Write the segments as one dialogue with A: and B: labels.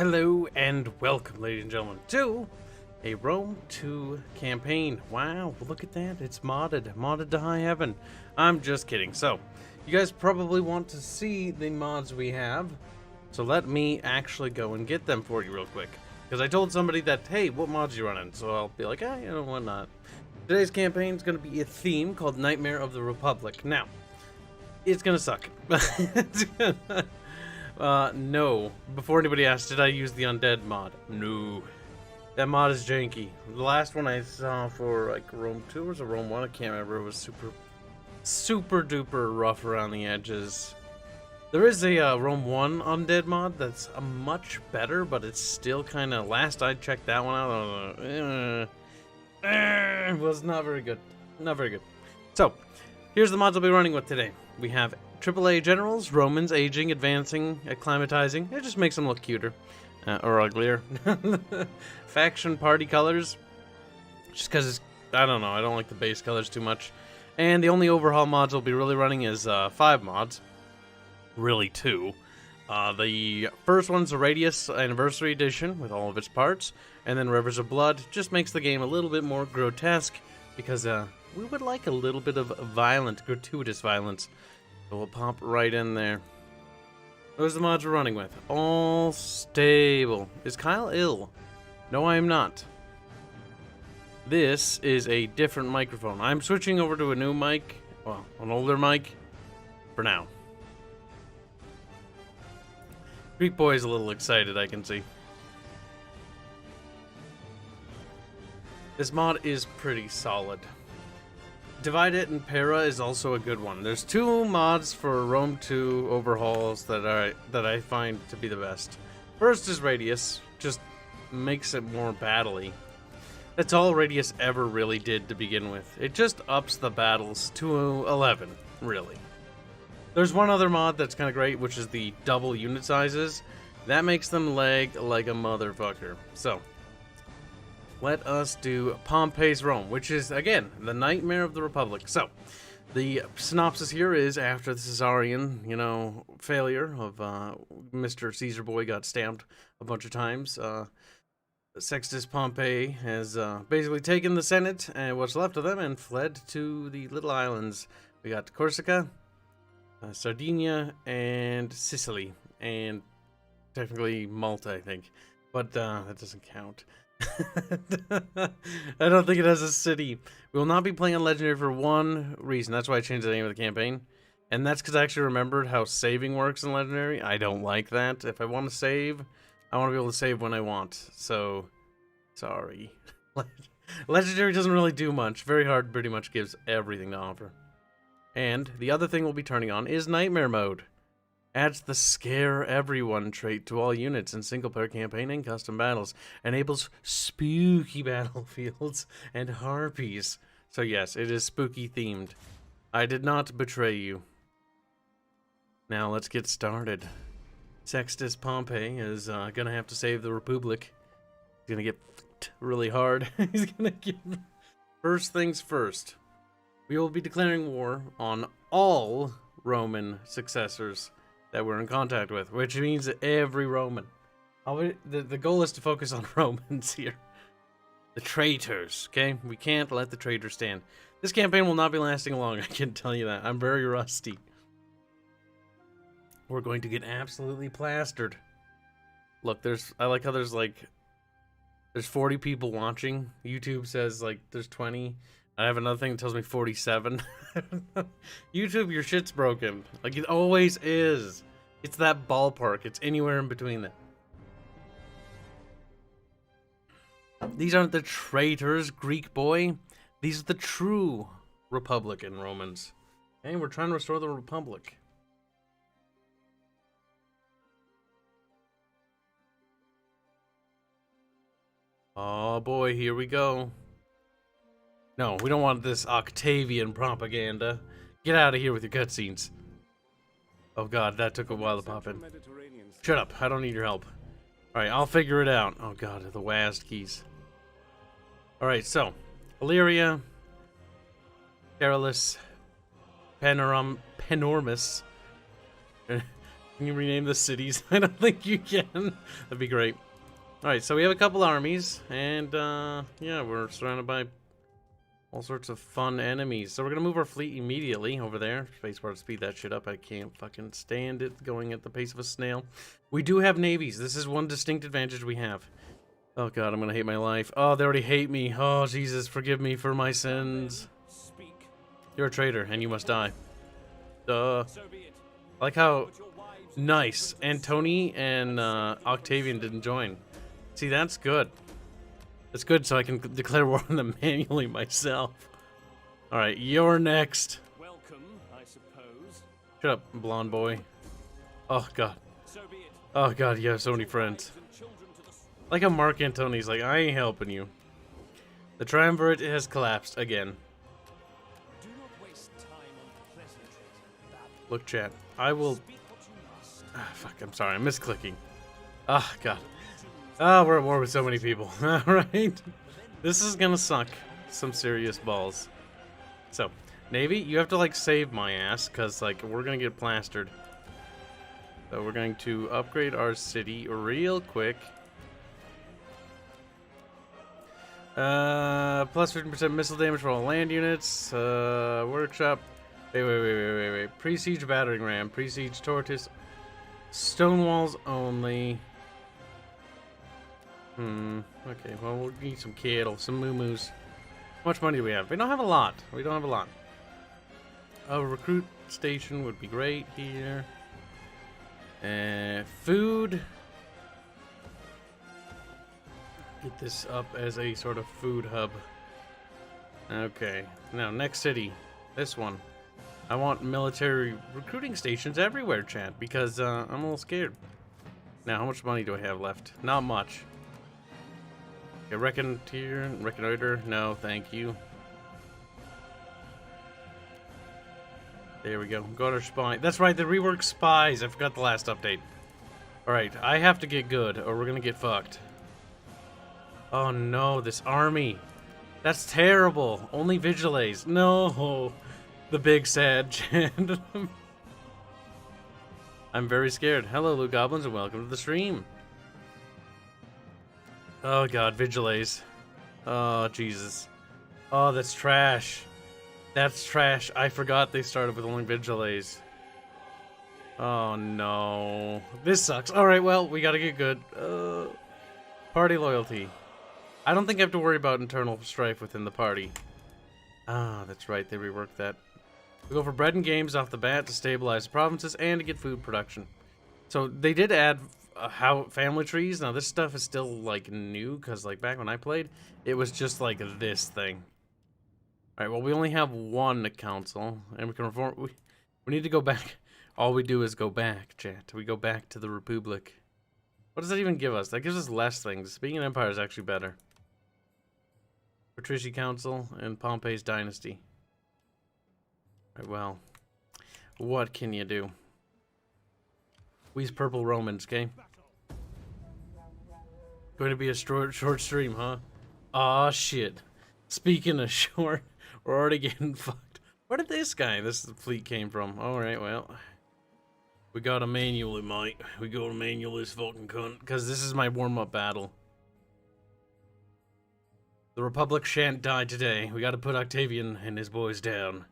A: Hello and welcome, ladies and gentlemen, to a Rome 2 campaign. Wow, look at that. It's modded to high heaven. I'm just kidding. So, you guys probably want to see the mods we have. So let me actually go and get them for you real quick. Because I told somebody that, hey, what mods you running? So I'll be like, you know, why not? Today's campaign is going to be a theme called Nightmare of the Republic. Now, it's going to suck. No. Before anybody asked, did I use the undead mod? No. That mod is janky. The last one I saw for like Rome 2 or Rome 1, I can't remember. It was super duper rough around the edges. There is a Rome 1 undead mod that's much better, but it's still kind of, last I checked that one out, it was not very good. Not very good. So, here's the mods I'll be running with today. We have AAA generals, Romans, aging, advancing, acclimatizing. It just makes them look cuter. Or uglier. Faction party colors. Just because it's, I don't know, I don't like the base colors too much. And the only overhaul mods I'll be really running is 5 mods. Really 2. The first one's the Radius Anniversary Edition with all of its parts. And then Rivers of Blood just makes the game a little bit more grotesque. Because we would like a little bit of violent, gratuitous violence. So we'll pop right in there. Those are the mods we're running with. All stable. Is Kyle ill? No, I am not. This is a different microphone. I'm switching over to a new mic. Well, an older mic. For now. Greek Boy is a little excited, I can see. This mod is pretty solid. Divide It and Para is also a good one. There's 2 mods for Rome 2 overhauls that I find to be the best. First is Radius, just makes it more battle-y. That's all Radius ever really did to begin with. It just ups the battles to 11, really. There's one other mod that's kind of great, which is the double unit sizes. That makes them lag like a motherfucker. So, let us do Pompey's Rome, which is, again, the Nightmare of the Republic. So, the synopsis here is after the Caesarian, failure of Mr. Caesar Boy got stamped a bunch of times, Sextus Pompey has basically taken the Senate and what's left of them and fled to the little islands. We got Corsica, Sardinia, and Sicily, and technically Malta, I think. But that doesn't count. I don't think it has a city. We will not be playing on Legendary for one reason. That's why I changed the name of the campaign. And that's because I actually remembered how saving works in Legendary. I don't like that. If I want to save, I want to be able to save when I want. So, sorry. Legendary doesn't really do much. Very Hard pretty much gives everything to offer. And the other thing we'll be turning on is Nightmare Mode. Adds the Scare Everyone trait to all units in single-player campaign and custom battles. Enables spooky battlefields and harpies. So yes, it is spooky-themed. I did not betray you. Now let's get started. Sextus Pompey is gonna have to save the Republic. He's gonna get really hard. He's gonna get... First things first. We will be declaring war on all Roman successors that we're in contact with, which means every Roman. The goal is to focus on Romans here. The traitors, okay? We can't let the traitors stand. This campaign will not be lasting long, I can tell you that. I'm very rusty. We're going to get absolutely plastered. Look, I like how there's 40 people watching. YouTube says, there's 20. I have another thing that tells me 47. YouTube, your shit's broken. Like it always is. It's that ballpark. It's anywhere in between that. These aren't the traitors, Greek Boy. These are the true Republican Romans. And we're trying to restore the Republic. Oh boy, here we go. No, we don't want this Octavian propaganda. Get out of here with your cutscenes. Oh god, that took a while to pop in. Shut up, I don't need your help. Alright, I'll figure it out. Oh god, the WASD keys. Alright, so. Illyria. Carolus. Panormus. Can you rename the cities? I don't think you can. That'd be great. Alright, so we have a couple armies, and yeah, we're surrounded by all sorts of fun enemies. So we're gonna move our fleet immediately over there. Spacebar to speed that shit up. I can't fucking stand it going at the pace of a snail. We do have navies. This is one distinct advantage we have. Oh god, I'm gonna hate my life. Oh, they already hate me. Oh, Jesus, forgive me for my sins. You're a traitor, and you must die. Duh. I like how nice Antony and Octavian didn't join. See, that's good. That's good, so I can declare war on them manually myself. Alright, you're next.
B: Welcome, I suppose.
A: Shut up, blonde boy. Oh god. Oh god, you have so many friends. Like how Mark Antony's like, I ain't helping you. The triumvirate has collapsed again. Look, chat. I will. Ah, fuck. I'm sorry. I'm misclicking. Ah, god. Ah, we're at war with so many people. All right. This is gonna suck. Some serious balls. So, Navy, you have to like save my ass, cause like we're gonna get plastered. So we're going to upgrade our city real quick. Plus 15% missile damage for all land units. Workshop. Wait. Pre-siege battering ram. Pre-siege tortoise. Stone walls only. Okay, well, we'll need some cattle, some moo-moos. How much money do we have? We don't have a lot. A recruit station would be great here. Food. Get this up as a sort of food hub. Okay, now next city. This one. I want military recruiting stations everywhere, chat, because I'm a little scared. Now, how much money do I have left? Not much. Okay, reconnoiter. No, thank you. There we go. Got our spy. That's right, they reworked spies. I forgot the last update. Alright, I have to get good, or we're gonna get fucked. Oh no, this army. That's terrible. Only Vigiles. No. The big sad chant. I'm very scared. Hello, Blue Goblins, and welcome to the stream. Oh god, Vigiles. Oh, Jesus. Oh, that's trash. That's trash. I forgot they started with only Vigiles. Oh no. This sucks. Alright, well, we gotta get good. Party loyalty. I don't think I have to worry about internal strife within the party. Ah, that's right, they reworked that. We go for bread and games off the bat to stabilize the provinces and to get food production. So they did add how family trees. Now this stuff is still like new because like back when I played, it was just like this thing. All right, well we only have one council and we can reform. We need to go back. All we do is go back, chat. We go back to the Republic. What does that even give us? That gives us less things. Being an empire is actually better. Patrician Council and Pompey's dynasty. Right, well, what can you do? We's purple Romans, okay? Going to be a short stream, huh? Aw, shit. Speaking of short, we're already getting fucked. Where did this fleet came from? Alright, well. We gotta manual it, mate. We gotta manual this fucking cunt. Because this is my warm-up battle. The Republic shan't die today. We gotta put Octavian and his boys down.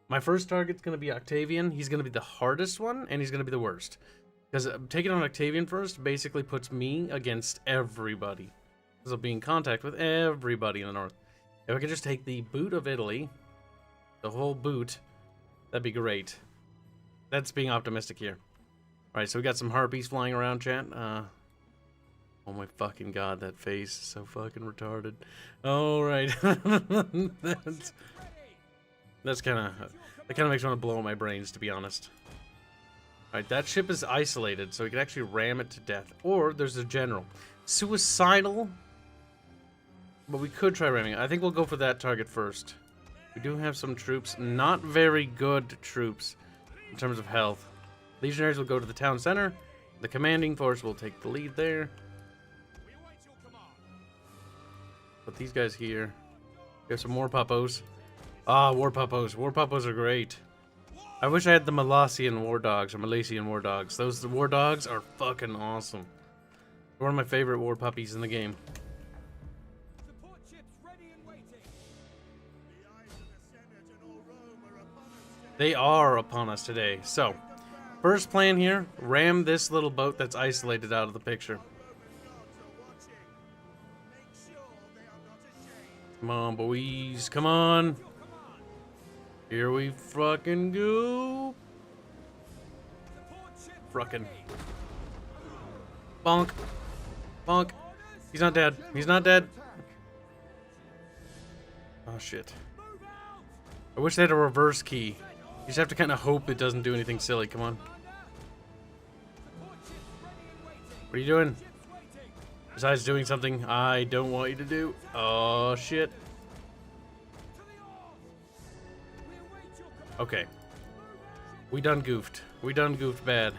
A: My first target's gonna be Octavian. He's gonna be the hardest one, and he's gonna be the worst. Because taking on Octavian first basically puts me against everybody. Because I'll be in contact with everybody in the north. If I could just take the boot of Italy, the whole boot, that'd be great. That's being optimistic here. Alright, so we got some harpies flying around, chat. Oh my fucking god, that face is so fucking retarded. Alright. That kind of makes me want to blow my brains, to be honest. Alright, that ship is isolated, so we can actually ram it to death. Or, there's a general. Suicidal, but we could try ramming it. I think we'll go for that target first. We do have some troops. Not very good troops in terms of health. Legionaries will go to the town center. The commanding force will take the lead there. Put these guys here. We have some more puppos. Ah, war puppos. War puppos are great. I wish I had the Malassian war dogs or Malaysian war dogs. Those war dogs are fucking awesome. They're one of my favorite war puppies in the game.
B: Support ships ready and waiting. The eyes of the Senate and all Rome are upon us today.
A: They are upon us today. So, first plan here, ram this little boat that's isolated out of the picture. Come on, boys. Come on. Here we fucking go. Fucking. Bonk. Bonk. He's not dead. He's not dead. Oh, shit. I wish they had a reverse key. You just have to kind of hope it doesn't do anything silly. Come on. What are you doing? Besides doing something I don't want you to do. Oh, shit. Okay. We done goofed. We done goofed bad.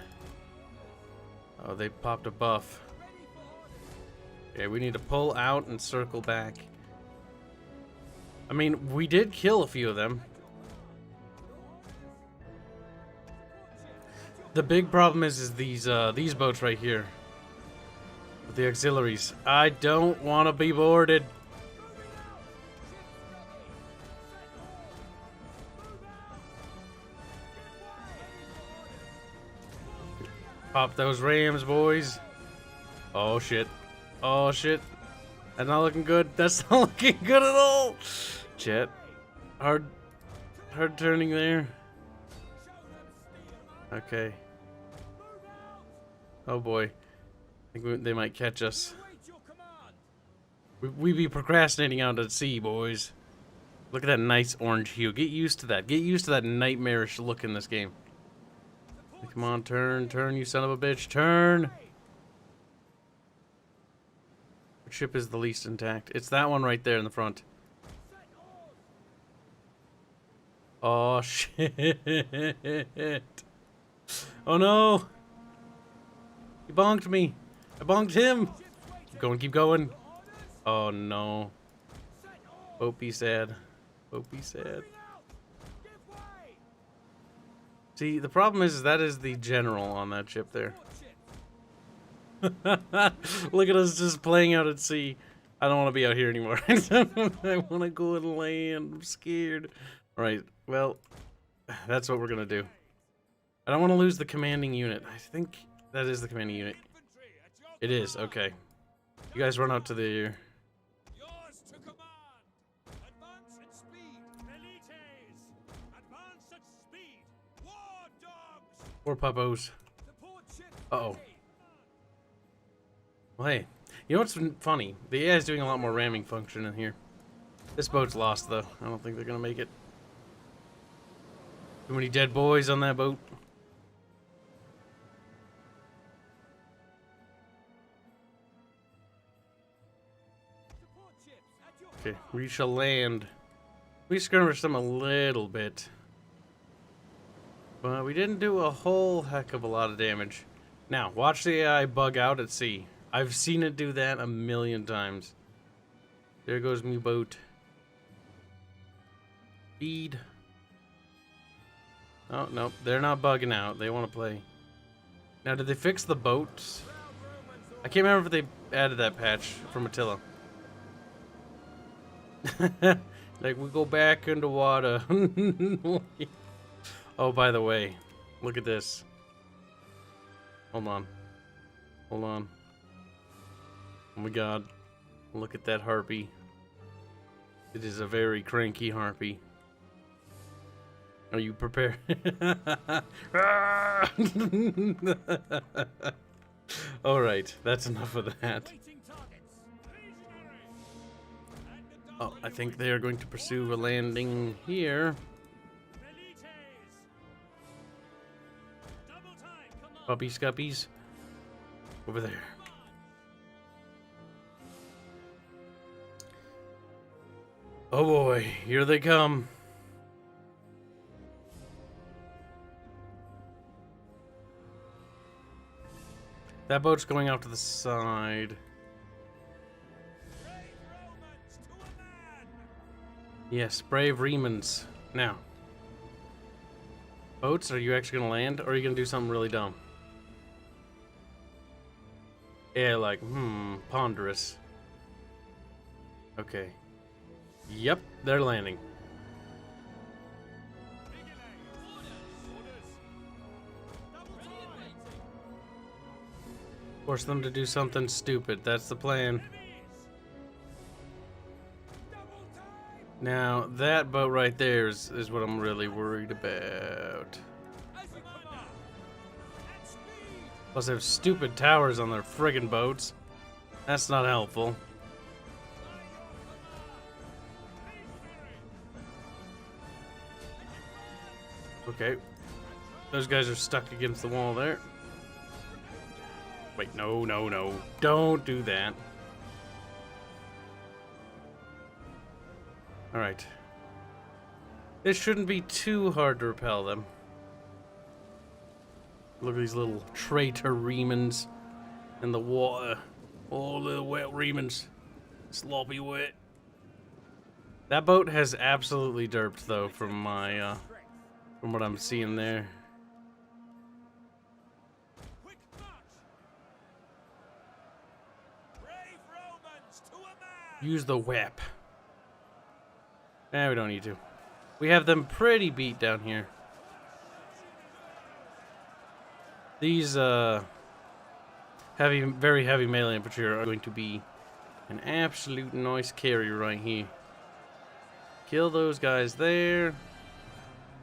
A: Oh, they popped a buff. Okay, we need to pull out and circle back. I mean, we did kill a few of them. The big problem is these boats right here. With the auxiliaries. I don't want to be boarded. Pop those rams, boys. Oh, shit. Oh, shit. That's not looking good. That's not looking good at all. Jet. Hard turning there. Okay. Oh, boy. I think they might catch us. We be procrastinating out at sea, boys. Look at that nice orange hue. Get used to that. Get used to that nightmarish look in this game. Come on, turn, you son of a bitch, turn! Which ship is the least intact? It's that one right there in the front. Oh, shit. Oh, no. He bonked me. I bonked him. Keep going. Oh, no. Boat be sad. Boat be sad. See, the problem is that is the general on that ship there. Look at us just playing out at sea. I don't want to be out here anymore. I want to go and land. I'm scared. Alright, well, that's what we're going to do. I don't want to lose the commanding unit. I think that is the commanding unit. It is, okay. You guys run out to the... Poor puppos. Uh-oh. Well, hey. You know what's funny? The AI is doing a lot more ramming function in here. This boat's lost, though. I don't think they're gonna make it. Too many dead boys on that boat. Okay, we shall land. We skirmished them a little bit. But we didn't do a whole heck of a lot of damage. Now, watch the AI bug out at sea. I've seen it do that a million times. There goes me boat. Feed. Oh, no, they're not bugging out. They want to play. Now, did they fix the boats? I can't remember if they added that patch from Attila. Like, we go back into water. Oh, by the way, look at this. Hold on. Hold on. Oh my god. Look at that harpy. It is a very cranky harpy. Are you prepared? Alright, that's enough of that. Oh, I think they are going to pursue a landing here. Puppy scuppies. Over there. Oh boy, here they come. That boat's going out to the side. Yes, brave Remans. Now. Boats, are you actually gonna land, or are you gonna do something really dumb? Yeah, like, ponderous. Okay. Yep, they're landing. Force them to do something stupid. That's the plan. Now, that boat right there is what I'm really worried about. Plus, they have stupid towers on their friggin' boats. That's not helpful. Okay. Those guys are stuck against the wall there. Wait, no, no, no. Don't do that. Alright. This shouldn't be too hard to repel them. Look at these little traitor remans in the water. Oh, little wet remans. Sloppy wet. That boat has absolutely derped, though, from my, from what I'm seeing there. Use the whip. Nah, we don't need to. We have them pretty beat down here. These, very heavy melee infantry are going to be an absolute nice carry right here. Kill those guys there.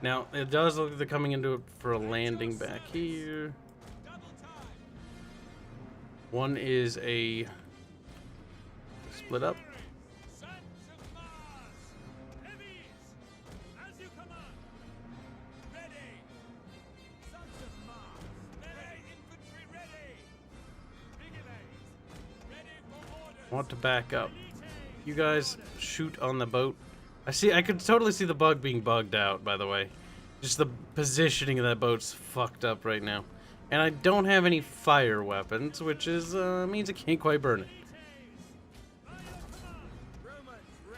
A: Now, it does look like they're coming into it for a landing back here. One is a split up. Want to back up. You guys shoot on the boat. I could totally see the bug being bugged out, by the way. Just the positioning of that boat's fucked up right now. And I don't have any fire weapons, which is means I can't quite burn it.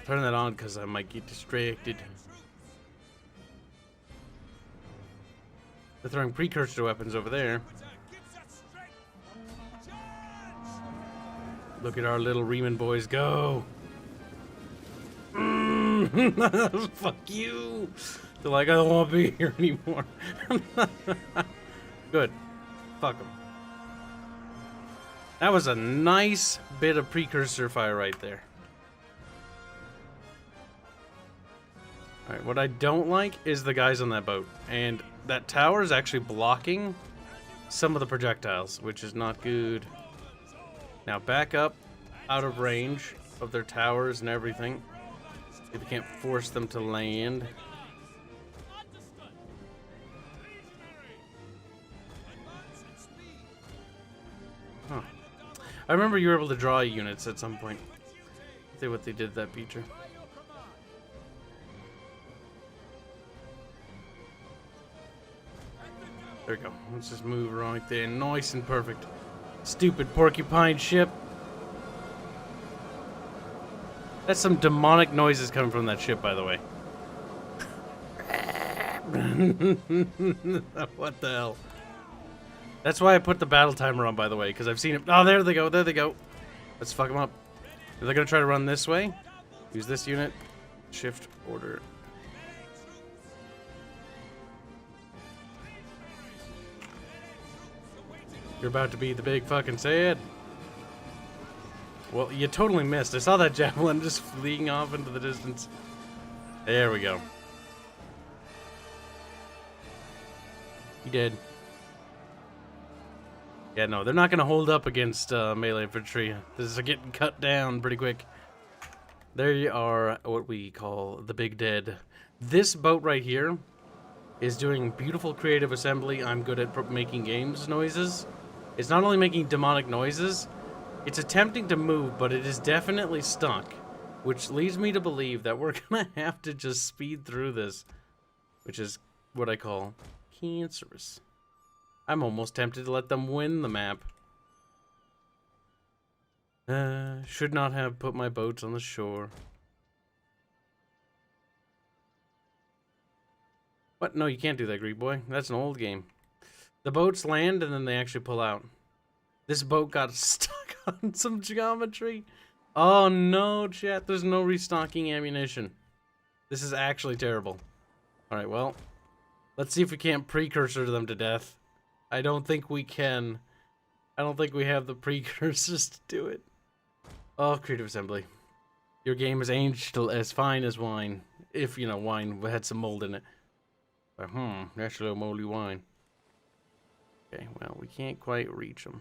A: Turn that on because I might get distracted. They're throwing precursor weapons over there. Look at our little Riemann boys go. Fuck you. They're like, I don't want to be here anymore. Good. Fuck them. That was a nice bit of precursor fire right there. Alright, what I don't like is the guys on that boat. And that tower is actually blocking some of the projectiles, which is not good. Now back up out of range of their towers and everything. If we can't force them to land. Huh. I remember you were able to draw units at some point. See what they did that feature. There we go. Let's just move right there. Nice and perfect. Stupid porcupine ship. That's some demonic noises coming from that ship, by the way. What the hell? That's why I put the battle timer on, by the way, because I've seen it. Oh, there they go. There they go. Let's fuck them up. If they're going to try to run this way, use this unit. Shift order. You're about to be the big fucking sad. Well, you totally missed. I saw that javelin just fleeing off into the distance. There we go. He did. Yeah, no, they're not going to hold up against melee infantry. This is getting cut down pretty quick. There you are, what we call the big dead. This boat right here is doing beautiful creative assembly. I'm good at making games noises. It's not only making demonic noises, it's attempting to move, but it is definitely stuck, which leads me to believe that we're gonna have to just speed through this, which is what I call cancerous. I'm almost tempted to let them win the map. Should not have put my boats on the shore. What? No, you can't do that, Greek boy. That's an old game. The boats land and then they actually pull out. This boat got stuck on some geometry. Oh no, chat. There's no restocking ammunition. This is actually terrible. Alright, well. Let's see if we can't precursor them to death. I don't think we can. I don't think we have the precursors to do it. Oh, Creative Assembly. Your game is aged as fine as wine. If, you know, wine had some mold in it. But, that's a little moldy wine. Okay, well, we can't quite reach them.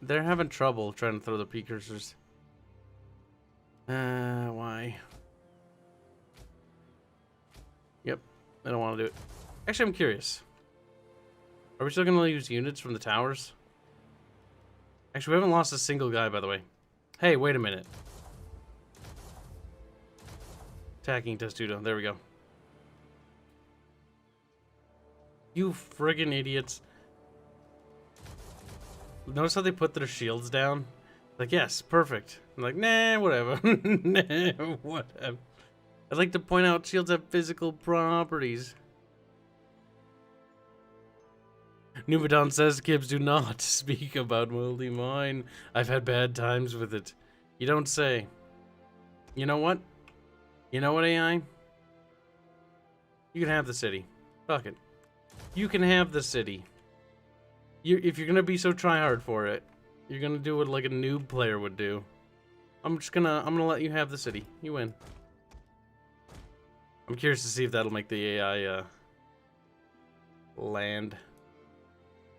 A: They're having trouble trying to throw the precursors. Why? Yep, I don't want to do it. Actually, I'm curious. Are we still going to use units from the towers? Actually, we haven't lost a single guy, by the way. Hey, wait a minute. Attacking Testudo. There we go. You friggin' idiots. Notice how they put their shields down? Like, yes, perfect. I'm like, nah, whatever. Nah, whatever. I'd like to point out shields have physical properties. Nubadon says, Kibs, do not speak about Moldy Mine. I've had bad times with it. You don't say. You know what? You know what, AI? You can have the city. Fuck it. You can have the city. If you're gonna be so tryhard for it, you're gonna do what like a noob player would do. I'm gonna let you have the city. You win. I'm curious to see if that'll make the AI land.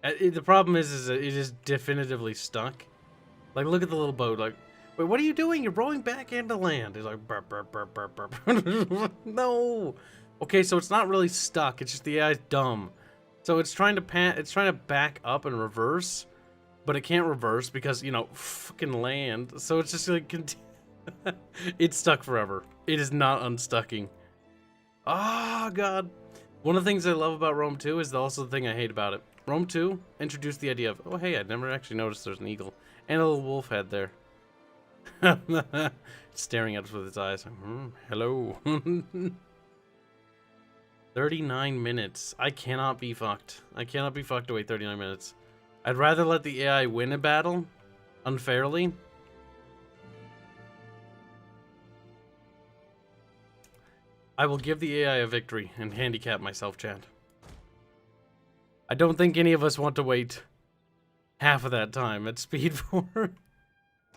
A: The problem is that it is definitively stuck. Like, look at the little boat. Like, wait, what are you doing? You're rowing back into land. It's like burp, burp, burp, burp, burp. No. Okay, so it's not really stuck. It's just the AI's dumb. So it's trying to back up and reverse, but it can't reverse because, you know, fucking land. So it's just like it's stuck forever. It is not unstucking. Oh god. One of the things I love about Rome 2 is also the thing I hate about it. Rome 2 introduced the idea of, oh hey, I'd never actually noticed there's an eagle and a little wolf head there. Staring at us with its eyes. Hello. 39 minutes. I cannot be fucked. I cannot be fucked to wait 39 minutes. I'd rather let the AI win a battle unfairly. I will give the AI a victory and handicap myself, chat. I don't think any of us want to wait half of that time at speed 4.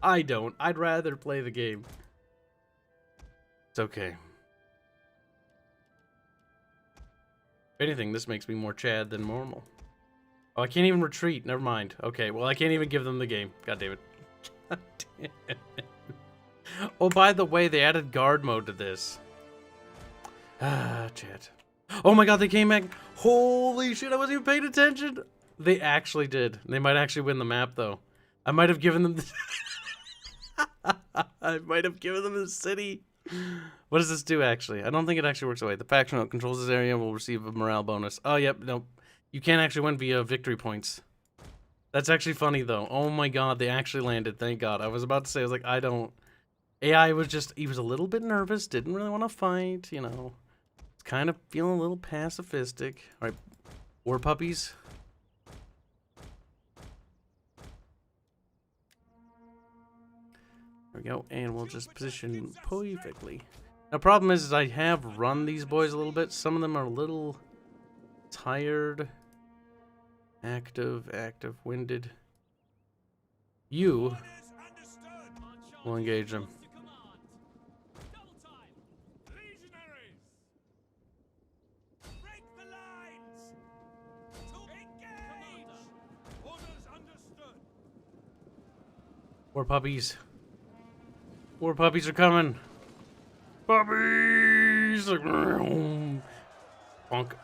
A: I don't. I'd rather play the game. It's okay. If anything, this makes me more Chad than normal. Oh, I can't even retreat. Never mind. Okay, well, I can't even give them the game. God damn it. God damn it. Oh, by the way, they added guard mode to this. Ah, chat. Oh my god, they came back. Holy shit, I wasn't even paying attention. They actually did. They might actually win the map, though. I might have given them the... I might have given them the city. What does this do, actually? I don't think it actually works away. The faction that controls this area will receive a morale bonus. Oh, yep, no. You can't actually win via victory points. That's actually funny, though. Oh my god, they actually landed. Thank god. I was about to say, I was like, I don't... AI was just... He was a little bit nervous. Didn't really want to fight, you know. Was kind of feeling a little pacifistic. Alright, war puppies. There we go, and we'll just position perfectly. Now, problem is I have run these boys a little bit. Some of them are a little tired. Active, winded. You will engage them. War puppies. War puppies are coming. Puppies! Like, bonk.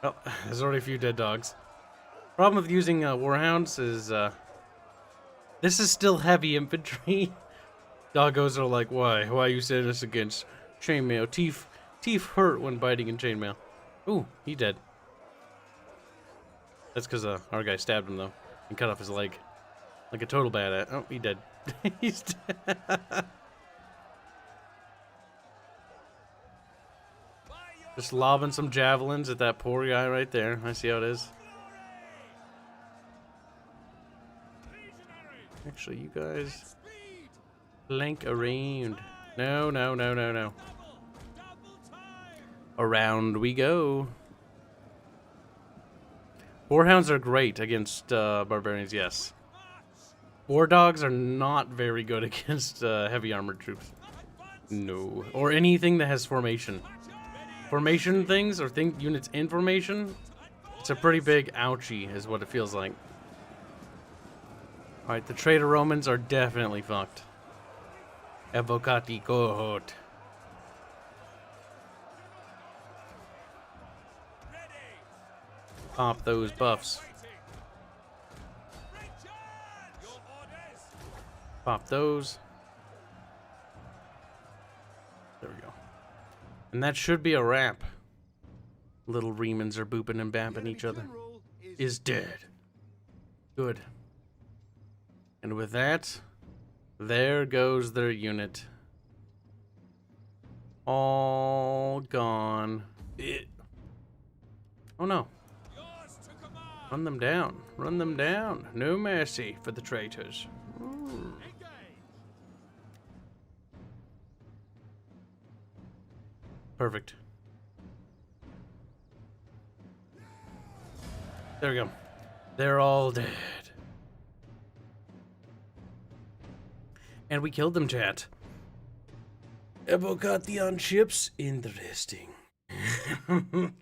A: Oh, there's already a few dead dogs. Problem with using warhounds is this is still heavy infantry. Doggos are like, why? Why you set us against chainmail? Teeth hurt when biting in chainmail. Ooh, he dead. That's because our guy stabbed him though and cut off his leg. Like a total badass. Oh, he dead. He's dead. Just lobbing some javelins at that poor guy right there. I see how it is. Actually, you guys flank around. No, no, no, no, no. Around we go. Boarhounds are great against barbarians, yes. War dogs are not very good against heavy armored troops. No. Or anything that has formation. Formation things, or units in formation, it's a pretty big ouchie, is what it feels like. Alright, the traitor Romans are definitely fucked. Evocati cohort. Pop those buffs. Pop those. There we go. And that should be a wrap. Little Remans are booping and bamping each other. Is dead. Good. And with that, there goes their unit. All gone. Oh no. Run them down. Run them down. No mercy for the traitors. Ooh. Perfect. There we go. They're all dead. And we killed them, chat. Evocati ships, interesting.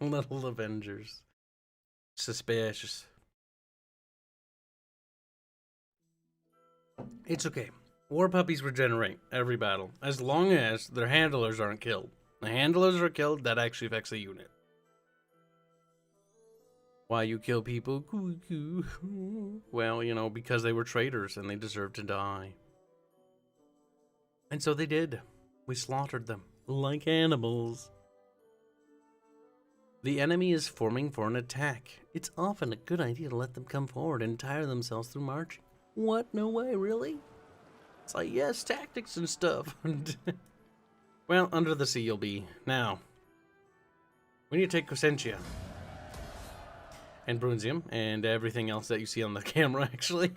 A: Little Avengers. Suspicious. It's okay. War puppies regenerate every battle, as long as their handlers aren't killed. The handlers are killed, that actually affects the unit. Why you kill people? Well, you know, because they were traitors and they deserved to die. And so they did. We slaughtered them like animals. The enemy is forming for an attack. It's often a good idea to let them come forward and tire themselves through marching. What? No way, really? It's like, yes, tactics and stuff. Well, under the sea you'll be. Now, we need to take Crescentia. And Brunzium, and everything else that you see on the camera, actually.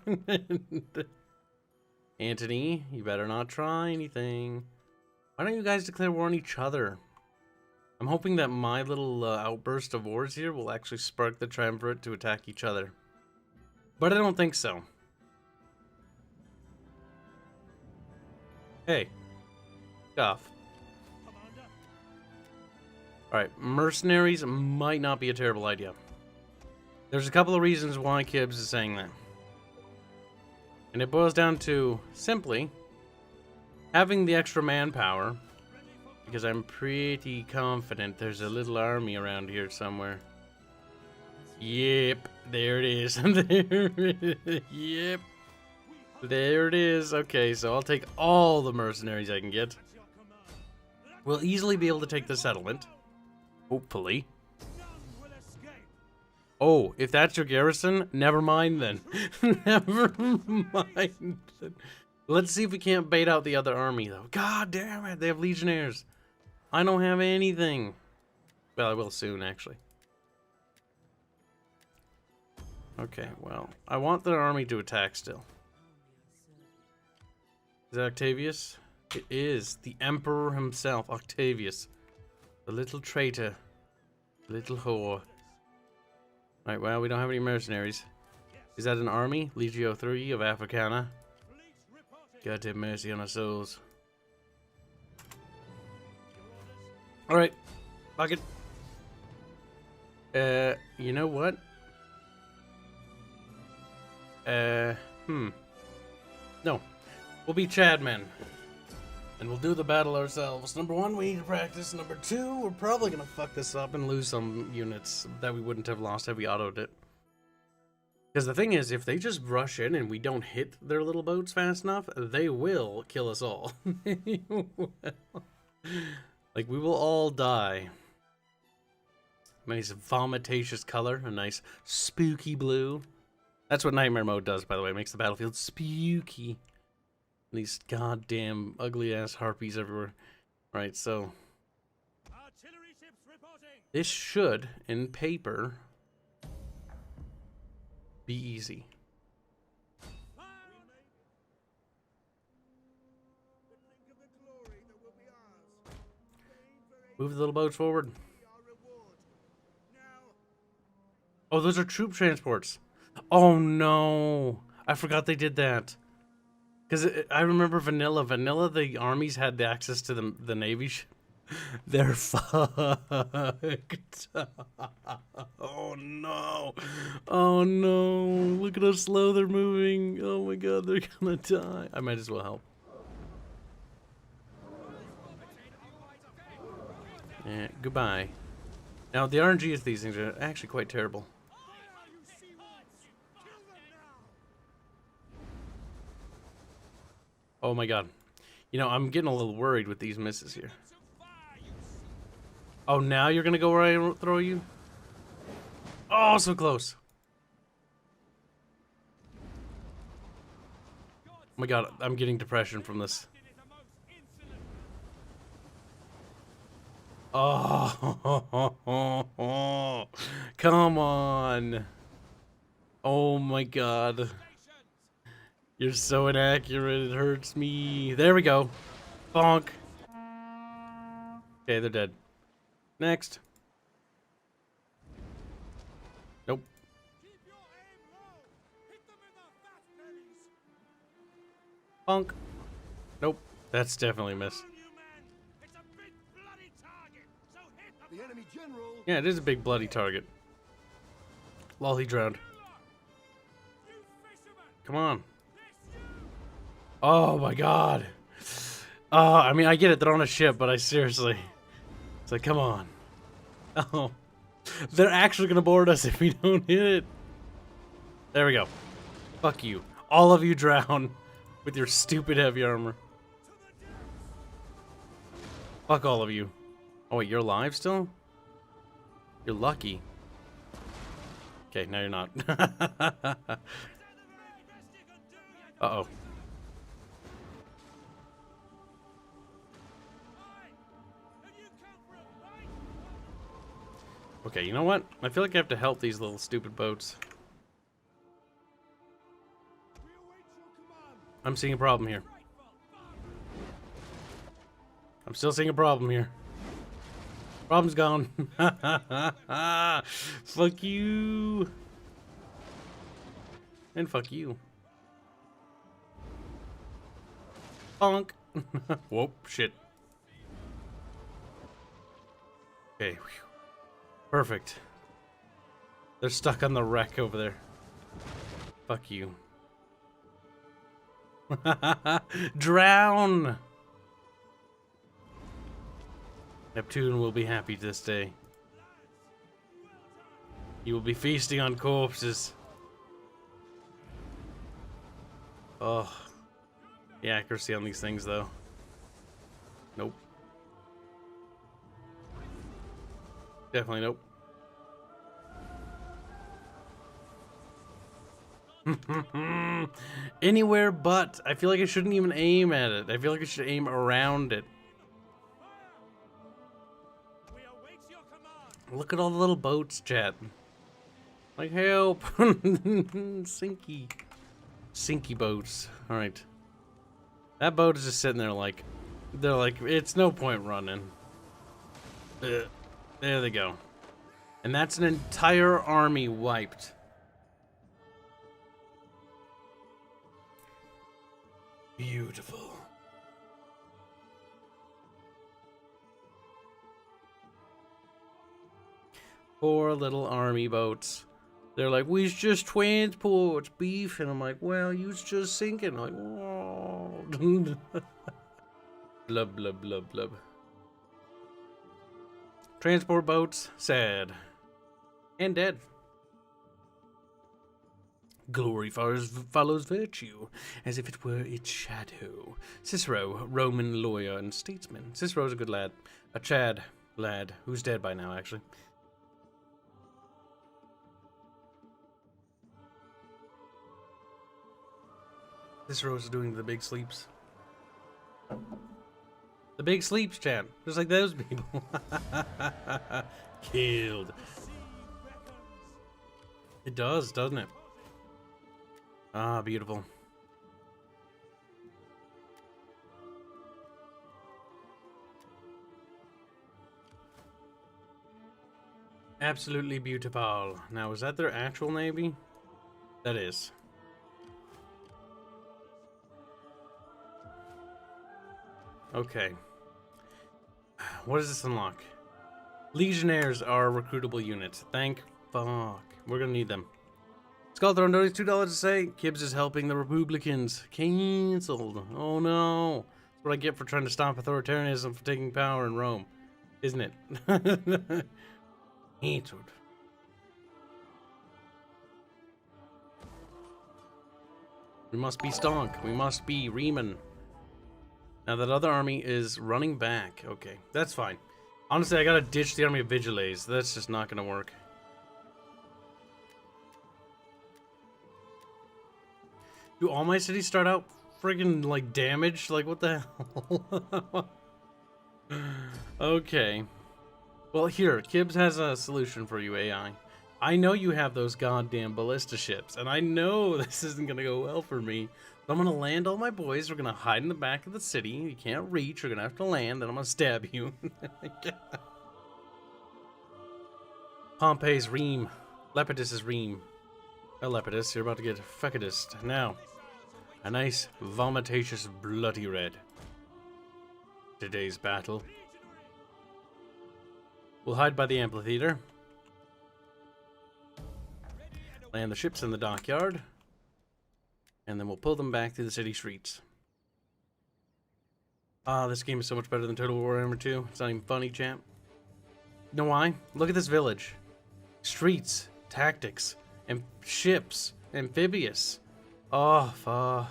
A: Antony, you better not try anything. Why don't you guys declare war on each other? I'm hoping that my little outburst of wars here will actually spark the triumvirate to attack each other. But I don't think so. Hey. Off. Alright, mercenaries might not be a terrible idea. There's a couple of reasons why Kibs is saying that. And it boils down to, simply, having the extra manpower, because I'm pretty confident there's a little army around here somewhere. Yep, there it is. Yep. There it is. Okay, so I'll take all the mercenaries I can get. We'll easily be able to take the settlement. Hopefully. Oh, if that's your garrison, never mind then. Never mind. Let's see if we can't bait out the other army, though. God damn it, they have legionnaires. I don't have anything. Well, I will soon, actually. Okay, well, I want the army to attack still. Is that Octavius? It is. The Emperor himself, Octavius. The little traitor. The little whore. Alright, well, we don't have any mercenaries. Is that an army? Legio 3 of Africana. God have mercy on our souls. Alright. Fuck it. You know what? No. We'll be Chadmen. And we'll do the battle ourselves. Number one, we need to practice. Number two, we're probably gonna fuck this up and lose some units that we wouldn't have lost had we autoed it. Because the thing is, if they just rush in and we don't hit their little boats fast enough, they will kill us all. Like, we will all die. Nice vomitacious color, a nice spooky blue. That's what Nightmare Mode does, by the way. It makes the battlefield spooky. These goddamn ugly-ass harpies everywhere. Right, so...
B: Artillery ships reporting.
A: this should, in paper, be easy.
B: Fire on it. But think of the glory that will be ours. Spain for
A: Move the little boats forward.
B: our reward. Now,
A: Oh, those are troop transports. Oh, no. I forgot they did that. Because I remember Vanilla. Vanilla, the armies had the access to the Navy ship. They're fucked. Oh, no. Oh, no. Look at how slow they're moving. Oh, my God. They're going to die. I might as well help. Yeah, goodbye. Now, the RNG of these things are actually quite terrible. Oh my god. You know, I'm getting a little worried with these misses here. Oh, now you're gonna go where I throw you? Oh, so close. Oh my god, I'm getting depression from this. Oh, come on. Oh my god. You're so inaccurate, it hurts me. There we go. Bonk. Okay, they're dead. Next. Nope.
B: keep your aim low. Hit them in the fat bellies.
A: Bonk. Nope. That's definitely a miss.
B: On you, man. It's a big bloody target. So hit them.
C: The enemy general.
A: Yeah, it is a big bloody target. Lol, he drowned.
B: You fishermen.
A: Come on.
B: This you.
A: Oh my god. I mean, I get it, they're on a ship, but I seriously... It's like, come on. Oh. They're actually gonna board us if we don't hit it. There we go. Fuck you. All of you drown with your stupid heavy armor. Fuck all of you. Oh wait, you're alive still? You're lucky. Okay, now you're not. Uh-oh. Okay, you know what? I feel like I have to help these little stupid boats.
B: We await your command.
A: I'm seeing a problem here. I'm still seeing a problem here. Problem's gone. Fuck you. And fuck you. Bonk. Whoop, shit. Okay. Whew. Perfect. They're stuck on the wreck over there. Fuck you. Drown! Neptune will be happy this day. He will be feasting on corpses. Oh. The accuracy on these things, though. Nope. Definitely nope. Anywhere but. I feel like I shouldn't even aim at it. I feel like I should aim around it.
B: We await your command.
A: Look at all the little boats, chat. Like, help. Sinky. Sinky boats. Alright. That boat is just sitting there like... They're like, it's no point running. Ugh. There they go. And that's an entire army wiped. Beautiful. Poor little army boats. They're like, we's just transports, beef. And I'm like, well, you's just sinking. I'm like, oh. Blub, blub, blub, blub. Transport boats, sad. And dead. Glory follows virtue, as if it were its shadow. Cicero, Roman lawyer and statesman. Cicero's a good lad. A Chad lad, who's dead by now, actually. This row is doing the big sleeps. The big sleeps, chat. Just like those people. Killed. It does, doesn't it? Ah, beautiful. Absolutely beautiful. Now, is that their actual navy? That is. Okay. What does this unlock? Legionnaires are recruitable units. Thank fuck. We're gonna need them. Skull Throne donates $2 to say Kibs is helping the Republicans. Cancelled. Oh no. That's what I get for trying to stop authoritarianism from taking power in Rome. Isn't it? Cancelled. We must be stonk. We must be Riemann. Now that other army is running back. Okay, that's fine. Honestly, I gotta ditch the army of Vigiles. That's just not gonna work. Do all my cities start out friggin' like damaged? Like what the hell? Okay. Well, here, Kibs has a solution for you, AI. I know you have those goddamn ballista ships, and I know this isn't gonna go well for me. So I'm gonna land all my boys. We're gonna hide in the back of the city. You can't reach. You're gonna have to land, then I'm gonna stab you. Pompey's Ream. Lepidus's Ream. Oh, Lepidus, you're about to get Fecudus. Now, a nice, vomitacious, bloody red. Today's battle. We'll hide by the amphitheater. Land the ships in the dockyard. And then we'll pull them back through the city streets. Ah, this game is so much better than Total War Warhammer 2. It's not even funny, champ. You know why? Look at this village. Streets, tactics, and ships, amphibious. Oh,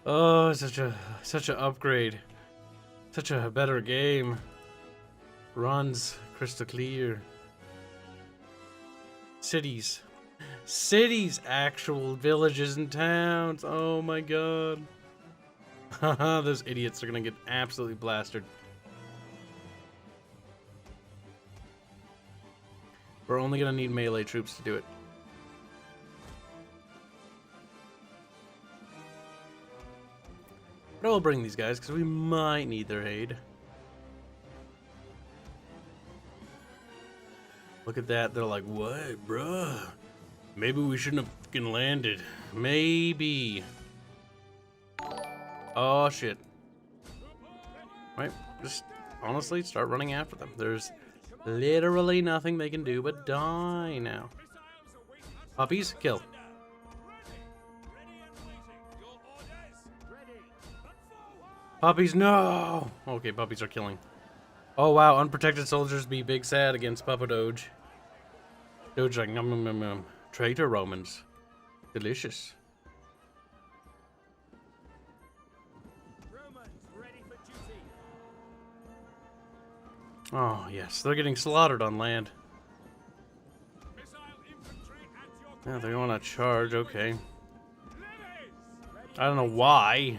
A: oh, such a upgrade. Such a better game. Runs crystal clear. Cities. Cities, actual villages and towns. Oh my god. Haha, those idiots are gonna get absolutely blasted. We're only gonna need melee troops to do it. But I'll bring these guys because we might need their aid. Look at that. They're like, what, bruh? Maybe we shouldn't have fucking landed. Maybe. Oh, shit. Right, just honestly start running after them. There's literally nothing they can do but die now. Puppies, kill. Puppies, no! Okay, puppies are killing. Oh wow, unprotected soldiers be big sad against Papa Doge. Doge like, nom nom nom nom. Traitor Romans. Delicious.
B: Romans ready for duty.
A: Oh yes, they're getting slaughtered on land.
B: Missile infantry at your
A: Yeah, they're going to charge, okay.
B: levies.
A: I don't know why.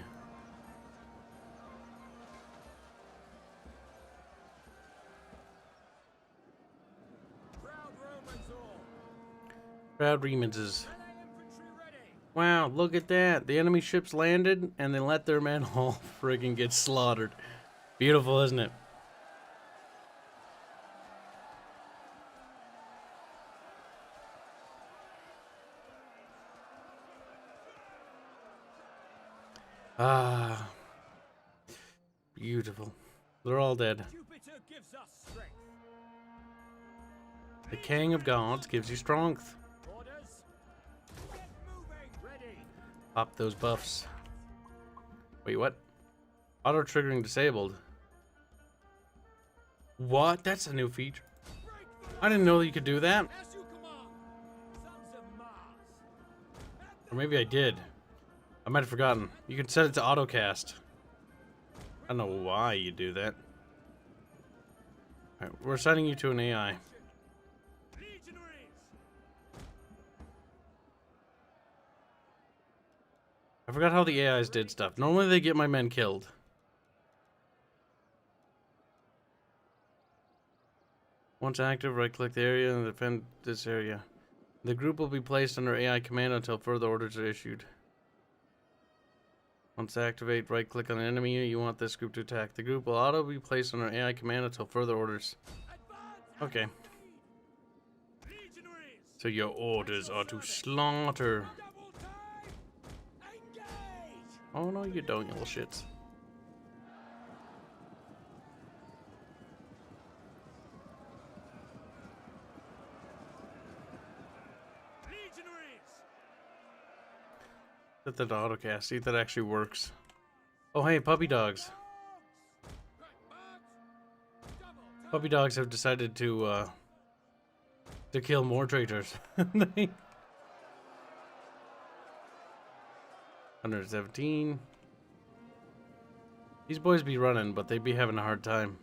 B: Proud Romans all.
A: Proud Remans is...
B: Melee infantry ready.
A: Wow, look at that. The enemy ships landed and they let their men all friggin' get slaughtered. Beautiful, isn't it? Ah. Beautiful. They're all dead.
B: Jupiter gives us strength.
A: The King of Gods gives you strength.
B: Orders. Get moving. Ready.
A: Pop those buffs. Wait, what? Auto triggering disabled. What? That's a new feature.
B: Break through.
A: I didn't know that you could do that.
B: As you command. Sons of Mars.
A: Or maybe I did. I might have forgotten. You can set it to autocast. I don't know why you do that. Alright, we're assigning you to an AI.
B: Legionaries.
A: I forgot how the AIs did stuff. Normally they get my men killed. Once active, right-click the area and defend this area. The group will be placed under AI command until further orders are issued. Once activate, right-click on the enemy you want this group to attack. The group will auto be placed under AI command until further orders. Okay. So your orders are to slaughter. Oh no, you don't, you little shits. Set that to autocast, see if that actually works. Oh hey, puppy dogs. Puppy dogs have decided to kill more traitors. 117. These boys be running, but they be having a hard time.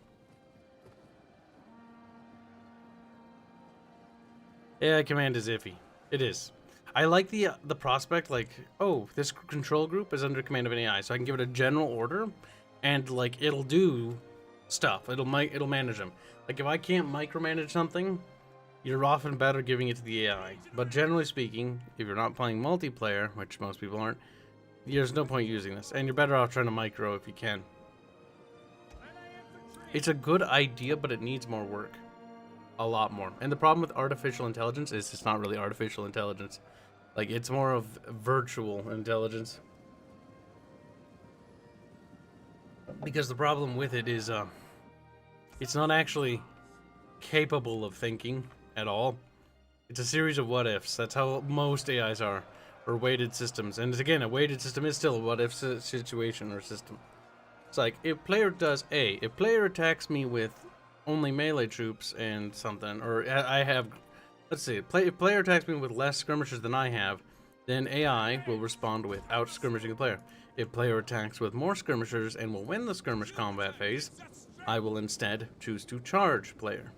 A: AI command is iffy. It is. I like the prospect, like, oh, this control group is under command of an AI, so I can give it a general order, and like it'll do stuff. It'll manage them. Like if I can't micromanage something, you're often better giving it to the AI. But generally speaking, if you're not playing multiplayer, which most people aren't, there's no point using this, and you're better off trying to micro if you can. It's a good idea, but it needs more work. A lot more. And the problem with artificial intelligence is it's not really artificial intelligence. Like, it's more of virtual intelligence. Because the problem with it is, it's not actually capable of thinking at all. It's a series of what-ifs. That's how most AIs are. Or weighted systems. And again, a weighted system is still a what-if situation or system. It's like, if player does A, if player attacks me with only melee troops and something, or I have, let's see, if player attacks me with less skirmishers than I have, then AI will respond with out-skirmishing the player. If player attacks with more skirmishers and will win the skirmish combat phase, I will instead choose to charge player.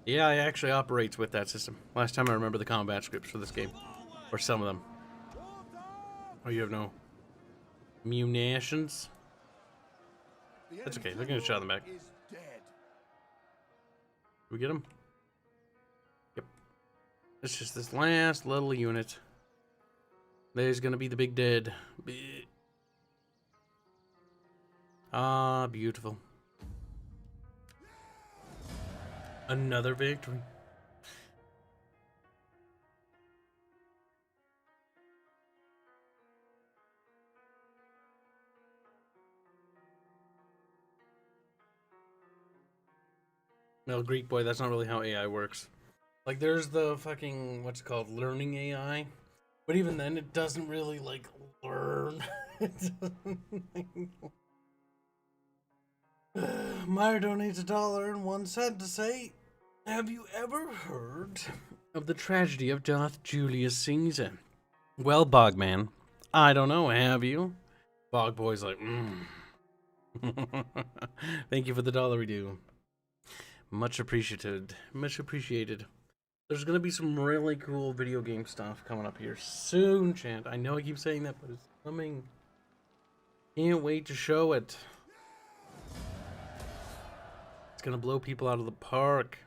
A: The AI actually operates with that system. Last time I remember the combat scripts for this game. Or some of them. Oh, you have no munitions? That's okay, they're gonna shot in the back. Did we get him? Yep. It's just this last little unit. There's gonna be the big dead. Ah, beautiful. Another victory. No, Greek boy, that's not really how AI works. Like, there's the fucking, what's it called, learning AI. But even then, it doesn't really, like, learn. Meyer donates $1.01 to say, have you ever heard of the tragedy of Darth Julius Caesar? Well, Bogman, I don't know, have you? Bog boy's like, Thank you for the dollar we do. Much appreciated. Much appreciated. There's gonna be some really cool video game stuff coming up here soon, chat. I know I keep saying that, but it's coming. Can't wait to show it. It's gonna blow people out of the park.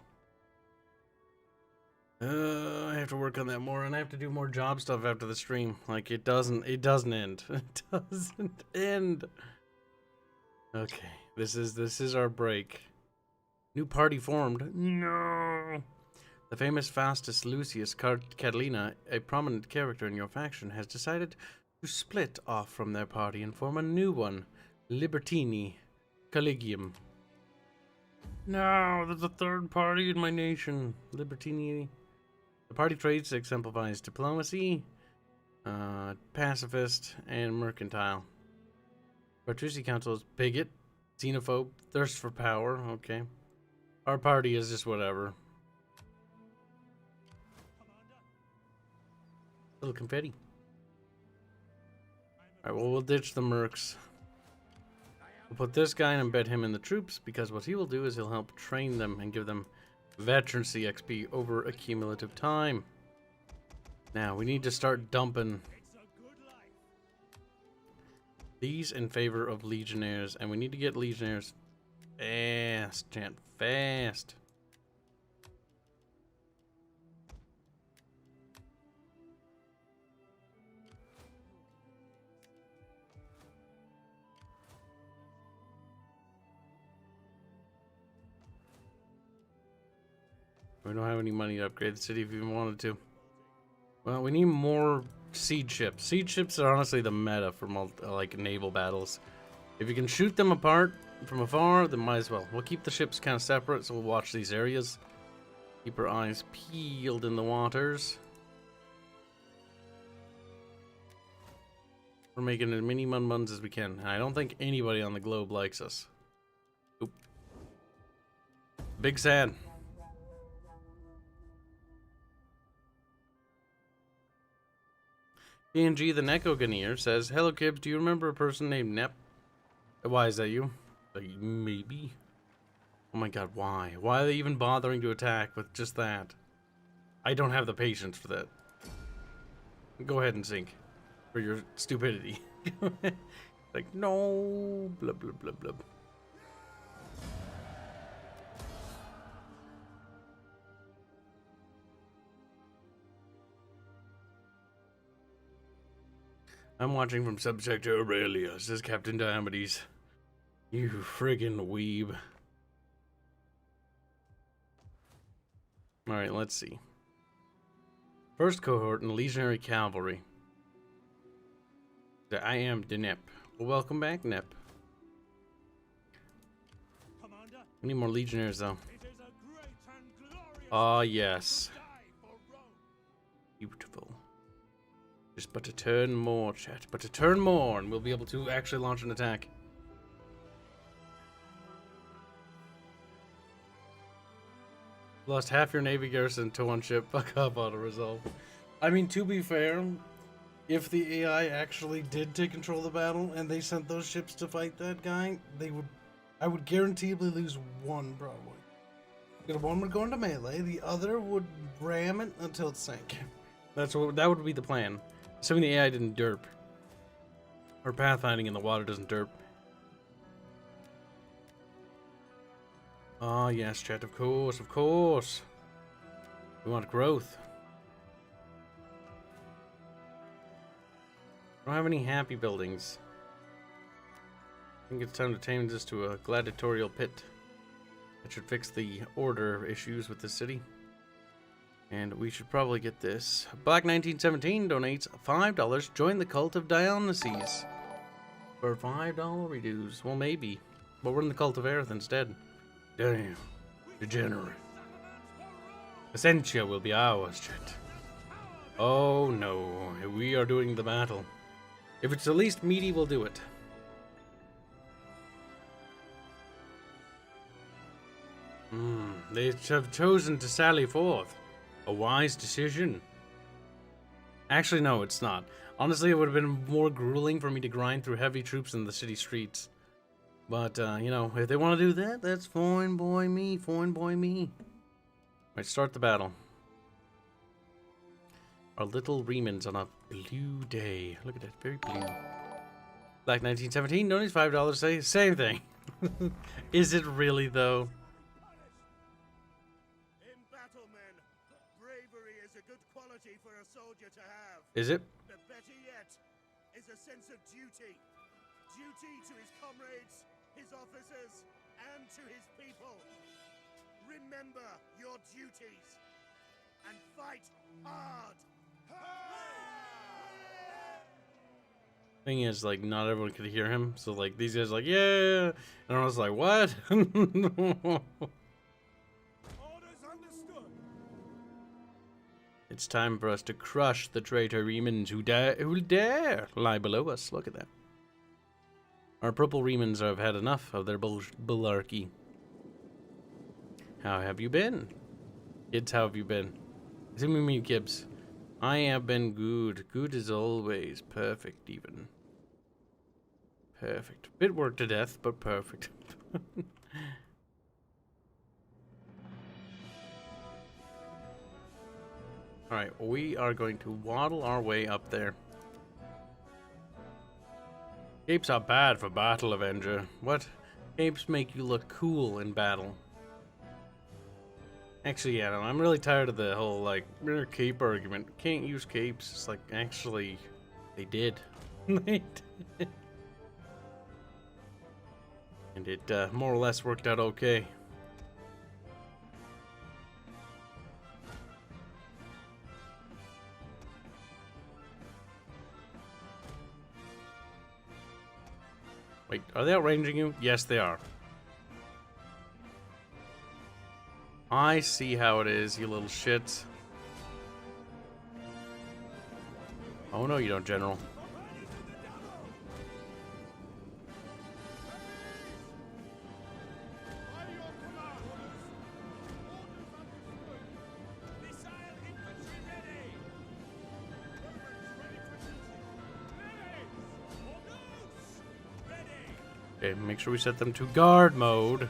A: I have to work on that more, and I have to do more job stuff after the stream. Like, it doesn't end. It doesn't end. Okay, this is our break. New party formed. No. The famous Fastus Lucius Catalina, a prominent character in your faction, has decided to split off from their party and form a new one, Libertini Collegium. No, there's a third party in my nation, Libertini. The party traits exemplifies diplomacy, pacifist, and mercantile. Bartusi Council is bigot, xenophobe, thirst for power. Okay. Our party is just whatever. Little confetti. Alright, well, we'll ditch the mercs. We'll put this guy and embed him in the troops, because what he will do is he'll help train them and give them veterancy XP over a cumulative time. Now, we need to start dumping These in favor of legionnaires, and we need to get legionnaires fast, chat, fast. We don't have any money to upgrade the city if we even wanted to. Well, we need more siege ships. Siege ships are honestly the meta for like naval battles. If you can shoot them apart from afar, then might as well. We'll keep the ships kind of separate, so we'll watch these areas. Keep our eyes peeled in the waters. We're making as many mun-muns as we can. I don't think anybody on the globe likes us. Oop. Big sad. PNG the Nekoganier says, "Hello Kibs, do you remember a person named Nep?" Why is that you? Maybe. Oh my god, why? Why are they even bothering to attack with just that? I don't have the patience for that. Go ahead and sink. For your stupidity. Like, no. Blub, blub, blub, blub. I'm watching from Subsector Aurelia, says Captain Diomedes. You friggin' weeb. Alright, let's see. First cohort in Legionary Cavalry. I am the Nep. Well, welcome back, Nep.
B: Commander,
A: We need more Legionnaires, though.
B: it is a great and glorious
A: Ah, yes.
B: day for Rome.
A: Beautiful. Just but a turn more, chat. But a turn more, and we'll be able to actually launch an attack. Lost half your Navy garrison to one ship. Fuck up, auto-resolve. I mean, to be fair, if the AI actually did take control of the battle and they sent those ships to fight that guy, I would guaranteedly lose one, probably. Because one would go into melee, the other would ram it until it sank. That would be the plan. Assuming the AI didn't derp. Or pathfinding in the water doesn't derp. Oh yes, chat, of course, of course. We want growth. I don't have any happy buildings. I think it's time to change this to a gladiatorial pit. That should fix the order issues with the city. And we should probably get this. Black1917 donates $5. Join the cult of Dionysus. For $5 reduce. Well, maybe. But we're in the cult of Aerith instead. Damn. Degenerate. Essentia will be ours, chat. Oh no. We are doing the battle. If it's the least meaty, we'll do it. They have chosen to sally forth. A wise decision. Actually, no, it's not. Honestly, it would have been more grueling for me to grind through heavy troops in the city streets. But, you know, if they want to do that, that's fine by me. Fine by me. Alright, start the battle. Our little Remans on a blue day. Look at that, very blue. Black 1917, donates $5, say same thing. Is it really, though?
B: In battle, men, bravery is a good quality for a soldier to have.
A: Is it?
B: But better yet is a sense of duty. Duty to his comrades, his officers, and to his people. Remember your duties and fight hard.
A: Thing is, like, not everyone could hear him, so like these guys are like, yeah, and I was like, what?
B: Orders understood.
A: It's time for us to crush the traitor Remans who dare lie below us. Look at that. Our purple Remans have had enough of their bullarchy. How have you been? Kids, how have you been? Assuming me, Kibs. I have been good. Good as always. Perfect, even. Perfect. Bit worked to death, but perfect. Alright, we are going to waddle our way up there. Capes are bad for battle, Avenger. What? Capes make you look cool in battle. Actually, yeah, no, I'm really tired of the whole, like, cape argument. Can't use capes. It's like, actually, they did. They did. And it more or less worked out okay. Wait, are they outranging you? Yes, they are. I see how it is, you little shits. Oh no, you don't, General. Okay, make sure we set them to guard mode.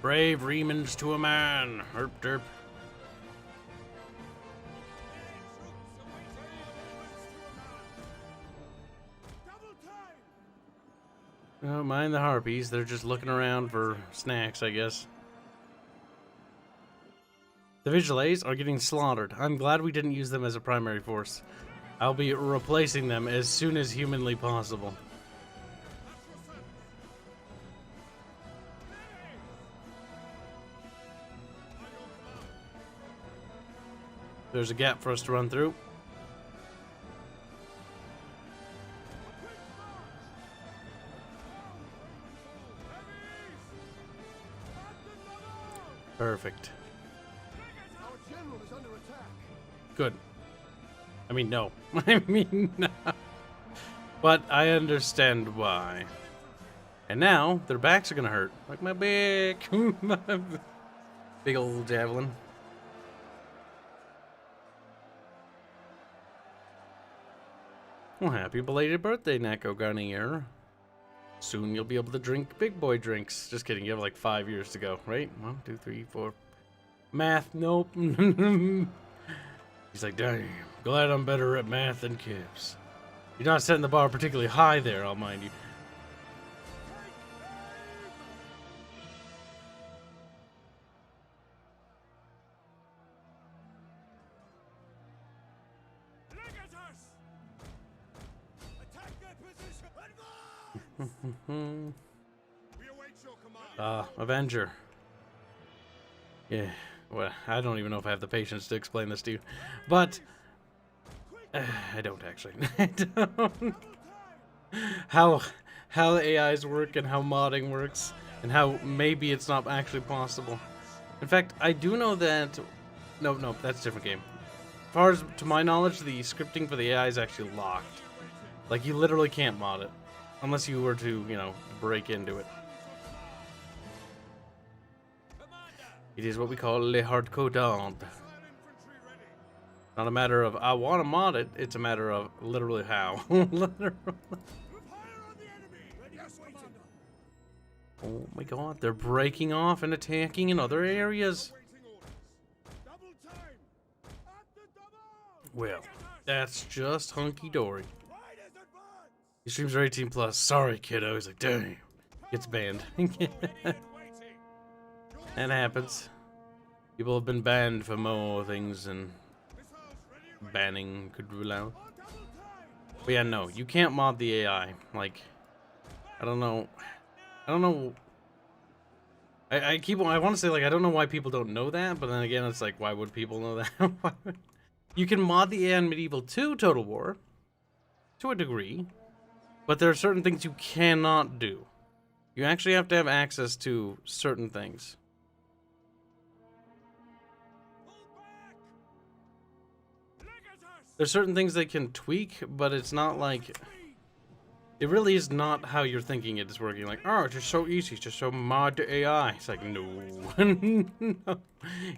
A: Brave Remans to a man. Herp derp. Oh, mind the harpies. They're just looking around for snacks, I guess. The Vigilés are getting slaughtered. I'm glad we didn't use them as a primary force. I'll be replacing them as soon as humanly possible. There's a gap for us to run through. Perfect. Good. I mean, no. I mean, no. But I understand why. And now, their backs are gonna hurt. Like my big... big old javelin. Well, happy belated birthday, Nako Garnier. Soon you'll be able to drink big boy drinks. Just kidding, you have like 5 years to go, right? 1, 2, 3, 4. Math, nope. He's like, dang, glad I'm better at math than Kibs. You're not setting the bar particularly high there, I'll mind you. Avenger. Yeah, well, I don't even know if I have the patience to explain this to you. But, I don't actually. I don't. How the AIs work and how modding works and how maybe it's not actually possible. In fact, I do know that... No, that's a different game. As far as, to my knowledge, the scripting for the AI is actually locked. Like, you literally can't mod it. Unless you were to, you know, break into it. It is what we call le hardcoded. Not a matter of I want to mod it, it's a matter of literally how. Literally. Oh my god, they're breaking off and attacking in other areas. Well, that's just hunky-dory. These streams are 18+. Sorry, kiddo. He's like, dang. Gets banned. That happens. People have been banned for more things than banning could rule out. But yeah, no, you can't mod the AI. Like, I don't know. I want to say, like, I don't know why people don't know that, but then again, it's like, why would people know that? You can mod the AI in Medieval 2 Total War, to a degree, but there are certain things you cannot do. You actually have to have access to certain things. There's certain things they can tweak, but it's not like... It really is not how you're thinking it is working. Like, oh, it's just so easy. It's just so mod to AI. It's like, no. No.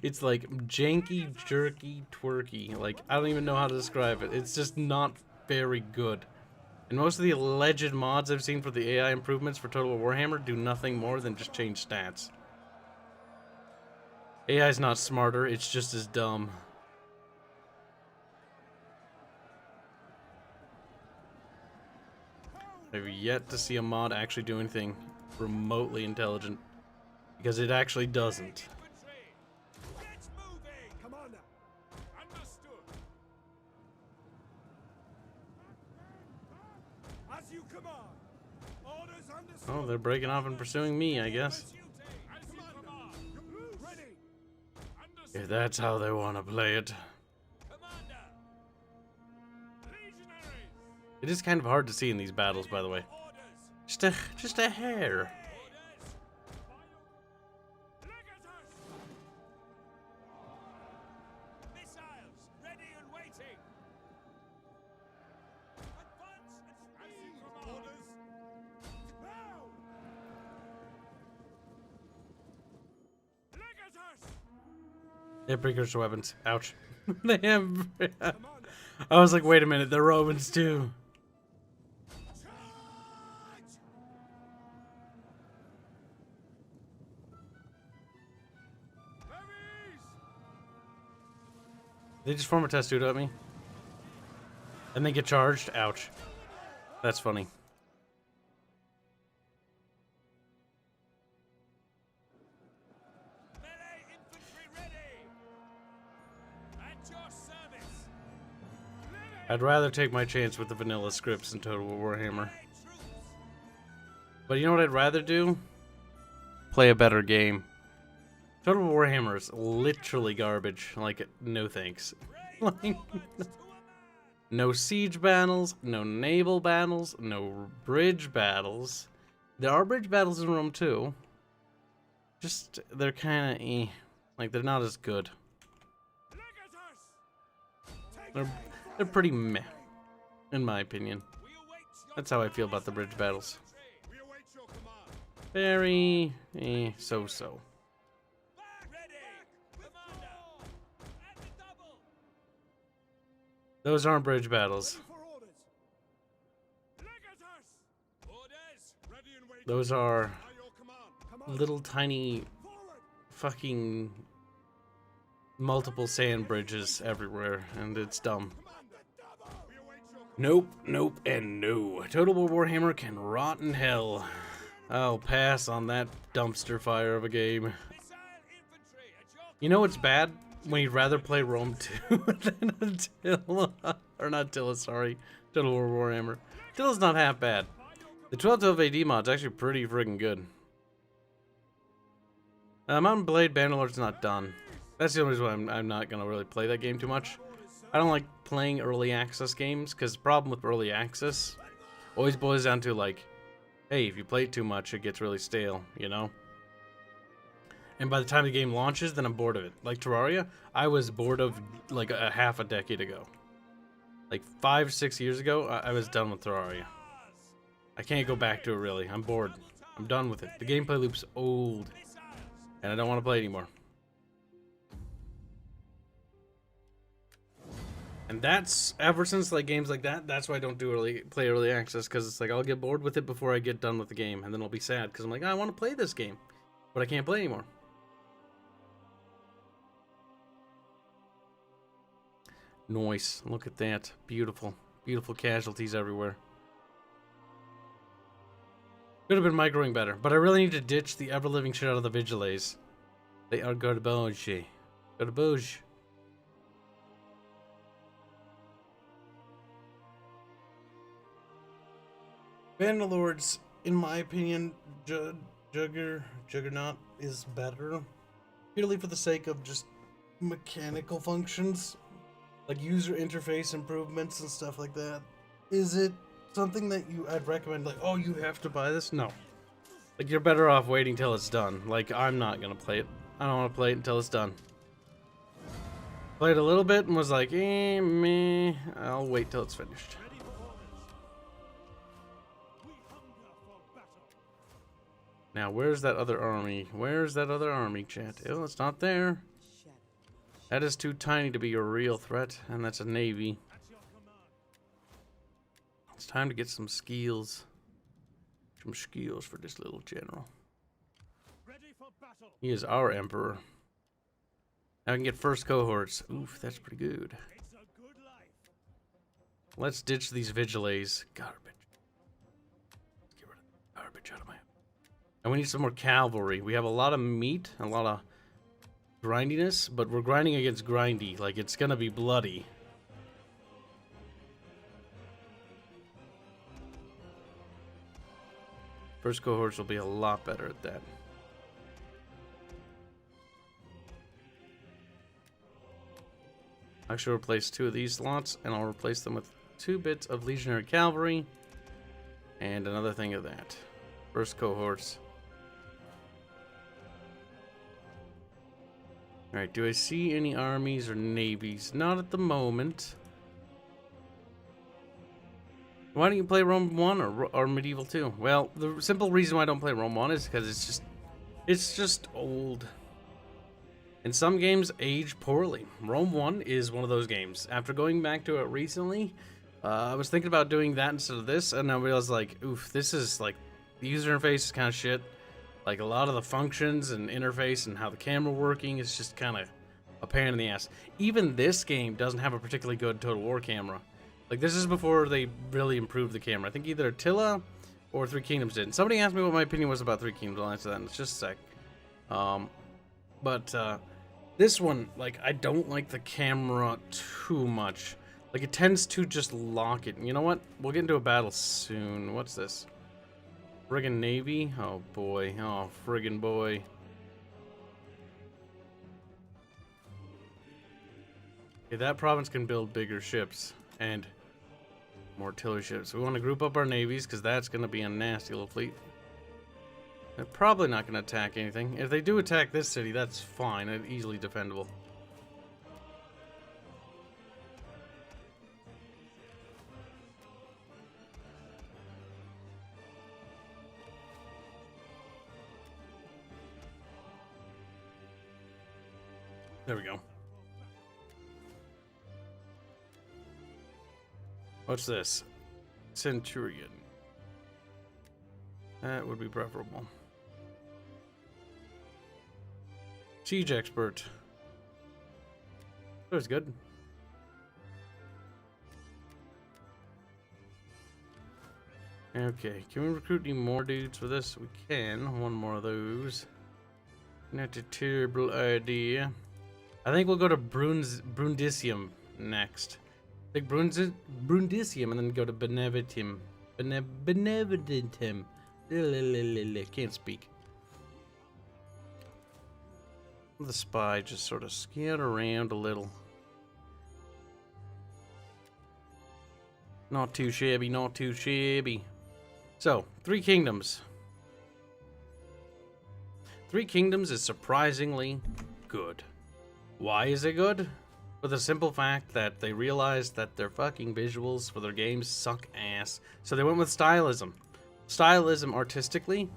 A: It's like janky, jerky, twerky. Like, I don't even know how to describe it. It's just not very good. And most of the alleged mods I've seen for the AI improvements for Total War Warhammer do nothing more than just change stats. AI's not smarter, it's just as dumb. I've yet to see a mod actually do anything remotely intelligent, because it actually doesn't. Oh, they're breaking off and pursuing me, I guess. If that's how they want to play it. It is kind of hard to see in these battles, by the way. Just a hair. They have precursor weapons. Ouch. They have. I was like, wait a minute, they're Romans too. They just form a testudo at me. And they get charged. Ouch. That's funny. I'd rather take my chance with the vanilla scripts in Total War Warhammer. But you know what I'd rather do? Play a better game. Total War Warhammer is literally garbage. Like, no thanks. Like, no siege battles, no naval battles, no bridge battles. There are bridge battles in Rome too. Just, they're kind of like, they're not as good. They're pretty meh, in my opinion. That's how I feel about the bridge battles. Very, so-so. Those aren't bridge battles. Those are little tiny fucking multiple sand bridges everywhere, and it's dumb. Nope, nope, and no. Total War Warhammer can rot in hell. I'll pass on that dumpster fire of a game. You know what's bad? When you'd rather play Rome 2 than Attila. Or not Attila, sorry. Total War Warhammer. Attila's not half bad. The 1212 AD mod's actually pretty friggin' good. Mountain Blade Bannerlord's not done. That's the only reason why I'm not gonna really play that game too much. I don't like playing early access games, because the problem with early access always boils down to, like, hey, if you play it too much, it gets really stale, you know? And by the time the game launches, then I'm bored of it. Like Terraria, I was bored of, like, a half a decade ago. Like, 5-6 years ago, I was done with Terraria. I can't go back to it, really. I'm bored. I'm done with it. The gameplay loop's old, and I don't want to play anymore. And that's, ever since, like, games like that, that's why I don't play early access, because it's like, I'll get bored with it before I get done with the game, and then I'll be sad, because I'm like, I want to play this game, but I can't play anymore. Nice. Look at that. Beautiful. Beautiful casualties everywhere. Could have been microing better, but I really need to ditch the ever-living shit out of the Vigiles. They are garbage. Garbage. Bannerlords, in my opinion, Juggernaut is better. Purely for the sake of just mechanical functions. Like user interface improvements and stuff like that. Is it something that I'd recommend, like, oh, you have to buy this? No. Like, you're better off waiting till it's done. Like, I'm not gonna play it. I don't want to play it until it's done. Played a little bit and was like, meh. I'll wait till it's finished. Now, where's that other army? Where's that other army, chat? Oh, it's not there. That is too tiny to be a real threat, and that's a navy. It's time to get some skills. Some skills for this little general. He is our emperor. Now I can get first cohorts. Oof, that's pretty good.
B: It's a good life.
A: Let's ditch these vigiles. Garbage. Let's get rid of the garbage out of my... And we need some more cavalry. We have a lot of meat, a lot of grindiness, but we're grinding against grindy. Like, it's gonna be bloody. First cohorts will be a lot better at that. Actually, replace 2 of these slots, and I'll replace them with 2 bits of legionary cavalry, and another thing of that. First cohorts. Alright, do I see any armies or navies? Not at the moment. Why don't you play Rome 1 or Medieval 2? Well, the simple reason why I don't play Rome 1 is because it's just old. And some games age poorly. Rome 1 is one of those games. After going back to it recently, I was thinking about doing that instead of this, and I realized, like, oof, this is, like, the user interface is kind of shit. Like, a lot of the functions and interface and how the camera working is just kind of a pain in the ass. Even this game doesn't have a particularly good Total War camera. Like, this is before they really improved the camera. I think either Attila or Three Kingdoms did. And somebody asked me what my opinion was about Three Kingdoms. I'll answer that in just a sec. This one, like, I don't like the camera too much. Like, it tends to just lock it. You know what? We'll get into a battle soon. What's this? Friggin' Navy? Oh, boy. Oh, friggin' boy. Okay, that province can build bigger ships. And more artillery ships. We want to group up our navies, because that's going to be a nasty little fleet. They're probably not going to attack anything. If they do attack this city, that's fine. It's easily defendable. There we go. What's this? Centurion. That would be preferable. Siege expert. That was good. Okay, can we recruit any more dudes for this? We can. One more of those. Not a terrible idea. I think we'll go to Brundisium next. Take Brundisium and then go to Beneventum. Beneventum. Can't speak. The spy just sort of scared around a little. Not too shabby, not too shabby. So, Three Kingdoms. Three Kingdoms is surprisingly good. Why is it good? For the simple fact that they realized that their fucking visuals for their games suck ass. So they went with stylism. Stylism artistically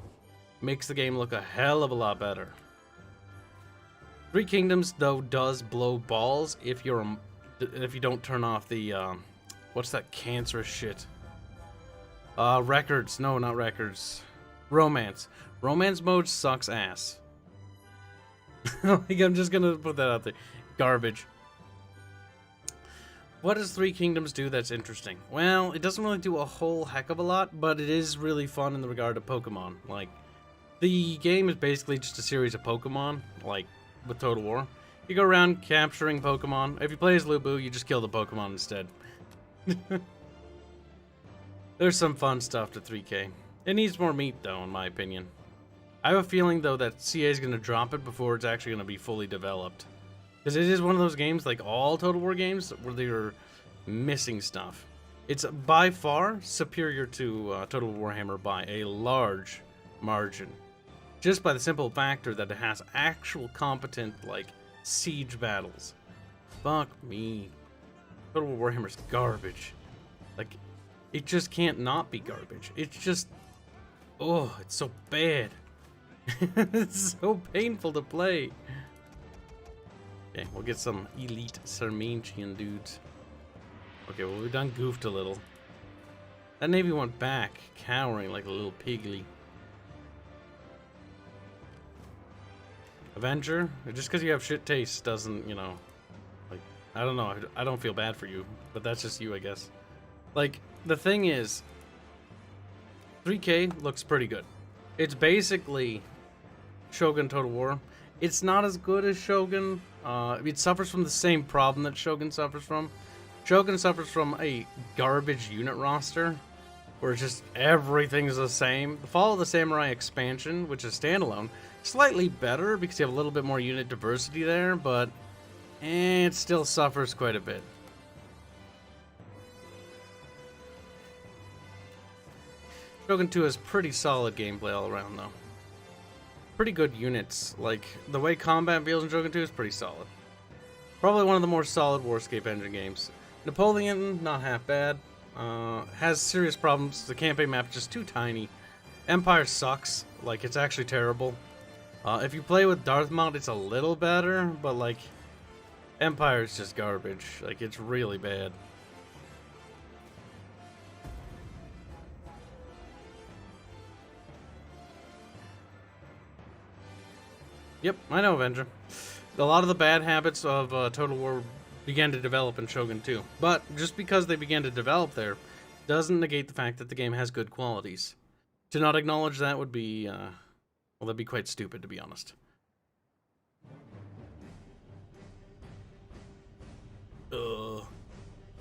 A: makes the game look a hell of a lot better. Three Kingdoms though does blow balls if you don't turn off the what's that cancerous shit? Records. No, not records. Romance. Romance mode sucks ass. Like, I'm just gonna put that out there. Garbage. What does Three Kingdoms do that's interesting? Well, it doesn't really do a whole heck of a lot, but it is really fun in the regard of Pokemon. Like, the game is basically just a series of Pokemon, like, with Total War. You go around capturing Pokemon. If you play as Lubu, you just kill the Pokemon instead. There's some fun stuff to 3K. It needs more meat, though, in my opinion. I have a feeling, though, that CA is going to drop it before it's actually going to be fully developed. Because it is one of those games, like all Total War games, where they're missing stuff. It's by far superior to Total Warhammer by a large margin. Just by the simple factor that it has actual competent, like, siege battles. Fuck me. Total Warhammer's garbage. Like, it just can't not be garbage. It's just... oh, it's so bad. It's so painful to play. Okay, we'll get some elite Sarmatian dudes. Okay, well, we done goofed a little. That navy went back, cowering like a little pigly. Avenger, just because you have shit taste doesn't, you know, like, I don't know, I don't feel bad for you, but that's just you, I guess. Like, the thing is, 3K looks pretty good. It's basically Shogun Total War. It's not as good as Shogun. It suffers from the same problem that Shogun suffers from. Shogun suffers from a garbage unit roster, where it's just everything's the same. The Fall of the Samurai expansion, which is standalone, slightly better because you have a little bit more unit diversity there, but it still suffers quite a bit. Shogun 2 has pretty solid gameplay all around, though. Pretty good units. Like, the way combat feels in Shogun 2 is pretty solid. Probably one of the more solid Warscape engine games. Napoleon, not half bad. Has serious problems. The campaign map is just too tiny. Empire sucks. Like, it's actually terrible. If you play with Darth mod, it's a little better, but, like, Empire is just garbage. Like, it's really bad. Yep, I know, Avenger. A lot of the bad habits of Total War began to develop in Shogun 2. But just because they began to develop there doesn't negate the fact that the game has good qualities. To not acknowledge that would be, well, that'd be quite stupid, to be honest.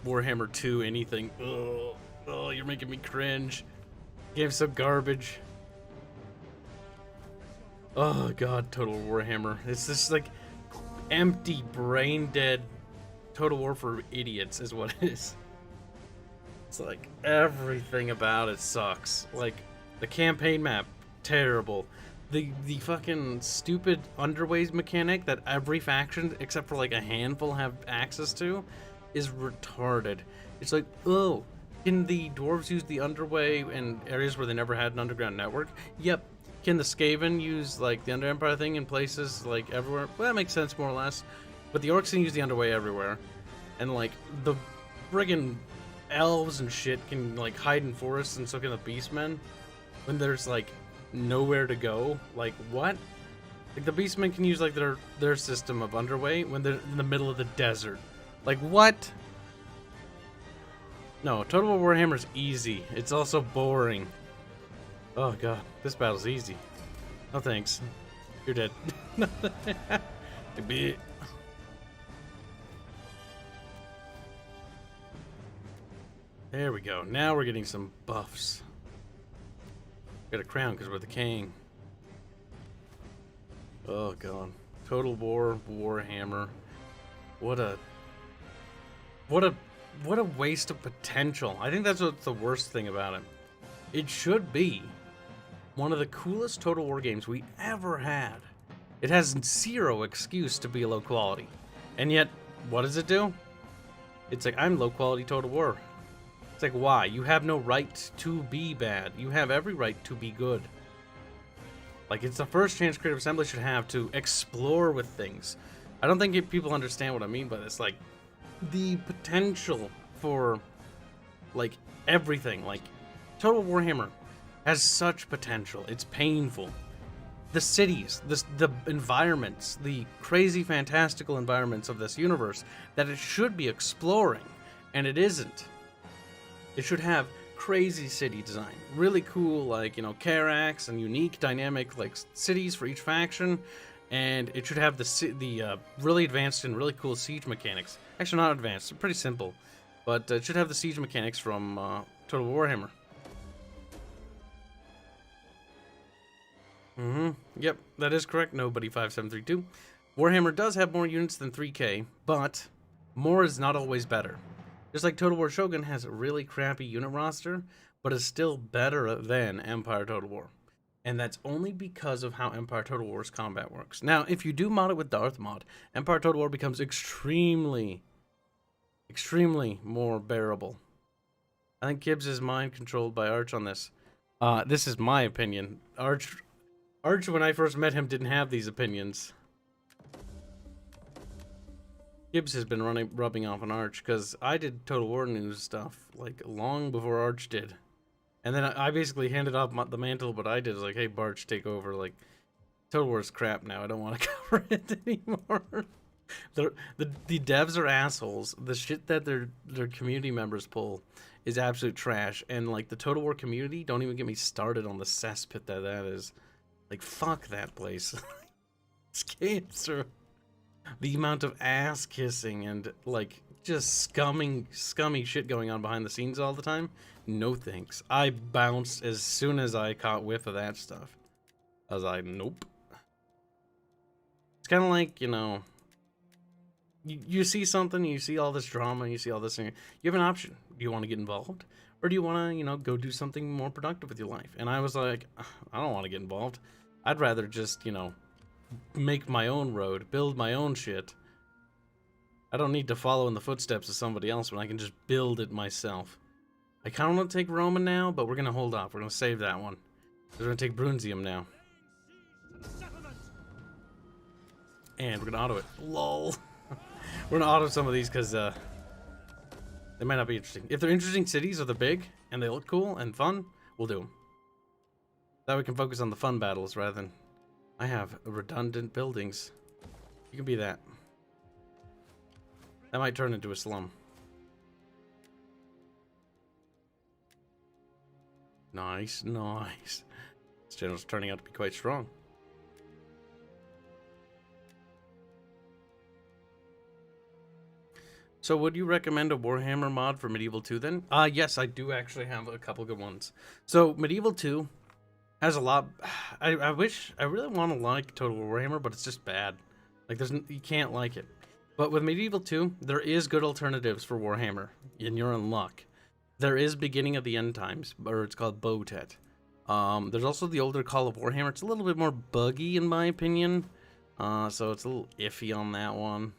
A: Warhammer 2, anything. Oh, you're making me cringe. Game's so garbage. Oh god, Total Warhammer. It's just like empty, brain-dead Total War for idiots is what it is. It's like everything about it sucks. Like the campaign map, terrible. The fucking stupid underways mechanic that every faction, except for like a handful, have access to, is retarded. It's like, oh, can the dwarves use the underway in areas where they never had an underground network? Yep. Can the Skaven use like the Under Empire thing in places like everywhere? Well, that makes sense more or less. But the orcs can use the underway everywhere. And like the friggin' elves and shit can like hide in forests, and so can the beastmen when there's like nowhere to go. Like what? Like the beastmen can use like their system of underway when they're in the middle of the desert. Like what? No, Total War Warhammer's easy. It's also boring. Oh god, this battle's easy. No thanks. You're dead. There we go. Now we're getting some buffs. Got a crown because we're the king. Oh god. Total War Warhammer. What a waste of potential. I think that's what's the worst thing about it. It should be one of the coolest Total War games we ever had. It has zero excuse to be low quality. And yet, what does it do? It's like, I'm low quality Total War. It's like, why? You have no right to be bad. You have every right to be good. Like, it's the first chance Creative Assembly should have to explore with things. I don't think people understand what I mean by this. Like, the potential for, like, everything. Like, Total Warhammer has such potential. It's painful. The cities, the environments, the crazy fantastical environments of this universe that it should be exploring, and it isn't. It should have crazy city design. Really cool, like, you know, Carax and unique dynamic, like, cities for each faction. And it should have the really advanced and really cool siege mechanics. Actually, not advanced, pretty simple. But it should have the siege mechanics from Total Warhammer. Yep, that is correct. Nobody 5732. Warhammer does have more units than 3K, but more is not always better. Just like Total War Shogun has a really crappy unit roster, but is still better than Empire Total War. And that's only because of how Empire Total War's combat works. Now, if you do mod it with Darth mod, Empire Total War becomes extremely more bearable. I think Kibs is mind controlled by Arch on this. This is my opinion. Arch, when I first met him, didn't have these opinions. Kibs has been rubbing off on Arch, because I did Total War News stuff, like, long before Arch did. And then I basically handed off the mantle, but I did, like, hey, Barch, take over, like, Total War is crap now. I don't want to cover it anymore. The devs are assholes. The shit that their community members pull is absolute trash. And like the Total War community, don't even get me started on the cesspit that is. Like fuck that place. These games are the amount of ass kissing and like just scummy shit going on behind the scenes all the time. No thanks. I bounced as soon as I caught whiff of that stuff. I was like, nope. It's kind of like, you know, you see something, you see all this drama, you see all this thing, you have an option. Do you want to get involved? Or do you want to, you know, go do something more productive with your life? And I was like, I don't want to get involved. I'd rather just, you know, make my own road, build my own shit. I don't need to follow in the footsteps of somebody else when I can just build it myself. I kind of want to take Roman now, but we're going to hold off. We're going to save that one. We're going to take Brunzium now. And we're going to auto it. Lol. We're going to auto some of these because they might not be interesting. If they're interesting cities or they're big and they look cool and fun, we'll do them. That way we can focus on the fun battles rather than... I have redundant buildings. You can be that. That might turn into a slum. Nice, nice. This channel's turning out to be quite strong. So would you recommend a Warhammer mod for Medieval 2 then? Yes, I do actually have a couple good ones. So Medieval 2 has a lot. I really want to like Total Warhammer, but it's just bad. Like you can't like it. But with Medieval 2, there is good alternatives for Warhammer, and you're in luck. There is Beginning of the End Times, or it's called Botet. There's also the older Call of Warhammer. It's a little bit more buggy in my opinion, so it's a little iffy on that one.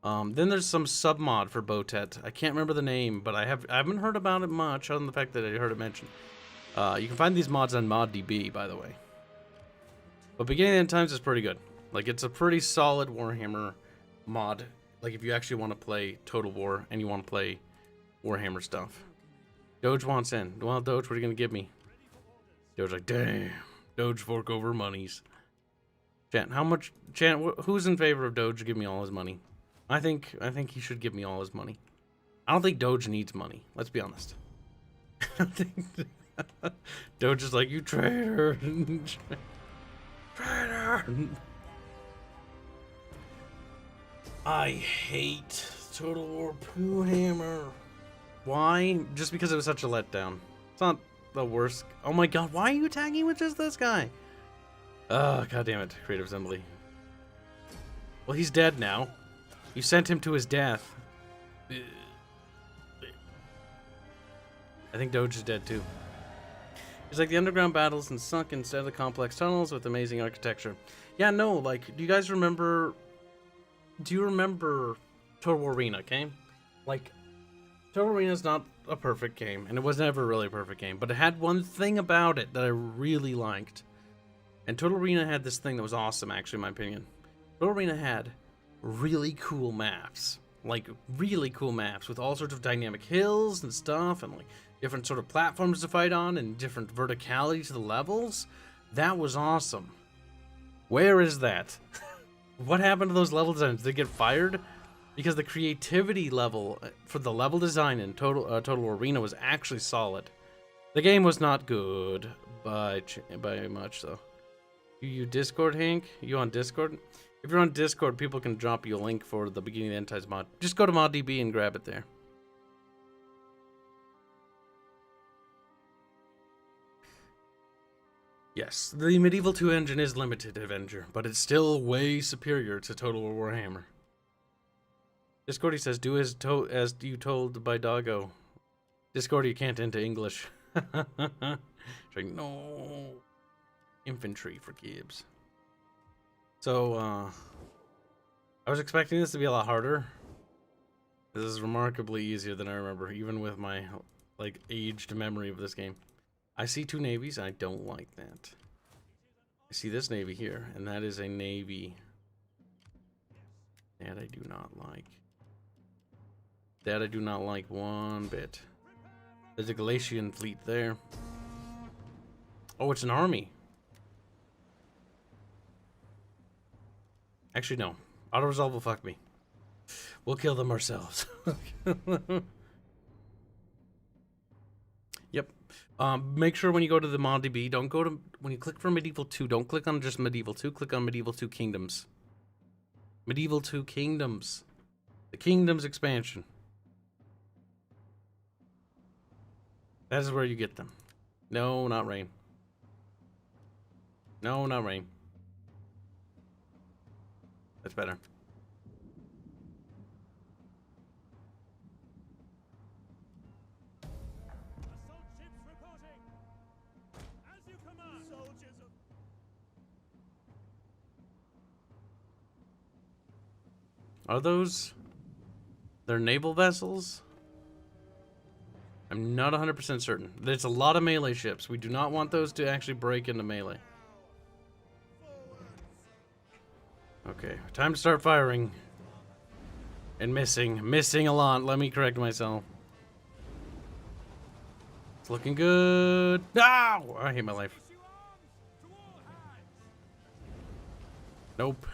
A: Then there's some submod for Botet. I can't remember the name, but I haven't heard about it much, other than the fact that I heard it mentioned. You can find these mods on ModDB, by the way. But Beginning of the End Times is pretty good. Like, it's a pretty solid Warhammer mod. Like, if you actually want to play Total War and you want to play Warhammer stuff. Doge wants in. Well, Doge, what are you going to give me? Doge like, damn. Doge fork over monies. Chan, how much... Chan, who's in favor of Doge giving me all his money? I think he should give me all his money. I don't think Doge needs money. Let's be honest. I don't think... Doge is like, you traitor. Traitor. I hate Total War Warhammer. Why? Just because it was such a letdown. It's not the worst. Oh my god, why are you tagging with just this guy? Oh, god damn it, Creative Assembly. Well, he's dead now. You sent him to his death. I think Doge is dead too. It's like the underground battles and sunk instead of the complex tunnels with amazing architecture. Yeah, no, like, do you guys remember... Do you remember Total War Arena, okay? Like, Total Arena is not a perfect game, and it was never really a perfect game, but it had one thing about it that I really liked. And Total Arena had this thing that was awesome, actually, in my opinion. Total Arena had really cool maps. Like, really cool maps with all sorts of dynamic hills and stuff, and, like, different sort of platforms to fight on, and different verticality to the levels. That was awesome. Where is that? What happened to those level designs? Did they get fired? Because the creativity level for the level design in Total War Arena was actually solid. The game was not good by much, though. You Discord, Hank? You on Discord? If you're on Discord, people can drop you a link for the Beginning of the End Times mod. Just go to ModDB and grab it there. Yes, the Medieval 2 engine is limited, Avenger, but it's still way superior to Total War Warhammer. Discordy says, do as you told by Doggo. Discordy can't enter English. It's like, no. Infantry for Kibs. So, I was expecting this to be a lot harder. This is remarkably easier than I remember, even with my, like, aged memory of this game. I see two navies, and I don't like that. I see this navy here, and that is a navy that I do not like. That I do not like one bit. There's a Galatian fleet there. Oh, it's an army. Actually, no. Auto-resolve will fuck me. We'll kill them ourselves. Yep. Make sure when you go to the MonDB, don't go to... When you click for Medieval 2, don't click on just Medieval 2. Click on Medieval 2 Kingdoms. Medieval 2 Kingdoms. The Kingdoms expansion. That is where you get them. No, not rain. No, not rain. That's better.
B: Assault ships reporting. As you command, soldiers of...
A: Are those their naval vessels? I'm not 100% certain. There's a lot of melee ships. We do not want those to actually break into melee. Okay, time to start firing. And missing. Missing a lot. Let me correct myself. It's looking good. Ow! I hate my life. Nope.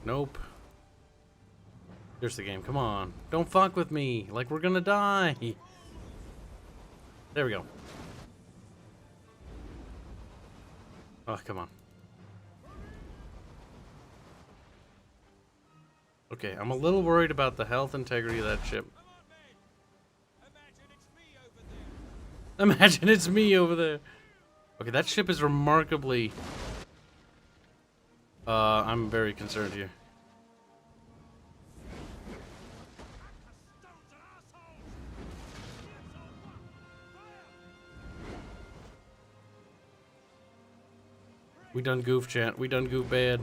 A: Nope. Here's the game. Come on. Don't fuck with me. Like we're gonna die. There we go. Oh, come on. Okay, I'm a little worried about the health integrity of that ship. Imagine it's me over there. Okay, that ship is remarkably... I'm very concerned here. We done goof, chat. We done goof bad.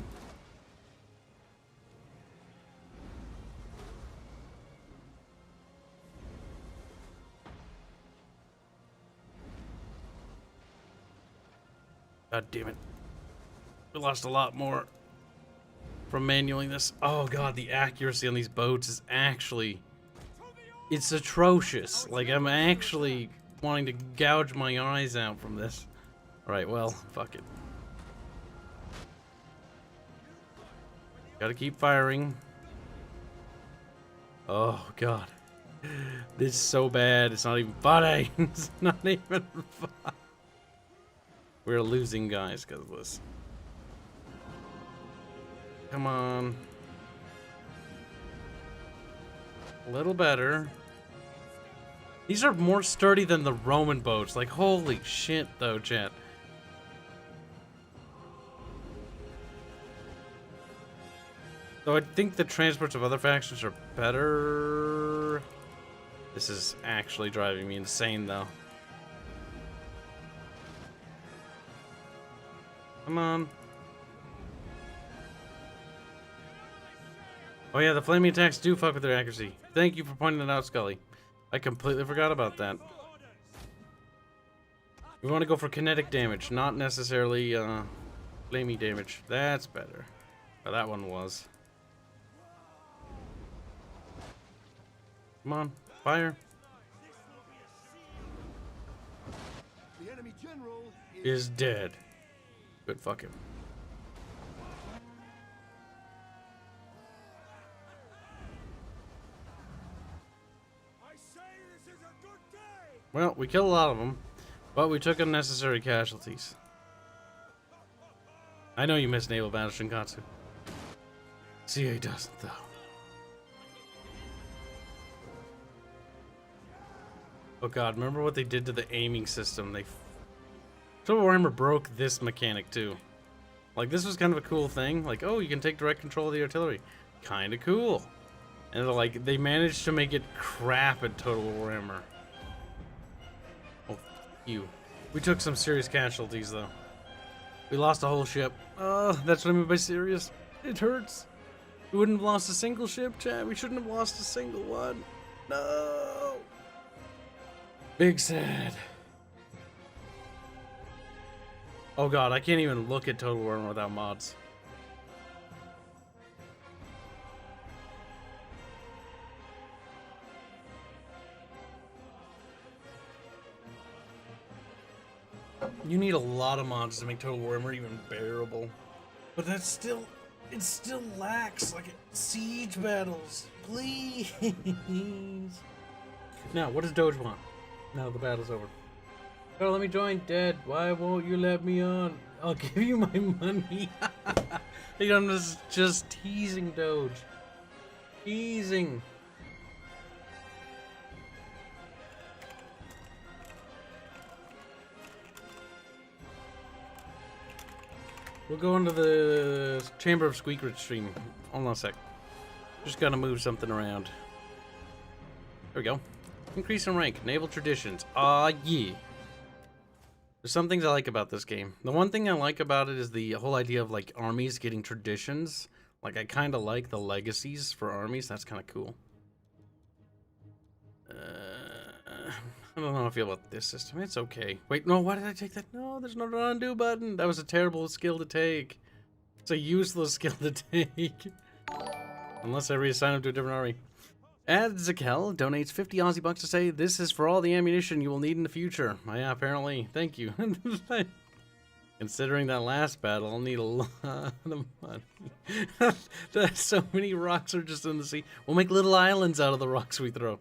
A: God damn it. We lost a lot more from manualing this. Oh god, the accuracy on these boats is actually... It's atrocious. Like, I'm actually wanting to gouge my eyes out from this. Alright, well, fuck it. Gotta keep firing. Oh god. This is so bad, it's not even funny. It's not even fun. We're losing guys because of this. Come on. A little better. These are more sturdy than the Roman boats. Like, holy shit, though, chat. Though I think the transports of other factions are better. This is actually driving me insane, though. Come on. Oh yeah, the flaming attacks do fuck with their accuracy. Thank you for pointing it out, Scully. I completely forgot about that. We want to go for kinetic damage, not necessarily flaming damage. That's better. Oh, that one was. Come on, fire.
B: The enemy general
A: Is dead. Good, fuck him.
B: I say this is a good day.
A: Well, we killed a lot of them, but we took unnecessary casualties. I know you miss naval battle, Shinkatsu. CA doesn't, though. Oh god, remember what they did to the aiming system? Total Warhammer broke this mechanic too. Like, this was kind of a cool thing. Like, oh, you can take direct control of the artillery. Kind of cool. And like, they managed to make it crap at Total Warhammer. Oh, you. We took some serious casualties though. We lost a whole ship. Oh, that's what I mean by serious. It hurts. We wouldn't have lost a single ship, chat. We shouldn't have lost a single one. No. Big sad. Oh god, I can't even look at Total War without mods. You need a lot of mods to make Total Warhammer even bearable. But that's still, it still lacks like siege battles. Please. Now, what does Doge want? Now the battle's over. Oh, let me join. Dead. Why won't you let me on? I'll give you my money. I'm just teasing Doge. Teasing. We'll go into the Chamber of Squeakridge stream. Hold on a sec. Just gotta move something around. There we go. Increase in rank. Naval traditions. Yeah. There's some things I like about this game. The one thing I like about it is the whole idea of like armies getting traditions. Like I kind of like the legacies for armies. That's kind of cool. I don't know how I feel about this system. It's okay. Wait, no, why did I take that? No, there's no undo button. That was a terrible skill to take. It's a useless skill to take. Unless I reassign him to a different army. Adzakel donates 50 Aussie bucks to say, this is for all the ammunition you will need in the future. Yeah, apparently. Thank you. Considering that last battle, I'll need a lot of money. So many rocks are just in the sea. We'll make little islands out of the rocks we throw.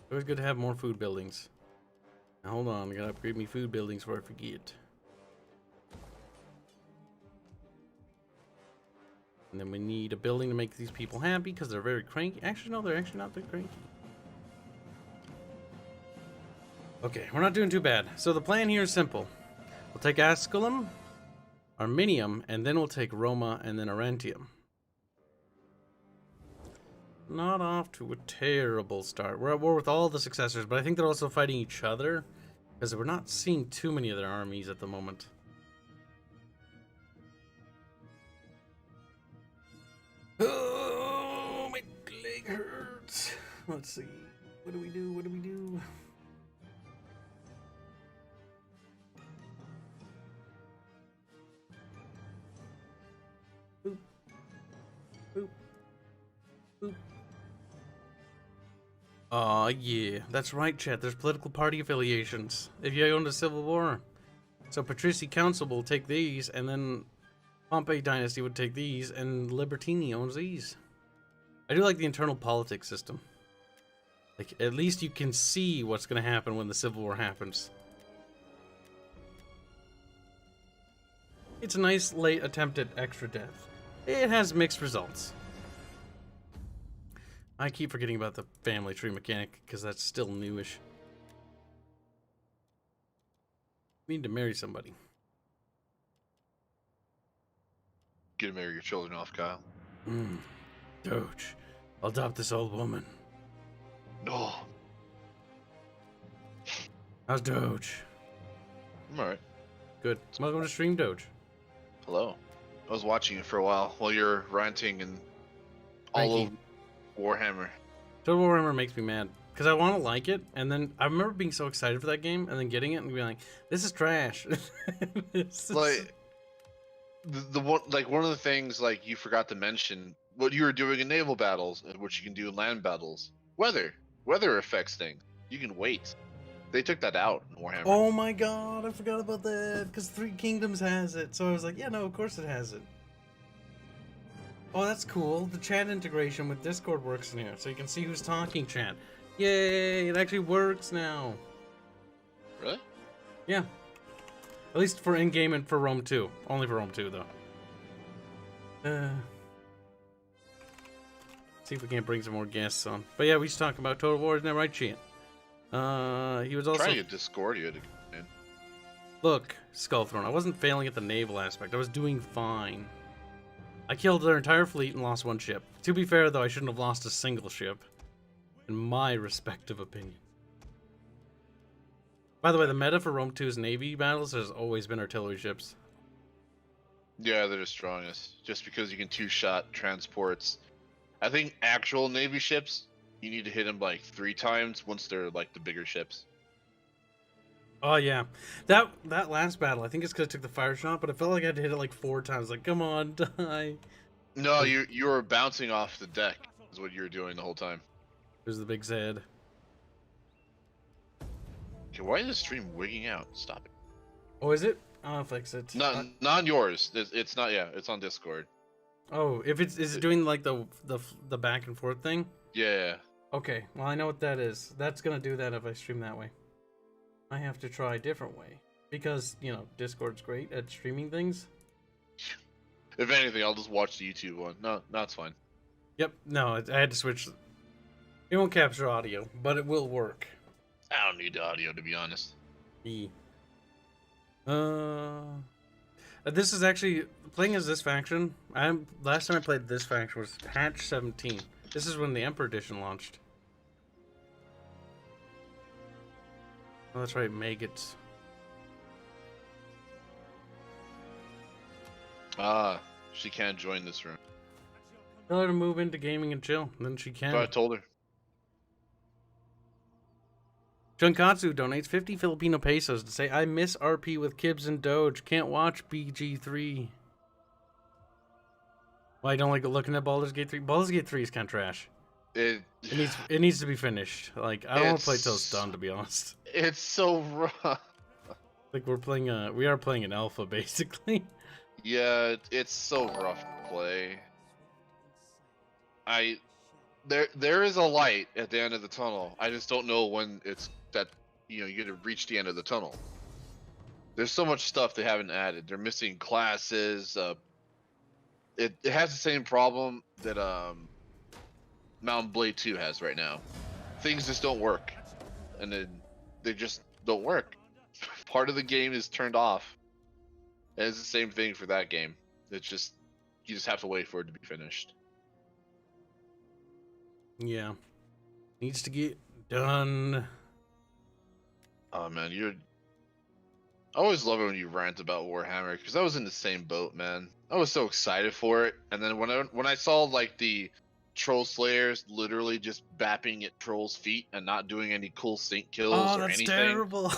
A: Always good to have more food buildings. Now, hold on, I gotta upgrade me food buildings before I forget. And then we need a building to make these people happy because they're very cranky. Actually, no, they're actually not that cranky. Okay, we're not doing too bad. So the plan here is simple. We'll take Asculum, Arminium, and then we'll take Roma and then Arentium. Not off to a terrible start. We're at war with all the successors, but I think they're also fighting each other because we're not seeing too many of their armies at the moment. Oh, my leg hurts. Let's see. What do we do? What do we do? Boop. Boop. Boop. Aw, yeah. That's right, chat. There's political party affiliations. If you own a civil war. So Patrici Council will take these, and then Pompey Dynasty would take these, and Libertini owns these. I do like the internal politics system. Like, at least you can see what's going to happen when the Civil War happens. It's a nice late attempt at extra death. It has mixed results. I keep forgetting about the family tree mechanic, because that's still newish. We need to marry somebody.
C: Get to marry your children off, Kyle.
A: Doge, I'll adopt this old woman.
C: No.
A: How's Doge?
C: I'm alright.
A: Good. Welcome to Stream Doge.
C: Hello. I was watching it for a while you're ranting and all over Warhammer.
A: Total Warhammer makes me mad because I want to like it, and then I remember being so excited for that game, and then getting it and being like, "This is trash."
C: Like the one, like one of the things like you forgot to mention what you were doing in naval battles, and what you can do in land battles. Weather affects things. You can wait. They took that out in Warhammer.
A: Oh my god, I forgot about that because Three Kingdoms has it. So I was like, yeah, no, of course it has it. Oh, that's cool. The chat integration with Discord works in here, so you can see who's talking, chat. Yay, it actually works now.
C: Really?
A: Yeah. At least for in-game and for Rome 2. Only for Rome 2, though. See if we can't bring some more guests on. But yeah, we should talk about Total War, isn't that right, chat? He was also
C: trying to get Discordia to come in.
A: Look, Skullthrone, I wasn't failing at the naval aspect. I was doing fine. I killed their entire fleet and lost one ship. To be fair, though, I shouldn't have lost a single ship. In my respective opinion. By the way, the meta for Rome 2's Navy battles has always been artillery ships.
C: Yeah, they're the strongest. Just because you can two-shot transports. I think actual Navy ships, you need to hit them like 3 times once they're like the bigger ships.
A: Oh yeah, that last battle, I think it's because I took the fire shot, but it felt like I had to hit it like 4 times. Like, come on, die.
C: No, you were bouncing off the deck. Is what you were doing the whole time.
A: There's the big Zed.
C: Okay, why is the stream wigging out? Stop it.
A: Oh, is it? I'll fix it.
C: Not on yours. It's not. Yeah, it's on Discord.
A: Oh, if is it doing like the back and forth thing?
C: Yeah.
A: Okay, well I know what that is. That's gonna do that if I stream that way. I have to try a different way because Discord's great at streaming things.
C: If anything, I'll just watch the YouTube one. No, it's fine.
A: Yep. No, I had to switch. It won't capture audio, but it will work.
C: I don't need the audio, to be honest.
A: This is actually playing as this faction. Last time I played this faction was patch 17. This is when the Emperor Edition launched. Oh, that's right, maggots.
C: She can't join this room.
A: Tell her to move into gaming and chill, and then she can.
C: But I told her.
A: Junkatsu donates 50 Filipino pesos to say, I miss RP with Kibs and Doge. Can't watch BG3. Well, I don't like looking at Baldur's Gate 3. Baldur's Gate 3 is kind of trash. It needs to be finished. Like, I don't want to play till it's done, to be honest.
C: It's so rough.
A: Like, we are playing an alpha, basically.
C: Yeah, it's so rough to play. There is a light at the end of the tunnel. I just don't know when it's that you're gonna reach the end of the tunnel. There's so much stuff they haven't added. They're missing classes. It has the same problem that Mountain Blade 2 has right now. Things just don't work, and then they just don't work. Part of the game is turned off, and it's the same thing for that game. It's just you just have to wait for it to be finished.
A: Yeah. Needs to get done.
C: Oh man, I always love it when you rant about Warhammer, because I was in the same boat, man. I was so excited for it, and then when I saw like the Troll Slayers literally just bapping at Troll's feet and not doing any cool sync kills or anything.
A: Terrible.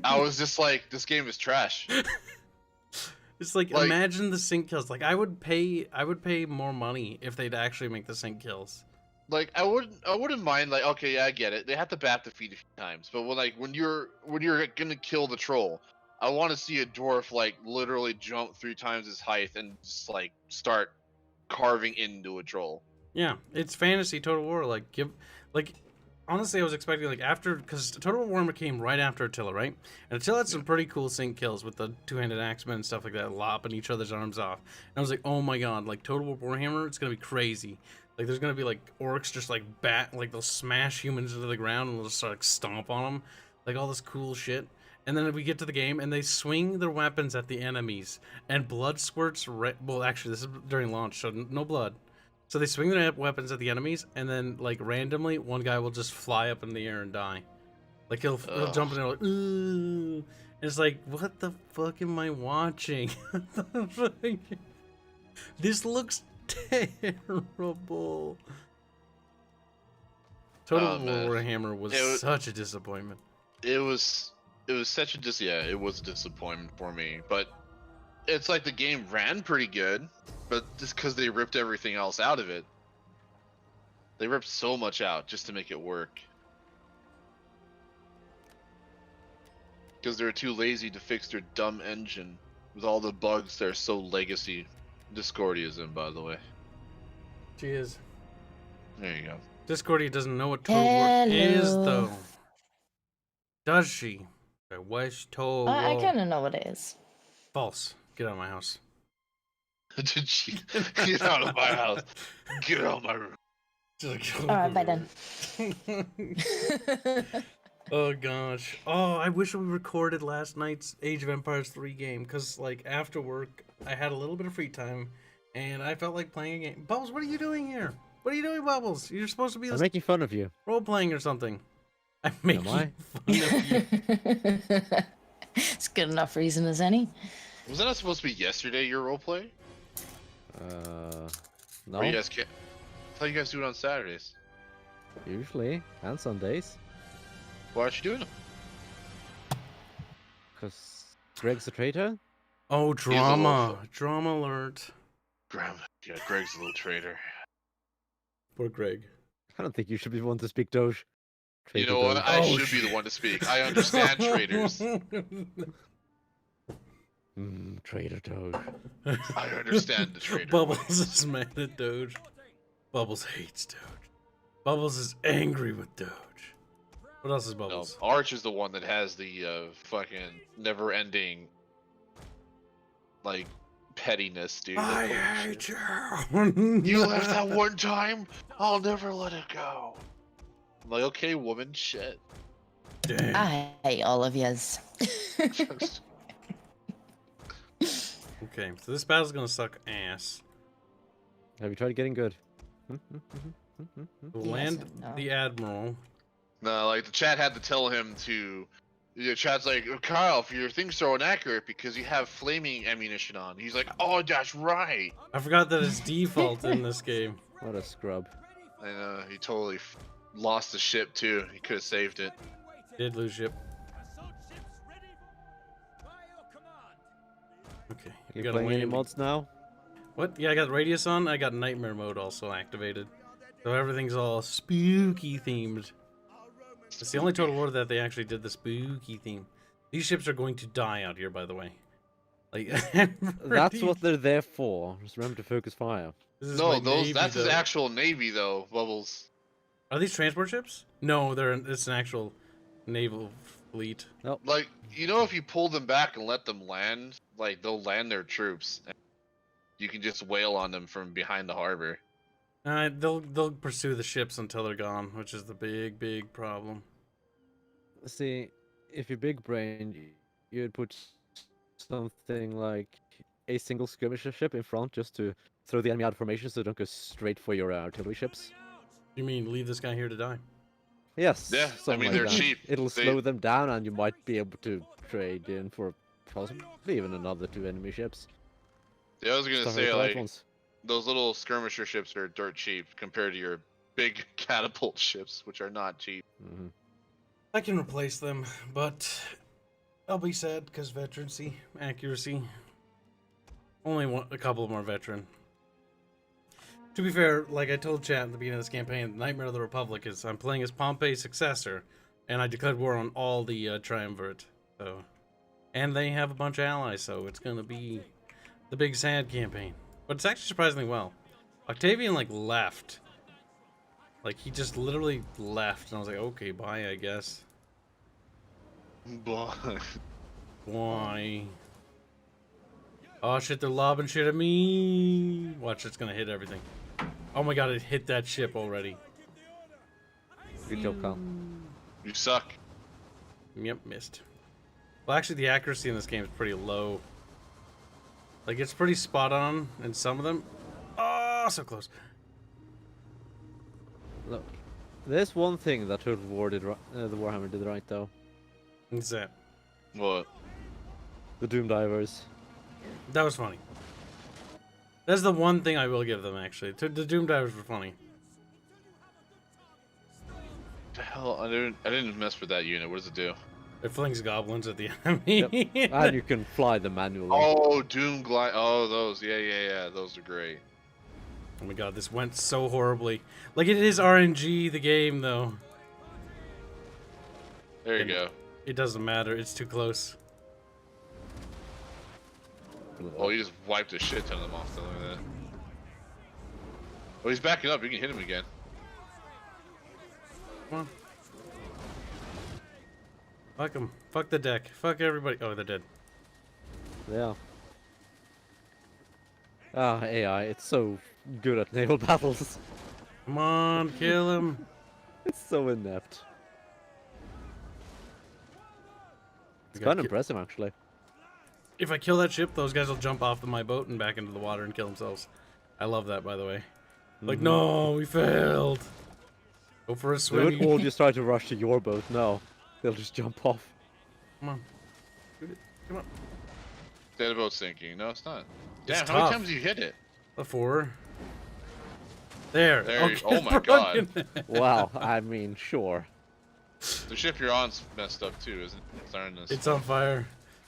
C: I was just like, this game is trash.
A: It's like imagine the sync kills. Like I would pay more money if they'd actually make the sync kills.
C: Like I wouldn't mind, like, okay, yeah, I get it. They have to bap the feet a few times, but when you're gonna kill the troll, I want to see a dwarf like literally jump 3 times his height and just like start carving into a troll.
A: Yeah, it's fantasy Total War. Honestly, I was expecting because Total War came right after Attila, right? And Attila had some pretty cool sync kills with the two-handed axemen and stuff like that, lopping each other's arms off. And I was like, oh my god, like Total War Warhammer, it's gonna be crazy. Like there's gonna be like orcs just like they'll smash humans into the ground and they'll just like stomp on them, like all this cool shit. And then we get to the game and they swing their weapons at the enemies and blood squirts. Well, actually, this is during launch, so no blood. So they swing their weapons at the enemies, and then like randomly, one guy will just fly up in the air and die. Like he'll jump in there like, ooh, and it's like, what the fuck am I watching? This looks terrible. Total Warhammer was such a disappointment.
C: It was such a it was a disappointment for me. But it's like the game ran pretty good, but just because they ripped everything else out of it, they ripped so much out just to make it work. Because they're too lazy to fix their dumb engine with all the bugs that are so legacy. Discordia is in, by the way.
A: She is.
C: There you go.
A: Discordia doesn't know what Total War is, though. Does she? I wish Total War.
D: I kind of know what it is.
A: False. Get out of my house.
C: Did she? Get out of my house. Get out of my room.
D: Alright, bye then.
A: Oh gosh. Oh, I wish we recorded last night's Age of Empires 3 game, because like after work I had a little bit of free time and I felt like playing a game. Bubbles, what are you doing here? What are you doing, Bubbles? You're supposed to be
E: I'm making fun of you.
A: Role playing or something. I'm making fun of you.
D: It's good enough reason as any.
C: Was that not supposed to be yesterday, your roleplay?
E: No.
C: Or you guys can't. I thought you guys do it on Saturdays.
E: Usually, and Sundays.
C: Why aren't you doing them?
E: Because Greg's a traitor?
A: Oh, drama. Drama alert.
C: Yeah, Greg's a little traitor.
A: Poor Greg.
E: I don't think you should be the one to speak, Doge.
C: You know what? I should be the one to speak. I understand traitors.
E: Traitor Doge.
C: I understand the traitor.
A: Bubbles is mad at Doge. Bubbles hates Doge. Bubbles is angry with Doge. What else is
C: No,
A: Bubbles?
C: Arch is the one that has the fucking never-ending, like, pettiness, dude.
A: I
C: Like, holy
A: hate
C: shit.
A: you.
C: You left that one time? I'll never let it go. I'm like, okay, woman, shit.
A: Damn.
D: I hate all of yous.
A: Okay, so this battle's gonna suck ass.
E: Have you tried getting good?
A: We'll
D: Yes,
A: land
D: no.
A: the Admiral.
C: No, like, the chat had to tell him to... The chat's like, Kyle, if your things are inaccurate because you have flaming ammunition on. He's like, oh, that's right.
A: I forgot that it's default in this game.
E: What a scrub.
C: And he totally lost the ship, too. He could have saved it.
A: Did lose ship. Okay, we
E: You
A: got a
E: playing any
A: landing.
E: mods now?
A: What? Yeah, I got radius on. I got nightmare mode also activated. So everything's all spooky themed. It's the only Total War that they actually did the spooky theme. These ships are going to die out here, by the way. Like
E: That's what they're there for. Just remember to focus fire.
A: This is
C: No,
A: my
C: those
A: Navy,
C: that's his
A: though.
C: actual navy, though, Bubbles.
A: Are these transport ships? No, it's an actual naval fleet.
C: Like, you know, if you pull them back and let them land, like, they'll land their troops. And you can just wail on them from behind the harbor.
A: They'll pursue the ships until they're gone, which is the big problem.
E: See, if you're big brain, you'd put something like a single skirmisher ship in front just to throw the enemy out of formation so they don't go straight for your artillery ships.
A: You mean leave this guy here to die?
E: Yes.
C: Yeah, I
E: something
C: mean,
E: like
C: they're
E: that.
C: cheap.
E: It'll
C: They-
E: slow them down and you might be able to trade in for possibly even another 2 enemy ships.
C: Yeah, I was gonna
E: Start
C: say,
E: with the right
C: like,
E: ones.
C: those little skirmisher ships are dirt cheap compared to your big catapult ships, which are not cheap.
E: Mhm.
A: I can replace them, but I'll be sad because veterancy, accuracy. Only a couple more veteran. To be fair, like I told chat at the beginning of this campaign, Nightmare of the Republic is I'm playing as Pompey's successor, and I declared war on all the triumvirate. So, and they have a bunch of allies, so it's gonna be the big sad campaign. But it's actually surprisingly well. Octavian like left. Like he just literally left, and I was like, okay, bye, I guess.
C: But
A: Why? Oh shit, they're lobbing shit at me. Watch, it's gonna hit everything. Oh my god, it hit that ship already.
E: Good job, Carl.
C: you suck.
A: Yep, missed. Well, actually, the accuracy in this game is pretty low. Like, it's pretty spot on in some of them. Oh, so close.
E: Look, there's one thing that Total War did, the Warhammer did right though.
A: What's that?
C: What?
E: The Doom Divers.
A: That was funny. That's the one thing I will give them, actually. The Doom Divers were funny.
C: The hell? I didn't mess with that unit. What does it do?
A: It flings goblins at the enemy.
E: Yep. And you can fly them manually.
C: Oh, Doom Glide. Oh, those. Yeah. Those are great.
A: Oh my god, this went so horribly. Like, it is RNG, the game, though.
C: There you go.
A: It doesn't matter. It's too close.
C: Oh, you just wiped a shit ton of them off. Look at that. Oh, he's backing up. You can hit him again.
A: Come on. Fuck them. Fuck the deck. Fuck everybody. Oh, they're dead.
E: Yeah. Ah, AI, it's so good at naval battles.
A: Come on, kill him.
E: It's so inept. It's
A: We
E: kind
A: gotta
E: of impressive, actually.
A: If I kill that ship, those guys will jump off of my boat and back into the water and kill themselves. I love that, by the way. Like, no, we failed. Go for a
E: They
A: swim.
E: won't all just try to rush to your boat, no. They'll just jump off.
A: Come on. Shoot it. Come on.
C: Dead boat sinking. No, it's not.
A: It's
C: Damn, how many
A: tough.
C: times did you hit it?
A: A 4. There.
C: There you-
A: Okay,
C: oh my God.
A: broken.
E: Wow, I mean, sure.
C: The ship you're on's messed up too, isn't it? It's starting to...
A: It's on fire.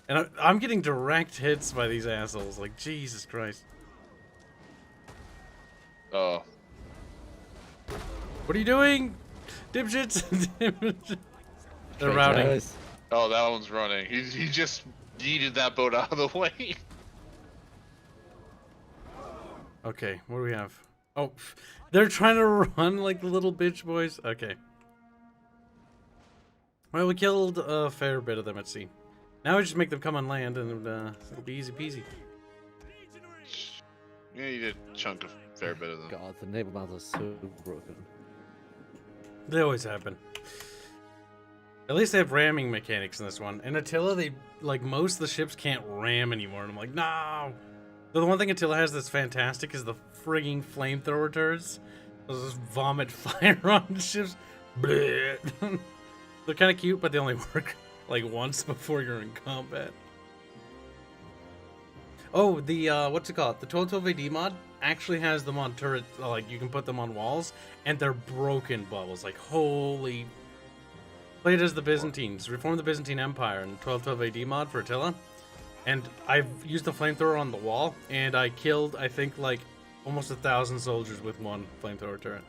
A: And I'm getting direct hits by these assholes. Like, Jesus Christ.
C: Oh.
A: What are you doing? Dipshits. They're routing.
E: Guys,
C: Oh, that one's running. He just yeeted that boat out of the way.
A: Okay, what do we have? Oh, they're trying to run like the little bitch boys. Okay. Well, we killed a fair bit of them at sea. Now we just make them come on land, and it'll be easy peasy.
C: Yeah, you did chunk a fair bit of them.
E: God, the naval battles are so broken.
A: They always happen. At least they have ramming mechanics in this one. In Attila, they like most of the ships can't ram anymore, and I'm like, no. The one thing Attila has that's fantastic is the frigging flamethrower turrets. Those just vomit fire on the ships. Bleh. They're kind of cute, but they only work like once before you're in combat. Oh, the what's it called? The 1212 AD mod actually has them on turret. Like you can put them on walls, and they're broken bubbles. Like holy. Played as the Byzantines, reformed the Byzantine Empire in 1212 AD mod for Attila, and I've used the flamethrower on the wall, and I killed I think like almost 1,000 soldiers with one flamethrower turret.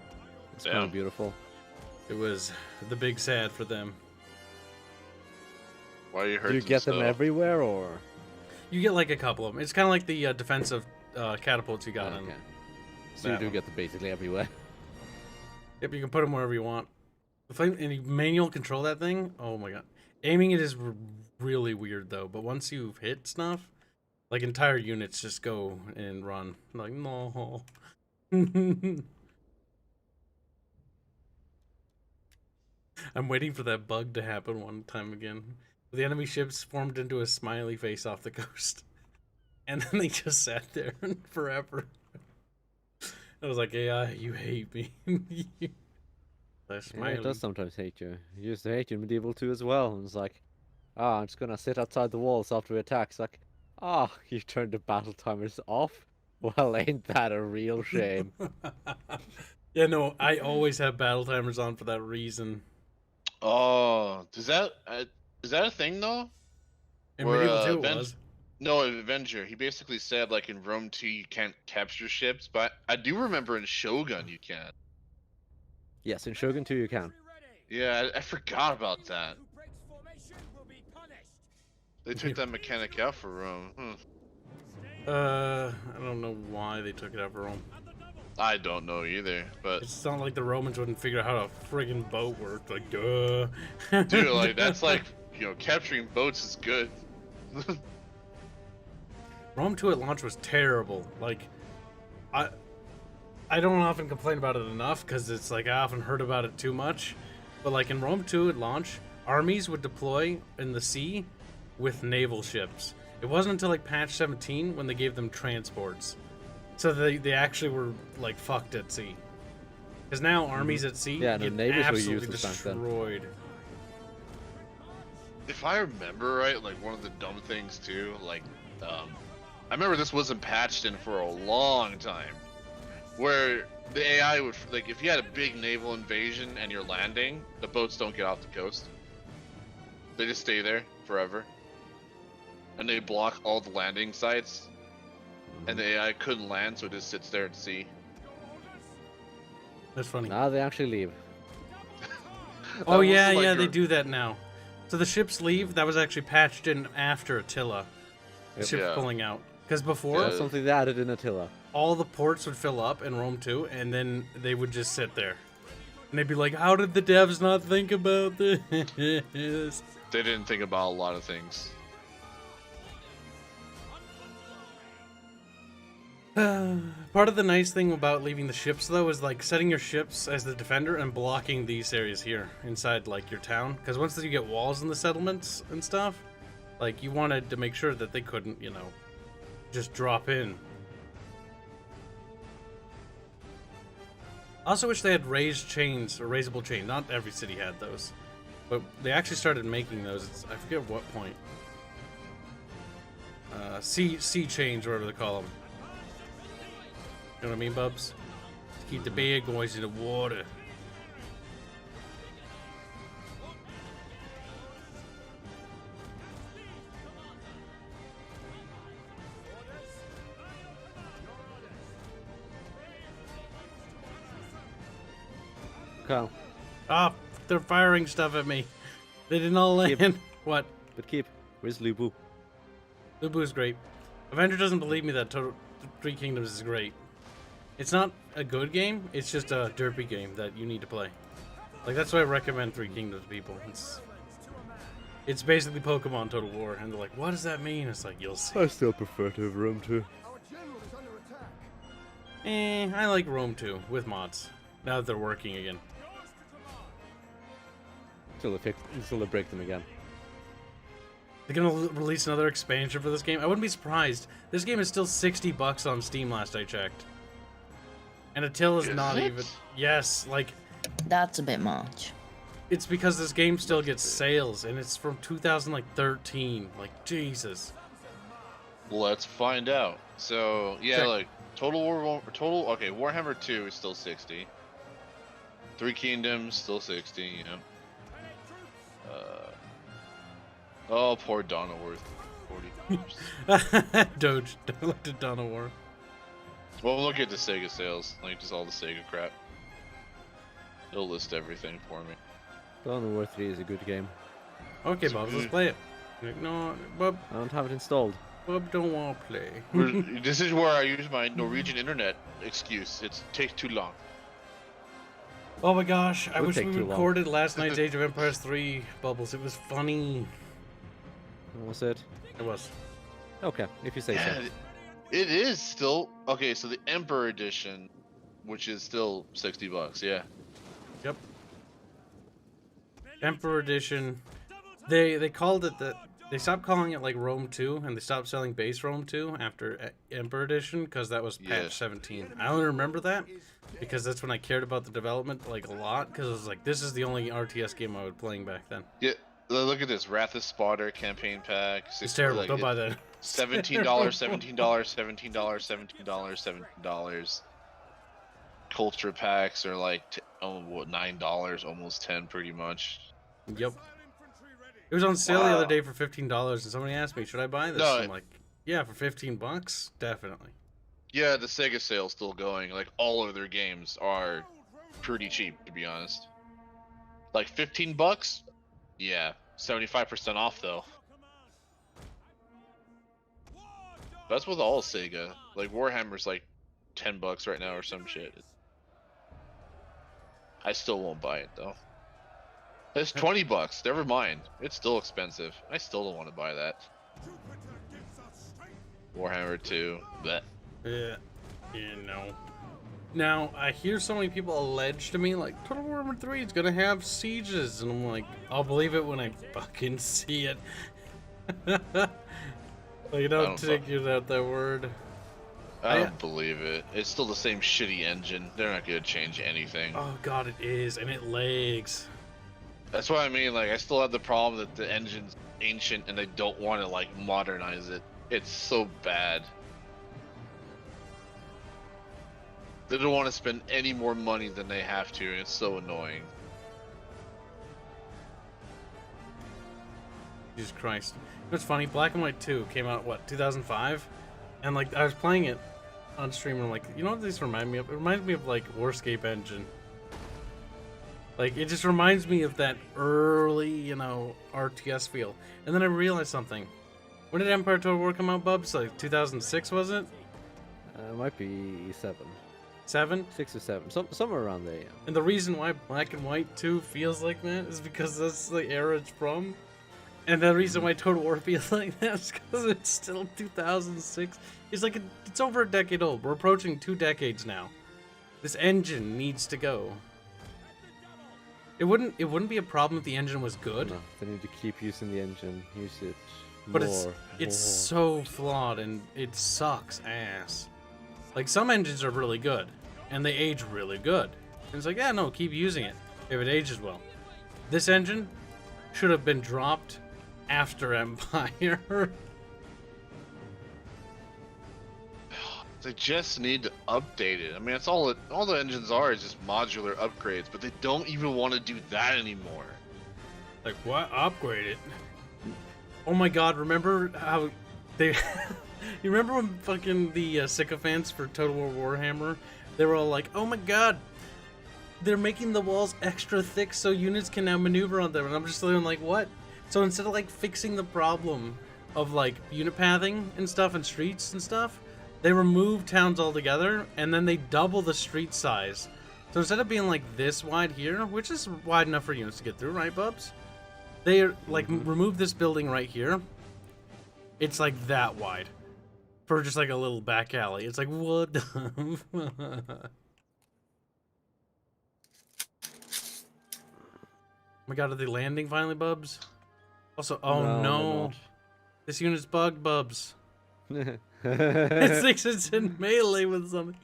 E: It's kind of beautiful.
A: It was the big sad for them.
C: Why are you
E: Do
C: hurting
E: you get them
C: so?
E: everywhere, or?
A: You get like a couple of them. It's kind of like the defensive catapults you got in.
E: Okay. So you
A: that
E: do
A: one.
E: get them basically everywhere.
A: Yep, you can put them wherever you want. The flame and you manual control that thing. Oh my god, aiming it is really weird though. But once you've hit stuff, like entire units just go and run. Like no. I'm waiting for that bug to happen one time again. The enemy ships formed into a smiley face off the coast, and then they just sat there forever. I was like, AI, you hate me.
E: Yeah, it does sometimes hate you. It used to hate you in Medieval 2 as well. And it's like, I'm just gonna sit outside the walls after we attack. It's like, you turned the battle timers off? Well, ain't that a real shame?
A: Yeah, no, I always have battle timers on for that reason.
C: Oh, is that a thing though?
A: In
C: Where,
A: Medieval 2 it
C: Aven-
A: was.
C: No, Avenger. He basically said like in Rome 2 you can't capture ships, but I do remember in Shogun you can.
E: Yes, in Shogun 2 you can.
C: Yeah, I forgot about that. They took that mechanic out for Rome.
A: I don't know why they took it out for Rome.
C: I don't know either, but
A: It's not like the Romans wouldn't figure out how a friggin' boat worked. Like, duh.
C: dude, like that's like capturing boats is good.
A: Rome 2 at launch was terrible. Like, I don't often complain about it enough because it's like I often heard about it too much. But like in Rome 2 at launch, armies would deploy in the sea with naval ships. It wasn't until like patch 17 when they gave them transports. So they actually were like fucked at sea. Because now armies at sea
E: Yeah, no,
A: get
E: navies were
A: absolutely
E: useless back then.
A: destroyed.
C: If I remember right, like one of the dumb things too, like I remember this wasn't patched in for a long time, where the AI would like if you had a big naval invasion and you're landing, the boats don't get off the coast. They just stay there forever, and they block all the landing sites, and the AI couldn't land, so it just sits there at sea.
A: That's funny.
E: Now they actually leave.
A: Oh
C: That
A: yeah,
C: was, like,
A: yeah,
C: your-
A: they do that now. So the ships leave. That was actually patched in after Attila. The ships
C: Yeah.
A: pulling out. Because before,
E: That's something they added in Attila.
A: all the ports would fill up in Rome 2, and then they would just sit there. And they'd be like, how did the devs not think about this?
C: They didn't think about a lot of things.
A: Part of the nice thing about leaving the ships, though, is like setting your ships as the defender and blocking these areas here inside like your town. Because once you get walls in the settlements and stuff, like you wanted to make sure that they couldn't, just drop in. I also wish they had raised chains or raisable chain. Not every city had those, but they actually started making those. I forget what point. Sea chains, whatever they call them. You know what I mean, Bubs? Keep the big boys in the water.
E: Carl,
A: Ah, they're firing stuff at me. They didn't all land.
E: Yep.
A: What?
E: but keep. Where's Lubu?
A: Lubu is great. Avenger doesn't believe me that Three Kingdoms is great. It's not a good game, it's just a derpy game that you need to play. Like, that's why I recommend Three Kingdoms to people. It's basically Pokemon Total War, and they're like, what does that mean? It's like, you'll see.
E: I still prefer to have Rome 2.
A: I like Rome 2, with mods. Now that they're working again.
E: Until they break them again.
A: They're gonna release another expansion for this game. I wouldn't be surprised. This game is still $60 on Steam last I checked. And Attila is not even... Yes, like...
D: That's a bit much.
A: It's because this game still gets sales, and it's from 2013. Like, Jesus.
C: Let's find out. So, yeah,
A: Check.
C: like, okay, Warhammer 2 is still 60. Three Kingdoms, still 60, you know. Oh, poor Donnerworth. 40.
A: Doge, don't look at Dawn of War.
C: Well, look at the Sega sales, like just all the Sega crap. It'll list everything for me.
E: Dawn of War 3 is a good game.
A: Okay, Bob, let's play it. Like, no, Bob,
E: I don't have it installed.
A: Bob don't want to play.
C: This is where I use my Norwegian internet excuse. It takes too long.
A: Oh my gosh, I
E: Would
A: wish we
E: take too long.
A: recorded last night's Age of Empires 3, Bubbles. It was funny.
E: What was it?
A: It was.
E: Okay, if you say
C: Yeah,
E: so.
C: it is still okay. So the Emperor Edition, which is still $60, yeah.
A: Yep. Emperor Edition. They called it that. They stopped calling it like Rome 2, and they stopped selling base Rome 2 after Emperor Edition because that was patch
C: Yeah.
A: 17. I only remember that because that's when I cared about the development like a lot because I was like, this is the only RTS game I was playing back then.
C: Yeah, look at this Wrath of Spotter campaign pack.
A: It's terrible.
C: Like,
A: Don't buy that.
C: $17, $17, $17, $17, $17. Culture packs are like $9, almost 10, pretty much.
A: Yep. It was on sale the
C: Wow.
A: other day for $15, and somebody asked me, should I buy this?
C: No,
A: I'm like, yeah, for $15, definitely.
C: Yeah, the Sega sale's still going. Like all of their games are pretty cheap, to be honest. Like $15? Yeah, 75% off though. That's with all Sega. Like Warhammer's like $10 right now or some shit. I still won't buy it though. It's $20. Never mind. It's still expensive. I still don't want to buy that. Warhammer 2. But
A: Yeah, you know. Now, I hear so many people allege to me, like, Total War 3 is gonna have sieges, and I'm like, I'll believe it when I fucking see it. Like, don't take you at that word.
C: I don't believe it. It's still the same shitty engine. They're not gonna change anything.
A: Oh god, it is, and it lags.
C: That's what I mean. Like, I still have the problem that the engine's ancient and they don't want to like modernize it. It's so bad. They don't want to spend any more money than they have to, and it's so annoying.
A: Jesus Christ. It's funny, Black and White 2 came out, what, 2005? And, like, I was playing it on stream, and I'm like, you know what this reminds me of? It reminds me of, like, Warscape Engine. Like, it just reminds me of that early, you know, RTS feel. And then I realized something. When did Empire Total War come out, Bubs? Like, 2006, was it?
E: It might be 7.
A: 7?
E: 6 or 7. Somewhere around there, yeah.
A: And the reason why Black and White 2 feels like that is because that's the era it's from. And the reason why Total War feels like that is because it's still 2006. It's like, it's over a decade old. We're approaching 2 decades now. This engine needs to go. It wouldn't be a problem if the engine was good.
E: No, they need to keep using the engine. Use it
A: But
E: more.
A: it's so flawed and it sucks ass. Like, some engines are really good and they age really good. And it's like, yeah, no, keep using it if it ages well. This engine should have been dropped after Empire.
C: They just need to update it. I mean, that's all the engines are is just modular upgrades, but they don't even want to do that anymore.
A: Like, what? Upgrade it? Oh my god, remember how they... You remember when fucking the sycophants for Total War Warhammer, they were all like, oh my god, they're making the walls extra thick so units can now maneuver on them. And I'm just literally like, what? So instead of like fixing the problem of like unit pathing and stuff and streets and stuff, they remove towns altogether and then they double the street size. So instead of being like this wide here, which is wide enough for units to get through, right, Bubs? They like remove this building right here. It's like that wide for just like a little back alley. It's like, what the fuck? Oh my god, are they landing finally, Bubs? Also, oh
E: No,
A: no. This unit's bugged, Bubs.
E: they're
A: It thinks it's in melee with something.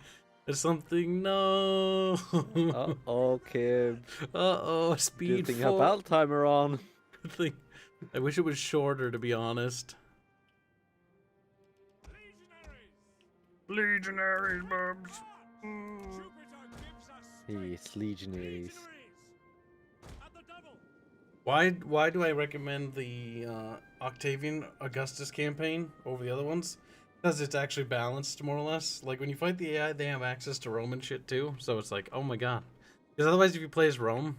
A: There's something, no.
E: Uh-oh, Kib.
A: Uh-oh, speed
E: Good thing you have
A: 4.
E: battle timer on.
A: Good thing. I wish it was shorter, to be honest. Legionaries, Bubs.
E: Yes, legionaries.
A: Why do I recommend the Octavian Augustus campaign over the other ones? Because it's actually balanced, more or less. Like, when you fight the AI, they have access to Roman shit, too. So it's like, oh my god. Because otherwise, if you play as Rome,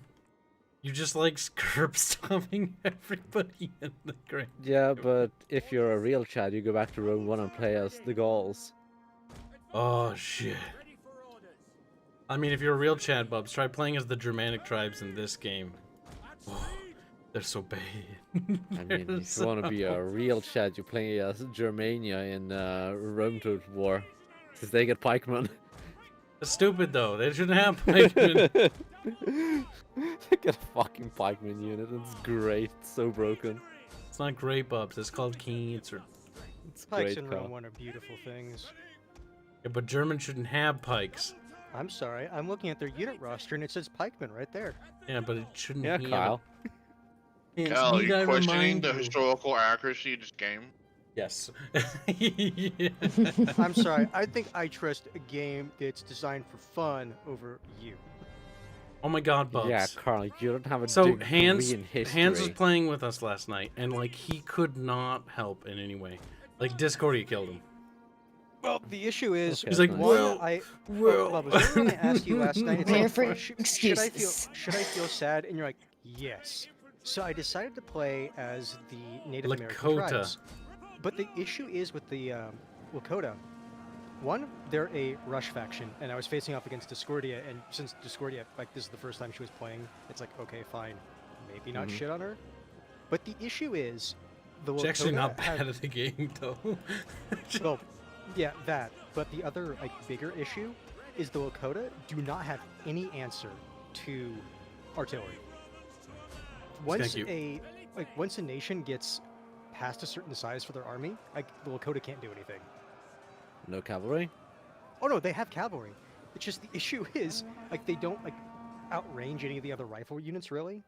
A: you just, like, curb stomping everybody in the grand.
E: Yeah, but if you're a real Chad, you go back to Rome 1 and play as the Gauls.
A: Oh, shit. I mean, if you're a real Chad, Bubs, try playing as the Germanic tribes in this game. Oh, they're so bad.
E: I mean, if you want to be a real Chad, you play as Germania in Rome Total War. Because they get pikemen.
A: That's stupid, though. They shouldn't have pikemen.
E: They get a fucking pikeman unit. It's great. So broken.
A: It's not great, Bubs. It's called cancer.
E: It's
F: Pikes
E: great,
F: in
E: Kyle.
F: Rome 1 are beautiful things.
A: Yeah, but Germans shouldn't have pikes.
F: I'm sorry, I'm looking at their unit roster and it says pikemen right there.
A: Yeah, but it shouldn't
E: Yeah,
A: have.
E: Kyle.
A: Yes,
C: Kyle, are
A: need
C: you
A: I
C: questioning
A: remind
C: the
A: you?
C: historical accuracy of this game?
A: Yes.
F: I'm sorry, I think I trust a game that's designed for fun over you.
A: Oh my god, Bubs.
E: Yeah, Carl, you don't have a
A: So
E: degree
A: Hans
E: in history.
A: was playing with us last night, and like he could not help in any way. Like Discordia killed him.
F: Well, the issue is,
E: Okay,
A: He's like,
E: nice.
F: one,
A: well,
F: I
A: well.
F: Bubba, was there when I asked you last night? It's
D: Where
F: like,
D: for
F: should I
D: excuses.
F: feel sad? And you're like, yes. So I decided to play as the Native American
A: Lakota.
F: tribes. But the issue is with the Lakota. One, they're a Rush faction, and I was facing off against Discordia, and since Discordia, like, this is the first time she was playing, it's like, okay, fine, maybe not shit on her. But the issue is, the Lakota
A: She's actually not
F: have-
A: bad at the game, though.
F: well, yeah, that. But the other, like, bigger issue is the Lakota do not have any answer to artillery. Once
A: you.
F: once a nation gets past a certain size for their army, like, the Lakota can't do anything.
E: No cavalry?
F: Oh no, they have cavalry. It's just the issue is, like, they don't, like, outrange any of the other rifle units, really.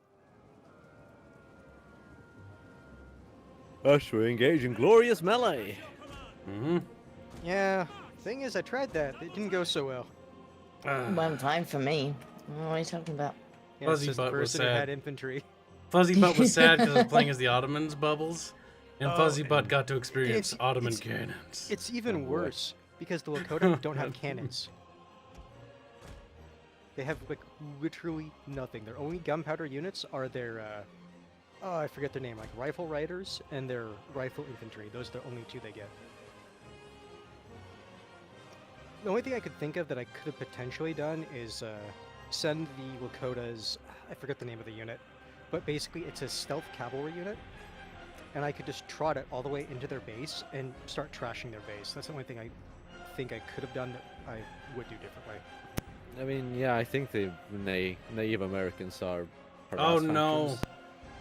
E: Us, we engage in glorious melee.
A: Mm-hmm.
F: Yeah, thing is, I tried that. It didn't go so well.
D: Went fine for me. What are you talking about?
F: Yeah,
A: Fuzzy
F: says the
A: Butt was
F: person who
A: sad.
F: had infantry.
A: Fuzzy Butt was sad because I was playing as the Ottomans, Bubbles, and
F: Oh,
A: Fuzzy Butt got to experience
F: it's-
A: Ottoman
F: it's-
A: cannons.
F: It's even
E: Oh, boy.
F: worse, because the Lakota don't have cannons. They have, like, literally nothing. Their only gunpowder units are their, oh, I forget their name, like, rifle riders and their rifle infantry. Those are the only two they get. The only thing I could think of that I could have potentially done is send the Lakotas, I forget the name of the unit, but basically it's a stealth cavalry unit, and I could just trot it all the way into their base and start trashing their base. That's the only thing I think I could have done that I would do differently.
E: I mean, yeah, I think the Native Americans are.
A: Oh
E: harass
A: no.
E: factions.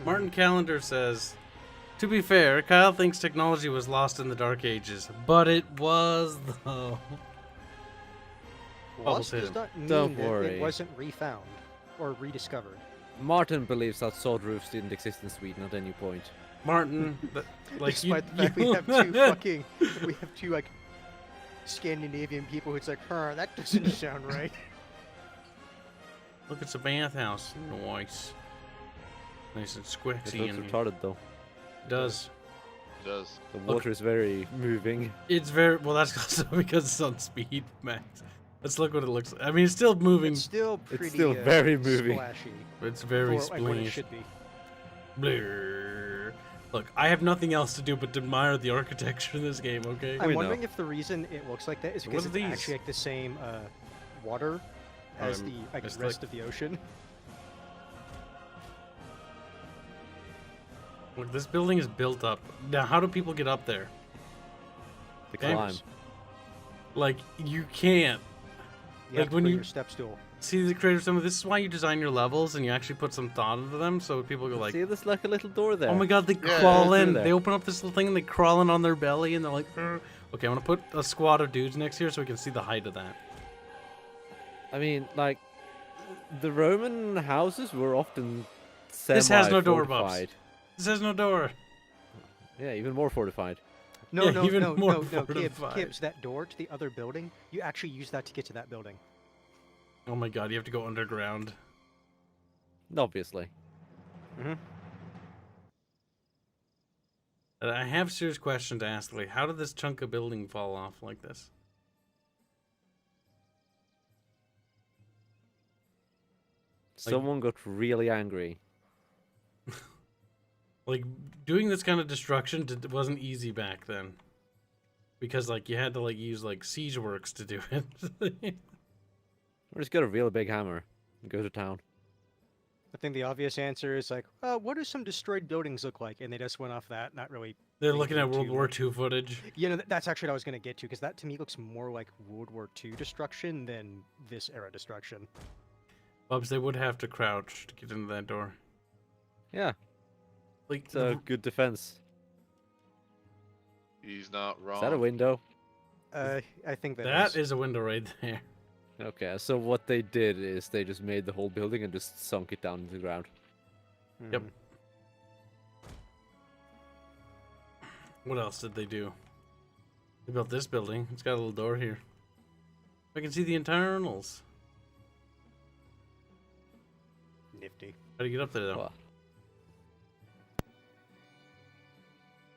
A: Martin Callender says, to be fair, Kyle thinks technology was lost in the Dark Ages, but it was, though. Bubbles
F: Lost
A: hit
F: does
A: him.
F: not mean
E: Don't
F: that
E: worry.
F: it wasn't refound or rediscovered.
E: Martin believes that sword roofs didn't exist in Sweden at any point.
A: Martin, like
F: Despite the fact we have two like Scandinavian people who's like, that doesn't sound right.
A: Look, it's a bathhouse. Nice. Nice and
E: It
A: squixy
E: looks
A: and
E: retarded though.
A: it does.
C: It does.
E: The water is very moving.
A: It's very, well, that's also because it's on speed max. Let's look what it looks like. I mean, it's still moving.
F: It's still pretty.
E: still very moving.
F: Splashy
A: It's very
F: for, like, what it
A: splashy.
F: should be.
A: Blur. Look, I have nothing else to do but to admire the architecture in this game, okay?
F: I'm
E: We
F: wondering
E: know.
F: if the reason it looks like that is
A: What
F: because
A: are
F: it's
A: these?
F: actually like the same water as the
A: it's
F: rest
A: like-
F: of the ocean.
A: Look, this building is built up. Now, how do people get up there?
E: The
A: Okay.
E: climb.
A: Like, you can't.
F: You
A: Like,
F: have to
A: when
F: bring
A: you-
F: your step stool.
A: See the creator some of this is why you design your levels and you actually put some thought into them so people go like,
E: See, there's like a little door there.
A: oh my god, they
C: Yeah,
A: crawl
E: through
A: in.
E: there.
A: They open up this little thing and they crawl in on their belly and they're like, "Urgh." Okay, I'm gonna put a squad of dudes next here so we can see the height of that.
E: I mean, like, the Roman houses were often
A: This has no door, Bubs.
E: semi-fortified.
A: This has no door.
E: Yeah, even more fortified.
F: No,
A: Yeah,
F: no,
A: even
F: no,
A: more
F: no, no, Kibs,
A: fortified.
F: Kibs, that door to the other building, you actually use that to get to that building.
A: Oh my god, you have to go underground.
E: Obviously.
A: And I have a serious question to ask, like, how did this chunk of building fall off like this?
E: Someone got really angry.
A: Like, doing this kind of destruction wasn't easy back then. Because, like, you had to, like, use, like, siege works to do it.
E: Or just get a real big hammer and go to town.
F: I think the obvious answer is like, what do some destroyed buildings look like? And they just went off that, not really.
A: They're
F: Thinking
A: looking at World
F: too
A: War
F: much.
A: II footage.
F: You know, that's actually what I was going to get to, because that to me looks more like World War II destruction than this era destruction.
A: Bubs, they would have to crouch to get into that door.
E: Yeah,
A: Like,
E: it's a good defense.
C: He's not wrong.
E: Is that a window?
F: I think
A: that is a window right there.
E: Okay, so what they did is they just made the whole building and just sunk it down into the ground.
A: Yep.
F: Mhm.
A: What else did they do? They built this building. It's got a little door here. I can see the internals.
F: Nifty.
A: How do you get up there, though?
E: Well,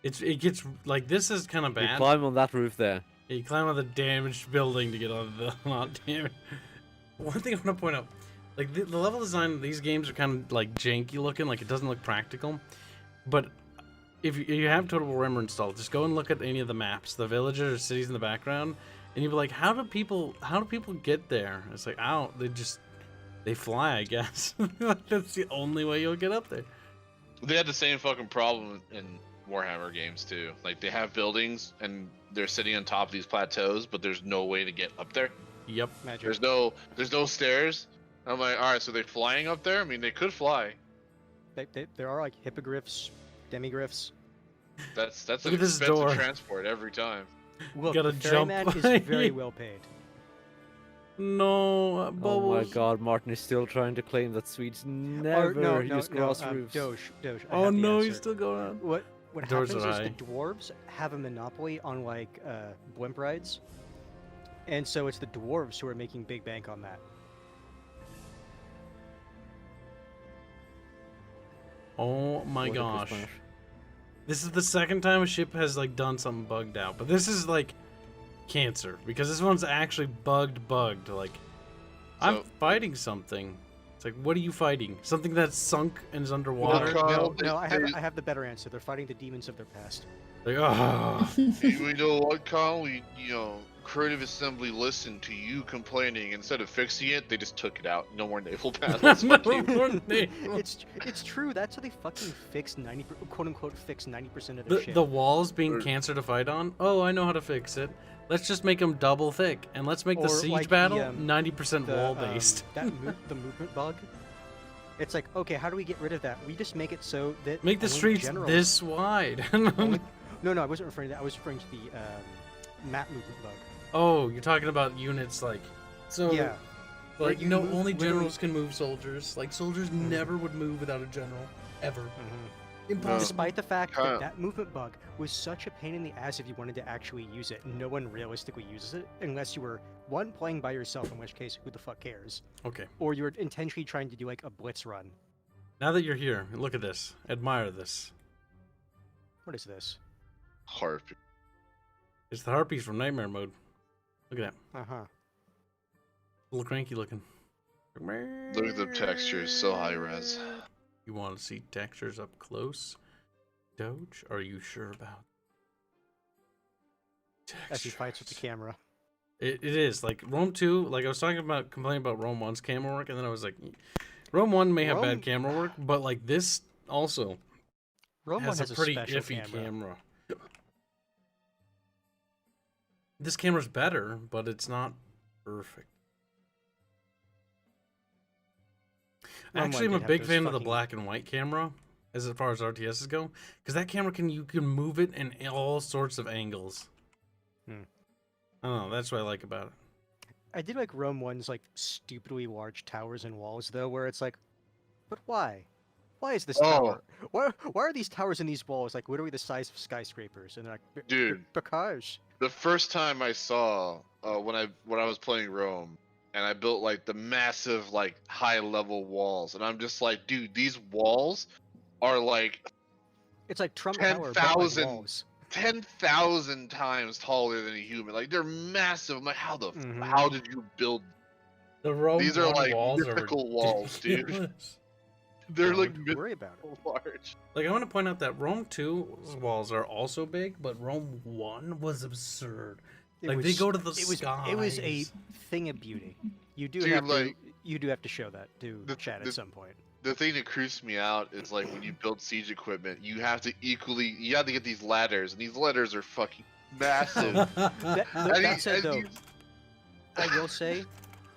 A: It gets, like, this is kind of
E: you
A: bad.
E: climb on that roof there.
A: Yeah, you climb on the damaged building to get on the not damaged. One thing I want to point out, like the level design of these games are kind of like janky looking, like it doesn't look practical. But if you have Total War Warhammer installed, just go and look at any of the maps, the villages or cities in the background, and you'll be like, how do people get there? It's like, they fly, I guess. That's the only way you'll get up there.
C: They had the same fucking problem in Warhammer games too. Like they have buildings and they're sitting on top of these plateaus, but there's no way to get up there.
A: Yep.
F: Magic.
C: There's no stairs. I'm like, all right, so they're flying up there. I mean, they could fly.
F: There are like hippogriffs, demigriffs.
C: That's
A: Look
C: an
A: at this
C: expensive
A: door.
C: transport every time.
F: Look,
A: gotta
F: the
A: jump
F: ferryman
A: by-
F: is very well paid.
A: No,
E: Oh my
A: Bubbles.
E: god, Martin is still trying to claim that Swedes
F: Or,
E: never use cross roofs.
F: Doge. I
A: Oh
F: have the
A: no,
F: answer.
A: he's still going on.
F: What
A: Doors
F: happens
A: are
F: is
A: high.
F: the dwarves have a monopoly on like blimp rides, and so it's the dwarves who are making big bank on that.
A: Oh my
E: Wonderful
A: gosh.
E: smash.
A: This is the second time a ship has like done something bugged out, but this is like cancer because this one's actually bugged. Like, I'm
C: So-
A: fighting something. It's like, what are you fighting? Something that's sunk and is underwater?
C: Well,
F: No,
C: they-
F: no, I
C: they-
F: have the better answer. They're fighting the demons of their past.
A: Like, oh.
C: We know what, Kyle? Creative Assembly listened to you complaining. Instead of fixing it, they just took it out. No more naval battles. Fuck you.
F: It's true. That's how they fucking fix quote unquote fix 90% of their shit.
A: The walls being
C: Or-
A: cancer to fight on? Oh, I know how to fix it. Let's just make them double thick, and let's make the
F: Or
A: siege
F: like the,
A: battle
F: 90%
A: 90% wall based.
F: The movement bug. It's like, okay, how do we get rid of that? We just make it so that
A: Make the
F: only
A: streets
F: generals-
A: this wide.
F: only- No, I wasn't referring to that. I was referring to the map movement bug.
A: Oh, you're talking about units like so.
F: Yeah. Where
A: Like
F: you
A: no,
F: move
A: only
F: literally-
A: generals can move soldiers. Like soldiers never would move without a general, ever. Impossible.
F: Despite the fact
C: Kinda-
F: that movement bug was such a pain in the ass if you wanted to actually use it, no one realistically uses it unless you were one playing by yourself, in which case who the fuck cares,
A: Okay.
F: or you're intentionally trying to do like a blitz run.
A: Now that you're here, look at this. Admire this.
F: What is this?
C: Harp.
A: It's the harpies from Nightmare Mode. Look at that.
F: Uh huh.
A: A little cranky looking.
C: Look at the textures, so high res.
A: You want to see textures up close? Doge? Are you sure about?
F: As he fights with the camera.
A: It is like Rome 2. Like I was talking about, complaining about Rome 1's camera work, and then I was like, Rome 1 may have bad camera work, but like this also
F: Rome 1
A: has
F: has
A: a pretty
F: special
A: iffy
F: camera.
A: camera. This camera's better, but it's not perfect.
F: Rome 1
A: Actually, I'm a
F: did have
A: big
F: those
A: fan of the
F: fucking-
A: black and white camera, as far as RTSs go, because that camera you can move it in all sorts of angles. I don't know. That's what I like about it.
F: I did like Rome 1's like stupidly large towers and walls though, where it's like, but why? Why is this tower? Why are these towers and these walls like literally the size of skyscrapers? And they're like,
C: Dude.
F: because.
C: The first time I saw when I was playing Rome, and I built like the massive like high level walls, and I'm just like, dude, these walls are like
F: It's like Trump Tower, but like
C: 10,000
F: walls.
C: 10,000 times taller than a human. Like they're massive. I'm like, how did you build?
A: The Rome
C: These are
A: 1
C: like
A: walls
C: mythical
A: are
C: walls, dude.
A: ridiculous.
C: They're like
F: Don't worry about it.
C: mythical large.
A: Like, I want to point out that Rome 2's walls are also big, but Rome 1 was absurd. Like, they go to the skies.
F: It was a thing of beauty. You do
C: Dude,
F: have to.
C: like,
F: You do have to show that to chat
C: the-
F: at some point.
C: The thing that creeps me out is like when you build siege equipment, you have to get these ladders, and these ladders are fucking massive.
F: That said, though,
C: you-
F: I will say,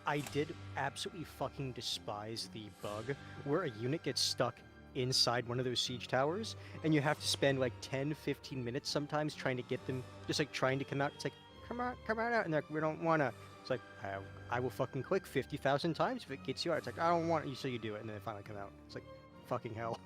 F: I did absolutely fucking despise the bug where a unit gets stuck inside one of those siege towers, and you have to spend like 10-15 minutes sometimes trying to get them, just like trying to come out. It's like, come out, and they're like, we don't wanna. It's like, I will fucking click 50,000 times if it gets you out. It's like, I don't want you, so you do it, and then they finally come out. It's like, fucking hell.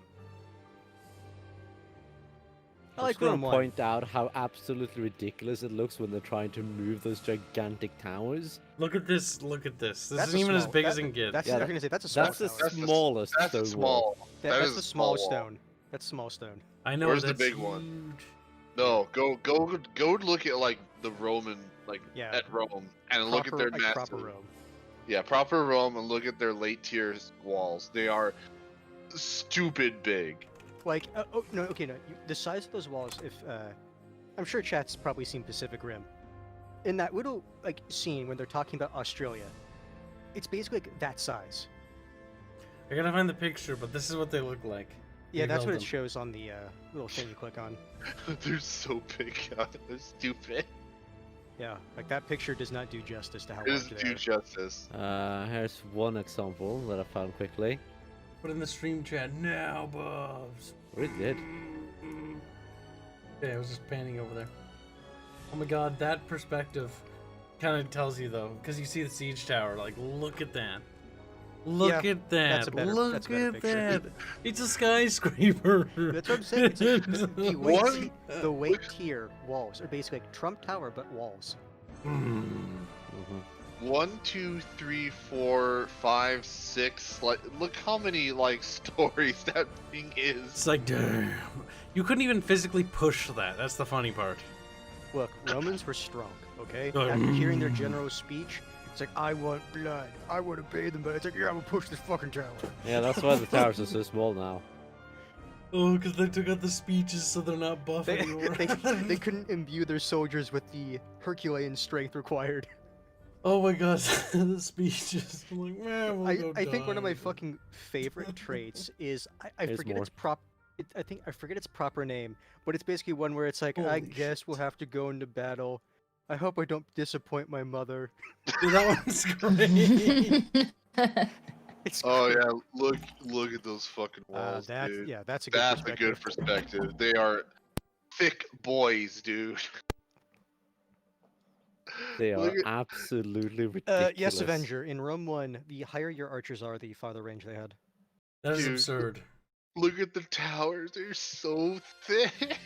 F: I
E: I
F: like
E: just want
F: Rome
E: to
F: 1.
E: point out how absolutely ridiculous it looks when they're trying to move those gigantic towers.
A: Look at this. Look at this. This
F: That's
A: isn't
F: a
A: even as
F: small-
A: big as
F: that-
A: it can get.
F: That's,
E: Yeah,
F: I was gonna say, that's a small
E: That's the
F: tower.
C: That's the-
E: smallest
C: That's a
E: stone wall.
C: small.
F: That-
C: that
F: that's
C: is
F: the
C: a
F: small
C: small wall.
F: stone. That's small stone.
A: I know.
C: Where's the
A: that's
C: big one?
A: huge.
C: No, go look at like the Roman
F: Yeah.
C: at Rome and look at their
F: Like
C: massive.
F: proper Rome.
C: Yeah, proper Rome, and look at their late tier walls. They are stupid big.
F: Like, oh no, okay, no. The size of those walls. If I'm sure chat's probably seen Pacific Rim. In that little like scene when they're talking about Australia, it's basically like that size.
A: I gotta find the picture, but this is what they look like.
F: Yeah,
A: You
F: that's
A: held
F: what it
A: them.
F: shows on the little thing you click on.
C: They're so big. God, they're stupid.
F: Yeah, like that picture does not do justice to how
C: It
F: large
C: doesn't
F: they
C: do
F: are.
C: justice.
E: Here's one example that I found quickly.
A: Put in the stream chat now, Bubs.
E: We did.
A: Yeah, I was just panning over there. Oh my god, that perspective kind of tells you though, because you see the siege tower. Like, look at that. Look
F: Yeah,
A: at that.
F: that's a better-
A: Look
F: that's a better
A: at
F: picture.
A: that. It's a skyscraper.
F: That's what I'm saying. It's like
C: One-
F: the weight tier walls are basically like Trump Tower but walls.
A: Hmm.
E: Mhm.
C: 1, 2, 3, 4, 5, 6. Like, look how many like stories that thing is.
A: It's like, damn. You couldn't even physically push that. That's the funny part.
F: Look, Romans were strong, okay?
A: Like,
F: After hearing their general's speech, it's like, I want blood. I want to bathe them, but it's like, yeah, I'm gonna push this fucking tower.
E: Yeah, that's why the towers are so small now.
A: Oh, because they took out the speeches so they're not buff
F: They,
A: anymore.
F: they couldn't imbue their soldiers with the Herculean strength required.
A: Oh my god, the speeches. I'm like, man, we'll go
F: I think one of my
A: die."
F: fucking favorite traits is I
E: There's
F: forget
E: more.
F: its I forget its proper name, but it's basically one where it's like, I
A: Holy
F: guess we'll have to go into battle. I hope I don't disappoint my mother.
A: Dude, that one's great.
F: It's
C: Oh
F: great.
C: yeah, look at those fucking walls,
F: that's
C: dude.
F: yeah, that's a good
C: That's a
F: perspective.
C: good perspective. They are thick boys, dude.
E: They are
C: Look at-
E: absolutely ridiculous.
F: Yes, Avenger. In Rome 1, the higher your archers are, the farther range they had.
A: That is
C: Dude.
A: absurd.
C: Look at the towers. They're so thick.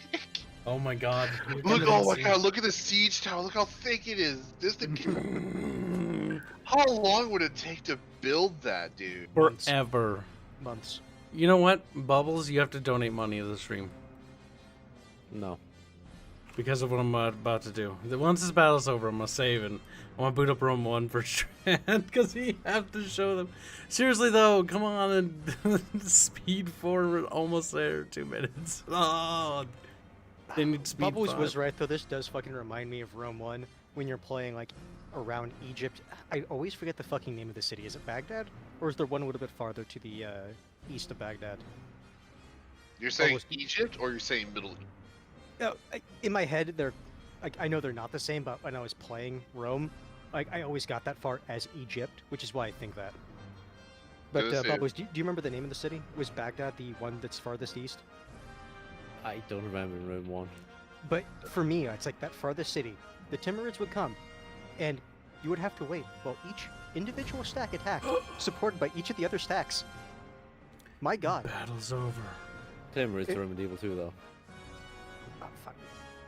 A: Oh my god.
C: Look, oh my god, look at the siege tower. Look how thick it is. This thing. How long would it take to build that, dude?
A: Forever.
F: Months.
A: You know what, Bubbles? You have to donate money to the stream.
E: No.
A: because of what I'm about to do. Once this battle's over, I'm gonna save and I want to boot up Rome 1 for Strand because we have to show them. Seriously though, come on, and speed 4, we're almost there. 2 minutes. Oh, they need speed
F: Bubbles
A: 5.
F: was right though. This does fucking remind me of Rome 1 when you're playing like around Egypt. I always forget the fucking name of the city. Is it Baghdad, or is there one a little bit farther to the east of Baghdad?
C: You're saying
F: Almost-
C: Egypt or you're saying Middle East?
F: No, in my head, they're. I know they're not the same, but when I was playing Rome, I always got that far as Egypt, which is why I think that. But
C: This is-
F: Bubbles, do you remember the name of the city? Was Baghdad the one that's farthest east?
E: I don't remember in Rome 1.
F: But for me, it's like that farthest city. The Timurids would come, and you would have to wait while each individual stack attacked, supported by each of the other stacks. My God.
A: Battle's over.
E: Timurids are medieval too, though.
F: Oh, fuck.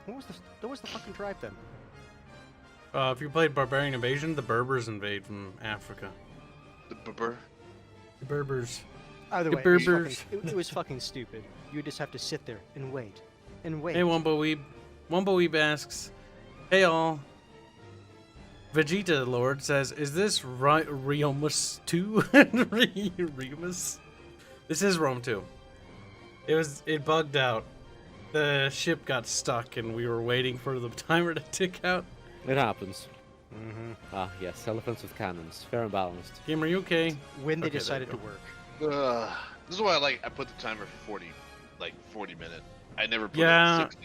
F: What was the fucking drive then?
A: If you played Barbarian Invasion, the Berbers invade from Africa.
C: The Berber?
A: The Berbers.
F: Either
A: The
F: way,
A: Berbers.
F: it was fucking stupid. You would just have to sit there and wait. And wait.
A: Hey, Wumboweeb. Wumboweeb asks, hey all. Vegeta Lord says, is this Riomus 2? Remus? This is Rome 2. It bugged out. The ship got stuck and we were waiting for the timer to tick out.
E: It happens.
F: Mm-hmm.
E: Ah, yes, elephants with cannons. Fair and balanced.
A: Game, are you okay?
F: When they
A: Okay, there
F: decided
A: you
F: to
A: go.
F: work.
C: This is why I put the timer for 40 minutes. I never put
A: Yeah.
C: it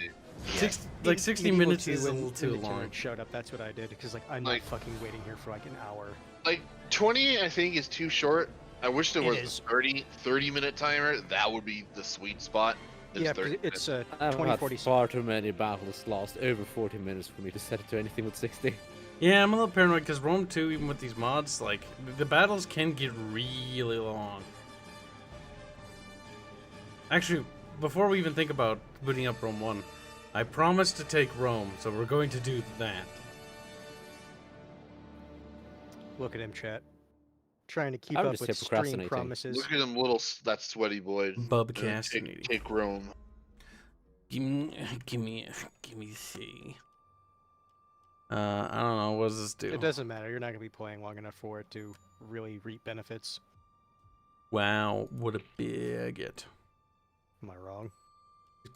C: at 60.
A: Like 60
F: Medieval
A: minutes
F: 2
A: is a
F: when-
A: little too
F: when the
A: long.
F: turret showed up, that's what I did, because like I'm
C: Like-
F: not fucking waiting here for like an hour.
C: Like 20, I think is too short. I wish there
F: It
C: was
F: is.
C: a 30 minute timer. That would be the sweet spot. It's
F: Yeah,
C: 30
F: it's
C: minutes.
E: I've
F: 20,
E: had
F: 40
E: far too many battles last over 40 minutes for me to set it to anything with 60.
A: Yeah, I'm a little paranoid because Rome 2, even with these mods, like, the battles can get really long. Actually, before we even think about booting up Rome 1, I promised to take Rome, so we're going to do that.
F: Look at him, chat. Trying to keep
E: I'm
F: up
E: just
F: with
E: here
F: stream
E: procrastinating.
F: promises.
C: Look at him, that sweaty boy.
A: Bubcastinating.
C: Take Rome.
A: Give me C. I don't know, what does this do?
F: It doesn't matter. You're not gonna be playing long enough for it to really reap benefits.
A: Wow, what a big it.
F: Am I wrong?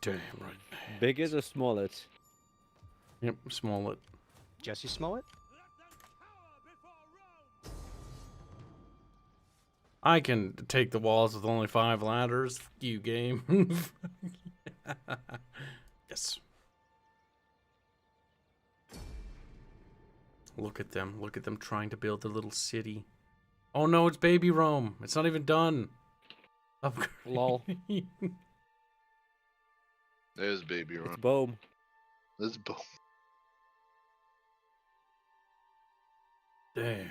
A: Damn right.
E: Bigot or Smollett?
A: Yep, Smollett.
F: Jesse Smollett?
A: I can take the walls with only 5 ladders. Fuck you, game. Yes. Look at them. Look at them trying to build a little city. Oh no, it's baby Rome. It's not even done. Upgrade.
E: Lol.
C: There's baby
E: It's
C: Rome.
E: boom.
C: There's boom.
A: Damn.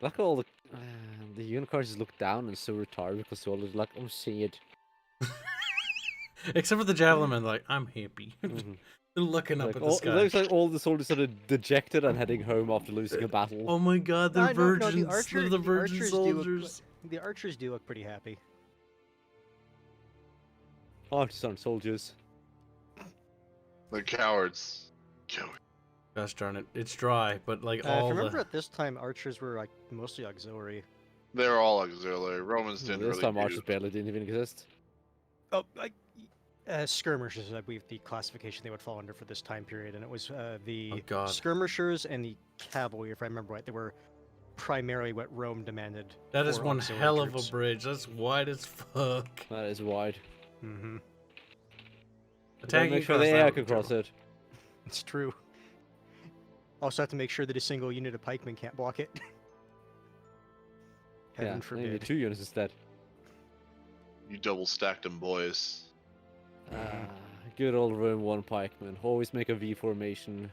E: Look at all the unicorns just look down and so retarded because they're all like, oh shit.
A: Except for the javelin men, like, I'm happy.
E: Mhm.
A: They're looking up
E: Like,
A: at the
E: all,
A: sky.
E: it looks like all the soldiers sort of dejected and heading home after losing a battle.
A: Oh my god, they're
F: No,
A: virgins.
F: the
A: They're the virgin
F: archers
A: soldiers.
F: The archers do look pretty happy.
E: Artisan soldiers.
C: They're cowards. Cowards.
A: Gosh darn it. It's dry, but like
F: If
A: all
F: you remember
A: the...
F: at this time, archers were like mostly auxiliary.
C: They're all auxiliary. Romans didn't
E: This
C: really
E: time
C: do-
E: archers barely didn't even exist.
F: Oh, like skirmishers, I believe the classification they would fall under for this time period, and it was the
A: Oh, God.
F: skirmishers and the cavalry, if I remember right. They were primarily what Rome demanded.
A: That is
F: for
A: one
F: auxiliary
A: hell of
F: troops.
A: a bridge. That's wide as fuck.
E: That is wide.
F: Mm-hmm.
E: Gotta make sure the
A: across
E: AI
A: that
E: can
A: would
E: cross
A: go.
E: it.
F: It's true. Also have to make sure that a single unit of pikemen can't block it. Heaven
E: Yeah, maybe
F: forbid.
E: 2 units instead.
C: You double stacked them, boys.
E: Ah, good old Rome 1 pikeman. Always make a V formation,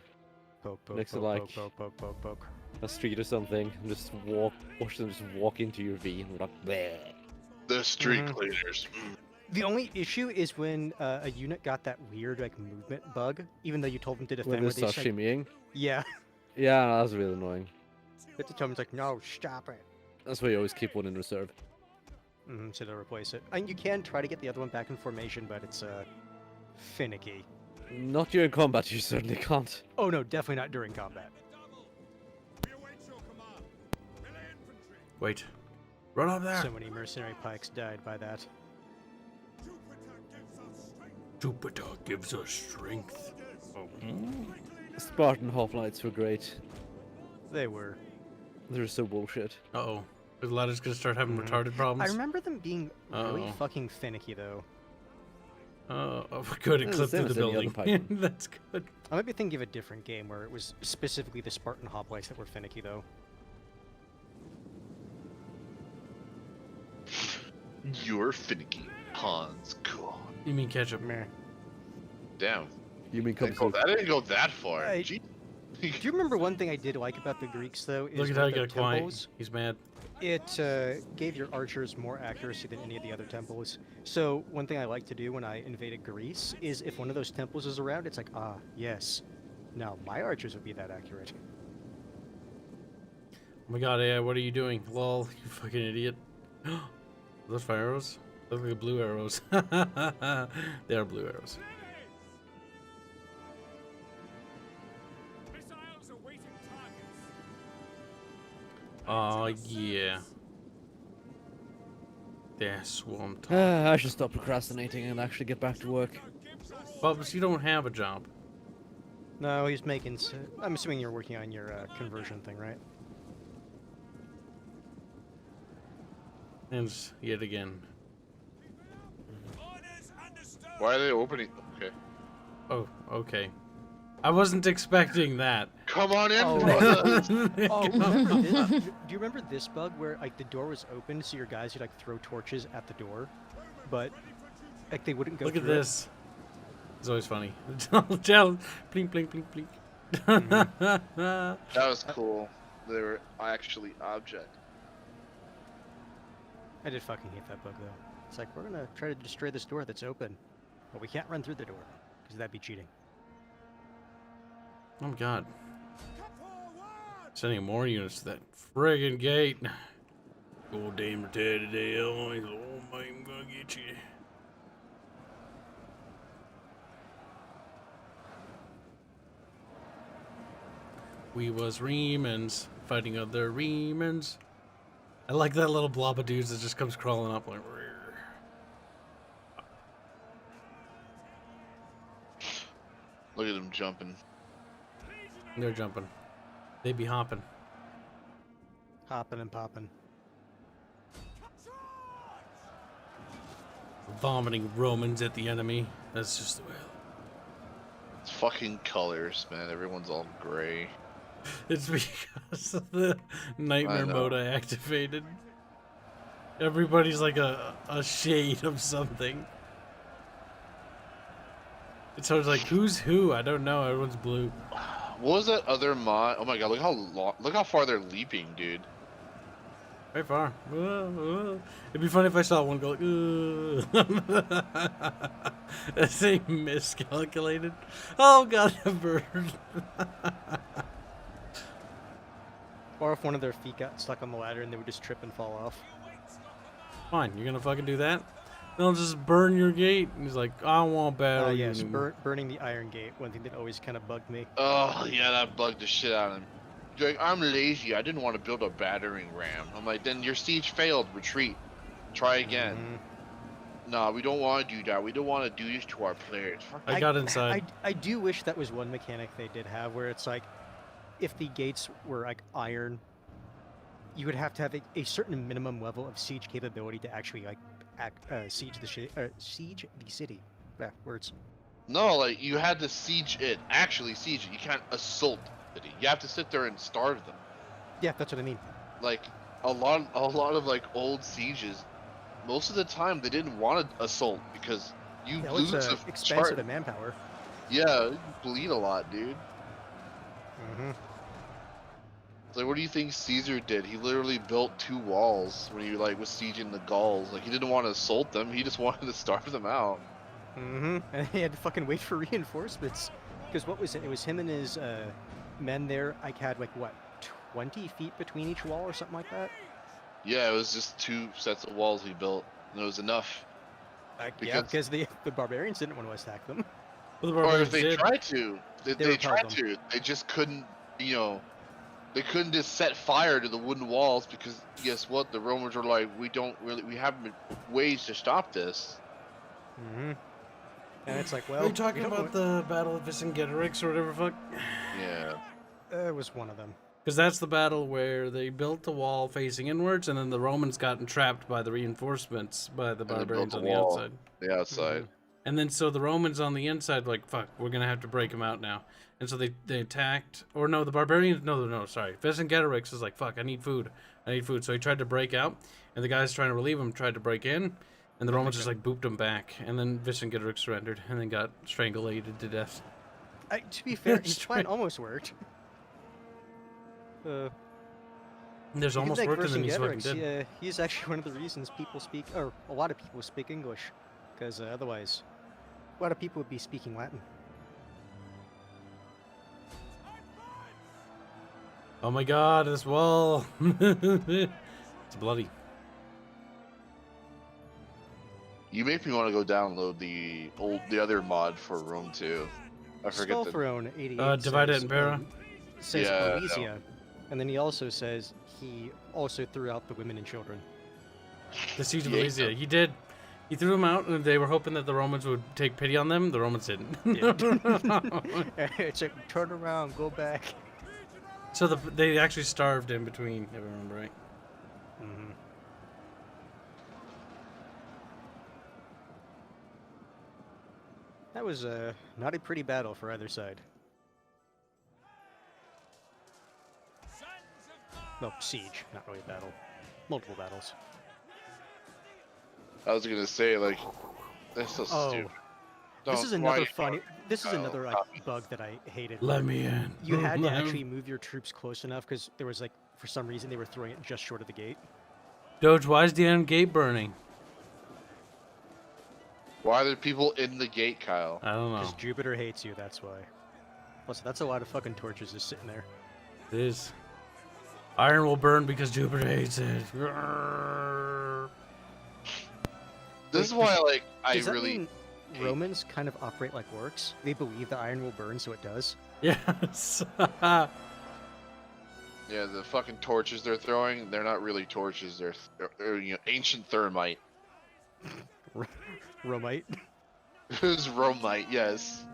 F: Poke, poke,
E: next to,
F: poke,
E: like-
F: poke, poke, poke, poke.
E: a street or something, and just watch them just walk into your V, and we're like, bleh.
C: The street
F: Mhm.
C: cleaners.
F: The only issue is when a unit got that weird like movement bug, even though you told them to defend
E: When they
F: where they
E: start
F: said,
E: shimmying.
F: yeah.
E: Yeah, that was really annoying.
F: But the Tome's like, no, stop it.
E: That's why you always keep one in reserve.
F: So to replace it. And you can try to get the other one back in formation, but it's finicky.
E: Not during combat, you certainly can't.
F: Oh no, definitely not during combat.
B: We await your command. Melee infantry.
A: Wait. Run up there.
F: So many mercenary pikes died by that.
B: Jupiter gives us strength.
A: Jupiter gives us strength. Oh.
E: Spartan hoplites were great.
F: They were.
E: They're so bullshit.
A: Uh-oh. The ladder's gonna start having retarded problems.
F: I remember them being really
A: Uh-oh.
F: fucking finicky though.
A: Oh, good. It
E: Yeah,
A: clipped
E: same
A: through the
E: as any other
A: building.
E: Python.
A: That's good.
F: I might be thinking of a different game where it was specifically the Spartan hoplites that were finicky though.
C: You're finicky, Hans. God.
A: You mean ketchup?
F: Meh.
C: Damn.
E: You mean
C: I didn't
E: come
C: go- I didn't go that far.
F: I-
C: Gee.
F: Do you remember one thing I did like about the Greeks though? Is
A: Look at how
F: with
A: he
F: their
A: got quiet.
F: temples,
A: He's mad.
F: it gave your archers more accuracy than any of the other temples. So one thing I like to do when I invaded Greece is if one of those temples is around, it's like, ah, yes. Now my archers would be that accurate.
A: Oh my god, AI, what are you doing? Lol, you fucking idiot. Are those fire arrows? Those look like blue arrows. They are blue arrows.
B: Missiles awaiting targets.
A: Oh, yeah. That's what I'm talking
E: I should stop procrastinating and actually get back to work.
A: about. But you don't have a job.
F: No, he's making. I'm assuming you're working on your conversion thing, right?
A: And yet again.
B: Orders understood.
C: Why are they opening? Okay.
A: Oh, okay. I wasn't expecting that.
C: Come on in,
F: Oh.
C: brothers.
F: Oh, remember this? Do you remember this bug where like the door was open, so your guys would like throw torches at the door, but like they wouldn't go
A: Look at
F: through it?
A: this. It's always funny. Challenge. Blink, blink, blink, blink.
C: That was cool. They were actually object.
F: I did fucking hate that bug though. It's like we're gonna try to destroy this door that's open, but we can't run through the door because that'd be cheating.
A: Oh my god. Sending more units to that friggin' gate. Gold damn retarded hell. Oh my, I'm gonna get you. We was Remans fighting other Remans. I like that little blob of dudes that just comes crawling up like. "Rrr."
C: Look at them jumping.
A: They're jumping. They be hopping.
F: Hopping and popping.
A: Vomiting Romans at the enemy. That's just the way.
C: It's fucking colors, man. Everyone's all gray.
A: It's because of the nightmare
C: know.
A: mode I activated. Everybody's like a shade of something. It's always like, who's who? I don't know. Everyone's blue.
C: What was that other mod? Oh my god! Look how far they're leaping, dude.
A: Very far. It'd be funny if I saw one go like, that they miscalculated. Oh god, a bird.
F: Or if one of their feet got stuck on the ladder and they would just trip and fall off.
A: Fine, you're gonna fucking do that? They'll just burn your gate. And he's like, I won't battle you
F: Yes,
A: anymore.
F: burning the Iron Gate. One thing that always kind of bugged me.
C: Oh yeah, that bugged the shit out of him. He's like, I'm lazy. I didn't want to build a battering ram. I'm like, then your siege failed. Retreat. Try again.
F: Mhm.
C: Nah, we don't want to do that. We don't want to do this to our players. Fuck
A: I got inside.
F: I do wish that was one mechanic they did have where it's like, if the gates were like iron, you would have to have a certain minimum level of siege capability to actually like siege the city. Yeah, words.
C: No, like you had to siege it. Actually siege it. You can't assault the city. You have to sit there and starve them.
F: Yeah, that's what I mean.
C: Like a lot of like old sieges, most of the time they didn't want to assault because you
F: Yeah,
C: lose
F: it's
C: a
F: expensive
C: chart.
F: to manpower.
C: Yeah, you bleed a lot, dude.
F: Mm-hmm.
C: It's like, what do you think Caesar did? He literally built 2 walls when he like was sieging the Gauls. Like he didn't want to assault them. He just wanted to starve them out.
F: Mm-hmm. And he had to fucking wait for reinforcements. Because what was it? It was him and his men there. I had like what, 20 feet between each wall or something like that.
C: Yeah, it was just 2 sets of walls he built, and it was enough.
F: Yeah, because the barbarians didn't want to attack them.
A: Well, the
C: Or if
A: barbarians
C: they
A: did.
C: tried to, they
F: repelled
C: tried
F: them.
C: to. They just couldn't, you know, they couldn't just set fire to the wooden walls because guess what? The Romans were like, we have ways to stop this.
F: Mm-hmm. And it's like, well,
A: Are you talking
F: we don't
A: about the Battle of Vercingetorix or whatever fuck?
C: Yeah.
F: It was one of them.
A: Because that's the battle where they built the wall facing inwards, and then the Romans got entrapped by the reinforcements by the
C: And they
A: barbarians
C: built
A: on
C: a
A: the
C: wall.
A: outside.
C: The outside.
A: And then so the Romans on the inside were like, fuck, we're gonna have to break them out now. And so they attacked, or no, the barbarians, no, sorry. Vercingetorix is like, fuck, I need food. So he tried to break out, and the guys trying to relieve him tried to break in, and the Romans just like booped him back, and then Vercingetorix surrendered, and then got strangulated to death.
F: To be fair, his plan almost worked.
A: There's
F: You can
A: almost
F: thank
A: worked, and then he's fucking
F: Vercingetorix.
A: dead.
F: Yeah, he's actually one of the reasons people speak, or a lot of people speak English, because otherwise, a lot of people would be speaking Latin.
A: Oh my god, this wall. It's bloody.
C: You make me want to go download the other mod for Rome 2. I forget the
F: Skullthrone 88
A: Divide
F: says,
A: et Impera?
F: Says
C: Yeah,
F: Elysia, and then he also says he also threw out the women and children.
A: The Siege of
C: Yeah.
A: Elysia. He did. He threw them out, and they were hoping that the Romans would take pity on them. The Romans didn't.
F: It's like, turn around, go back.
A: So they actually starved in between, if I remember right.
F: Mm-hmm. That was not a pretty battle for either side. No, siege, not really battle. Multiple battles.
C: I was gonna say like that's so stupid.
F: This is
C: Don't-
F: another
C: why-
F: funny. This is
C: Oh,
F: another like,
C: copy.
F: bug that I hated.
A: Let me in.
F: You had to
A: Let me-
F: actually move your troops close enough because there was like, for some reason, they were throwing it just short of the gate.
A: Doge, why is the end gate burning?
C: Why are there people in the gate, Kyle?
A: I don't know.
F: Because Jupiter hates you, that's why. Plus, that's a lot of fucking torches just sitting there.
A: It is. Iron will burn because Jupiter hates it.
C: This is why like I
F: Does that
C: really
F: mean Romans kind of operate like orcs? They believe the iron will burn, so it does.
A: Yes.
C: yeah the fucking torches they're throwing, they're not really torches, they're you know, ancient thermite.
F: Romite.
C: It was Romite, yes.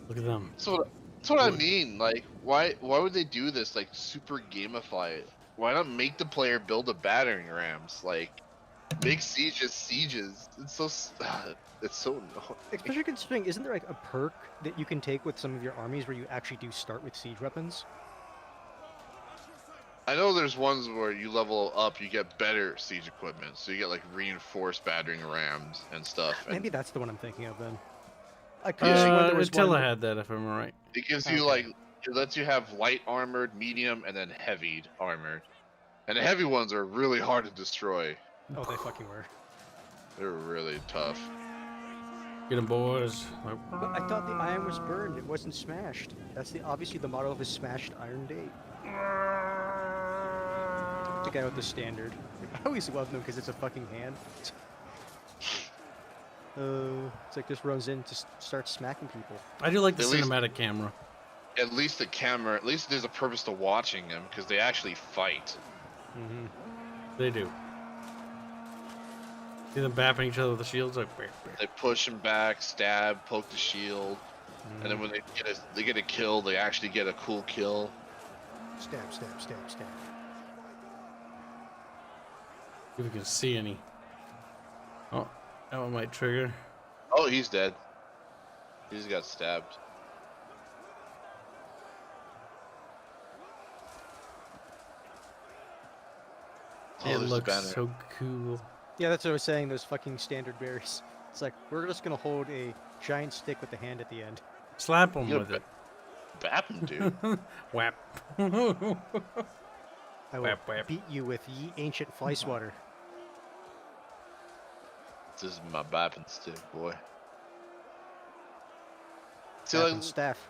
A: Look at them.
C: That's what I mean. Like, why would they do this? Like, super gamify it. Why not make the player build a battering rams? Like, make sieges sieges. It's so annoying.
F: Especially considering, isn't there like a perk that you can take with some of your armies where you actually do start with siege weapons?
C: I know there's ones where you level up, you get better siege equipment. So you get like reinforced battering rams and stuff. And
F: Maybe that's the one I'm thinking of then. I could have sworn there was
A: Attila
F: one.
A: had that, if I'm right.
C: it gives you
F: Okay.
C: like it lets you have light armored, medium, and then heavy armored. And the heavy ones are really hard to destroy.
F: Oh, they fucking were.
C: They're really tough.
A: Get them, boys.
F: But I thought the iron was burned. It wasn't smashed. That's obviously the motto of a smashed iron date. The guy with the standard. I always love them because it's a fucking hand. It's like just runs in, just starts smacking people.
A: I do like the
C: At least-
A: cinematic camera.
C: At least the camera, at least there's a purpose to watching them because they actually fight.
F: Mm-hmm.
A: They do. See them bapping each other with the shields like.
C: They push them back, stab, poke the shield, and then when they get a kill, they actually get a cool kill.
F: Stab, stab, stab, stab.
A: If we can see any. Oh, that one might trigger.
C: Oh, he's dead. He just got stabbed. Oh,
A: It
C: there's the
A: looks
C: banner.
A: so cool.
F: Yeah, that's what I was saying, those fucking standard bears. It's like, we're just gonna hold a giant stick with the hand at the end.
A: Slap them
C: You
A: with it.
C: Bap him, dude.
A: Whap.
F: I will
A: Whap, whap.
F: beat you with ye ancient fly swatter.
C: This is my bapping stick, boy. See,
F: Staff
C: like,
F: and staff.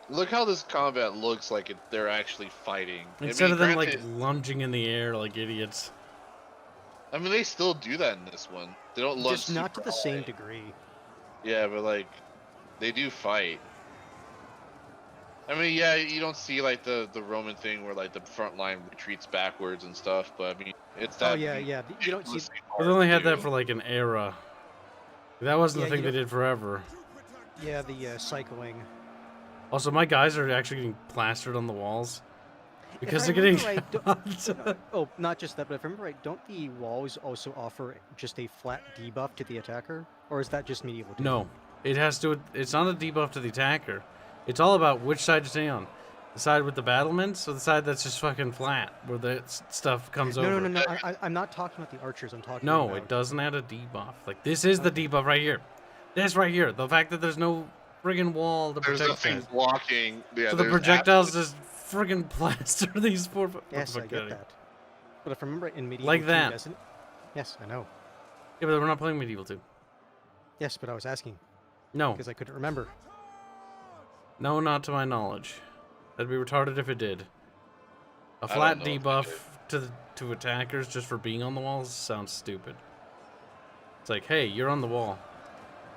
C: look how this combat looks like they're actually fighting.
A: Instead of them like
C: granted,
A: lunging in the air like idiots.
C: I mean, they still do that in this one. They don't launch
F: Just not to
C: super
F: the same
C: high.
F: degree.
C: Yeah, but like, they do fight. I mean, yeah, you don't see like the Roman thing where like the front line retreats backwards and stuff, but I mean, it's
F: Oh
C: that.
F: yeah, yeah. You don't see.
C: ridiculously
A: But they
C: hard
A: only
C: to
A: had that
C: do.
A: for like an era. That wasn't
F: Yeah,
A: the thing
F: you
A: they did forever.
F: Yeah, the cycling.
A: Also, my guys are actually getting plastered on the walls because
F: I
A: they're getting.
F: remember right, oh, not just that, but if I remember right, don't the walls also offer just a flat debuff to the attacker, or is that just medieval? 2?
A: No, it has to. It's not a debuff to the attacker. It's all about which side you stay on. The side with the battlements, or the side that's just fucking flat, where the stuff comes
F: No,
A: over.
F: no, no, no. I'm not talking about the archers. I'm talking
A: No,
F: about.
A: it doesn't add a debuff. Like this is the debuff right here. This right here. The fact that there's no friggin' wall to
C: There's
A: protect
C: nothing
A: that.
C: blocking. Yeah,
A: So the
C: there's
A: projectiles
C: absolute-
A: just friggin' plaster these four.
F: Yes, I get that. But if I remember in medieval
A: Like
F: 2,
A: that.
F: doesn't? Yes, I know.
A: Yeah, but we're not playing medieval 2.
F: Yes, but I was asking
A: No,
F: because I couldn't remember.
A: no, not to my knowledge. That'd be retarded if it did. A
C: I
A: flat
C: don't know if it
A: debuff to attackers just for being on the walls sounds stupid. It's like, hey, you're on the wall.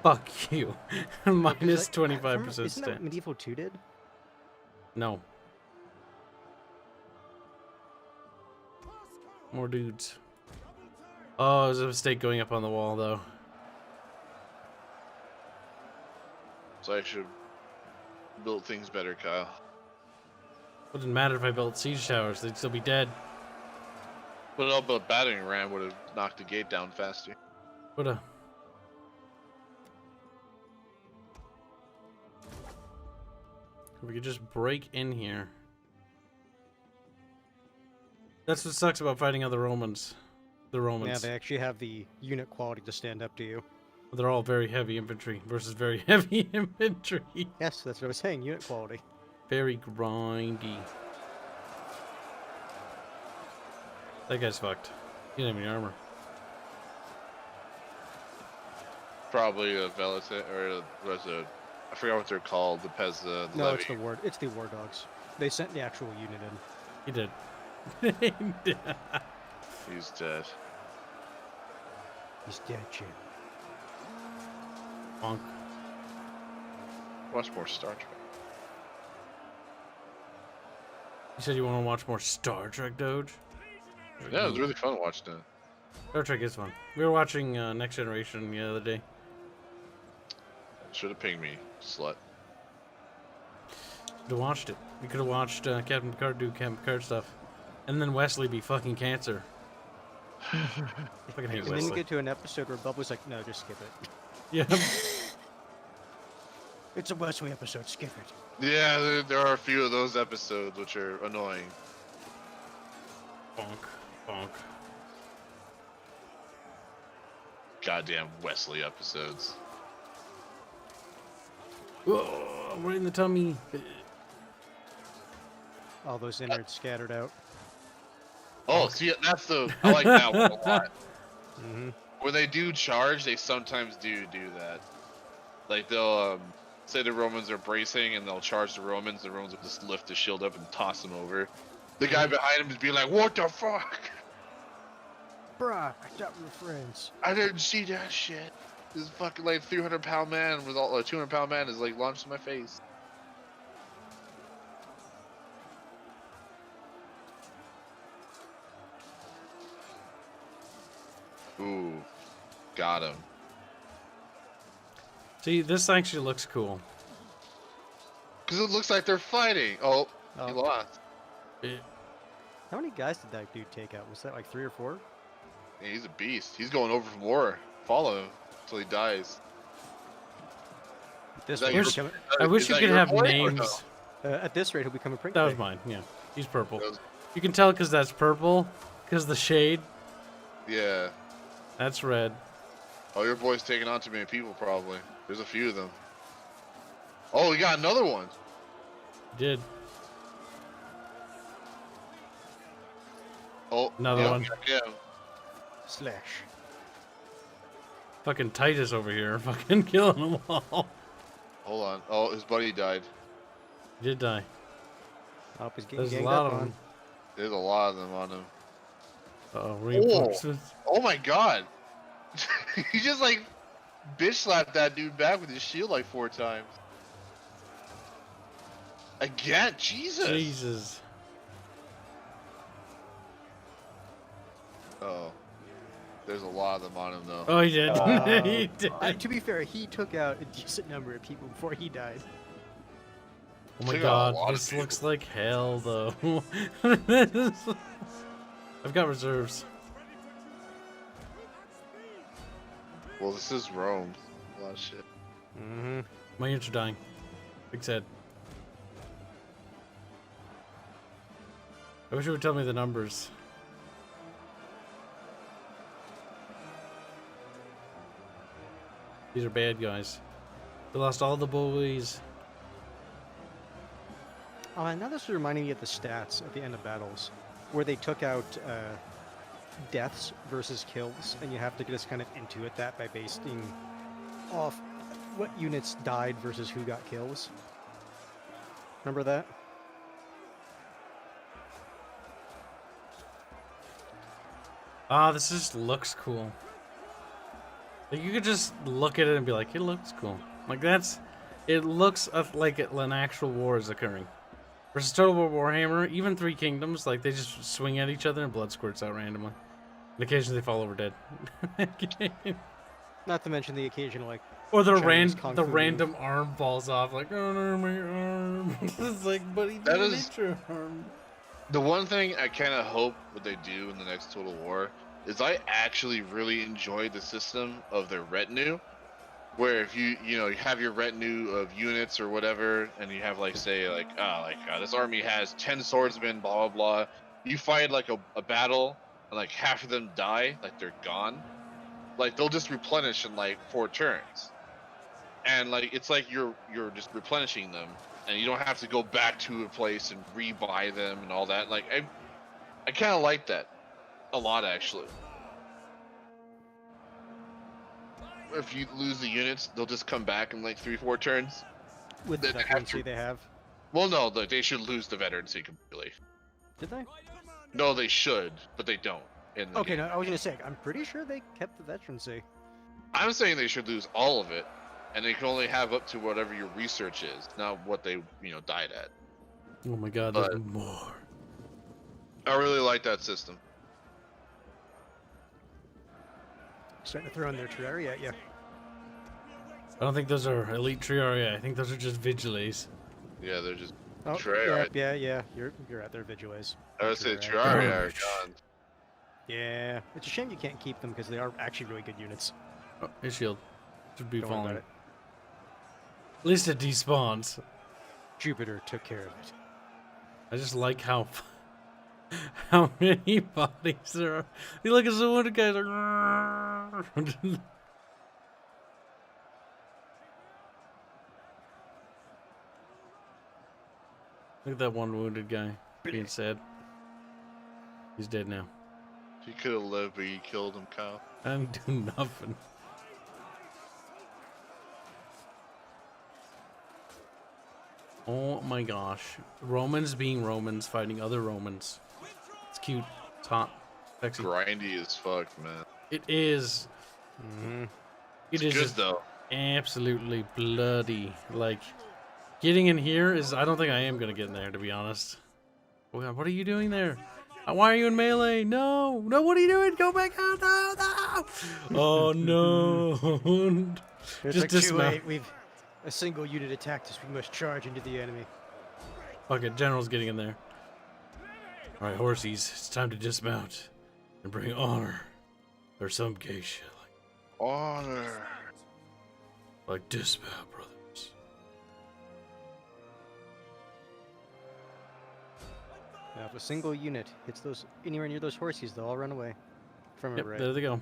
A: Fuck you. Minus 25%
F: Isn't that what
A: stat.
F: medieval 2 did?
A: No. More dudes. Oh, it was a mistake going up on the wall, though.
C: So I should build things better, Kyle.
A: Wouldn't matter if I built siege towers; they'd still be dead.
C: But no, but battering ram would have knocked the gate down faster.
A: Woulda. If we could just break in here. That's what sucks about fighting other Romans. The Romans.
F: Yeah, they actually have the unit quality to stand up to you.
A: They're all very heavy infantry versus very heavy infantry.
F: Yes, that's what I was saying. Unit quality.
A: Very grindy. That guy's fucked. He doesn't have any armor.
C: Probably a Velocit or was it? I forgot what they're called. The Pez, the
F: No,
C: levy.
F: it's the war. It's the war dogs. They sent the actual unit in.
A: He did. He did.
C: He's dead.
F: He's dead, Jim.
A: Bonk.
C: Watch more Star Trek.
A: You said you want to watch more Star Trek, Doge?
C: Yeah, it was really fun watching it.
A: Star Trek is fun. We were watching Next Generation the other day.
C: Should have pinged me, slut.
A: Could have watched it. We could have watched Captain Picard do Captain Picard stuff. And then Wesley be fucking cancer. Fucking hate
F: And then you
A: Wesley.
F: get to an episode where Bubba's like, "No, just skip it.
A: Yeah.
F: It's a Wesley episode. Skip it."
C: Yeah, there are a few of those episodes which are annoying.
A: Bonk. Bonk.
C: Goddamn Wesley episodes.
A: Whoa, right in the tummy.
F: All those innards scattered out.
C: Oh, see, that's the I like that one a lot.
F: Mm-hmm.
C: When they do charge, they sometimes do that. Like they'll say the Romans are bracing and they'll charge the Romans. The Romans will just lift the shield up and toss them over. The guy behind him is being like, "What the fuck?
F: Bruh, I thought we were friends.
C: I didn't see that shit." This fucking like 300-pound man with all 200-pound man is like launched in my face. Ooh, got him.
A: See, this actually looks cool.
C: Cause it looks like they're fighting. Oh, he
F: Oh.
C: lost.
F: How many guys did that dude take out? Was that like 3 or 4?
C: Yeah, he's a beast. He's going over for more. Follow him until he dies.
F: At this
C: Is that
F: rate,
C: your-
F: he'll become,
A: I wish
C: Is
A: you
C: that
A: could
C: your
A: have
C: boy or
A: names.
C: no?
F: at this rate, he'll become a print.
A: That was
F: pig.
A: mine, yeah. He's purple.
C: That was-
A: You can tell because that's purple, because the shade,
C: Yeah.
A: that's red.
C: Oh, your boy's taking on too many people, probably. There's a few of them. Oh, we got another one.
A: Did.
C: Oh,
A: Another
C: yeah,
A: one.
C: Yeah.
F: Slash.
A: Fucking Titus over here, fucking killing them all.
C: Hold on. Oh, his buddy died.
A: He did die.
F: Halp is getting
A: There's a
F: ganged
A: lot
F: up
A: of
F: on.
A: them.
C: There's a lot of them on him.
A: Reinforcements.
C: Oh my god. He just like bitch slapped that dude back with his shield like 4 times. Again, Jesus.
A: Jesus.
C: Oh. There's a lot of them on him though.
A: Oh, he did. He did.
F: To be fair, he took out a decent number of people before he died.
A: Oh my
C: Took out a
A: god,
C: lot of
A: this
C: people.
A: looks like hell, though. I've got reserves.
C: Well, this is Rome. A lot of shit.
F: Mm-hmm.
A: My units are dying. Big sad. I wish it would tell me the numbers. These are bad guys. We lost all the boys.
F: Oh, and now this is reminding me of the stats at the end of battles, where they took out deaths versus kills, and you have to just kind of intuit that by basing off what units died versus who got kills. Remember that?
A: Ah, this just looks cool. Like, you could just look at it and be like, it looks cool. Like, that's... It looks like an actual war is occurring. Versus Total War Warhammer, even 3 Kingdoms, like, they just swing at each other and blood squirts out randomly. And occasionally they fall over dead.
F: Not to mention the occasional, like,
A: Or the
F: Chinese kung fu
A: random arm falls off, like, oh no, my arm. It's like, buddy,
C: That
A: didn't
C: is-
A: hit your arm.
C: The one thing I kind of hope what they do in the next Total War is I actually really enjoy the system of their retinue, where if you have your retinue of units or whatever, and you have like say this army has 10 swordsmen, blah blah blah. You fight like a battle, and like half of them die, like they're gone. Like they'll just replenish in like 4 turns, and like it's like you're just replenishing them, and you don't have to go back to a place and rebuy them and all that. Like I kind of like that a lot actually. If you lose the units, they'll just come back in like 3-4 turns.
F: with the
C: Then
F: veterancy
C: after-
F: they have.
C: Well, no, they should lose the veterancy completely.
F: Did they?
C: No, they should, but they don't. In the
F: Okay,
C: game.
F: no, I was gonna say, I'm pretty sure they kept the veterancy.
C: I'm saying they should lose all of it, and they can only have up to whatever your research is, not what they died at.
A: Oh my god,
C: But-
A: there's more.
C: I really like that system.
F: Starting to throw in their Terraria at you.
A: I don't think those are elite Triaria. I think those are just Vigiles.
C: Yeah, they're just.
F: Oh,
C: Terraria.
F: yeah. You're at their Vigiles.
C: I would say
F: Terraria.
C: Terraria are gone.
F: Yeah, it's a shame you can't keep them because they are actually really good units.
A: Oh, his shield should be
F: Don't worry
A: falling.
F: about
A: At
F: it.
A: least it despawns.
F: Jupiter took care of it.
A: I just like how many bodies there are. You look at some wounded guys like. Look at that one wounded guy being sad. He's dead now.
C: He could have lived, but you killed him, Kyle.
A: I didn't do nothing. Oh my gosh. Romans being Romans fighting other Romans. It's cute. It's hot. Sexy.
C: Grindy as fuck, man.
A: It is.
F: Mm-hmm.
A: It
C: It's
A: is
C: good
A: just
C: though.
A: absolutely bloody. Like, getting in here is. I don't think I am going to get in there, to be honest. Oh god, what are you doing there? Why are you in melee? No! No, what are you doing? Go back out! No! No! Oh no!
F: It's
A: Just
F: like too
A: dismount.
F: late. We've a single unit attacked us. We must charge into the enemy.
A: Okay, General's getting in there. Alright, horsies, it's time to dismount and bring honor. Or some gay shit
C: Honor.
A: like dismount, brothers.
F: Now, if a single unit hits those anywhere near those horses, they'll all run away from
A: Yep,
F: it, right?
A: there they go.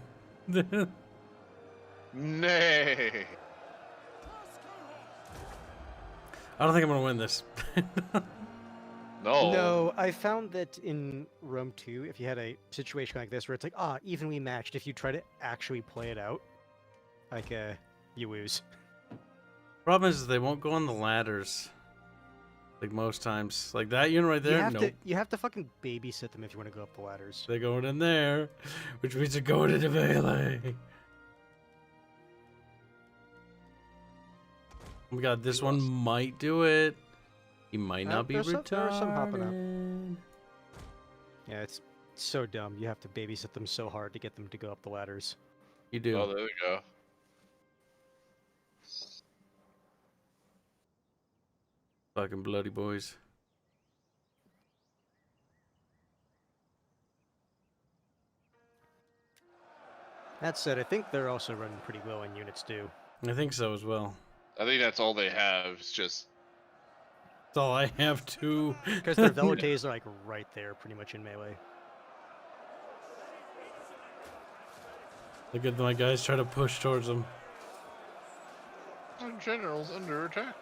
C: Nay.
A: I don't think I'm gonna win this.
C: No.
F: No, I found that in Rome 2, if you had a situation like this where it's like, evenly matched, if you try to actually play it out, like, you lose.
A: Problem is they won't go on the ladders. Like most times. Like that unit right there, nope.
F: You have to fucking babysit them if you want to go up the ladders.
A: They're going in there, which means they're going into melee. Oh my god, this one might do it. He might not be retarded.
F: There are some hopping up. Yeah, it's so dumb. You have to babysit them so hard to get them to go up the ladders.
A: You do.
C: Oh, there we go.
A: Fucking bloody boys.
F: That said, I think they're also running pretty low in units too.
A: I think so as well.
C: I think that's all they have. It's just
A: That's all I have too.
F: Because their Velites are like right there, pretty much in melee.
A: Look at my guys try to push towards them.
C: generals under attack.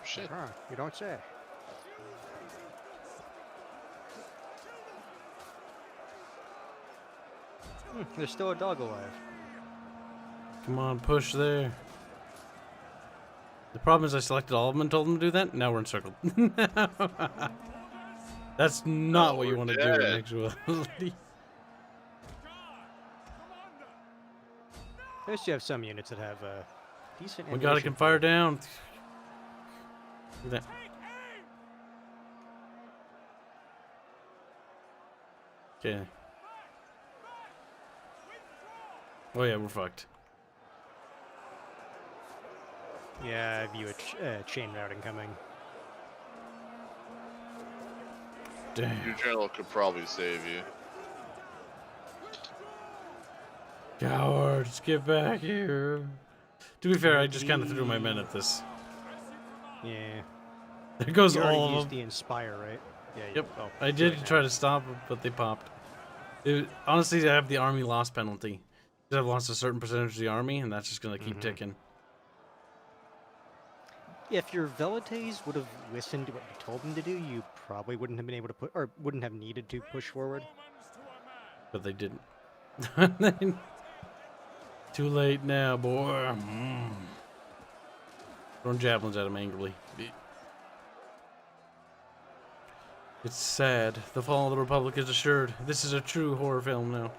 C: Shit.
F: You don't say. There's still a dog alive.
A: Come on, push there. The problem is I selected all of them and told them to do that. Now we're encircled. That's not what you want to do in actuality.
F: At least you have some units that have decent.
A: We got it, can fire down. Look at that. Okay. Oh yeah, we're fucked.
F: Yeah, I view a chain routing coming.
A: Damn.
C: Your general could probably save you.
A: Cowards, get back here. To be fair, I just kind of threw my men at this.
F: Yeah.
A: There goes
F: You
A: all
F: already
A: of
F: used
A: them.
F: the Inspire, right? Yeah.
A: Yep.
F: Oh,
A: I
F: do
A: did
F: it now.
A: try to stop them, but they popped. Honestly, I have the army loss penalty. Because I've lost a certain percentage of the army, and that's just going to keep ticking.
F: If your Velites would have listened to what you told them to do, you probably wouldn't have been able to put, or wouldn't have needed to push forward.
A: But they didn't. Too late now, boy. Throwing javelins at him angrily. It's sad. The fall of the Republic is assured. This is a true horror film now.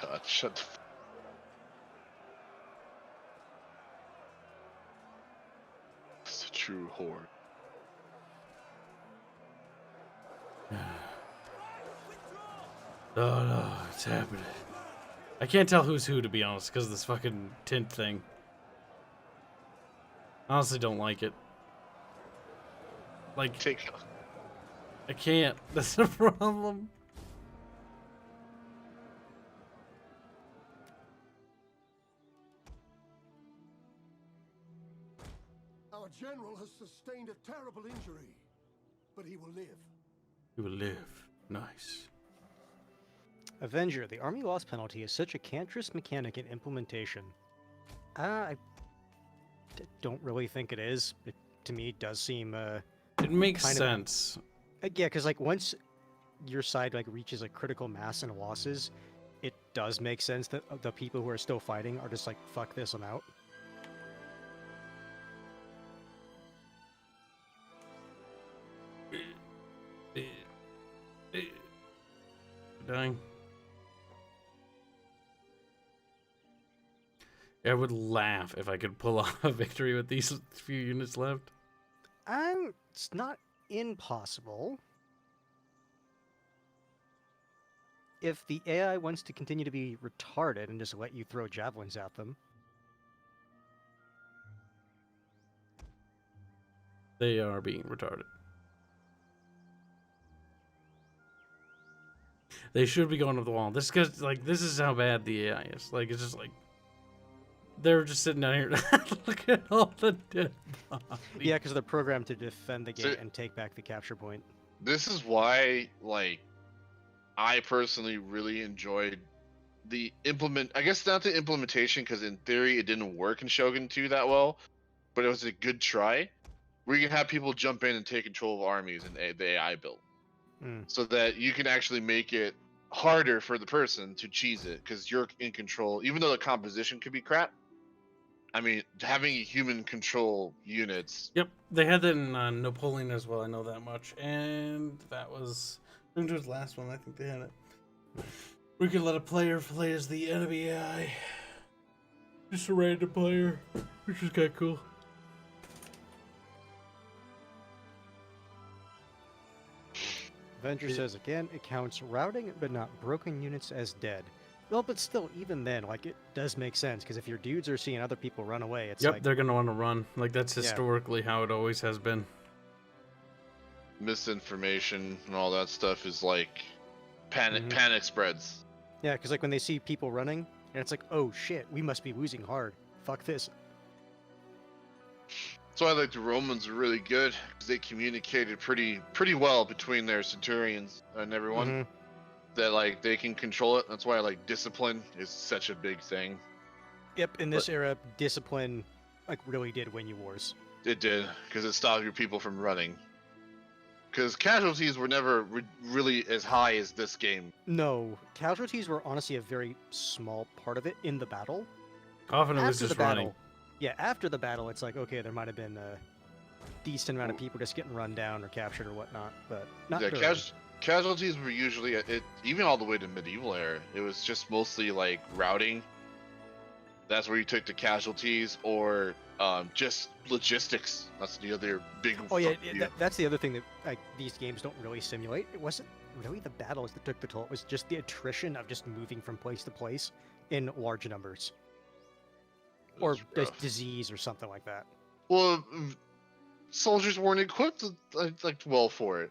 C: God, shut the It's a true horror.
A: Oh no, it's happening. I can't tell who's who, to be honest, because of this fucking tint thing. Honestly, don't like it. Like, I can't. That's the problem.
B: Our general has sustained a terrible injury, but he will live.
A: He will live. Nice.
F: Avenger, the army loss penalty is such a cantress mechanic in implementation. I don't really think it is. It, to me, does seem
A: It makes
F: kind of-
A: sense.
F: yeah, because like once your side like reaches a critical mass in losses, it does make sense that the people who are still fighting are just like, fuck this, I'm out.
A: Dying. I would laugh if I could pull off a victory with these few units left.
F: It's not impossible. If the AI wants to continue to be retarded and just let you throw javelins at them.
A: They are being retarded. They should be going up the wall. This is how bad the AI is. Like, it's just like they're just sitting down here. Look at all the dead bodies.
F: Yeah, because they're programmed to defend the gate
C: So-
F: and take back the capture point.
C: This is why, like, I personally really enjoyed the I guess not the implementation, because in theory it didn't work in Shogun 2 that well, but it was a good try. Where you can have people jump in and take control of armies in the AI build, so that you can actually make it harder for the person to cheese it, because you're in control. Even though the composition could be crap, I mean, having human control units.
A: Yep, they had that in Napoleon as well. I know that much, and that was I think it was the last one. I think they had it. We could let a player play as the enemy AI, just a random player, which is kind of cool.
F: Avenger says again, it counts routing, but not broken units as dead. Well, but still, even then, like, it does make sense, because if your dudes are seeing other people run away, it's
A: Yep,
F: like...
A: they're gonna want to run. Like, that's
F: Yeah.
A: historically how it always has been.
C: Misinformation and all that stuff is like panic.
F: Mhm.
C: Panic spreads.
F: Yeah, because, like, when they see people running, and it's like, oh, shit, we must be losing hard. Fuck this.
C: That's why I like the Romans were really good, because they communicated pretty well between their centurions and everyone.
F: Mhm.
C: That like they can control it. That's why like discipline is such a big thing.
F: Yep, in this era, discipline, like, really did win you wars.
C: It did, because it stopped your people from running. Because casualties were never really as high as this game.
F: No, casualties were honestly a very small part of it in the battle.
A: Often it was
F: After
A: just
F: the
A: running.
F: battle, yeah, after the battle, it's like, okay, there might have been a decent amount of people just getting run down or captured or whatnot, but not
C: Yeah,
F: during.
C: casualties were usually even all the way to medieval era. It was just mostly like routing. That's where you took the casualties, or just logistics. That's the other big.
F: Oh yeah, that's the other thing that like these games don't really simulate. It wasn't really the battles that took the toll. It was just the attrition of just moving from place to place in large numbers, or
C: That's
F: just
C: rough.
F: disease or something like that.
C: Well, soldiers weren't equipped like well for it.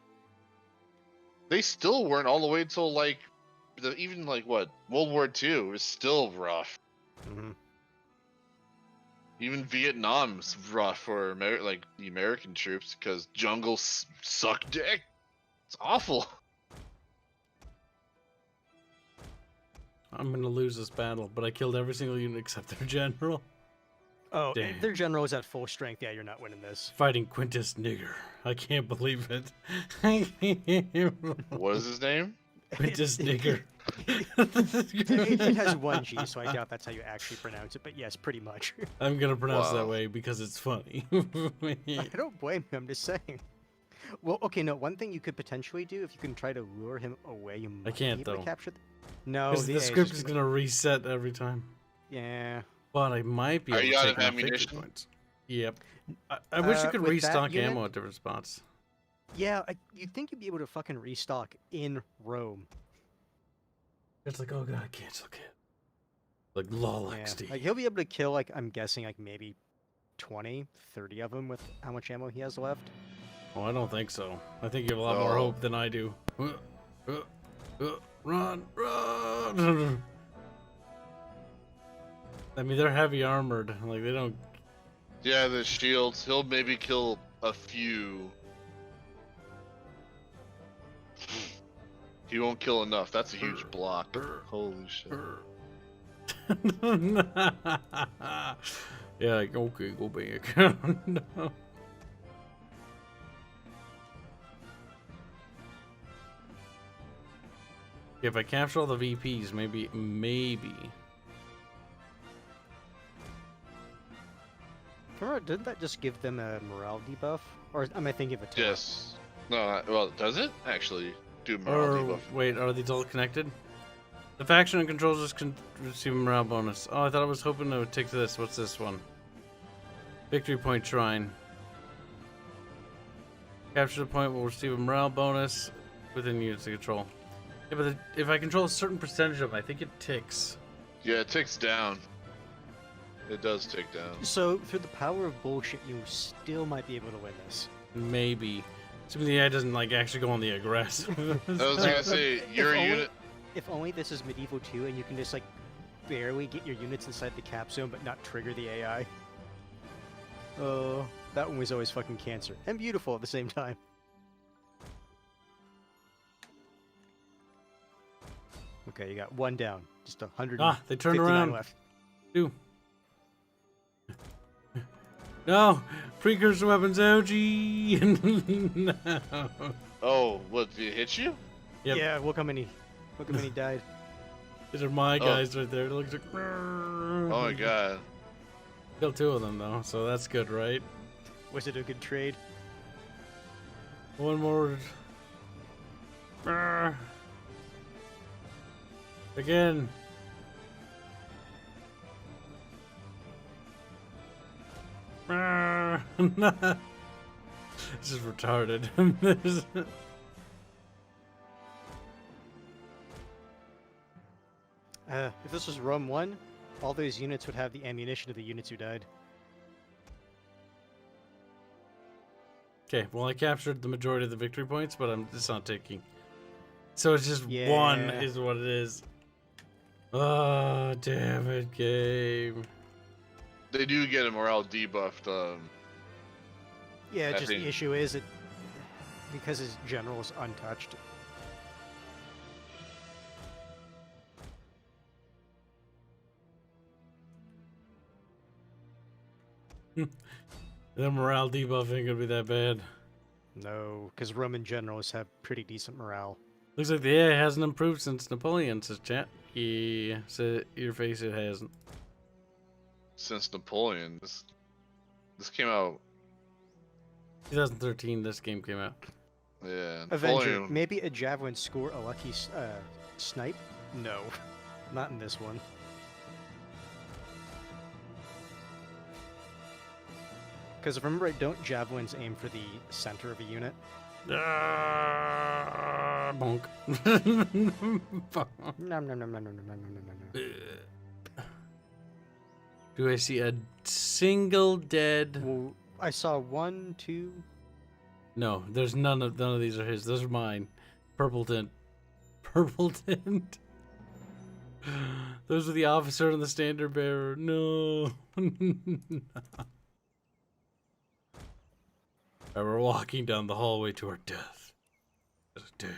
C: They still weren't all the way till like even like what World War II was still rough.
F: Mm-hmm.
C: Even Vietnam's rough for like the American troops, because jungles suck dick. It's awful.
A: I'm gonna lose this battle, but I killed every single unit except their general.
F: Oh,
A: Damn.
F: if their general is at full strength, yeah, you're not winning this.
A: Fighting Quintus Nigger. I can't believe it.
C: What is his name?
A: Quintus Nigger.
F: It has one G, so I doubt that's how you actually pronounce it. But yes, pretty much.
A: I'm gonna pronounce it that
C: Wow.
A: way because it's funny.
F: I don't blame you. I'm just saying. Well, okay, no. One thing you could potentially do if you can try to lure him away, you might
A: can't,
F: be able to
A: though.
F: capture. No,
A: Because
F: the
A: the
F: AI
A: script
F: just
A: is gonna reset every time.
F: Yeah.
A: But I might be
C: Are
A: able
C: you
A: to
C: out
A: take
C: of
A: enough victory
C: ammunition?
A: points. Yep. I wish you could
F: with that
A: restock
F: unit-
A: ammo at different spots.
F: Yeah, you'd think you'd be able to fucking restock in Rome.
A: It's like, oh god, cancel kit. Like lol
F: Yeah.
A: XD.
F: Like he'll be able to kill like I'm guessing like maybe 20, 30 of them with how much ammo he has left.
A: Oh, I don't think so. I think you have a lot more
C: Oh.
A: hope than I do. Run, run! I mean, they're heavy armored. Like, they don't.
C: Yeah, the shields. He'll maybe kill a few. He won't kill enough. That's a huge block. Holy shit.
A: Yeah, like, okay, go back. No. If I capture all the VPs, maybe.
F: Remember, didn't that just give them a morale debuff? Or am I thinking of a taunt?
C: Yes. No, well, does it actually do morale
A: Or,
C: debuff?
A: wait, are these all connected? The faction and controllers can receive a morale bonus. Oh, I thought I was hoping to take this. What's this one? Victory Point Shrine. Capture the point will receive a morale bonus within units of control. Yeah, but if I control a certain percentage of them, I think it ticks.
C: Yeah, it ticks down. It does tick down.
F: So, through the power of bullshit, you still might be able to win this.
A: Maybe. Assuming the AI doesn't like actually go on the aggressive.
C: I was gonna say,
F: If
C: your
F: only-
C: unit.
F: If only this is Medieval 2 and you can just like barely get your units inside the cap zone but not trigger the AI. Oh, that one was always fucking cancer. And beautiful at the same time. Okay, you got one down. Just 100.
A: They turned around.
F: left.
A: Two. No! Precursor weapons, OG! No.
C: Oh, what? Did it hit you?
A: Yep.
F: Yeah, look how many died.
A: These are my
C: Oh.
A: guys right there. It looks like.
C: Oh my god.
A: Killed 2 of them though, so that's good, right?
F: Was it a good trade?
A: One more. Again. This is retarded.
F: If this was Rome 1, all those units would have the ammunition of the units who died.
A: Okay, well I captured the majority of the victory points, but it's not taking. So it's just 1
F: Yeah.
A: is what it is. Oh, damn it, game.
C: They do get a morale debuffed.
F: Yeah,
C: I
F: just
C: think-
F: the issue is that because his general is untouched.
A: The morale debuff ain't gonna be that bad.
F: No, because Roman generals have pretty decent morale.
A: Looks like the AI hasn't improved since Napoleon, says chat. Yeah, so your face it hasn't.
C: Since Napoleon, this came out.
A: 2013, this game came out.
C: Yeah,
F: Avenger,
C: Napoleon.
F: maybe a javelin score a lucky snipe? No, not in this one. Because if I remember right, don't javelins aim for the center of a unit?
A: Bonk.
F: Nom, nom, nom, nom, nom, nom, nom, nom, nom.
A: Do I see a single dead?
F: Well, I saw 1, 2.
A: No, there's none of these are his. Those are mine. Purple tint. Purple tint. Those are the officer and the standard bearer. No. Alright, we're walking down the hallway to our death. Damn.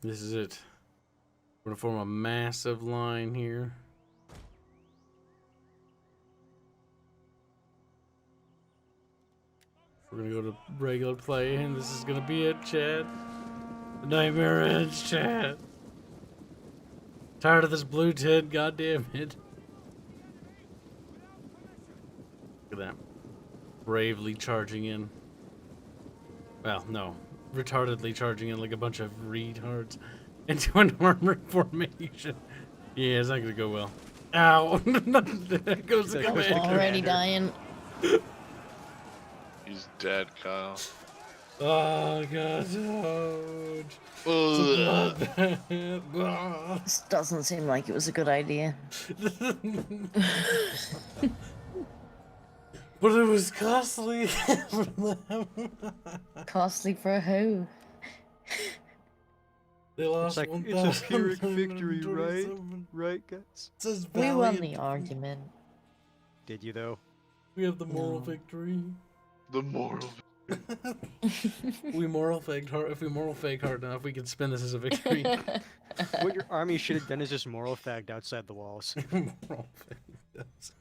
A: This is it. We're gonna form a massive line here. We're gonna go to regular play, and this is gonna be it, Chad. The nightmare ends, Chad. Tired of this blue tint, goddamn it. Look at that. Bravely charging in. Well, no. Retardedly charging in like a bunch of retards into an armored formation. Yeah, it's not gonna go well. Ow! There goes the
F: That was
A: commander.
D: Already
F: Commander.
D: dying.
C: He's dead, Kyle.
A: Oh god, no.
C: Ugh.
D: This doesn't seem like it was a good idea.
A: But it was costly.
D: Costly for who?
A: They lost
F: like,
A: 1,000.
F: it's a Pyrrhic victory, right? Right, guys?
A: It says
D: We won
A: valiant.
D: the argument.
F: Did you, though?
A: We have the moral
D: No.
A: victory.
C: The moral.
A: We moral faked hard. If we moral fake hard enough, we can spin this as a victory.
F: What your army should have done is just moral fagged outside the walls.
A: Moral faked. That's-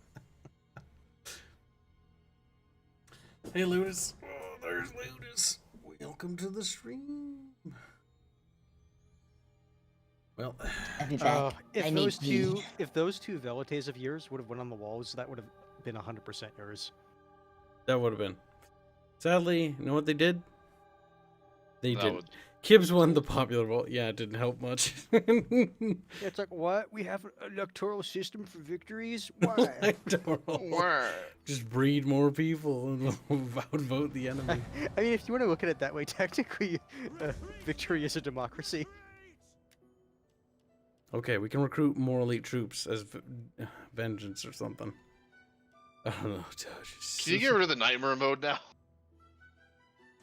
A: Hey, Ludus. Oh, there's Ludus. Welcome to the stream. Well,
D: I'll be back. I need pee.
F: If those two velites of yours would have went on the walls, that would have been 100% yours.
A: that would have been. Sadly, you know what they did? They
C: That
A: did.
C: would-
A: Kibs won the popular vote. Yeah, it didn't help much.
F: It's like, what? We have an electoral system for victories? Why?
A: Electoral. Just breed more people and outvote the enemy.
F: I mean, if you want to look at it that way, technically, victory is a democracy.
A: Okay, we can recruit more elite troops as vengeance or something. I don't know.
C: Can you get rid of the nightmare mode now?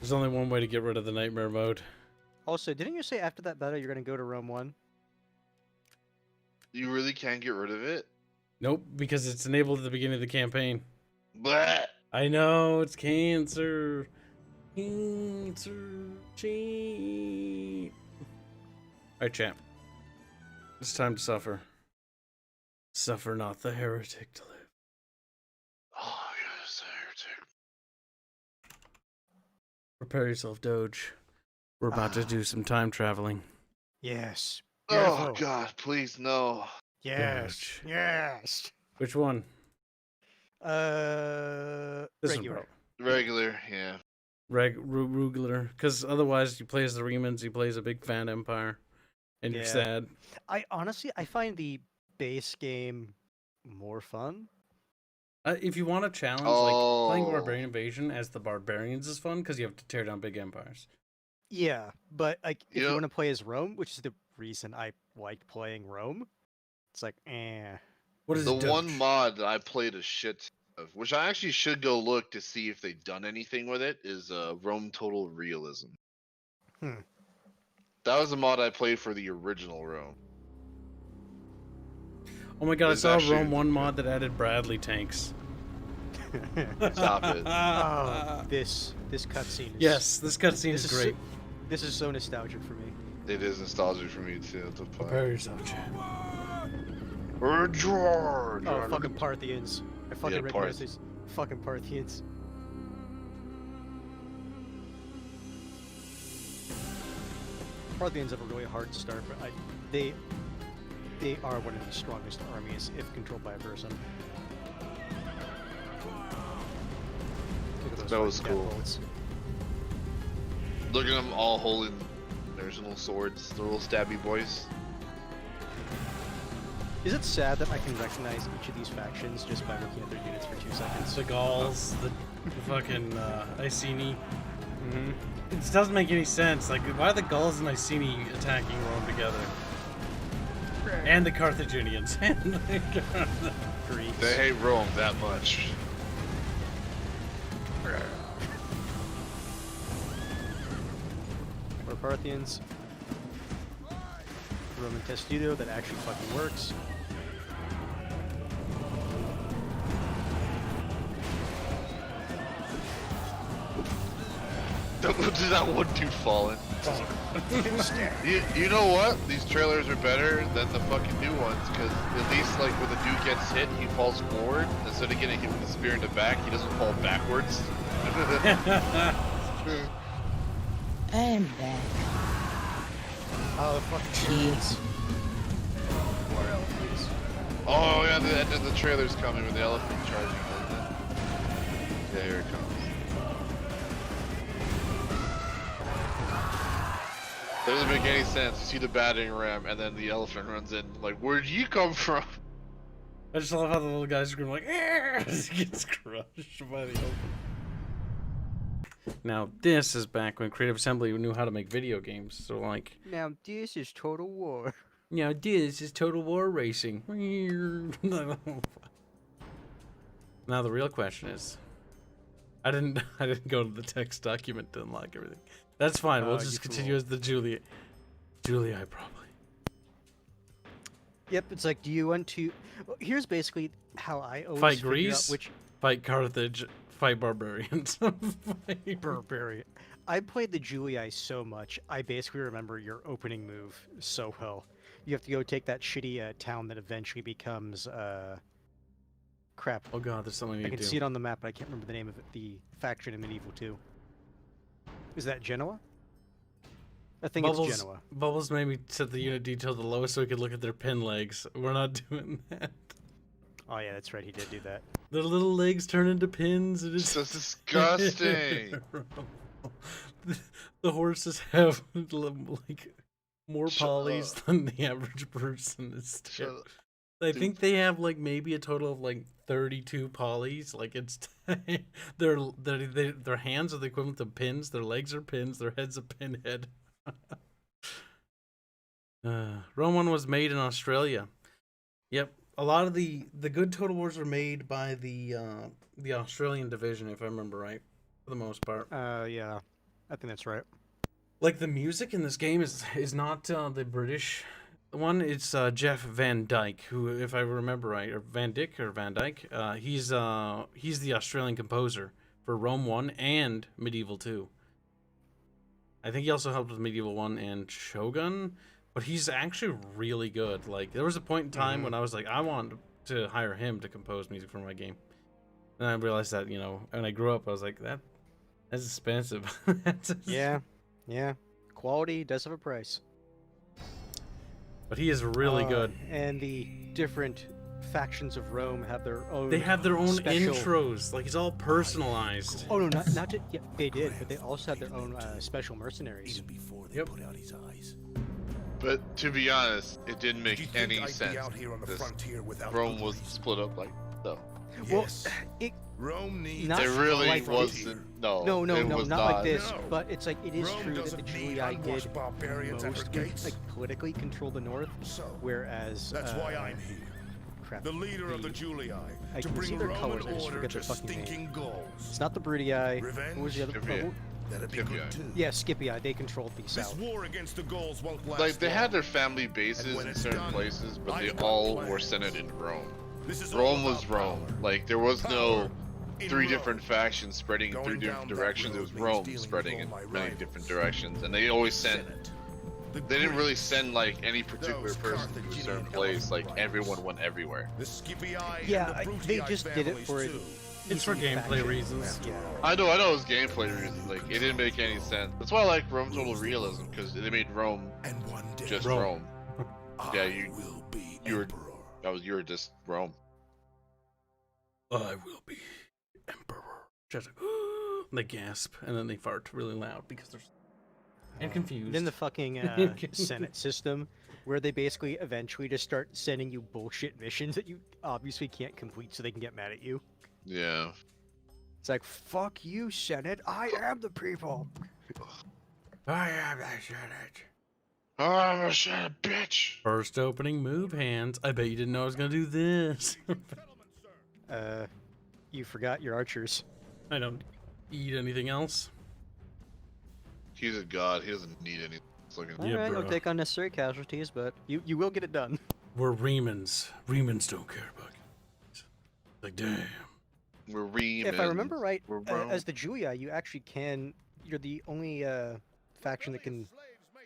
A: There's only one way to get rid of the nightmare mode.
F: Also, didn't you say after that battle you're going to go to Rome 1?
C: You really can't get rid of it?
A: Nope, because it's enabled at the beginning of the campaign.
C: Bleh.
A: I know, it's cancer. Cancer. Cheat. Alright, champ. It's time to suffer. Suffer not the heretic to live. Prepare yourself, Doge. We're about to do some time traveling.
F: Yes.
C: Oh
F: Beautiful.
C: God, please no.
F: Yes.
A: Doge.
F: Yes.
A: Which one? This
F: Regular.
A: one,
C: Regular, yeah.
A: Regular. Because otherwise, you play as the Remans, you play as a big fat empire, and you're
F: Yeah.
A: sad.
F: I honestly, I find the base game more fun.
A: If you want a challenge, like playing Barbarian Invasion as the Barbarians is fun because you have to tear down big empires.
F: Yeah, but like if
C: You
F: you
C: know-
F: want to play as Rome, which is the reason I liked playing Rome, it's like
A: What is
C: The
A: Doge?
C: one mod that I played a shit ton of, which I actually should go look to see if they've done anything with it, is Rome Total Realism.
F: Hmm.
C: That was a mod I played for the original Rome.
A: Oh my god, I
C: It's
A: saw a
C: actually
A: Rome 1
C: good.
A: mod that added Bradley tanks.
C: Stop it.
F: Oh, this cutscene is
A: Yes, this cutscene is
F: This is
A: great.
F: this is so nostalgic for me.
C: It is nostalgic for me too. What the fuck?
A: Prepare yourself, Chad.
C: George!
F: Oh, fucking Parthians. I fucking
C: Yeah,
F: recognize
C: Parth.
F: these fucking Parthians. Parthians have a really hard start, but they are one of the strongest armies if controlled by a person. Look at those
C: That was
F: fucking
C: cool.
F: catapults.
C: Look at them all holding their little swords, the little stabby boys.
F: Is it sad that I can recognize each of these factions just by looking at their units for 2 seconds?
A: The Gauls, the fucking Iceni.
F: Mm-hmm.
A: It doesn't make any sense. Like, why are the Gauls and Iceni attacking Rome together? And the Carthaginians.
F: Greeks.
C: They hate Rome that much.
F: Or Parthians. Roman Testudo that actually fucking works.
C: Did that one dude falling? You know what? These trailers are better than the fucking new ones, because at least like when the dude gets hit, he falls forward instead of getting hit with the spear in the back. He doesn't fall backwards.
D: I'm back.
F: Oh, the fucking
D: Jeez.
F: More elephants.
C: Oh yeah, the end of the trailer's coming with the elephant charging, isn't it? Yeah, here it comes. Doesn't make any sense. You see the battering ram, and then the elephant runs in. Like, where'd you come from?
A: I just love how the little guy scream like, as he gets crushed by the open. Now, this is back when Creative Assembly knew how to make video games. So, like,
F: Now this is Total War.
A: now this is Total War Racing. Now the real question is, I didn't go to the text document to unlock everything. That's fine. We'll
F: Oh,
A: just
F: you
A: continue
F: fool.
A: as the Julia probably.
F: Yep, it's like, do you want to... Well, here's basically how I always
A: Fight
F: figure
A: Greece?
F: out which
A: Fight Carthage. Fight barbarians. Fight-
F: barbarian. I played the Julii so much, I basically remember your opening move so well. You have to go take that shitty town that eventually becomes, crap.
A: Oh god, there's something
F: I
A: you
F: can
A: do.
F: see it on the map, but I can't remember the name of it. The faction in Medieval 2. Is that Genoa? I think it's Genoa.
A: Bubbles made me set the unit detail to the lowest so we could look at their pin legs. We're not doing that.
F: Oh yeah, that's right, he did do that.
A: Their little legs turn into pins. It is
C: So disgusting.
A: The horses have like more
C: Shut
A: polys
C: up.
A: than the average person. Is
C: Shut
A: terrible.
C: up.
A: I think they have like maybe a total of like 32 polys. Like it's their hands are the equivalent of pins. Their legs are pins. Their head's a pinhead. Rome 1 was made in Australia. Yep, a lot of the good Total Wars were made by the Australian division, if I remember right, for the most part.
F: Yeah, I think that's right.
A: Like the music in this game is not the British one. It's Jeff Van Dyke, who, if I remember right, or Van Dyck or Van Dyke. He's the Australian composer for Rome 1 and Medieval 2. I think he also helped with Medieval 1 and Shogun, but he's actually really good. Like, there was a point in time when I was like, I want to hire him to compose music for my game. And I realized that, when I grew up, I was like, That's expensive.
F: Yeah, yeah. Quality does have a price.
A: But he is really good.
F: And the different factions of Rome have their own.
A: They have their own
F: special...
A: intros. Like, it's all personalized.
F: Oh no, not just. Yeah, they did, but they also had their own special mercenaries.
B: Before they
A: Yep.
B: put out his eyes.
C: But to be honest, it didn't
B: Did you
C: make
B: think
C: any
B: I'd be
C: sense.
B: out here on the
C: This
B: frontier without
C: Rome
B: good
C: was
B: reason?
C: split up like so.
B: Yes.
F: Well, it.
B: Rome needs.
F: Not
C: It really
F: like
C: wasn't. No,
F: No,
C: it was
F: not like this.
B: No.
F: But it's like it is
B: Rome
F: true that the
B: doesn't need
F: Julii
B: unwashed
F: did
B: barbarians at her
F: mostly
B: gates.
F: like politically control the north,
B: So
F: whereas
B: that's why I'm here,
F: crap.
B: the leader of the Julii,
F: I
B: to
F: can see
B: bring
F: their
B: Roman
F: colors, I just
B: order
F: forget
B: to
F: their fucking name.
B: stinking Gauls.
F: It's not the Brutii. What was the other?
C: Scipii.
F: Oh,
B: That'd be
C: Scipii.
B: good too.
F: yeah, Scipii. They controlled the
B: This
F: south.
B: war against the Gauls won't last
C: Like they had
B: long.
C: their family bases
B: when
C: in
B: it's
C: certain
B: done,
C: places, but
B: I've
C: they
B: got
C: all
B: plans.
C: were centered in Rome.
B: This is all
C: Rome was
B: about
C: Rome.
B: power.
C: Like there was no
B: Power in
C: three
B: Rome.
C: different factions spreading in
B: Going
C: three
B: down
C: different
B: that
C: directions. It
B: road
C: was
B: means
C: Rome
B: dealing with
C: spreading
B: all
C: in
B: my
C: many
B: rivals.
C: different directions, and they always sent.
B: Senate. The
C: They didn't really
B: Greeks,
C: send like any particular
B: Those
C: person to a
B: Carthaginian
C: certain place. Like
B: elephant
C: everyone
B: riders.
C: went everywhere.
B: the Scipii
F: Yeah,
B: and the
F: they
B: Brutii
F: just did it
B: families
F: for it.
B: too.
A: It's for
F: easy
A: gameplay
F: faction.
A: reasons.
F: Yeah.
C: I know it was gameplay reasons. Like it didn't make any sense. That's why I like Rome Total Realism because they made Rome
B: And one day,
C: just
A: Rome.
C: Rome.
B: I
C: Yeah, you-
B: will be
C: you were-
B: emperor.
C: You were just Rome.
A: I will be emperor. Just like, they gasp and then they fart really loud because they're and confused.
F: Then the fucking Senate system, where they basically eventually just start sending you bullshit missions that you obviously can't complete, so they can get mad at you.
C: Yeah.
F: It's like, fuck you, Senate. I am the people.
A: I am that Senate.
C: I'm a son of a bitch.
A: First opening move hands. I bet you didn't know I was gonna do this.
F: You forgot your archers.
A: I don't eat anything else.
C: He's a god. He doesn't need anything. It's like
A: Yeah,
F: Alright,
A: bro.
F: you'll take unnecessary casualties, but you will get it done.
A: We're Remans. Remans don't care about it. Like, damn.
C: we're Reme.
F: If I remember right,
C: We're Rome.
F: as the Julii, you actually can. You're the only faction that can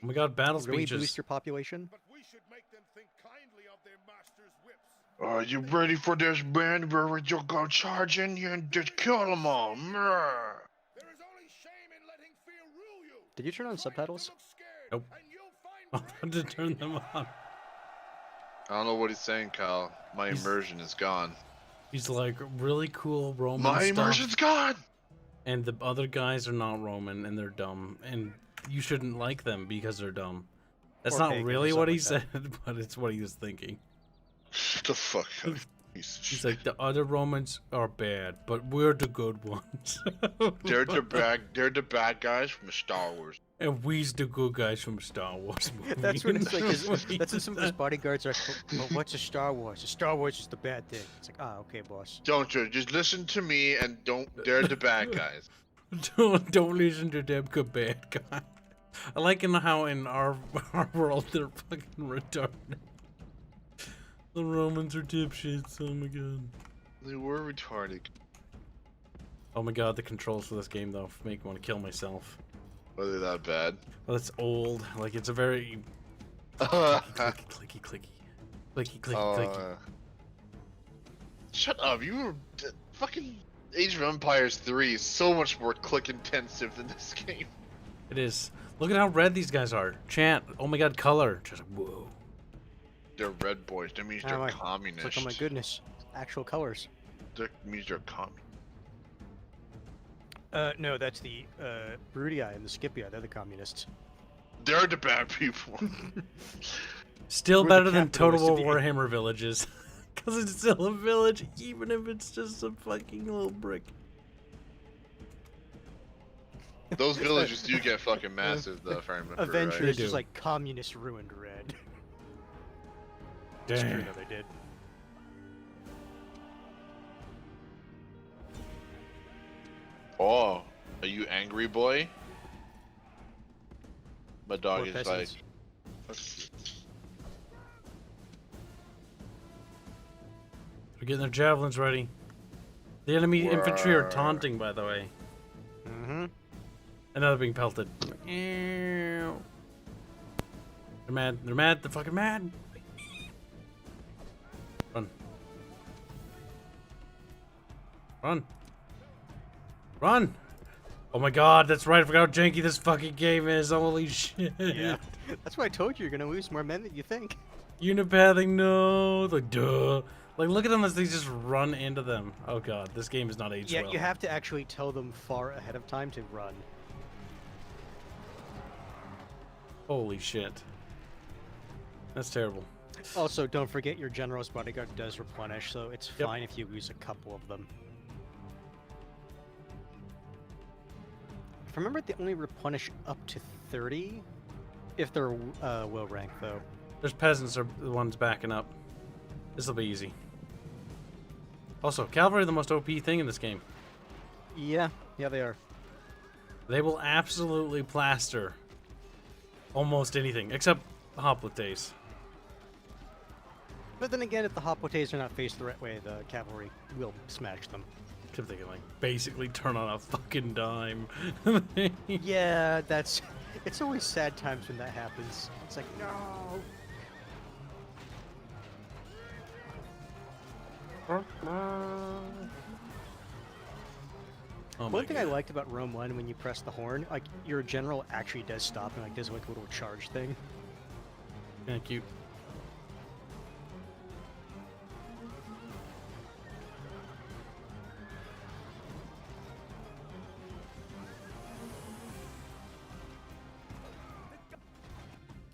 A: Oh my god, battle
F: really
A: speeches.
F: boost your population.
B: But we should make them think kindly of their master's whips.
C: Are you ready for this, man? Where you'll go charging you and just kill them all? Mrr.
B: There is only shame in letting fear rule you.
F: Did you turn on
B: Try not to
F: subtitles?
B: look scared,
A: Nope.
B: and you'll
A: I'll
B: find
A: have to turn them on.
C: I don't know what he's saying, Kyle. My
A: He's-
C: immersion is gone.
A: He's like really cool Roman
C: My
A: stuff,
C: immersion's gone!
A: and the other guys are not Roman and they're dumb, and you shouldn't like them because they're dumb. That's
F: Or
A: not
F: pagan or
A: really what he
F: something
A: said, but it's what he was thinking.
C: Shut the fuck up. Piece of
A: He's
C: shit.
A: like, the other Romans are bad, but we're the good ones.
C: They're the bad guys from Star Wars.
A: And we's the good guys from Star Wars movies.
F: That's when it's like
A: That's what he
F: that's when some of his
A: said.
F: bodyguards are like, but what's a Star Wars? A Star Wars is the bad thing. It's like, ah, okay, boss.
C: Don't you? Just listen to me and don't. They're the bad guys.
A: Don't listen to them, good bad guy. I like how in our world they're fucking retarded. The Romans are dipshits. Oh my god.
C: They were retarded.
A: Oh my god, the controls for this game though make me want to kill myself.
C: Were they that bad?
A: Well, it's old. Like it's a very
C: Oh,
A: clicky, clicky, clicky.
C: Shut up! You were fucking Age of Empires 3 is so much more click intensive than this game.
A: It is. Look at how red these guys are. Chant. Oh my god, color. Just like, whoa.
C: They're red boys. That means
F: Oh
C: they're
F: my- It's
C: communists.
F: like, oh my goodness, actual colors.
C: That means they're communists.
F: No, that's the Brutii and the Scipii. They're the communists.
C: They're the bad people.
A: Still
F: We're the
A: better than
F: capitalists
A: Total
F: of the-
A: Warhammer villages. Because it's still a village, even if it's just a fucking little brick.
C: Those villages do get fucking massive, though, if I remember
F: Eventually,
C: right.
F: it's
A: They
F: just
A: do.
F: like communist ruined red. It's true,
A: Damn.
F: though, they did.
C: Oh, are you angry, boy? My dog
F: Poor
C: is like.
F: peasants.
A: They're getting their javelins ready. The enemy infantry are
C: Whoa.
A: taunting, by the way.
F: Mm-hmm.
A: And now they're being pelted. They're mad. They're mad. They're fucking mad. Run. Run. Run. Oh my god, that's right. I forgot how janky this fucking game is. Holy shit.
F: Yeah. That's why I told you you're gonna lose more men than you think.
A: Unipathing, no. Like, duh. Like, look at them as they just run into them. Oh god, this game is not aged
F: Yeah,
A: well.
F: you have to actually tell them far ahead of time to run.
A: Holy shit. That's terrible.
F: Also, don't forget your general's bodyguard does replenish, so it's
A: Yep.
F: fine if you lose a couple of them. If I remember, they only replenish up to 30 if they're low rank, though.
A: There's peasants are the ones backing up. This'll be easy. Also, cavalry are the most OP thing in this game.
F: Yeah, they are.
A: They will absolutely plaster almost anything, except hoplites.
F: But then again, if the hoplites are not faced the right way, the cavalry will smash them.
A: Except they can, like, basically turn on a fucking dime.
F: Yeah, that's... It's always sad times when that happens. It's like, no!
A: Oh my
F: One thing I
A: God.
F: liked about Rome 1, when you press the horn, like, your general actually does stop and, like, does, like, a little charge thing.
A: Yeah, cute.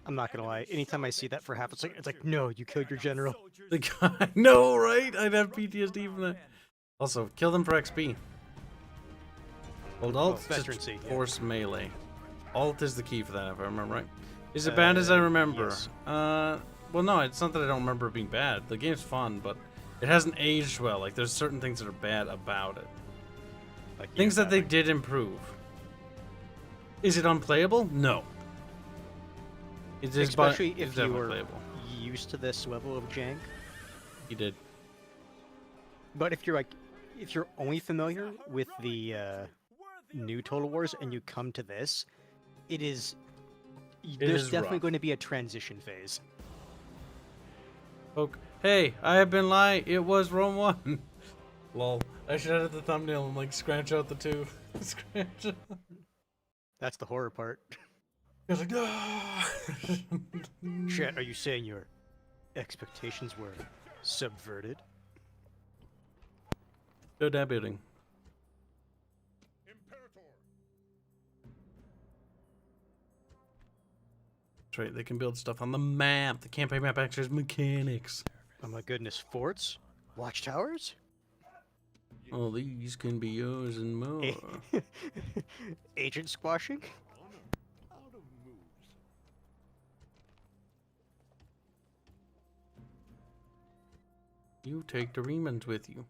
F: I'm not gonna lie, anytime I see that for half, it's like, no, you killed your general.
A: The guy, no, right? I'd have PTSD from that. Also, kill them for XP. Hold
F: Oh,
A: alt to
F: veterancy, yeah.
A: force melee. Alt is the key for that, if I remember right. Is it bad as I remember?
F: yes.
A: Well, no, it's not that I don't remember it being bad. The game's fun, but it hasn't aged well. Like, there's certain things that are bad about it.
F: Like,
A: Things
F: yeah,
A: that they did improve. Is it unplayable? No. It is
F: Especially
A: it's
F: if you
A: definitely
F: were
A: playable.
F: used to this level of jank.
A: He did.
F: But if you're only familiar with the new Total Wars and you come to this, there's
A: is
F: definitely
A: rough.
F: going to be a transition phase.
A: Poke. Hey, I have been lying. It was Rome 1. Lol. I should edit the thumbnail and, like, scratch out the two. Scratch out.
F: That's the horror part.
A: I was like, ah.
F: Chat, are you saying your expectations were subverted?
A: Go that building. That's right, they can build stuff on the map. The campaign map actually has mechanics.
F: Oh my goodness, forts? Watchtowers?
A: All these can be yours and more.
F: Agent squashing?
A: You take the Remans with you.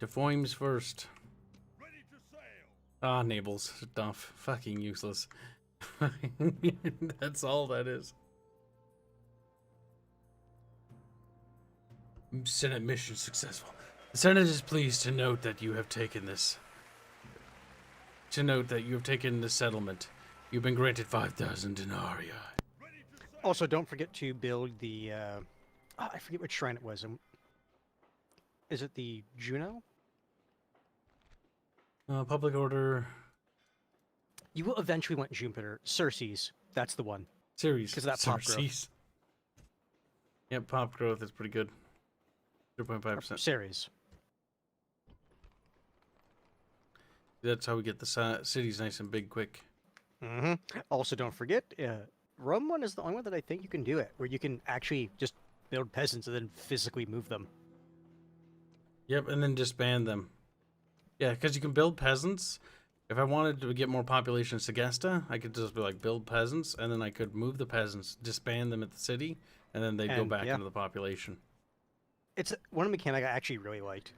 A: Defoims first. Ah, Nables. Duff. Fucking useless. That's all that is. Senate mission successful. The Senate is pleased to note that you have taken this. To note that you have taken the settlement. You've been granted 5,000 denarii.
F: Also, don't forget to build the, I forget which shrine it was. Is it the Juno?
A: Public order.
F: You will eventually want Jupiter. Circe's. That's the one.
A: Series.
F: 'Cause of that pop growth.
A: Ceres. Yep, pop growth is pretty good. 0.5%.
F: Ceres.
A: That's how we get the cities nice and big quick.
F: Also, don't forget, Rome 1 is the only one that I think you can do it, where you can actually just build peasants and then physically move them.
A: Yep, and then disband them. Yeah, because you can build peasants. If I wanted to get more population in Segesta, I could just be like, build peasants, and then I could move the peasants, disband them at the city, and then they'd go
F: And,
A: back
F: yeah.
A: into the population.
F: It's one mechanic I actually really liked.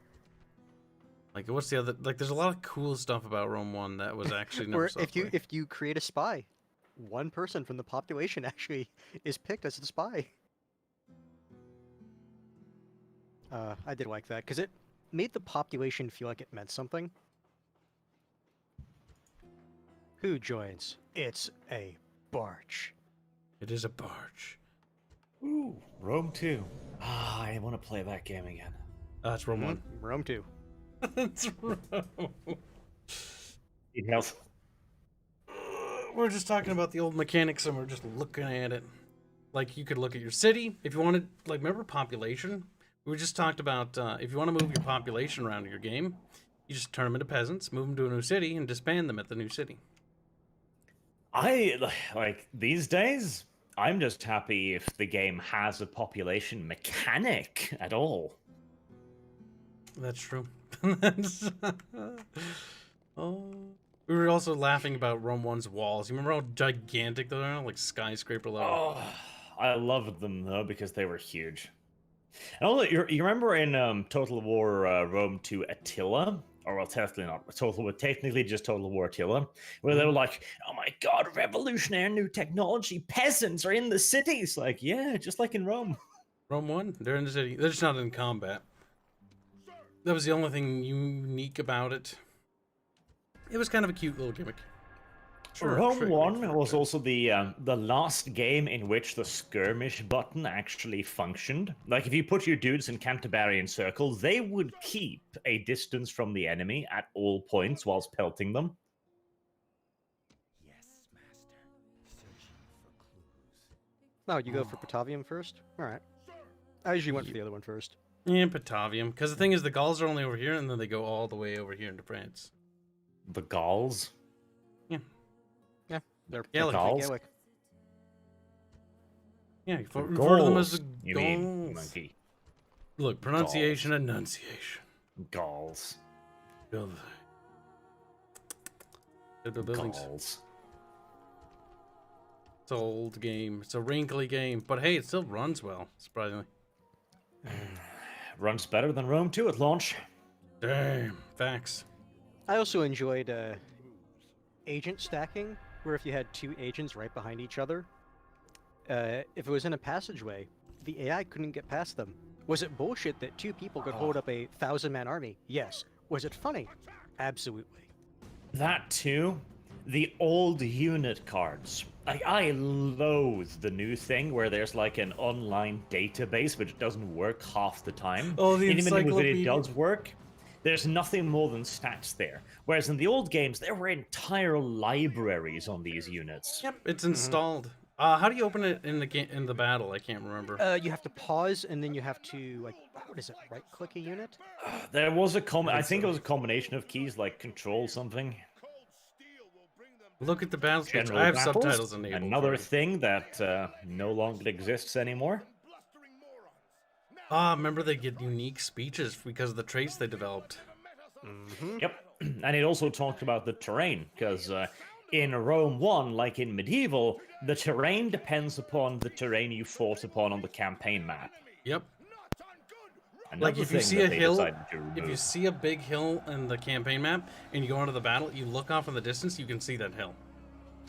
A: Like, what's the other? Like, there's a lot of cool stuff about Rome 1 that was actually never
F: Where
A: saw play.
F: if you create a spy, one person from the population actually is picked as the spy. I did like that because it made the population feel like it meant something. Who joins? It's a barch.
A: It is a barge.
G: Ooh, Rome 2. Ah, I want to play that game again.
A: That's Rome 1.
F: Rome 2.
A: That's Rome.
G: Details.
A: We're just talking about the old mechanics and we're just looking at it. Like, you could look at your city. If you wanted, like, remember population? We just talked about if you want to move your population around in your game, you just turn them into peasants, move them to a new city, and disband them at the new city.
G: Like, these days, I'm just happy if the game has a population mechanic at all.
A: That's true. Oh, we were also laughing about Rome 1's walls. You remember how gigantic they are? Like skyscraper level.
G: Oh, I loved them, though, because they were huge. And also, you remember in Total War Rome 2 Attila? Or, well, technically not. Technically just Total War Attila. Where they were like, oh my god, revolutionary new technology. Peasants are in the cities. Like, yeah, just like in Rome.
A: Rome 1? They're in the city. They're just not in combat. That was the only thing unique about it. It was kind of a cute little gimmick.
G: Rome 1 was also the last game in which the skirmish button actually functioned. Like, if you put your dudes in Canterbury in circles, they would keep a distance from the enemy at all points whilst pelting them.
B: Yes, master. Searching for clues.
F: No, you go for Batavium first? Alright. I usually went for the other one first.
A: Yeah, Batavium. Because the thing is, the Gauls are only over here, and then they go all the way over here into France.
G: The Gauls?
F: They're
A: Gaelic.
F: Gaelic.
A: Yeah, refer to them as the
G: You mean
A: Gauls.
G: monkey.
A: Look, pronunciation, enunciation.
G: Gauls.
A: Build buildings.
G: Gauls.
A: It's an old game. It's a wrinkly game. But hey, it still runs well, surprisingly.
G: Runs better than Rome 2 at launch.
A: Damn. Facts.
F: I also enjoyed agent stacking, where if you had two agents right behind each other, if it was in a passageway, the AI couldn't get past them. Was it bullshit that two people could hold up a 1,000-man army? Yes. Was it funny? Absolutely.
G: That too. The old unit cards. I loathe the new thing where there's like an online database which doesn't work half the time.
A: Oh, the
G: and even when it
A: encyclopedia.
G: does work, there's nothing more than stats there. Whereas in the old games, there were entire libraries on these units.
A: Yep, it's installed. How do you open it in the game in the battle? I can't remember.
F: You have to pause, and then you have to, like, what is it, right-click a unit?
G: There was a I think it was a combination of keys like control something.
A: Look at the battle speech.
G: General
A: I have
G: battles.
A: subtitles enabled.
G: Another
A: for it.
G: thing that no longer exists anymore.
A: Remember they get unique speeches because of the traits they developed.
G: Yep, and it also talked about the terrain, because in Rome 1, like in Medieval, the terrain depends upon the terrain you fought upon on the campaign map.
A: Yep.
G: Another
A: Like if you
G: thing
A: see
G: that
A: a
G: they
A: hill,
G: decided to
A: if you
G: remove.
A: see a big hill in the campaign map and you go into the battle, you look off in the distance, you can see that hill.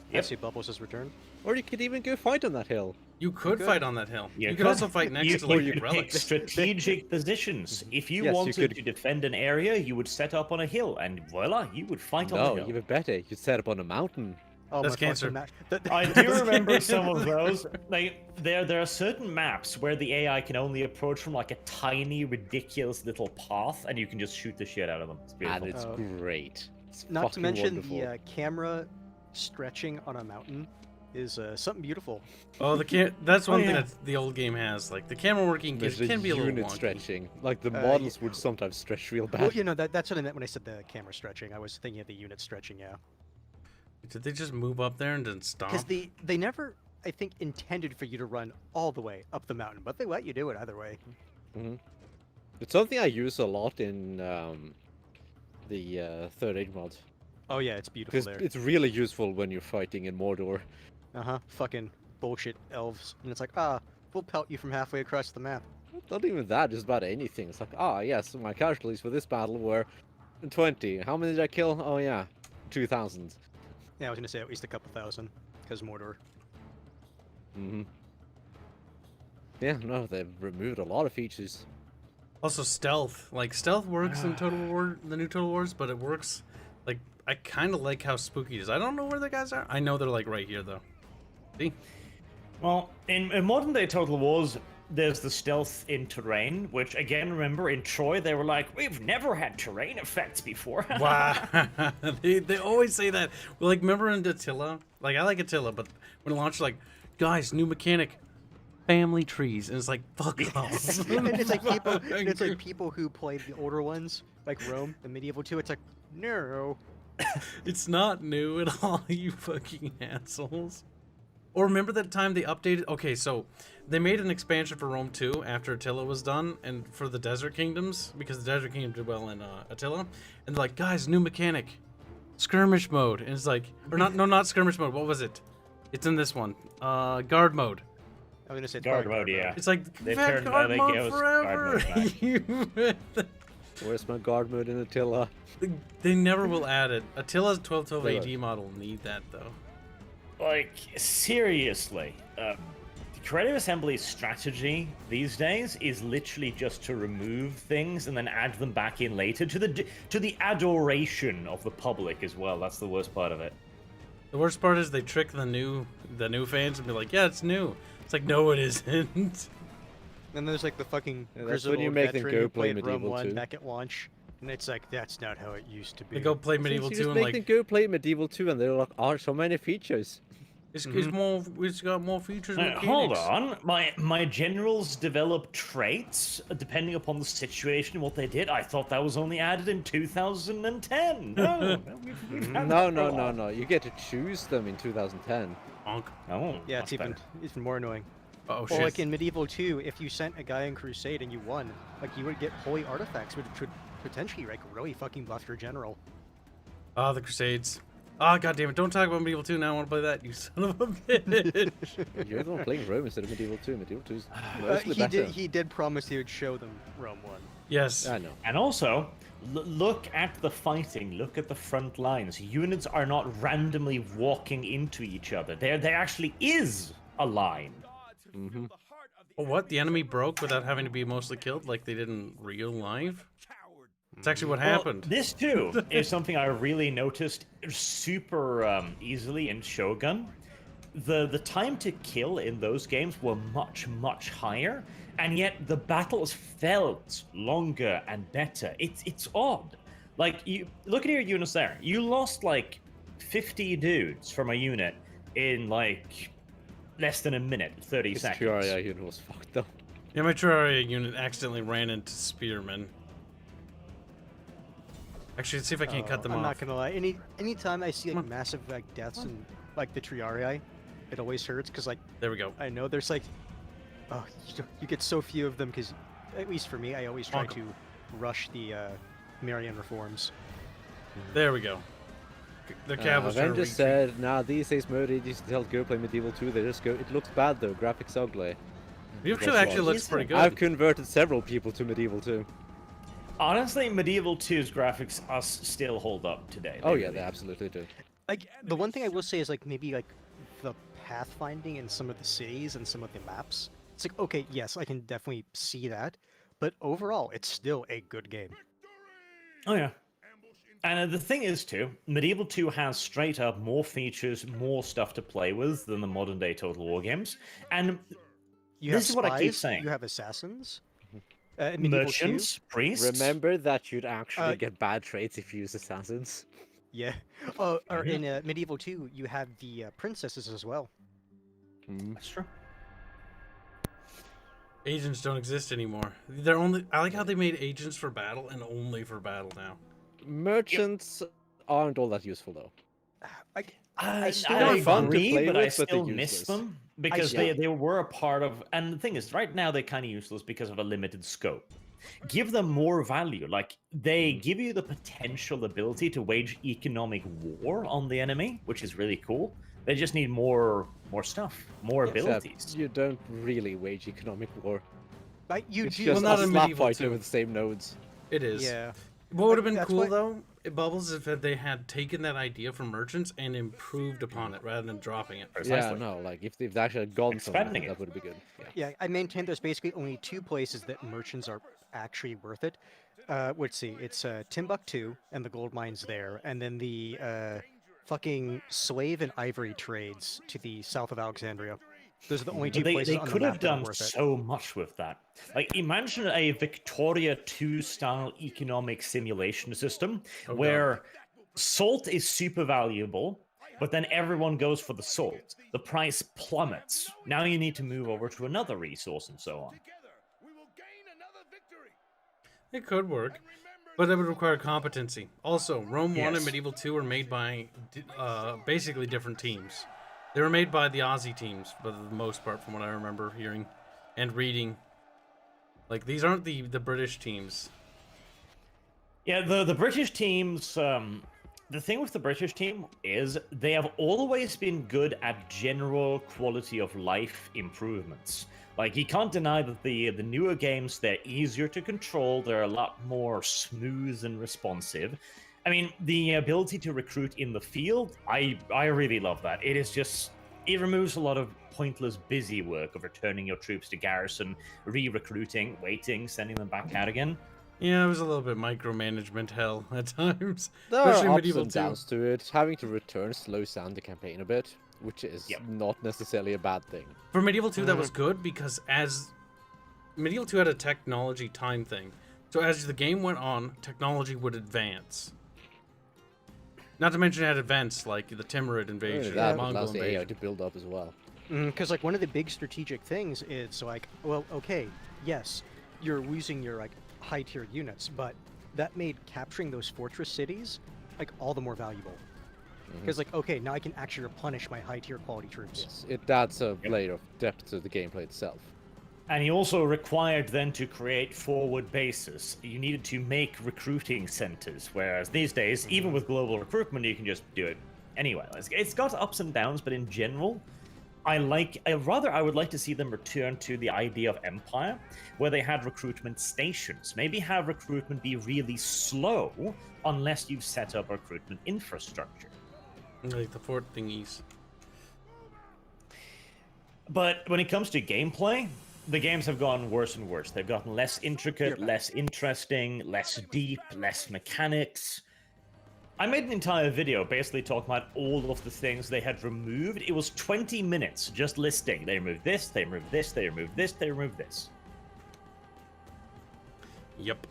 F: I
G: Yep.
F: see Bubbles has returned.
E: Or you could even go fight on that hill.
A: You could fight on that hill.
G: You
A: You could also fight next to like
G: you pick
A: relics.
G: strategic positions. If you
E: Yes, you
G: wanted
E: could-
G: to defend an area, you would set up on a hill, and voila, you would fight on
E: No,
G: the hill.
E: even better. You set up on a mountain.
F: Oh,
A: That's
F: my fucking
A: cancer.
G: I do remember some of those. Like there are certain maps where the AI can only approach from like a tiny, ridiculous little path, and you can just shoot the shit out of them. It's beautiful.
E: And it's
F: Oh.
E: great. It's
F: Not to
E: fucking
F: mention
E: wonderful.
F: the camera stretching on a mountain is something beautiful.
A: Oh, that's one thing
G: yeah.
A: that the old game has. Like the camera working
E: There's
A: can be a little
E: unit
A: wonky.
E: stretching. Like the
F: yeah.
E: models would sometimes stretch real bad.
F: Well, you know, that's what I meant when I said the camera stretching. I was thinking of the unit stretching, yeah.
A: Did they just move up there and then stop?
F: Because they never, I think, intended for you to run all the way up the mountain, but they let you do it either way.
E: It's something I use a lot in the Third Age mod.
F: Oh yeah, it's beautiful
E: Because
F: there.
E: it's really useful when you're fighting in Mordor.
F: Fucking bullshit elves. And it's like, we'll pelt you from halfway across the map.
E: Not even that, just about anything. It's like, yes, my casualties for this battle were 20. How many did I kill? Oh yeah, 2,000.
F: Yeah, I was gonna say at least a couple thousand, because Mordor.
E: Yeah, no, they've removed a lot of features.
A: Also stealth. Like stealth works in Total War, the new Total Wars, but it works. Like I kind of like how spooky it is. I don't know where the guys are. I know they're like right here though. See?
G: Well, in modern day Total Wars, there's the stealth in terrain, which again, remember in Troy, they were like, we've never had terrain effects before.
A: Wow. they always say that. Well, like, remember in Attila? Like, I like Attila, but when it launched, like, guys, new mechanic, family trees, and it's like, fuck off.
F: And it's like people who played the older ones, like Rome, the Medieval 2. It's like, no.
A: It's not new at all, you fucking assholes. Or remember that time they updated? Okay, so they made an expansion for Rome 2 after Attila was done, and for the Desert Kingdoms, because the Desert Kingdom did well in Attila. And they're like, guys, new mechanic, skirmish mode. And it's like, or not skirmish mode. What was it? It's in this one. Guard mode.
F: I'm gonna say
G: Guard mode, yeah.
A: It's like,
G: They
A: we've had
G: turned-
A: guard
G: they
A: mode
G: gave us
A: forever.
G: guard mode
E: Where's my guard mode in Attila?
A: They never will add it. Attila's 1212
E: They
A: AD model will need that though.
G: Like, seriously, the Creative Assembly's strategy these days is literally just to remove things and then add them back in later to the adoration of the public as well. That's the worst part of it.
A: The worst part is they trick the new fans and be like, yeah, it's new. It's like, no, it isn't.
F: And there's like the fucking
E: Yeah, that's
F: grizzled
E: when you
F: old
E: make them
F: veteran
E: go
F: who
E: play
F: played Rome
E: Medieval
F: 1
E: 2.
F: back at launch. And it's like, that's not how it used to be.
A: They go play Medieval
E: You
A: 2
E: just
A: and
E: make
A: like,
E: them go play Medieval 2 and they're like, oh, so many features.
A: it's more, it's got more features. and
G: Hold
A: mechanics.
G: on, my generals develop traits depending upon the situation and what they did. I thought that was only added in 2010. No, we've had that for a while.
E: No. You get to choose them in 2010.
A: Honk.
G: Oh,
F: Yeah, it's
G: that's
F: even more annoying.
A: Oh
F: Or
A: shit.
F: like in Medieval 2, if you sent a guy in Crusade and you won, like you would get holy artifacts, which would potentially like really fucking buff your general.
A: Ah, the Crusades. Ah, god damn it! Don't talk about Medieval 2 now. I want to play that. You son of a bitch.
E: You're the one playing Rome instead of Medieval 2. Medieval 2 is mostly
F: He
E: better.
F: did promise he would show them Rome 1.
A: Yes.
E: I know.
G: And also, look at the fighting. Look at the front lines. Units are not randomly walking into each other. There actually is a line.
E: Mm-hmm.
A: Oh, what? The enemy broke without having to be mostly killed, like they did in real life. It's actually what happened.
G: Well, this too is something I really noticed super easily in Shogun. The time to kill in those games were much higher, and yet the battles felt longer and better. It's odd. Like, you look at your units there. You lost like 50 dudes from a unit in like less than a minute, 30
E: This
G: seconds.
E: Triaria unit was fucked up.
A: Yeah, my Terraria unit accidentally ran into spearmen. Actually, let's see if I can't cut them
F: I'm
A: off.
F: not gonna lie. Anytime I see like massive like deaths in like the Triarii, it always hurts because like
A: There we go.
F: I know there's like, oh, you get so few of them because, at least for me, I always try to rush the Marian reforms.
A: There we go. The caval's trying to
E: Avengers
A: retreat.
E: said, nah, these days mode agents tell go play Medieval 2. They just go, it looks bad though, graphics ugly.
A: Medieval 2
E: That's
A: actually
E: why.
A: looks pretty good.
E: I've converted several people to Medieval 2.
G: Honestly, Medieval 2's graphics still hold up today.
E: Oh yeah,
G: really
E: they absolutely do.
F: Like the one thing I will say is like maybe like the pathfinding in some of the cities and some of the maps. It's like, okay, yes, I can definitely see that, but overall, it's still a good game.
G: Oh yeah. And the thing is too, Medieval 2 has straight up more features, more stuff to play with than the modern day Total War games. And
F: You
G: this
F: have
G: is what I keep
F: spies,
G: saying.
F: You have assassins. In Medieval 2,
G: Merchants, priests.
E: Remember that you'd actually
F: Uh,
E: get bad traits if you use assassins.
F: yeah. Or in Medieval 2, you have the princesses as well.
G: That's true.
A: Agents don't exist anymore. They're only. I like how they made agents for battle and only for battle now.
E: Merchants aren't all that useful though.
G: I
F: still
E: They're
G: agree,
E: fun to play
G: but I
E: with, but they're
G: still miss
E: useless.
G: them because
F: still-
G: they were a part of. And the thing is, right now they're kind of useless because of a limited scope. Give them more value. Like, they give you the potential ability to wage economic war on the enemy, which is really cool. They just need more stuff, more
E: Except
G: abilities.
E: you don't really wage economic war.
F: Like you
E: It's
F: do.
E: just
A: not
E: a
A: in
E: slap
A: Medieval
E: fight
A: 2.
E: over the same nodes.
A: It is.
F: Yeah.
A: What would have
F: Like,
A: been
F: that's
A: cool
F: why-
A: though, Bubbles, if they had taken that idea from merchants and improved upon it rather than dropping it.
E: Yeah,
G: Precisely.
E: no, like if they've actually gone somewhere,
G: Expanding it.
E: that would be good. Yeah.
F: Yeah, I maintain there's basically only two places that merchants are actually worth it. Let's see, it's Timbuktu and the gold mines there, and then the fucking slave and ivory trades to the south of Alexandria. Those are the only two
G: But they
F: places on the
G: could have
F: map that are
G: done
F: worth it.
G: so much with that. Like, imagine a Victoria 2 style economic simulation system
A: Oh, God.
G: where salt is super valuable, but then everyone goes for the salt. The price plummets. Now you need to move over to another resource and so on.
B: Together, we will gain another victory.
A: It could work, but that would require competency. Also, Rome 1 and
G: Yes.
A: Medieval 2 were made by basically different teams. They were made by the Aussie teams, for the most part, from what I remember hearing and reading. Like, these aren't the British teams.
G: Yeah, the British teams. The thing with the British team is they have always been good at general quality of life improvements. Like, you can't deny that the newer games, they're easier to control, they're a lot more smooth and responsive. I mean, the ability to recruit in the field, I really love that. It is just, it removes a lot of pointless busy work of returning your troops to garrison, re-recruiting, waiting, sending them back out again.
A: Yeah, it was a little bit micromanagement hell at times.
E: There
A: Especially
E: are ups
A: Medieval
E: and
A: 2.
E: downs to it. Having to return slows down the campaign a bit, which is
G: Yep.
E: not necessarily a bad thing.
A: For Medieval 2, that was good because as Medieval 2 had a technology time thing. So as the game went on, technology would advance. Not to mention it had events like the Timurid invasion,
E: that
A: the
E: but
A: Mongol
E: allows the AI
A: invasion.
E: to build up as well.
F: Because like one of the big strategic things is like, well, okay, yes, you're losing your like high tier units, but that made capturing those fortress cities like all the more valuable. Because like, okay, now I can actually replenish my high tier quality troops.
E: Yes, it adds a layer of depth to the gameplay itself.
G: And he also required then to create forward bases. You needed to make recruiting centers, whereas these days, even with global recruitment, you can just do it anyway. It's got ups and downs, but in general, I would like to see them return to the idea of Empire, where they had recruitment stations. Maybe have recruitment be really slow, unless you've set up recruitment infrastructure.
A: Like the fort thingies.
G: But when it comes to gameplay, the games have gone worse and worse. They've gotten less intricate, less interesting, less deep, less mechanics. I made an entire video basically talking about all of the things they had removed. It was 20 minutes just listing. They removed this, they removed this, they removed this, they removed this.
A: Yep.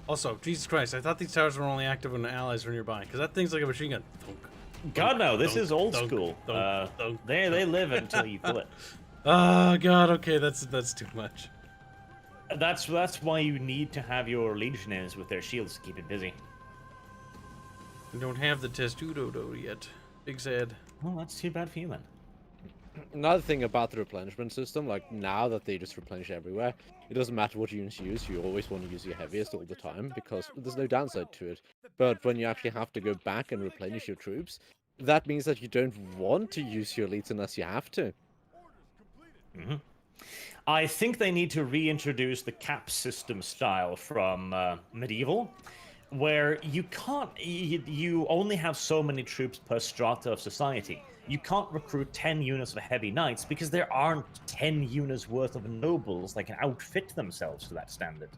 A: Also, Jesus Christ, I thought these towers were only active when the allies were nearby, because that thing's like a machine gun. Thunk,
G: God no, this
A: thunk,
G: is old
A: thunk,
G: school.
A: thunk, thunk,
G: They live until you kill it.
A: Oh God, okay, that's too much.
G: That's why you need to have your legionnaires with their shields to keep it busy.
A: We don't have the testudo yet. Big sad.
G: Well, that's too bad for you then.
E: Another thing about the replenishment system, like now that they just replenish everywhere, it doesn't matter what units you use, you always want to use your heaviest all the time, because there's no downside to it. But when you actually have to go back and replenish your troops, that means that you don't want to use your elites unless you have to.
G: I think they need to reintroduce the cap system style from Medieval, where you can't, you only have so many troops per strata of society. You can't recruit 10 units of heavy knights because there aren't 10 units worth of nobles that can outfit themselves to that standard.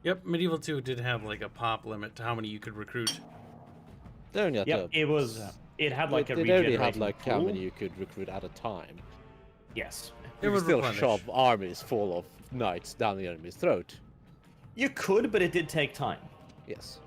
A: Yep, Medieval 2 did have like a pop limit to how many you could recruit.
E: They only had
G: Yep,
E: to,
G: it had like a
E: they only had
G: regenerating
E: like how
G: pool.
E: many you could recruit at a time.
G: Yes.
A: It
E: You could
A: would
E: still
A: replenish.
E: shove armies full of knights down the enemy's throat.
G: You could, but it did take time.
E: Yes.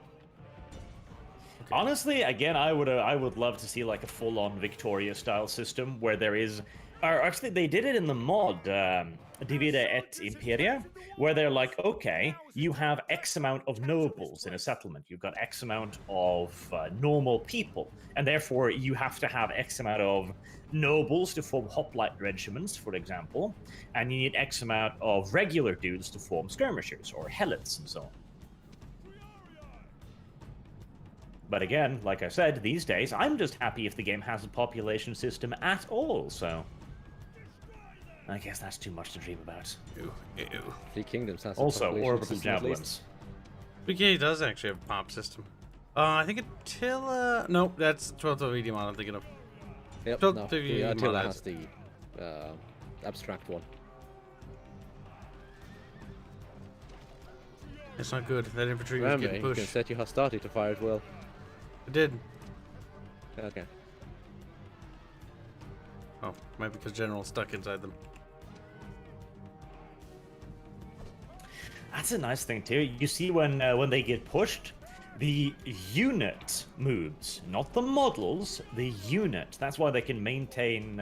G: Honestly, again, I would love to see like a full-on Victoria-style system where there is, or actually they did it in the mod Divide et Imperia, where they're like, okay, you have X amount of nobles in a settlement, you've got X amount of normal people, and therefore you have to have X amount of nobles to form hoplite regiments, for example, and you need X amount of regular dudes to form skirmishers or helots and so on. But again, like I said, these days, I'm just happy if the game has a population system at all, so... I guess that's too much to dream about.
A: Ew, ew.
E: Three Kingdoms has a
G: Also,
E: population
G: orbital
E: system at least.
G: javelins.
A: BK does actually have a pop system. I think Attila... Nope, that's 12th of Ediamon I'm thinking of.
E: Yep,
A: So,
E: no,
A: the
E: the Attila
A: mod
E: has the abstract one.
A: It's not good. That infantry was
E: Remember,
A: getting
E: you can
A: pushed.
E: set your hostati to fire at will.
A: It did.
E: Okay.
A: Oh, might be because General's stuck inside them.
G: That's a nice thing too. You see when they get pushed, the unit moves, not the models. The unit. That's why they can maintain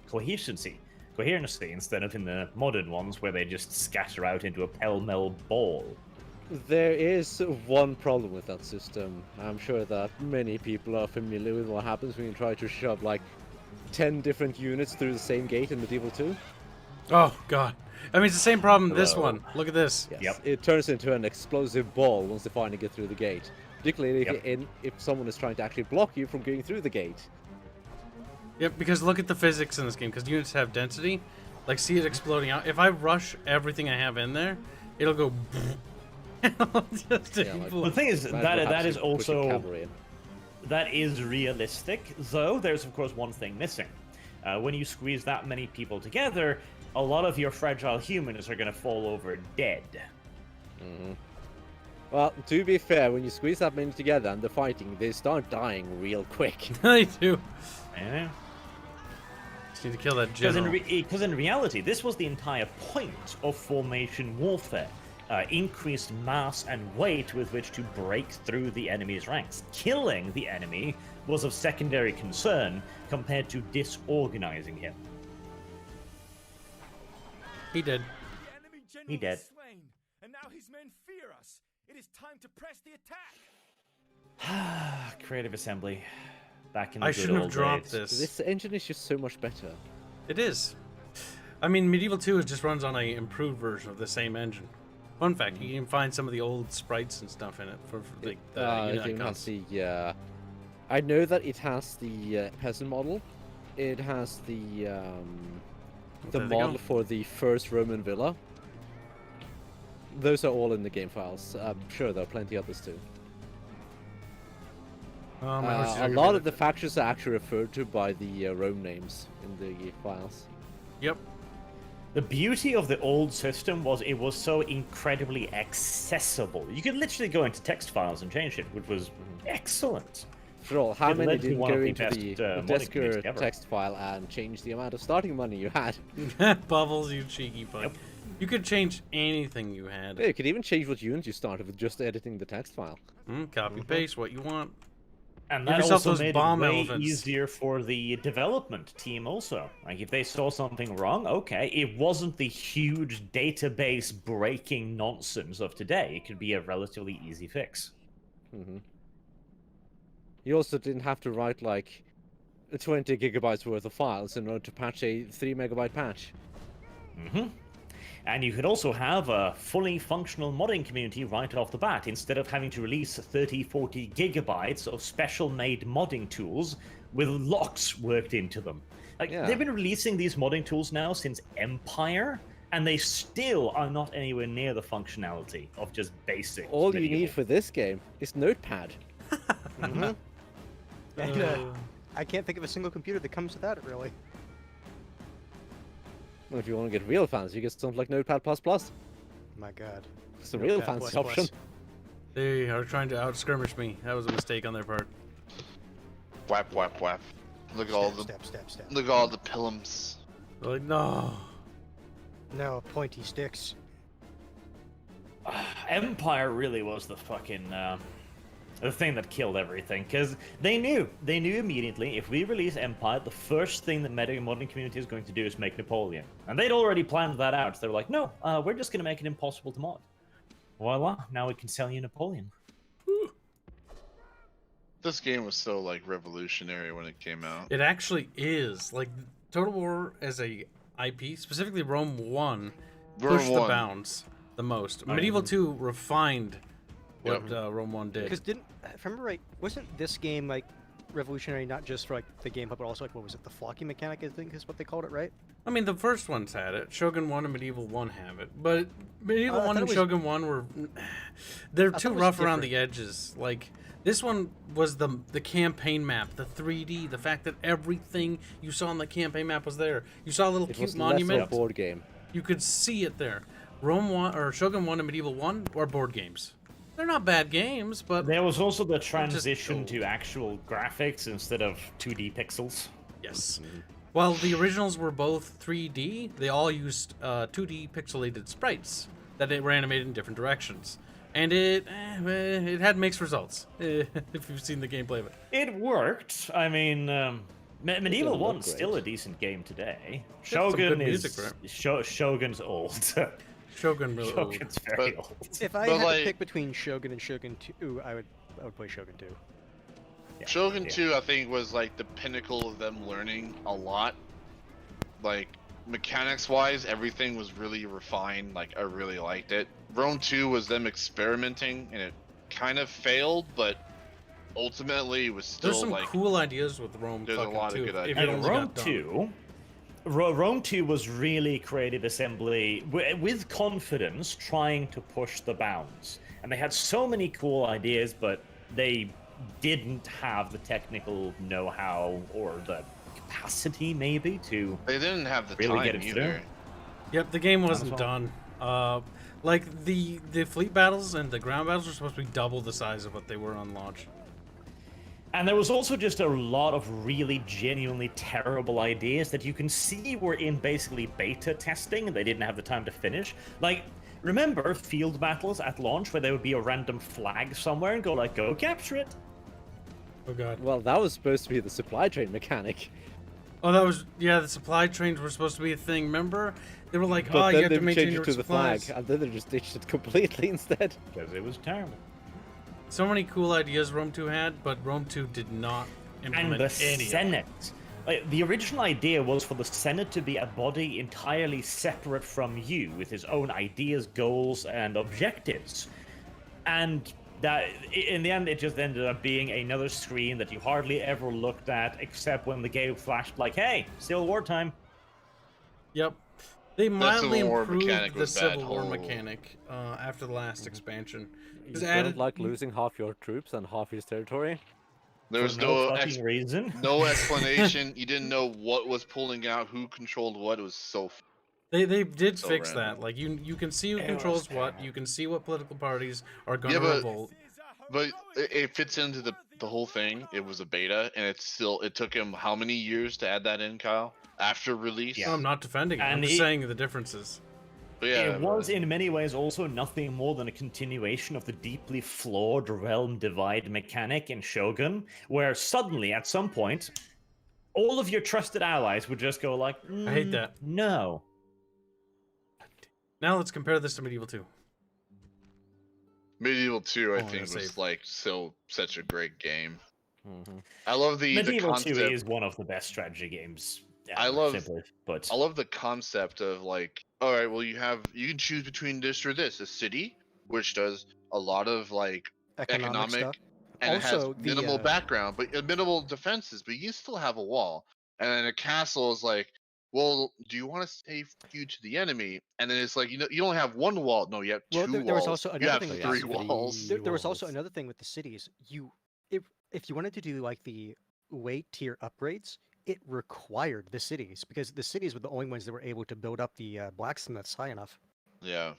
G: coherency instead of in the modern ones where they just scatter out into a pell-mell ball.
E: There is one problem with that system. I'm sure that many people are familiar with what happens when you try to shove like 10 different units through the same gate in Medieval 2.
A: Oh god. I mean, it's the same problem this
G: Hello.
A: one. Look at this.
E: Yes.
G: Yep.
E: It turns into an explosive ball once they finally get through the gate. Particularly if,
G: Yep.
E: if someone is trying to actually block you from going through the gate.
A: Yep, because look at the physics in this game. Because units have density. Like, see it exploding out. If I rush everything I have in there, it'll go... just
E: Yeah, like-
A: explode.
G: The thing is
E: Might
G: that
E: perhaps
G: is
E: you push your
G: also
E: cavalry in.
G: that is realistic. Though there's of course one thing missing. When you squeeze that many people together, a lot of your fragile humans are going to fall over dead.
E: Well, to be fair, when you squeeze that many together and they're fighting, they start dying real quick.
A: They do.
G: Yeah.
A: Just need to kill that
G: Because
A: general.
G: in reality, this was the entire point of formation warfare. Increased mass and weight with which to break through the enemy's ranks. Killing the enemy was of secondary concern compared to disorganizing him.
A: He did.
B: The enemy general
G: He dead.
B: is slain, and now his men fear us. It is time to press the attack.
G: Creative assembly. Back in the
A: I
G: good
A: shouldn't have
G: old
A: dropped
G: days.
A: this.
E: This engine is just so much better.
A: It is. I mean, Medieval 2 just runs on a improved version of the same engine. Fun fact, you can find some of the old sprites and stuff in it for like the
E: It
A: unit
E: even has
A: icons.
E: the, I know that it has the peasant model. It has the
A: There they
E: model
A: go.
E: for the first Roman villa. Those are all in the game files. I'm sure there are plenty others too.
A: Oh, my horse is
E: A
A: gonna
E: lot
A: get
E: of the
A: it.
E: factions are actually referred to by the Rome names in the files.
A: Yep.
G: The beauty of the old system was it was so incredibly accessible. You could literally go into text files and change it, which was excellent.
E: For all, how
G: It
E: many
G: led to
E: didn't
G: one of
E: go
G: the
E: into
G: best,
E: the
G: modding
E: Desker
G: communities ever.
E: text file and change the amount of starting money you had?
A: Bubbles, you cheeky bug.
G: Yep.
A: You could change anything you had.
E: Yeah, you could even change what unit you started with just editing the text file.
A: Copy paste what you want.
G: And
A: Give
G: that
A: yourself
G: also
A: those
G: made
A: bomb
G: it way
A: elephants.
G: easier for the development team also. Like, if they saw something wrong, okay, it wasn't the huge database breaking nonsense of today. It could be a relatively easy fix.
E: You also didn't have to write like 20 gigabytes worth of files in order to patch a 3 megabyte patch.
G: And you could also have a fully functional modding community right off the bat, instead of having to release 30, 40 gigabytes of special-made modding tools with locks worked into them. Like,
E: Yeah.
G: they've been releasing these modding tools now since Empire, and they still are not anywhere near the functionality of just basic
E: All you
G: medieval.
E: need for this game is Notepad.
F: And I can't think of a single computer that comes with that, really.
E: Well, if you want to get real fancy, you get something like Notepad++.
F: My god.
E: It's a real
F: Notepad++.
E: fancy option.
A: They are trying to out-skirmish me. That was a mistake on their part.
C: Whap whap whap. Look at all the
F: Stab.
C: look at all the pillums.
A: They're like, no.
F: No, pointy sticks.
G: Empire really was the fucking the thing that killed everything, because they knew immediately, if we release Empire, the first thing the modern community is going to do is make Napoleon, and they'd already planned that out. They were like, no, we're just going to make it impossible to mod. Voila, now we can sell you Napoleon.
C: This game was so like revolutionary when it came out.
A: It actually is. Like, Total War as a IP, specifically Rome 1,
C: Rome
A: pushed
C: 1.
A: the bounds the most. Medieval 2 refined what Rome 1 did.
F: Because if I remember right, wasn't this game like revolutionary not just for like the gameplay, but also like what was it, the flocking mechanic? I think is what they called it, right?
A: I mean, the first ones had it. Shogun 1 and Medieval 1 have it. But Medieval
F: I
A: 1
F: thought
A: and
F: it was-
A: Shogun 1 were... They're
F: thought
A: too
F: it was
A: rough around
F: different.
A: the edges. Like, this one was the campaign map, the 3D, the fact that everything you saw on the campaign map was there. You saw a little
E: It
A: cute
E: was less
A: monument.
E: of a board game.
A: You could see it there. Rome 1 or Shogun 1 and Medieval 1 are board games. They're not bad games, but
G: There was also the
A: just
G: transition
A: old.
G: to actual graphics instead of 2D pixels.
A: yes. While the originals were both 3D, they all used 2D pixelated sprites that were animated in different directions. And it had mixed results, if you've seen the gameplay of it.
G: It worked. I mean, Medieval
E: didn't look
G: 1's still a
E: great.
G: decent game today.
A: It's some good
G: Shogun
A: music,
G: is
A: right?
G: Shogun's old.
A: Shogun really old.
G: Shogun's very
C: But-
G: old.
F: If I
C: But,
F: had
C: like-
F: to pick between Shogun and Shogun 2, I would play Shogun 2.
G: Yeah,
C: Shogun
G: yeah.
C: 2, I think, was like the pinnacle of them learning a lot. Like, mechanics-wise, everything was really refined. Like, I really liked it. Rome 2 was them experimenting, and it kind of failed, but ultimately it was still
A: There's some
C: like
A: cool ideas with Rome.
C: there's a
A: fucking
C: lot of
A: 2,
C: good
A: if it
C: ideas.
G: And
A: only
G: Rome
A: got done.
G: 2, Rome 2 was really creative assembly with confidence, trying to push the bounds. And they had so many cool ideas, but they didn't have the technical know-how or the capacity, maybe, to
C: they didn't have the
G: really
C: time
G: get it
C: either.
G: through.
A: Yep, the game wasn't
G: Wonderful.
A: done. Like the fleet battles and the ground battles were supposed to be double the size of what they were on launch.
G: And there was also just a lot of really genuinely terrible ideas that you can see were in basically beta testing and they didn't have the time to finish. Like, remember field battles at launch where there would be a random flag somewhere and go like, go capture it?
A: Oh god.
E: Well, that was supposed to be the supply train mechanic.
A: Oh, that was the supply trains were supposed to be a thing. Remember? They were like,
E: But
A: oh, you
E: then
A: have
E: they
A: to maintain
E: changed
A: your
E: it to the flag,
A: supplies.
E: and then they just ditched it completely instead.
G: Because it was terrible.
A: So many cool ideas Rome 2 had, but Rome 2 did not implement
G: And the
A: any of them.
G: Senate. Like, the original idea was for the Senate to be a body entirely separate from you, with his own ideas, goals, and objectives. And that, in the end, it just ended up being another screen that you hardly ever looked at, except when the game flashed like, hey, still wartime.
A: Yep. They mildly
C: Civil War
A: improved
C: mechanic
A: the
C: was bad.
A: Civil War
C: Oh.
A: mechanic after the last expansion.
E: You
A: It's
E: don't
A: added-
E: like losing half your troops and half his territory?
C: There was
G: For
C: no
G: fucking reason.
C: no explanation. You didn't know what was pulling out, who controlled what. It was so
A: They did
C: So
A: fix
C: random.
A: that. Like you can see who
G: It was
A: controls what.
G: terrible.
A: You can see what political parties are going
C: Yeah,
A: to
C: but-
A: revolt.
C: But it fits into the whole thing. It was a beta, and it took him how many years to add that in, Kyle? After release?
A: No, I'm not defending it. I'm
G: And
A: just
G: it-
A: saying the differences.
C: But yeah,
G: It was in many ways also nothing more than a continuation of the deeply flawed realm divide mechanic in Shogun, where suddenly at some point, all of your trusted allies would just go like,
A: I hate that.
G: No.
A: Now let's compare this to Medieval 2.
C: Medieval 2, I
A: Oh,
C: think,
A: that's
C: was
A: safe.
C: like such a great game.
E: Mm-hmm.
C: I love the
G: Medieval 2
C: concept.
G: is one of the best strategy games.
C: I
G: ever,
C: love-
G: simply, but
C: I love the concept of like, all right, well, you can choose between this or this. A city, which does a lot of like
F: Economic stuff.
C: and it
F: Also,
C: has minimal
F: the,
C: background, but minimal defenses, but you still have a wall. And then a castle is like, well, do you want to stay feud to the enemy? And then it's like, you don't have one wall. No, you have two
F: Well, there was
C: walls.
F: also
C: You
F: another
C: have
F: thing with
C: three
F: that.
C: walls.
F: There was also
E: walls.
F: another thing with the cities. If you wanted to do like the weight tier upgrades, it required the cities because the cities were the only ones that were able to build up the blacksmiths high enough.
C: Yeah.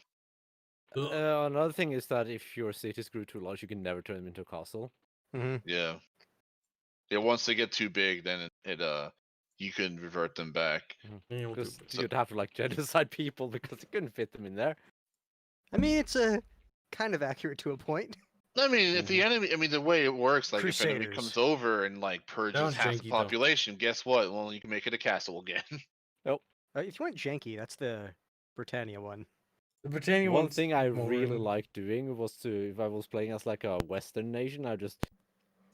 E: Another thing is that if your cities grew too large, you can never turn them into a castle.
F: Mm-hmm.
C: Yeah. Yeah, once they get too big, then it you can revert them back.
A: Medieval 2.
E: Because
C: So-
E: you'd have to like genocide people because you couldn't fit them in there.
F: I mean, it's a kind of accurate to a point.
C: I mean, if the
E: Mm-hmm.
C: enemy, I mean, the way it works, like if enemy
F: Crusaders.
C: comes over and like purges
A: Sounds
C: half
A: janky,
C: the
A: though.
C: population, guess what? Well, you can make it a castle again.
F: If you want janky, that's the Britannia one.
A: The Britannia
E: One
A: one's
E: thing I
A: more
E: really
A: in-
E: liked doing was to, if I was playing as like a Western nation, I'd just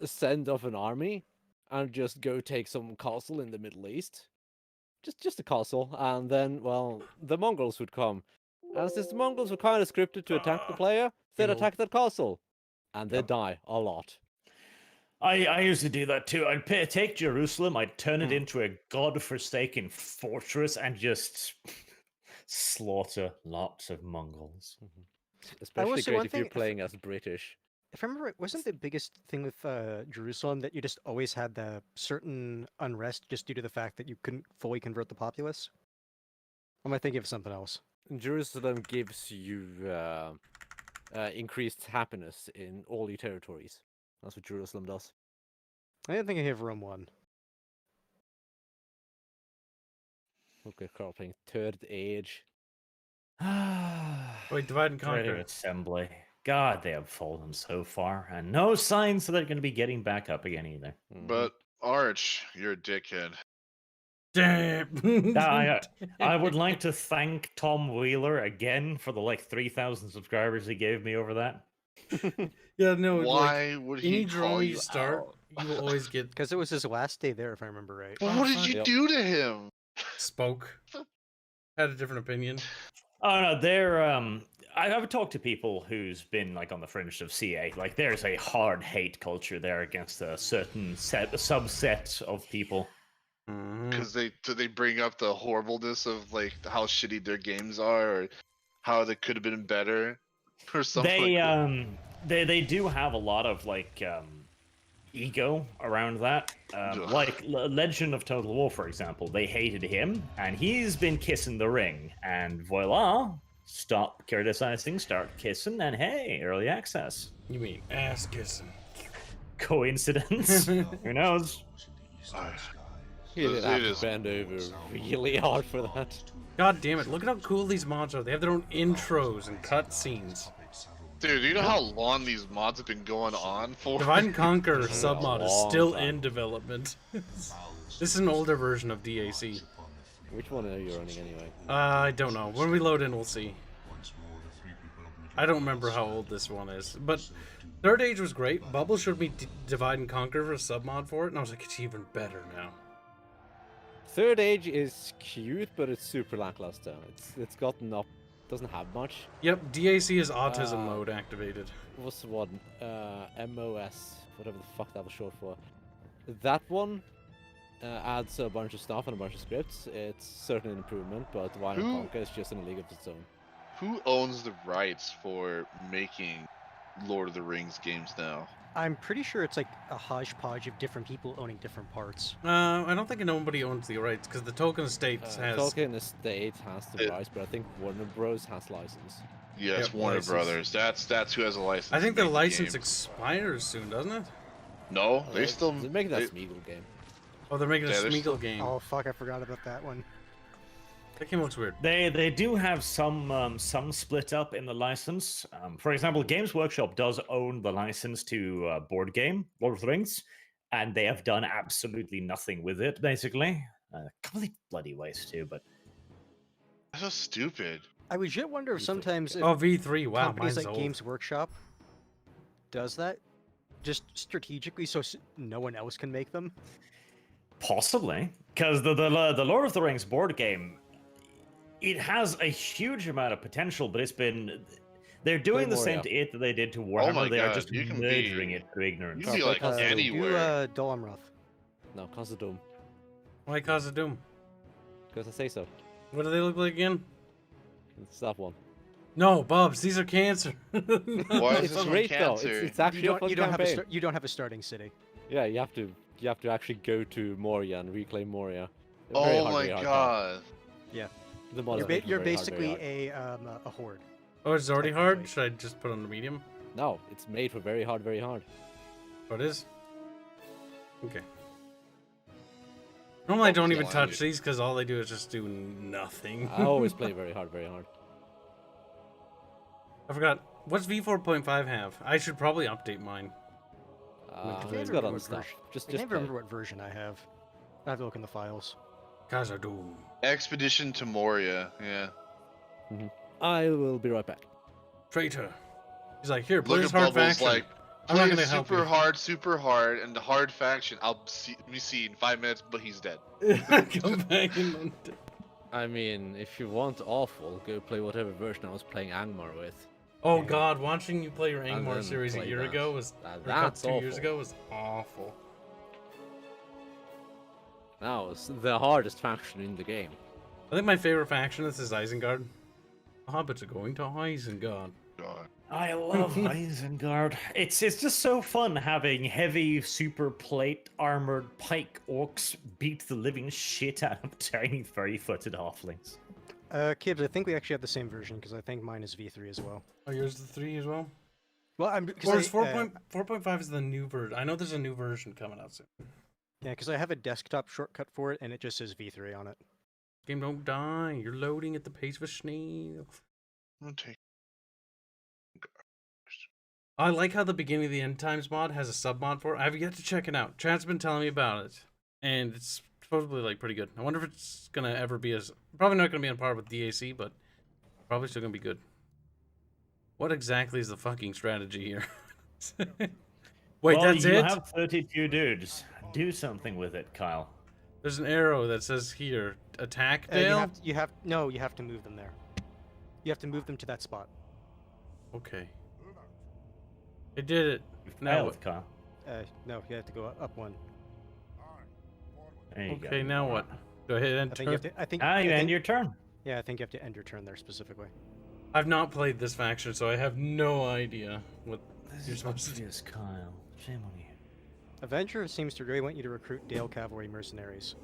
E: send off an army and just go take some castle in the Middle East. Just a castle, and then, well, the Mongols would come. And since the Mongols were kind of scripted to attack the player, they'd
A: know.
E: attack that castle. And they'd
A: Yep.
E: die a lot.
G: I used to do that too. I'd take Jerusalem, I'd turn it
A: Hmm.
G: into a godforsaken fortress, and just slaughter lots of Mongols.
E: Especially
F: say
E: great
F: one
E: if you're
F: thing, if-
E: playing as British.
F: If I remember, right, wasn't the biggest thing with Jerusalem that you just always had the certain unrest just due to the fact that you couldn't fully convert the populace? Or am I thinking of something else?
E: Jerusalem gives you increased happiness in all your territories. That's what Jerusalem does.
F: I didn't think of Rome 1.
E: Okay, Carl playing Third Age.
A: Wait, divide and
G: Dreaded
A: conquer.
G: assembly. God, they have fallen so far, and no signs that they're going to be getting back up again either.
C: But Arch, you're a dickhead.
A: Damn.
G: I would like to thank Tom Wheeler again for the like 3,000 subscribers he gave me over that.
A: Yeah, no. Like,
C: Why would he
A: any draw
C: call
A: you
C: you
A: start,
C: out?
A: you will always get
F: Because it was his last day there, if I remember right.
C: But
A: Oh,
C: what did
A: fuck.
C: you
E: Yep.
C: do to him?
A: spoke. Had a different opinion.
G: Oh no, they're I've talked to people who's been like on the fringe of CA. Like, there's a hard hate culture there against a certain subset of people.
C: Because they bring up the horribleness of like how shitty their games are, or how they could have been better, or something.
G: They do have a lot of like ego around that.
C: Ugh.
G: Like Legend of Total War, for example, they hated him, and he's been kissing the ring, and voila, stop criticizing, start kissing, and hey, early access.
A: You mean ass kissing?
G: Coincidence? Who knows?
E: He did
C: It
E: have
C: is-
E: to bend over really hard for that.
A: God damn it! Look at how cool these mods are. They have their own intros and cutscenes.
C: Dude, you know how long these mods have been going on for?
A: Divide and Conquer submod is
E: long
A: still
E: time.
A: in development. This is an older version of DAC.
E: Which one are you running anyway?
A: I don't know. When we load in, we'll see. I don't remember how old this one is, but Third Age was great. Bubble showed me Divide and Conquer for a submod for it, and I was like, it's even better now.
E: Third Age is cute, but it's super lackluster. It's gotten up, doesn't have much.
A: Yep, DAC is autism
E: Uh,
A: mode activated.
E: What's the one? MOS, whatever the fuck that was short for. That one adds a bunch of stuff and a bunch of scripts. It's certainly an improvement, but Divine and
C: Who-
E: Conquer is just in a league of its own.
C: Who owns the rights for making Lord of the Rings games now?
F: I'm pretty sure it's like a hodgepodge of different people owning different parts.
A: I don't think nobody owns the rights, because the Tolkien Estates has...
E: Tolkien Estate has the
C: It-
E: rights, but I think Warner Bros has license.
C: Yes,
A: Yep,
C: Warner
A: license.
C: Brothers. That's who has a license.
A: I think
C: to
A: the
C: make
A: license
C: games.
A: expires soon, doesn't it?
C: No, they still.
E: They're making that
C: they-
E: Smeagol game.
A: Oh, they're making a
C: Yeah, they're still-
A: Smeagol game.
F: Oh fuck, I forgot about that one.
A: That game looks weird.
G: They do have some split up in the license. For example, Games Workshop does own the license to board game Lord of the Rings, and they have done absolutely nothing with it. Basically, complete bloody waste too. But
C: That's so stupid.
F: I legit wonder if sometimes if
A: Oh, V3. Wow,
F: companies
A: mine's
F: like
A: old.
F: Games Workshop does that just strategically so no one else can make them.
G: possibly, because the Lord of the Rings board game, it has a huge amount of potential, but they're doing the same
E: Moria.
G: to it that they did to Warhammer.
C: my
G: they are
C: God,
G: just
C: you can
G: murdering
C: be-
G: it through ignorance.
C: You can be like
E: Because they do,
C: anywhere.
F: Do Dolamroth.
E: No, Casa Doom.
A: Why Cause of Doom?
E: Because I say so.
A: What do they look like again?
E: It's that one.
A: No, Bubs, these are cancer.
C: Why is
E: It's
C: this one
E: great though.
C: cancer?
E: It's actually a fun
F: You don't have a
E: campaign.
F: you don't have a starting city.
E: Yeah, you have to actually go to Moria and reclaim Moria.
C: Oh
E: Very
C: my
E: hard game.
C: god.
E: The mod is
F: You're,
E: making it
F: you're
E: very hard, very
F: basically
E: hard.
F: a horde.
A: Oh, it's already hard?
F: Technically.
A: Should I just put on the medium?
E: No, it's made for very hard, very hard.
A: Oh, it is? Okay. Normally I don't even
C: Blimey.
A: touch these because all they do is just do nothing.
E: I always play very hard, very hard.
A: I forgot. What's V4.5 have? I should probably update mine.
F: I can't
E: It's
F: remember
E: got other
F: what
E: stuff.
F: version-
E: Just
F: I can't
E: play.
F: remember what version I have. I have to look in the files.
A: Cause of Doom.
C: Expedition to Moria. Yeah.
E: I will be right back.
A: Traitor. He's like, here, play
C: Look
A: this
C: at
A: hard
C: Bubbles
A: faction.
C: like.
A: I'm not
C: Play
A: gonna help
C: super
A: you.
C: super hard, and the hard faction. Let me see in 5 minutes, but he's dead.
A: Come back and...
E: I mean, if you want awful, go play whatever version I was playing Angmar with.
A: Oh god, watching you play your
E: And
A: Angmar
E: then
A: series a
E: play
A: year
E: that.
A: ago was...
E: Now
A: or
E: that's
A: 2 years
E: awful.
A: ago was awful.
E: That was the hardest faction in the game.
A: I think my favorite faction is Isengard. The hobbits are going to Isengard.
C: God.
G: I love Isengard. It's just so fun having heavy super plate armored pike orcs beat the living shit out of tiny furry-footed halflings.
F: Kibs, I think we actually have the same version because I think mine is V3 as well.
A: Oh, yours is the 3 as well?
F: Well, I'm
A: Or is
F: 4.5
A: 4.5 is the new version? I know there's a new version coming out soon.
F: yeah, because I have a desktop shortcut for it and it just says V3 on it.
A: Game don't die. You're loading at the pace of a snail.
C: I'll take.
A: I like how the beginning of the End Times mod has a sub mod for it. I have yet to check it out. Chat's been telling me about it, and it's supposedly like pretty good. I wonder if it's gonna ever be as probably not gonna be on par with DAC, but probably still gonna be good. What exactly is the fucking strategy here? Wait,
G: well,
A: that's
G: you
A: it?
G: have 32 dudes. Do something with it, Kyle.
A: There's an arrow that says here, attack
F: You
A: Dale.
F: you have to move them there. You have to move them to that spot.
A: Okay. I did it.
G: You
A: Now
G: failed,
A: what?
G: Kyle.
F: No, you have to go up one.
G: There you go.
A: Okay, now what? Do I hit
F: I
A: enter?
F: think you have to. I think.
G: Ah,
F: I
G: you
F: think,
G: end your turn.
F: Yeah, I think you have to end your turn there specifically.
A: I've not played this faction, so I have no idea what you're supposed to do.
G: Yes, Kyle. Shame on you.
F: Avenger seems to really want you to recruit Dale Cavalry mercenaries.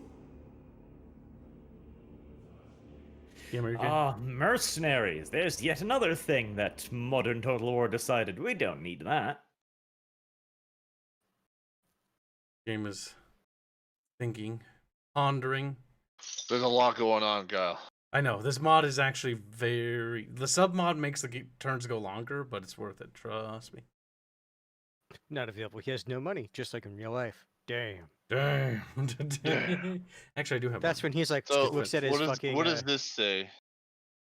A: Gamer, you okay?
G: Mercenaries. There's yet another thing that modern Total War decided we don't need that.
A: Game is thinking, pondering.
C: There's a lot going on, Kyle.
A: I know this mod is actually the sub mod makes the turns go longer, but it's worth it. Trust me.
F: Not available. He has no money, just like in real life. Damn.
A: Damn. Actually, I do have.
F: That's
A: money.
F: when he's like,
C: So
F: looks at his fucking.
C: what does this say?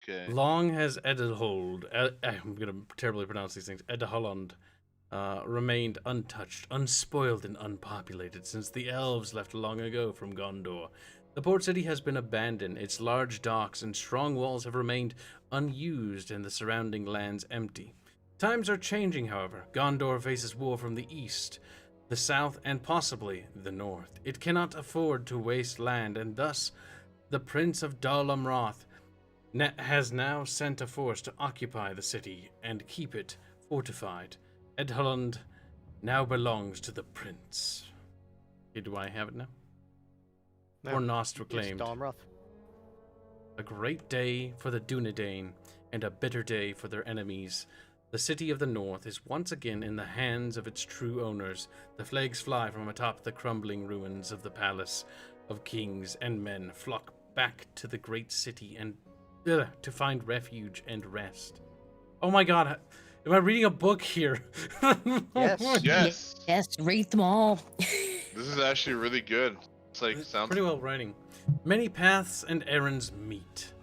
C: Okay.
A: Long has Edelhold, I'm gonna terribly pronounce these things, Edelhold, remained untouched, unspoiled, and unpopulated since the elves left long ago from Gondor. The port city has been abandoned, its large docks and strong walls have remained unused and the surrounding lands empty. Times are changing, however. Gondor faces war from the east, the south, and possibly the north. It cannot afford to waste land, and thus the Prince of Dol Amroth has now sent a force to occupy the city and keep it fortified. Edholland now belongs to the prince. Okay, do I have it now?
F: No,
A: Or Nost
F: it's
A: proclaimed.
F: Dalmroth.
A: A great day for the Dunedain, and a bitter day for their enemies. The city of the north is once again in the hands of its true owners. The flags fly from atop the crumbling ruins of the palace of kings, and men flock back to the great city and to find refuge and rest. Oh my god, am I reading a book here?
F: Yes.
C: Yes.
D: Yes, read them all.
C: This is actually really good. It's like
A: It's
C: sounds
A: pretty well writing. Many paths and errands meet.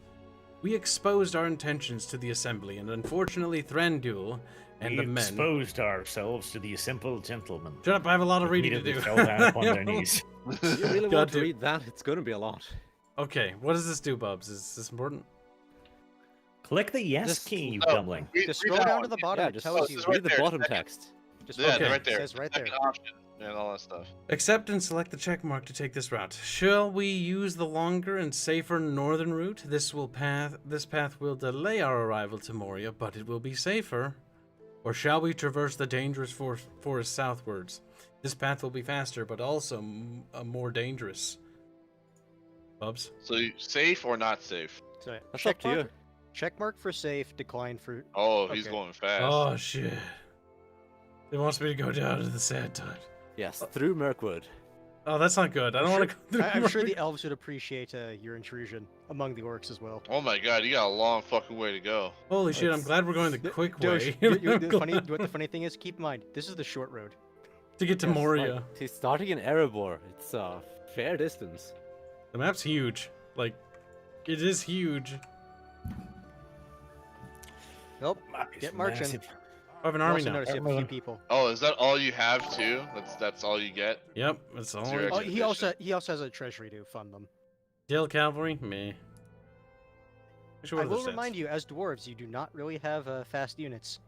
A: We exposed our intentions to the assembly, and unfortunately Thranduil and
G: we
A: the men...
G: exposed ourselves to the simple gentlemen.
A: Shut up, I have a lot of reading to
G: Immediately
A: do.
G: fell down upon their knees.
E: You really
A: God
E: want to
A: damn.
E: read that? It's gonna be a lot.
A: Okay, what does this do, Bubs? Is this important?
G: Click the yes
E: Just-
G: key, you
C: Oh,
G: dumpling.
F: Just
C: read
F: scroll
C: that
F: down
C: one.
F: to the bottom.
E: Yeah,
F: It
E: just
F: tells you.
C: it's right
E: read the
C: there,
E: bottom
C: second.
E: text.
F: Just
C: Yeah,
A: Okay.
C: right there.
F: It says right there.
C: Second option and all that stuff.
A: Accept and select the check mark to take this route. Shall we use the longer and safer northern route? This path will delay our arrival to Moria, but it will be safer. Or shall we traverse the dangerous forest southwards? This path will be faster, but also more dangerous. Bubs?
C: So safe or not safe?
F: So,
E: That's
F: check
E: up to
F: mark,
E: you.
F: check mark for safe, decline for.
C: Oh, he's
F: Okay.
C: going fast.
A: Oh shit! It wants me to go down to the sad tide.
E: Yes, through Mirkwood.
A: Oh, that's not good. I don't want to go through.
F: I'm sure the elves would appreciate your intrusion among the orcs as well.
C: Oh my god, you got a long fucking way to go.
A: Holy shit! I'm
E: It's-
A: glad we're going the
F: The-
A: quick
F: Doge,
A: way.
F: what the funny thing is, keep in mind, this is the short road.
A: to get to
E: Yes,
A: Moria.
E: like, he's starting in Erebor. It's a fair distance.
A: The map's huge. Like, it is huge.
F: Nope.
G: Map is
F: Get marching.
G: massive.
A: I have an
F: You
A: army
F: also
A: now.
F: notice you have a few people.
C: Oh, is that all you have too? That's all you get?
A: Yep, that's all.
C: Zero.
F: Oh,
C: Expedition.
F: he also has a treasury to fund them.
A: Dale Cavalry, meh.
F: I will remind you, as dwarves, you do not really have fast units.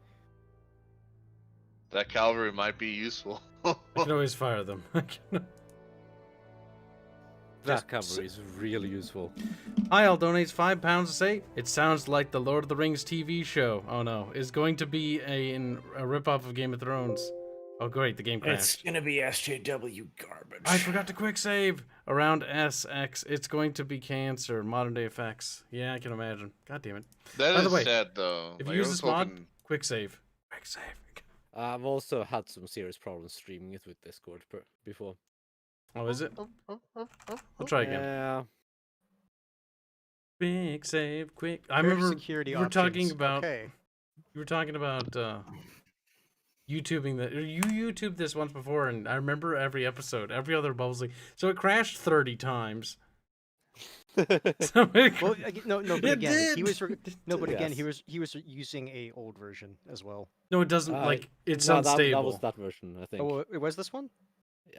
C: That cavalry might be useful.
A: I can always fire them.
E: That cavalry is really useful.
A: I'll donates £5 to say it sounds like the Lord of the Rings TV show. Oh no, is going to be a ripoff of Game of Thrones. Oh great, the game
G: It's
A: crashed.
G: gonna be SJW garbage.
A: I forgot to quick save around SX. It's going to be cancer, modern day effects. Yeah, I can imagine. God damn it.
C: That
A: By the
C: is
A: way,
C: sad though.
A: If
C: Like,
A: you use
C: I was
A: this mod,
C: hoping-
A: quick save. Quick save.
E: I've also had some serious problems streaming it with Discord before.
A: Oh, is it? I'll try again.
E: Yeah.
A: Quick save, quick. I
F: Curve
A: remember
F: security
A: you were talking
F: options.
A: about
F: Okay.
A: YouTubing that. You YouTubed this once before, and I remember every episode, every other bubbles league. So it crashed 30 times. So
F: Well, no, but
A: It
F: again,
A: did!
F: he was no, but again,
E: Yes.
F: he was using a old version as well.
A: No, it doesn't.
E: Uh,
A: Like it's
E: no,
A: unstable.
E: That was that version, I think.
F: Oh, it was this one?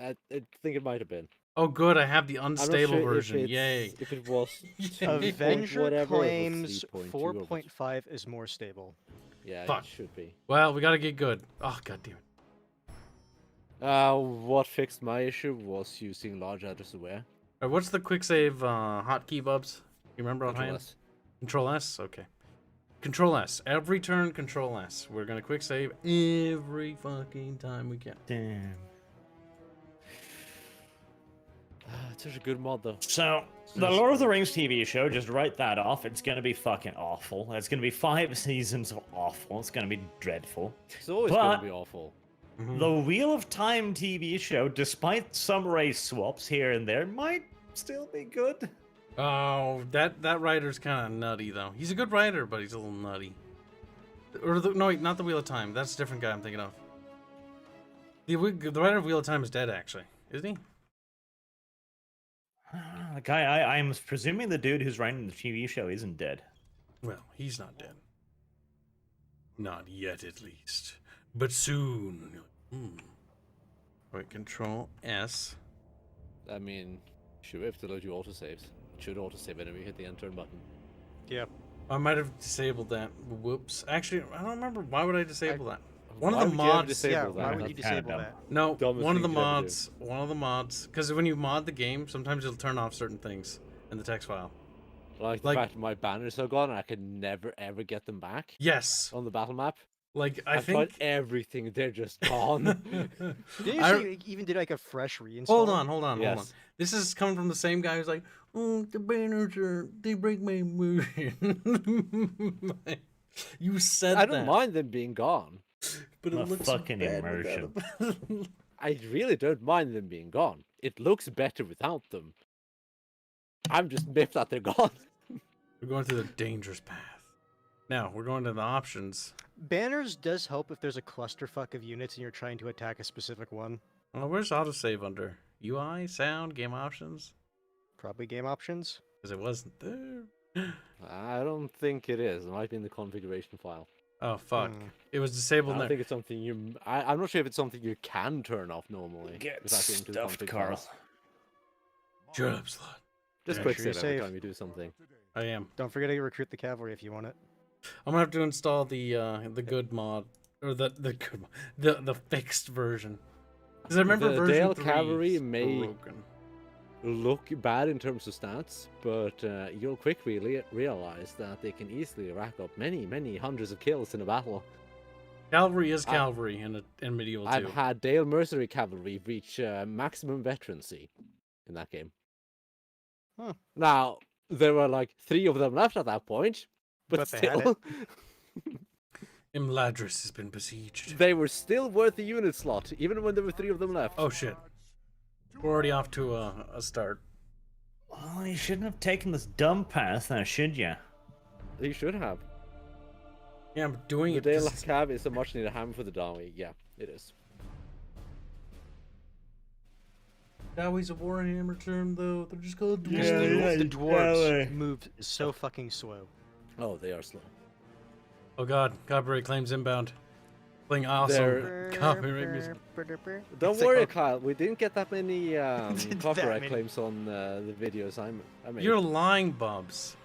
E: I think it might have been.
A: Oh, good. I have the
E: I'm not
A: unstable
E: sure
A: version.
E: If
A: Yay!
E: if it was
A: Yay.
E: 2 point
F: Avenger
E: whatever, it was
F: claims
E: 3.2 or what-
F: 4.5 is more stable.
E: Yeah,
A: Fuck.
E: it should be.
A: Well, we gotta get good. Oh, god damn it.
E: What fixed my issue was using large address aware.
A: Alright, what's the quick save hotkey, Bubs? You remember
E: Control
A: offhand?
E: S.
A: Control S? Okay. Control S. Every turn, Control S. We're gonna quick save every fucking time we can.
G: Damn.
E: It's such a good mod though.
G: So, the Lord of the Rings TV show, just write that off. It's gonna be fucking awful. It's gonna be 5 seasons of awful. It's gonna be dreadful.
E: It's always
G: But-
E: gonna be awful.
G: The Wheel of Time TV show, despite some race swaps here and there, might still be good.
A: Oh, that writer's kind of nutty, though. He's a good writer, but he's a little nutty. Or no, wait, not the Wheel of Time. That's a different guy I'm thinking of. The writer of Wheel of Time is dead, actually, isn't he?
G: The guy, I'm presuming the dude who's writing the TV show isn't dead.
A: Well, he's not dead. Not yet, at least. But soon. Wait, Control S.
E: I mean, should have to load your autosaves. It should autosave whenever you hit the enter button.
F: Yep.
A: I might have disabled that. Whoops. Actually, I don't remember. Why would I disable that? One
E: Why
A: of the
E: would you ever
A: mods.
E: disable
F: Yeah,
E: that?
F: why would
G: That's
F: you
G: kinda
F: disable
G: dumb.
F: that?
A: No,
E: Dumbest
A: one of the
E: thing to ever do.
A: mods. One of the mods. Because when you mod the game, sometimes it'll turn off certain things in the text file.
E: Like the
A: Like-
E: fact that my banners are gone and I can never ever get them back
A: Yes.
E: on the battle map.
A: Like, I
E: I've
A: think.
E: tried everything, they're just gone.
F: Didn't you
A: I-
F: say you even did like a fresh reinstall?
A: Hold on, hold on.
E: Yes.
A: This is coming from the same guy who's like, oh, the banners they break my immersion. You said
E: I
A: that.
E: don't mind them being gone.
A: But
G: The
A: it looks
G: fucking
A: bad
G: immersion.
A: without them.
E: I really don't mind them being gone. It looks better without them. I'm just miffed that they're gone.
A: We're going through the dangerous path. Now, we're going to the options.
F: Banners does help if there's a clusterfuck of units and you're trying to attack a specific one.
A: Oh, where's autosave under? UI, sound, game options?
F: Probably game options.
A: Because it wasn't there.
E: I don't think it is. It might be in the configuration file.
A: Oh, fuck.
F: Hmm.
A: It was
E: I
A: disabled
E: don't
A: there.
E: think it's something you. I'm not sure if it's something you can turn off normally.
G: Get
E: without going to the
G: stuffed,
E: config
G: Carl.
E: files.
A: Shut up, slut.
E: Just
A: Yeah,
E: quick
F: sure you're
E: save every
F: safe.
E: time you do something.
A: I am.
F: Don't forget to recruit the cavalry if you want it.
A: I'm gonna have to install the good mod. Or the good mod. The fixed version. Because I remember
E: The
A: version
E: Dale
A: 3
E: Cavalry
A: is
E: may-
A: broken.
E: Look bad in terms of stats, but you'll quickly realize that they can easily rack up many hundreds of kills in a battle.
A: Cavalry is cavalry in medieval 2.
E: I've had Dale Mercenary Cavalry reach maximum veterancy in that game.
F: Huh.
E: Now, there were like 3 of them left at that point, but
F: But they had
E: still,
A: Imladris has been besieged.
E: they were still worth the unit slot, even when there were 3 of them left.
A: Oh shit. We're already off to a start.
G: Well, you shouldn't have taken this dumb path now, should you?
E: You should have.
A: Yeah, I'm doing
E: The
A: it.
E: Dale
A: 'cause-
E: Cav is a much needed hammer for the Dawi. Yeah, it is.
A: Dowie's a Warhammer term, though. They're just called
F: Because
A: dwarves.
F: the dwarves move so fucking slow.
E: Oh, they are slow.
A: Oh god, copyright claims inbound. Playing awesome
E: They're-
A: copyright music.
E: Don't
F: It's like,
E: worry,
F: oh,
E: Kyle. We didn't get that many
F: That
E: copyright
F: many.
E: claims on the videos I made.
A: You're lying, Bubs.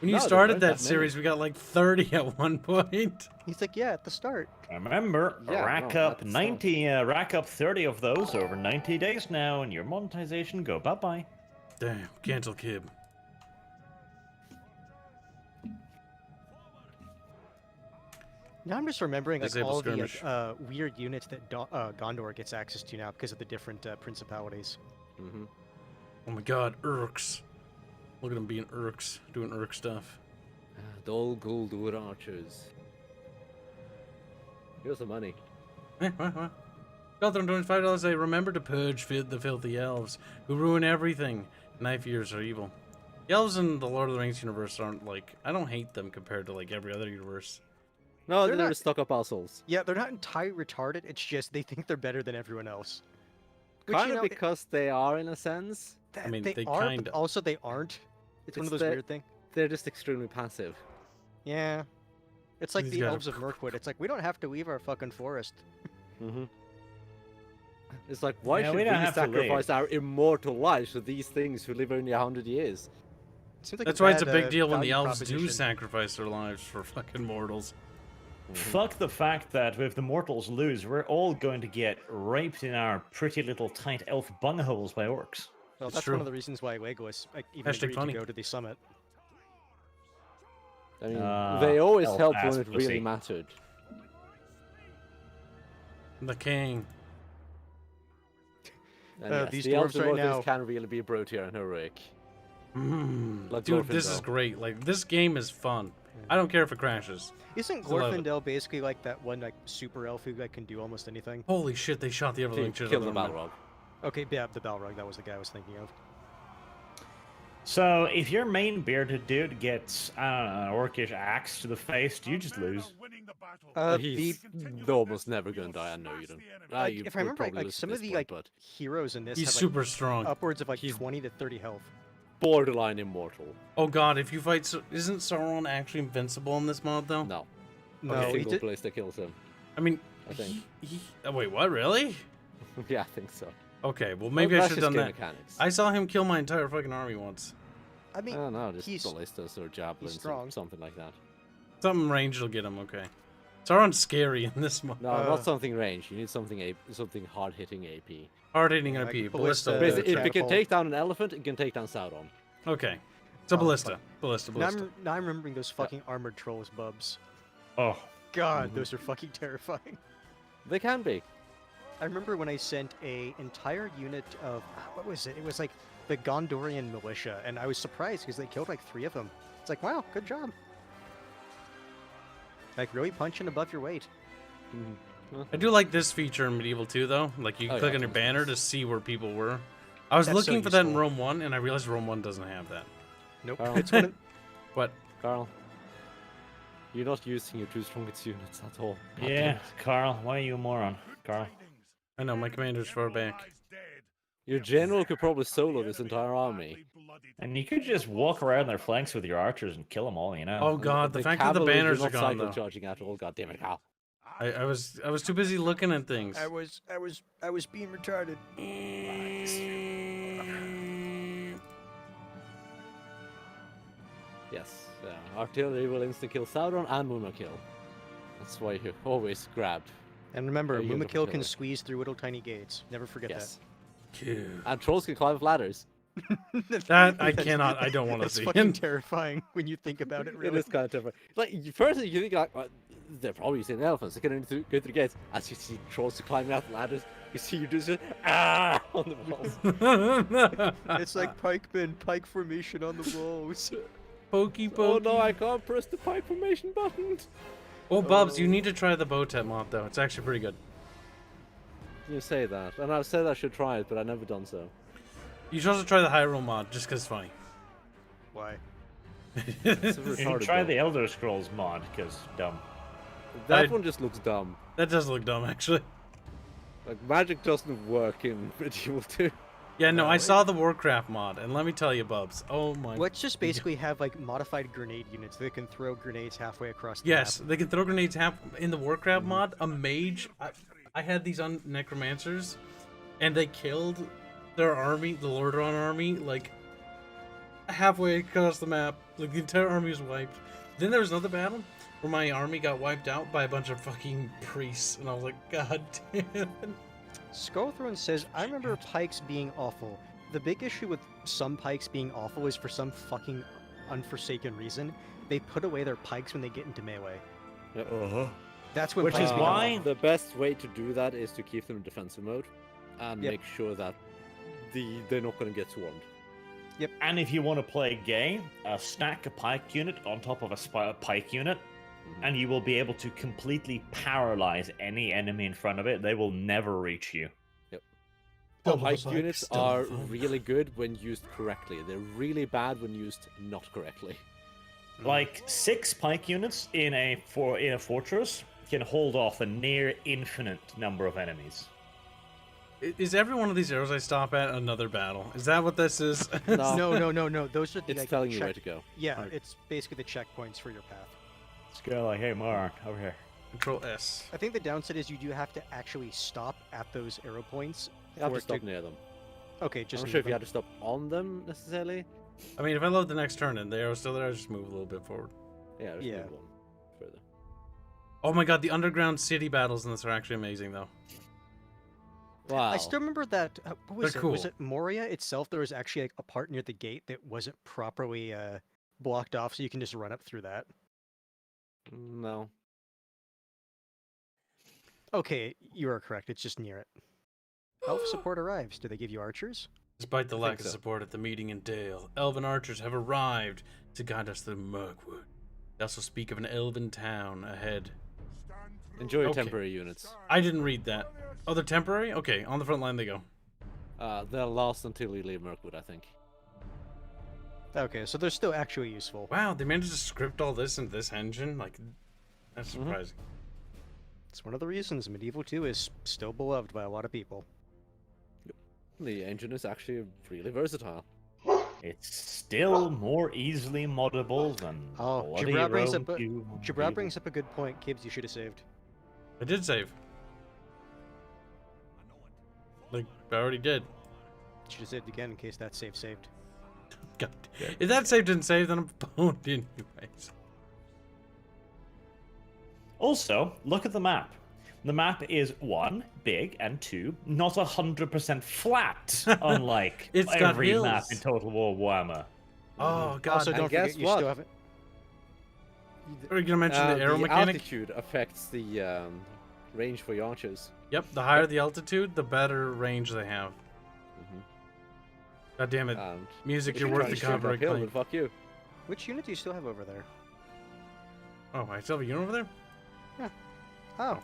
A: When you
E: No, there
A: started
E: weren't
A: that
E: that many.
A: series, we got like 30 at one point.
F: He's like, yeah, at the start.
G: Remember,
E: Yeah,
G: rack
E: no,
G: up
E: that's
G: 90, rack up 30 of those over 90 days now, and your monetization go bye-bye.
A: Damn, cancel Kib.
F: Now I'm just remembering like
A: Disable
F: all the
A: skirmish.
F: weird units that Gondor gets access to now because of the different principalities.
E: Mm-hmm.
A: Oh my god, Urks. Look at him being Urks, doing Urk stuff.
E: Dol Guldur archers. Here's the money.
A: What? $25 say, remember to purge the filthy elves who ruin everything. Knife ears are evil. The elves in the Lord of the Rings universe aren't like I don't hate them compared to like every other universe.
E: No,
F: They're
E: they're
F: not-
E: stuck up assholes.
F: Yeah, they're not entirely retarded. It's just they think they're better than everyone else. Which,
E: Kind
F: you
E: of
F: know,
E: because they are in a sense.
A: I mean,
F: they
A: they
F: are,
A: kinda.
F: but also they aren't. It's one of
E: It's
F: those
E: the-
F: weird things.
E: They're just extremely passive.
F: Yeah. It's like
A: He's
F: the
A: got a-
F: elves of Mirkwood. It's like we don't have to leave our fucking forest.
E: Mm-hmm. It's like, why
G: Yeah,
E: should
G: we
E: we
G: don't have to
E: sacrifice our immortal lives to these things who live only 100 years?
F: Seems like
A: That's why it's a
F: bad,
A: big deal when the
F: value
A: elves do
F: proposition.
A: sacrifice their lives for fucking mortals.
G: Fuck the fact that if the mortals lose, we're all going to get raped in our pretty little tight elf bungholes by orcs.
F: Well,
A: It's
F: that's
A: true.
F: one of the reasons why Legolas even
A: Hashtag
F: agreed
A: funny.
F: to go to the summit.
E: I mean,
G: Ah,
E: they always
G: elf
E: helped
G: ass
E: when it
G: pussy.
E: really mattered.
A: The king.
E: And
F: Uh,
E: yes,
F: these
E: the elves
F: dwarves
E: and
F: right
E: orphans
F: now-
E: can really be brotier and heroic. Like
A: Dude, this is
E: Glorfindel.
A: great. Like this game is fun. I don't care if it crashes.
F: Isn't
A: I love it.
F: Glorfindel basically like that one like super elf who like can do almost anything?
A: Holy shit, they shot the
E: To
A: everything shit
E: kill
A: out
E: the
A: of them.
E: Balrog.
F: Okay, yeah, the Balrog. That was the guy I was thinking of.
G: So, if your main bearded dude gets, I don't know, an orcish axe to the face, do you just lose?
E: He's almost never gonna die. I know you don't.
F: Like,
E: You
F: if I
E: would
F: remember, right,
E: probably
F: like
E: lose at
F: some of
E: this
F: the
E: point,
F: like
E: but
F: heroes in this
A: He's
F: have
A: super strong.
F: upwards of like
E: He's-
F: 20 to 30 health.
E: borderline immortal.
A: Oh god, if you fight, isn't Sauron actually invincible in this mod though?
E: No,
F: No,
E: a
F: he
E: single
F: did.
E: place that kills him.
A: I mean,
E: I think.
A: oh, wait, what? Really?
E: Yeah, I think so.
A: Okay, well maybe I
E: that's
A: should have
E: just
A: done
E: game
A: that.
E: Mechanics.
A: I saw him kill my entire fucking army once.
F: I mean,
E: I don't know, just
F: he's-
E: ballistas or javelins or
F: strong.
E: something like that.
A: Something ranged will get him. Okay. Sauron's scary in this mod.
E: No,
F: Uh,
E: not something range. You need something something hard hitting AP.
A: Hard hitting
F: like
A: RP.
F: ballista,
A: Ballista.
E: Basically, if it can
F: catapult.
E: take down an elephant, it can take down Sauron.
A: Okay. It's a
F: Oh,
A: ballista.
F: fuck.
A: Ballista.
F: now
A: Ballista.
F: now I'm remembering those fucking armored trolls, Bubs.
G: Oh,
F: God,
E: Mm-hmm.
F: those are fucking terrifying.
E: They can be.
F: I remember when I sent a entire unit of what was it? It was like the Gondorian militia, and I was surprised because they killed like 3 of them. It's like, wow, good job. Like really punching above your weight.
A: I do like this feature in Medieval 2, though. Like, you can
E: Oh,
A: click
E: yeah,
A: on your
E: it's
A: banner to see where people were. I was
F: That's so
A: looking for that in
F: useful.
A: Rome 1, and I realized Rome 1 doesn't have that.
F: Nope.
E: Oh.
F: It's one of,
A: What?
E: Carl, you're not using your 2 strongest units at all. God damn
G: yeah,
E: it.
G: Carl, why are you a moron? Carl.
A: I know, my commander's far back.
E: Your general could probably solo this entire army.
G: And you could just walk around their flanks with your archers and kill them all, you know?
A: Oh god, the fact that the
E: cavalry do
A: banners are
E: not
A: gone,
E: cycle
A: though.
E: charging at all. God damn it, Carl.
A: I was too busy looking at things.
F: I was being retarded.
E: Yes, artillery will instant kill Sauron and Mumakil. That's why you always grab.
F: And remember,
E: A unit of
F: Mumakil can
E: artillery.
F: squeeze through little tiny gates. Never forget
E: Yes.
A: Cute.
E: And trolls can climb up ladders.
F: that.
A: That I cannot. I don't want to
F: It's
A: see.
F: fucking terrifying when you think about it.
E: It
F: Really.
E: is kind of different. Like, first you think, like, well, they're probably using elephants. They're going to go through the gates. As you see trolls climbing out the ladders, you see you just on the walls.
F: It's like pikemen, pike formation on the walls.
A: Pokey
E: Oh
A: pokey.
E: no, I can't press the pike formation button.
A: Well, Bubs, you need to try the Botet mod, though. It's actually pretty good.
E: You say that, and I've said I should try it, but I've never done so.
A: You should also try the Hyrule mod, just because it's funny.
F: Why?
E: It's a
G: You should
E: retarded
G: try
E: build.
G: the Elder Scrolls mod, because dumb.
E: That
A: I-
E: one just looks dumb.
A: That does look dumb, actually.
E: Like, magic doesn't work in Medieval 2.
A: Yeah, no,
F: No,
A: I
F: it-
A: saw the Warcraft mod, and let me tell you, Bubs. Oh my.
F: Let's just basically have like modified grenade units that can throw grenades halfway across the
A: Yes,
F: map.
A: they can throw grenades half in the Warcraft mod. A mage. I had these on necromancers, and they killed their army, the Lordron army, like halfway across the map. Like the entire army was wiped. Then there was another battle where my army got wiped out by a bunch of fucking priests, and I was like, God damn it.
F: Skullthrone says, I remember pikes being awful. The big issue with some pikes being awful is for some fucking unforsaken reason, they put away their pikes when they get into melee.
G: Uh-huh.
F: That's when
G: Which
F: pikes
G: is
F: become
G: why-
F: awful.
E: The best way to do that is to keep them in defensive mode and
F: Yep.
E: make sure that they're not going to get swarmed.
G: And if you want to play gay, stack a pike unit on top of a pike unit, and you will be able to completely paralyze any enemy in front of it. They will never reach you.
A: Double
E: pike
A: spike,
E: units
A: double
E: are
A: fun.
E: really good when used correctly. They're really bad when used not correctly.
G: Like 6 pike units in a fortress can hold off a near infinite number of enemies.
A: Is every one of these arrows I stop at another battle? Is that what this is?
E: No.
F: No. Those are the
E: It's
F: like,
E: telling you where to go.
F: Yeah,
A: Alright.
F: it's basically the checkpoints for your path.
G: Let's go like, hey, Mar, over here.
A: Control S.
F: I think the downside is you do have to actually stop at those arrow points.
E: You have
F: for
E: to
F: it
E: stop near them.
F: Okay, just
E: I'm not
F: near
E: sure if you
F: them.
E: had to stop on them necessarily.
A: I mean, if I load the next turn and the arrow's still there, I just move a little bit forward.
E: Yeah, just
F: Yeah.
E: move one further.
A: Oh my god, the underground city battles in this are actually amazing, though.
E: Wow.
F: I still remember that. What was
A: They're
F: it? Was
A: cool.
F: it Moria itself? There was actually like, a part near the gate that wasn't properly blocked off, so you can just run up through that.
E: No.
F: Okay, you are correct. It's just near it. Elf support arrives. Do they give you archers?
A: Despite the
E: I
A: lack
E: think
A: of
E: so.
A: support at the meeting in Dale, elven archers have arrived to guide us through Mirkwood. They also speak of an elven town ahead.
E: Enjoy your
A: Okay.
E: temporary units.
A: I didn't read that. Oh, they're temporary? Okay, on the front line they go.
E: They'll last until you leave Mirkwood, I think.
F: Okay, so they're still actually useful.
A: Wow, they managed to script all this into this engine? Like, that's surprising.
F: It's one of the reasons Medieval 2 is still beloved by a lot of people.
E: The engine is actually really versatile.
G: It's still more easily moddable than
F: Oh,
G: bloody
F: Jabra brings
G: Rome
F: up a
G: 2
F: Jabra
G: Medieval.
F: brings up a good point. Kibs, you should have saved.
A: I did save. Like, I already did.
F: Should have saved again in case that save saved.
A: God. If that save didn't save, then I'm boned anyways.
G: Also, look at the map. The map is 1, big, and 2, not 100% flat, unlike
A: It's got
G: every map
A: hills.
G: in Total War Warhammer.
A: Oh, God.
F: Also,
E: and
F: don't
E: guess
F: forget you
E: what?
F: still haven't.
A: Are you going to mention the arrow mechanic?
E: altitude affects the range for your archers.
A: Yep, the higher the altitude, the better range they have. God damn it.
E: And
A: Music,
E: if
A: you're
E: you're
A: worth
E: trying
A: the
E: to shoot
A: copyright
E: uphill,
A: claim.
E: then fuck you.
F: Which unit do you still have over there?
A: Oh, I still have a unit over there?
F: Oh.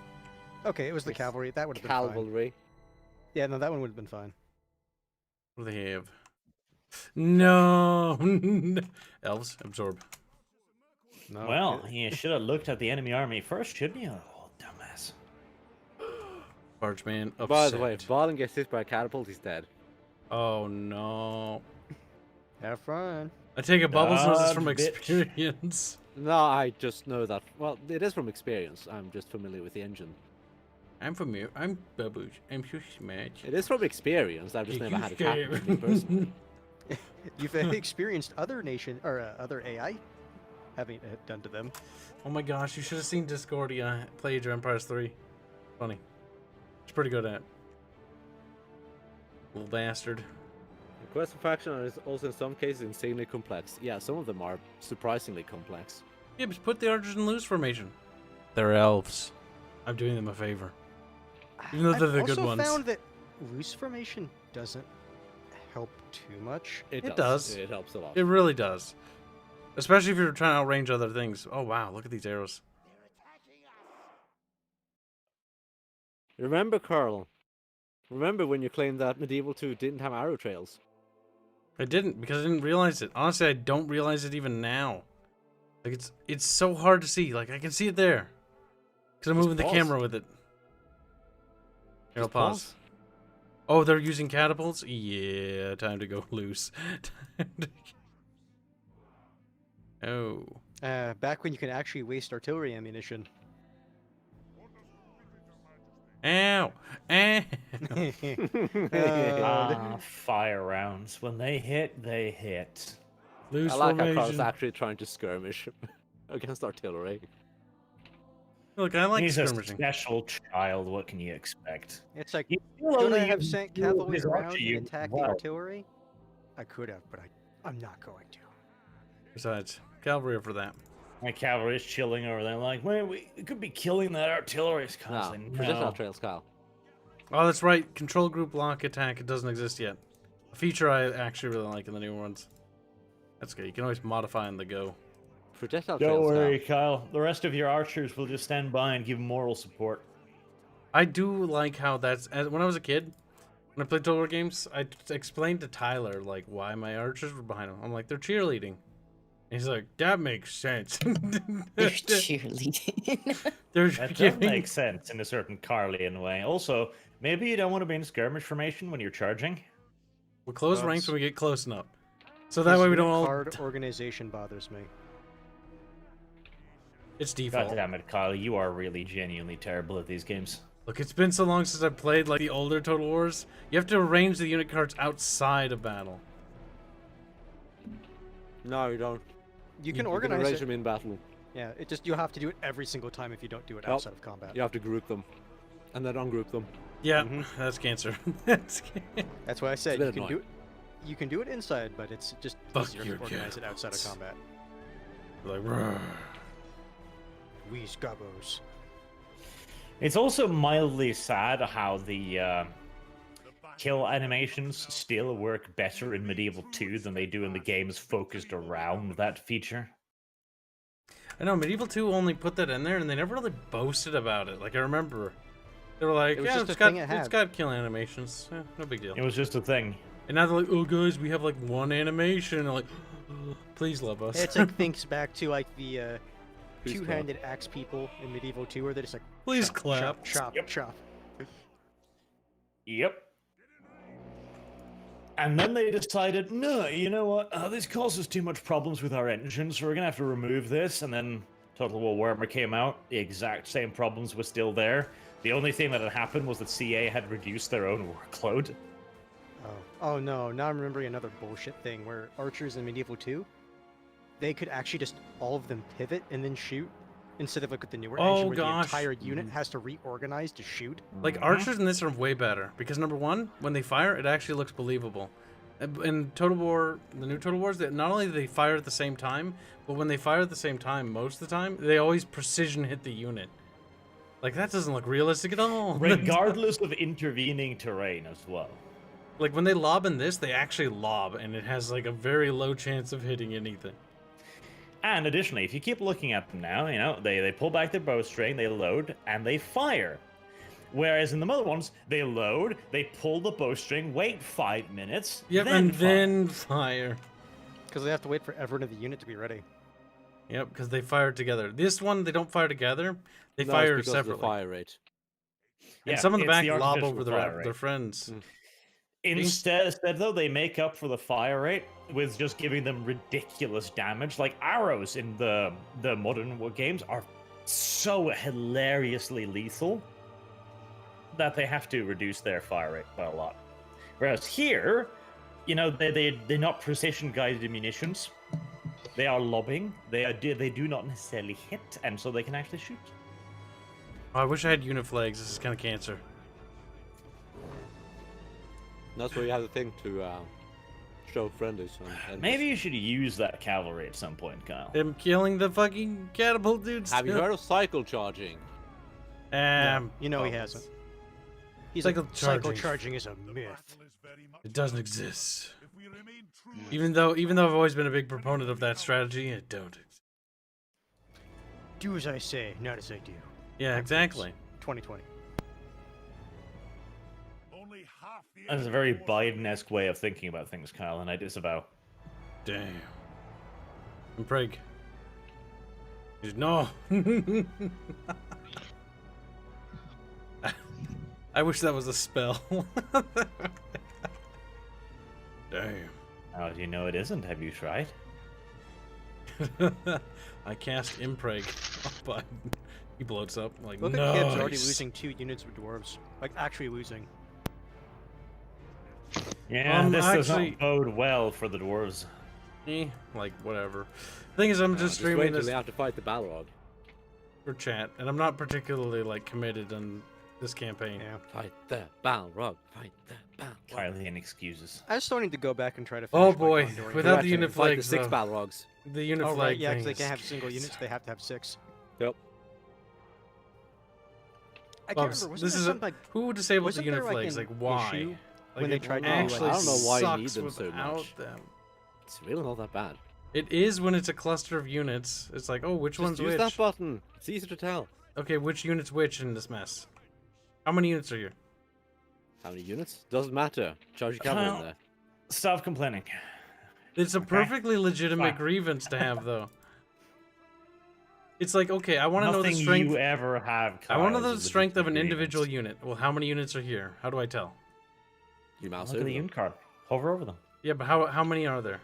F: Okay, it was the
E: It's
F: cavalry. That would have been fine.
E: Cavalry.
F: Yeah, no, that one would have been fine.
A: What do they have? No! Elves, absorb.
F: No.
G: Well, you should have looked at the enemy army first, shouldn't you? Oh, dumbass.
A: Bargeman, upset.
E: By the way, if Balin gets hit by a catapult, he's dead.
A: Oh, no.
F: Have fun.
A: I take it Bubbles knows this from
G: Dodge, bitch.
A: experience.
E: No, I just know that. Well, it is from experience. I'm just familiar with the engine.
A: I'm familiar. I'm Bubbles. I'm so smart.
E: It is from experience. I've just never had it happen to me personally.
F: You've experienced other other AI having it done to them.
A: Oh my gosh, you should have seen Discordia play Age of Empires 3. Funny. It's pretty good at it. Little bastard.
E: The quest for faction is also in some cases insanely complex. Yeah, some of them are surprisingly complex.
A: Kibs, put the archers in loose formation. They're elves. I'm doing them a favor. Even though they're the good
F: I've
A: ones.
F: also found that loose formation doesn't help too much.
A: It does.
E: It helps a lot.
A: It really does. Especially if you're trying to outrange other things. Oh wow, look at these arrows.
E: Remember, Carl? Remember when you claimed that Medieval 2 didn't have arrow trails?
A: I didn't because I didn't realize it. Honestly, I don't realize it even now. Like it's so hard to see. Like I can see it there. Because I'm
E: Just
A: moving the
E: pause.
A: camera with it. Here, I'll
E: Just
A: pause. Oh, they're using catapults? Yeah, time to go loose. Oh.
F: Back when you can actually waste artillery ammunition.
A: Ow! Ow!
G: Fire rounds. When they hit, they hit.
A: Loose
E: I like how Carl's
A: formation.
E: actually trying to skirmish against artillery.
A: Look, I like
G: He's a
A: skirmishing.
G: special child. What can you expect?
F: It's like,
G: You still
F: could I
G: only
F: have
G: use
F: sent
G: two of
F: cavalry
G: his
F: around
G: archer
F: and
G: units
F: attacked
G: as
F: the
G: well.
F: artillery? I could have, but I'm not going to.
A: Besides, cavalry are for that.
G: My cavalry is chilling over there, like, man, we could be killing that artillery. It's
E: No,
G: constantly,
E: projectile
G: no.
E: trails, Kyle.
A: Oh, that's right. Control group lock attack. It doesn't exist yet. A feature I actually really like in the new ones. That's good. You can always modify on the go.
E: Projectile
G: Don't
E: trails,
G: worry, Kyle. The rest of your archers will just stand by and give moral support.
A: I do like how that's when I was a kid, When I played Total War games, I explained to Tyler like why my archers were behind him. I'm like, they're cheerleading. And he's like, that makes sense.
D: They're cheerleading.
A: They're
G: That does
A: giving...
G: make sense in a certain Carlian way. Also, maybe you don't want to be in skirmish formation when you're charging.
A: We'll close
F: Well,
A: ranks
F: it's-
A: when we get close enough. So that way we don't all...
F: Card organization bothers me.
A: It's
G: God
A: default.
G: damn it, Kyle, you are really genuinely terrible at these games.
A: Look, it's been so long since I played like the older Total Wars. You have to arrange the unit cards outside of battle.
E: No, you don't.
F: You can
E: You
F: organize
E: can arrange
F: it.
E: them in battle.
F: Yeah, it just you have to do it every single time if you don't do it
E: Nope.
F: outside of combat.
E: You have to group them, and then ungroup them.
A: Yeah,
F: Mhm.
A: that's cancer. That's
F: That's why I said
E: bit
F: you can
E: annoying.
F: do it. You can do it inside, but it's just
A: Fuck
F: easier
A: your
F: to organize it outside of
A: cats.
F: combat.
A: like, "Rrr."
F: We scabbos.
G: It's also mildly sad how the kill animations still work better in Medieval 2 than they do in the games focused around that feature.
A: I know Medieval 2 only put that in there, and they never really boasted about it. Like I remember, they were like,
F: It was
A: "Yeah,
F: just
A: it's
F: a
A: got
F: thing it
A: it's
F: had."
A: got kill animations. Yeah, no big deal."
G: It was just a thing.
A: And now they're like, "Oh, guys, we have like one animation." I'm like, "Please love us."
F: It's like thinks back to like the
E: Please clap.
F: two-handed axe people in Medieval 2, where they're just like,
A: Please
F: chop,
A: clap.
F: chop, chop,
G: Yep.
F: chop.
G: Yep. And then they decided, no, you know what? This causes too much problems with our engine, so we're gonna have to remove this. And then Total War Warhammer came out. The exact same problems were still there. The only thing that had happened was that CA had reduced their own workload.
F: Oh no! Now I'm remembering another bullshit thing where archers in Medieval 2, they could actually just all of them pivot and then shoot, instead of like with the newer
A: Oh,
F: engine where
A: gosh.
F: the entire unit has to reorganize to shoot.
A: Like archers in this are way better because number one, when they fire, it actually looks believable. In Total War, the new Total Wars, that not only do they fire at the same time, but when they fire at the same time, most of the time, they always precision hit the unit. Like that doesn't look realistic at all.
G: Regardless of intervening terrain as well.
A: Like when they lob in this, they actually lob, and it has like a very low chance of hitting anything.
G: And additionally, if you keep looking at them now, you know, they pull back their bowstring, they load, and they fire. Whereas in the other ones, they load, they pull the bowstring, wait 5 minutes,
A: Yep,
G: then
A: and
G: fire.
A: then fire.
F: Because they have to wait for everyone in the unit to be ready.
A: Yep, because they fire together. This one, they don't fire together. They
E: No, it's
A: fire
E: because of the
A: separately.
E: fire rate.
A: And
G: Yeah,
A: some of the
G: it's
A: back lob
G: artificial
A: over
G: fire rate.
A: their friends.
G: Instead, though, they make up for the fire rate with just giving them ridiculous damage. Like arrows in the modern war games are so hilariously lethal that they have to reduce their fire rate by a lot. Whereas here, you know, they're not precision guided munitions. They are lobbing. They do not necessarily hit, and so they can actually shoot.
A: Oh, I wish I had unit flags. This is kind of cancer.
E: That's where you have the thing to show friendlies. And
G: Maybe you should use that cavalry at some point, Kyle.
A: Them killing the fucking catapult dudes.
E: Have you heard of cycle charging?
F: You know he
E: oh,
F: hasn't. He's
A: cycle
F: like, cycle
A: charging.
F: charging is a myth.
A: It doesn't exist. Even though I've always been a big proponent of that strategy, it don't exist.
F: Do as I say, not as I do.
A: Yeah, exactly.
F: 2020.
G: That's a very Biden-esque way of thinking about things, Kyle, and I disavow.
A: Damn. And Prig. He's, no. I wish that was a spell. Damn.
G: How do you know it isn't? Have you tried?
A: I cast Impreg, but he bloats up like
F: Look
A: no.
F: at Kibs already losing 2 units with dwarves. Like, actually losing.
G: Yeah, this does
A: actually-
G: not bode well for the dwarves.
A: Like whatever. Thing is, I'm just
E: Just wait
A: streaming
E: until
A: this
E: they have to fight the Balrog.
A: for chat, and I'm not particularly like committed on this campaign.
F: Yeah.
E: Fight the Balrog. Fight the Balrog.
G: Kylian excuses.
F: I still need to go back and try to finish
A: Oh
F: my
A: boy,
F: Gondorian
A: without the
F: campaign.
A: unit
E: Fight the
A: flags,
E: 6
A: though.
E: Balrogs.
A: The unit
F: Oh,
A: flag
F: right, yeah, because they
A: thing
F: can't have
A: is
F: single units,
A: cancer.
F: they have to have 6.
E: Yep.
F: I can't
A: Bubs,
F: remember, wasn't
A: this
F: there
A: is
F: something like
A: who disabled the
F: wasn't
A: unit
F: there, like,
A: flags?
F: an
A: Like why?
F: issue
A: Like,
F: when they
A: it
F: tried to do,
A: actually
F: like-
E: I don't know why you need
A: sucks
E: them so
A: without
E: much.
A: them.
E: It's really not that bad.
A: It is when it's a cluster of units. It's like, oh, which
E: Just
A: one's
E: use
A: which?
E: that button. It's easy to tell.
A: Okay, which unit's which in this mess? How many units are here?
E: How many units? Doesn't matter. Charge your cavalry in
G: Kyle.
E: there.
G: Stop complaining.
A: It's a perfectly legitimate
G: Fine.
A: grievance to have, though. It's like, okay, I want to know the
G: Nothing
A: strength.
G: you ever have.
A: I want to
G: Kyle,
A: know
G: is
A: the
G: a
A: strength of an
G: legitimate
A: individual
G: grievance.
A: unit. Well, how many units are here? How do I tell?
E: You mouse
G: Look at
E: over
G: the
E: them.
G: unit card. Hover over them.
A: Yeah, but how many are there?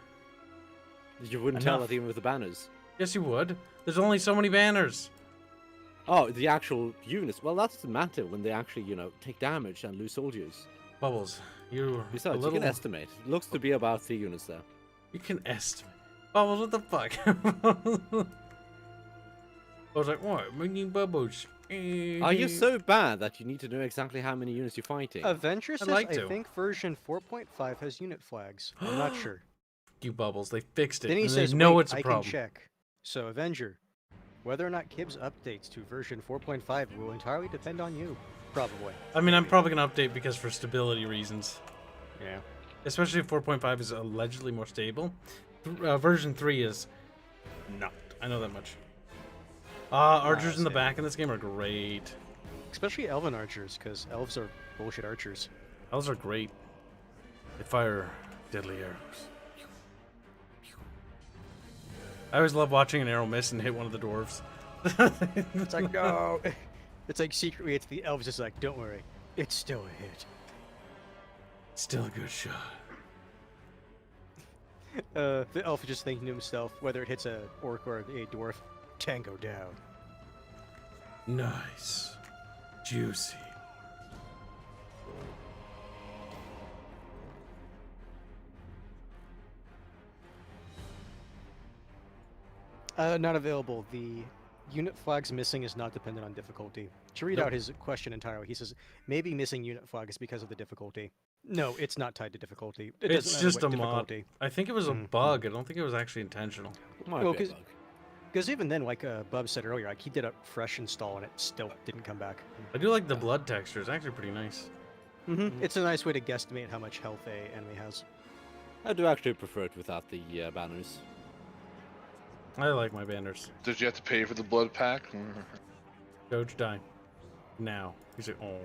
E: You wouldn't tell
G: Enough.
E: that even with the banners.
A: Yes, you would. There's only so many banners.
E: Oh, the actual units. Well, that doesn't matter when they actually, take damage and lose soldiers.
A: Bubbles, you a
E: Besides,
A: little.
E: you can estimate. It looks to be about 3 units there.
A: You can estimate. Bubbles, what the fuck? I was like, what? Making bubbles.
E: Are you so bad that you need to know exactly how many units you're fighting?
F: Avenger says,
A: like
F: I
A: to.
F: think version 4.5 has unit flags. I'm not sure.
A: You Bubbles, they fixed it.
F: Then he
A: and
F: says,
A: they know
F: wait,
A: it's a
F: I
A: problem.
F: can check. So, Avenger, whether or not Kibs updates to version 4.5 will entirely depend on you. Probably.
A: I mean, I'm probably gonna update because for stability reasons.
F: Yeah.
A: Especially if 4.5 is allegedly more stable. Version 3 is not. I know that much. Archers in the
F: same.
A: back in this game are great.
F: Especially elven archers, because elves are bullshit archers.
A: Elves are great. They fire deadly arrows. I always love watching an arrow miss and hit one of the dwarves.
F: It's like, no. It's like secretly, it's the elves just like, don't worry. It's still a hit.
A: Still a good shot.
F: The elf is just thinking to himself, whether it hits a orc or a dwarf, tango down.
A: Nice. Juicy.
F: Not available. The unit flags missing is not dependent on difficulty. To read
A: Nope.
F: out his question entirely, he says, maybe missing unit flag is because of the difficulty. No, it's not tied to difficulty. It
A: It's
F: doesn't matter
A: just
F: what
A: a mod.
F: difficulty.
A: I think it was a
F: Mhm.
A: bug. I don't think it was actually intentional.
E: Might
F: Well,
E: be a
F: 'cause-
E: bug.
F: Because even then, like Bub said earlier, like he did a fresh install and it still didn't come back.
A: I do like the blood texture. It's actually pretty nice.
F: It's a nice way to guesstimate how much health a enemy has.
E: I do actually prefer it without the banners.
A: I like my banners.
C: Did you have to pay for the blood pack?
A: Doge die. Now. He's like, oh.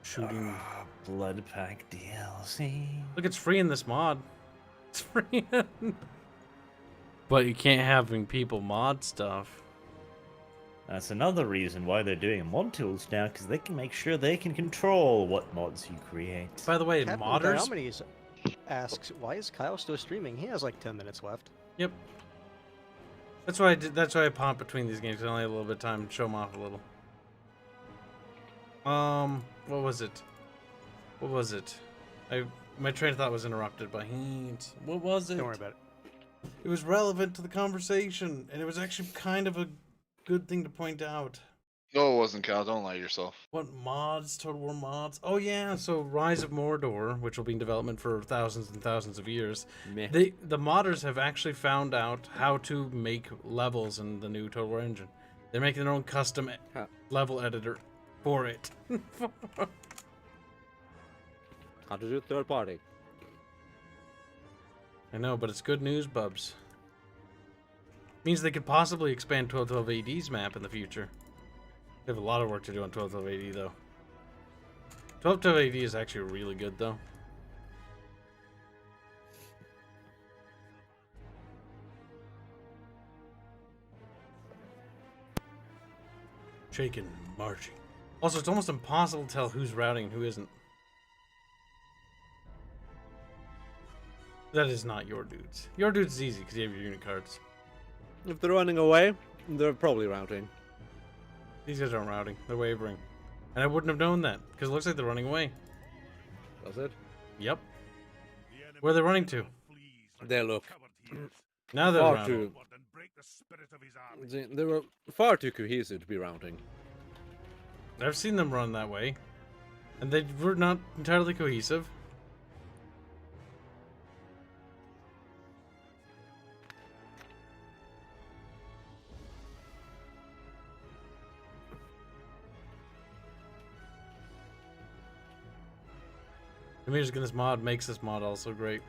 A: Shooting.
G: Blood Pack DLC.
A: Look, it's free in this mod. It's free. But you can't having people mod stuff.
G: That's another reason why they're doing mod tools now, because they can make sure they can control what mods you create.
A: By the way,
F: Captain
A: modders.
F: Diomedes asks, why is Kyle still streaming? He has like 10 minutes left.
A: Yep. That's why I did. That's why I pop between these games. 'Cause I only had a little bit of time to show them off a little. What was it? What was it? My train of thought was interrupted by hints. What was it?
F: Don't worry about it.
A: It was relevant to the conversation, and it was actually kind of a good thing to point out.
C: No, it wasn't, Cal. Don't lie to yourself.
A: What mods? Total War mods? Oh yeah, so Rise of Mordor, which will be in development for thousands and thousands of years.
E: Meh.
A: The modders have actually found out how to make levels in the new Total War engine. They're making their own custom
E: Huh.
A: level editor for it.
E: How to do third party.
A: I know, but it's good news, bubs. Means they could possibly expand 1212 AD's map in the future. They have a lot of work to do on 1212 AD, though. 1212 AD is actually really good, though. Shaken, marching. Also, it's almost impossible to tell who's routing and who isn't. That is not your dudes. Your dudes is easy because you have your unit cards.
E: If they're running away, they're probably routing.
A: These guys aren't routing. They're wavering. And I wouldn't have known that because it looks like they're running away.
E: Does it?
A: Yep. Where are they running to?
E: They look.
A: Now they're
E: Far
A: routing.
E: They were far too cohesive to be routing.
A: I've seen them run that way. And they were not entirely cohesive. The music in this mod makes this mod also great.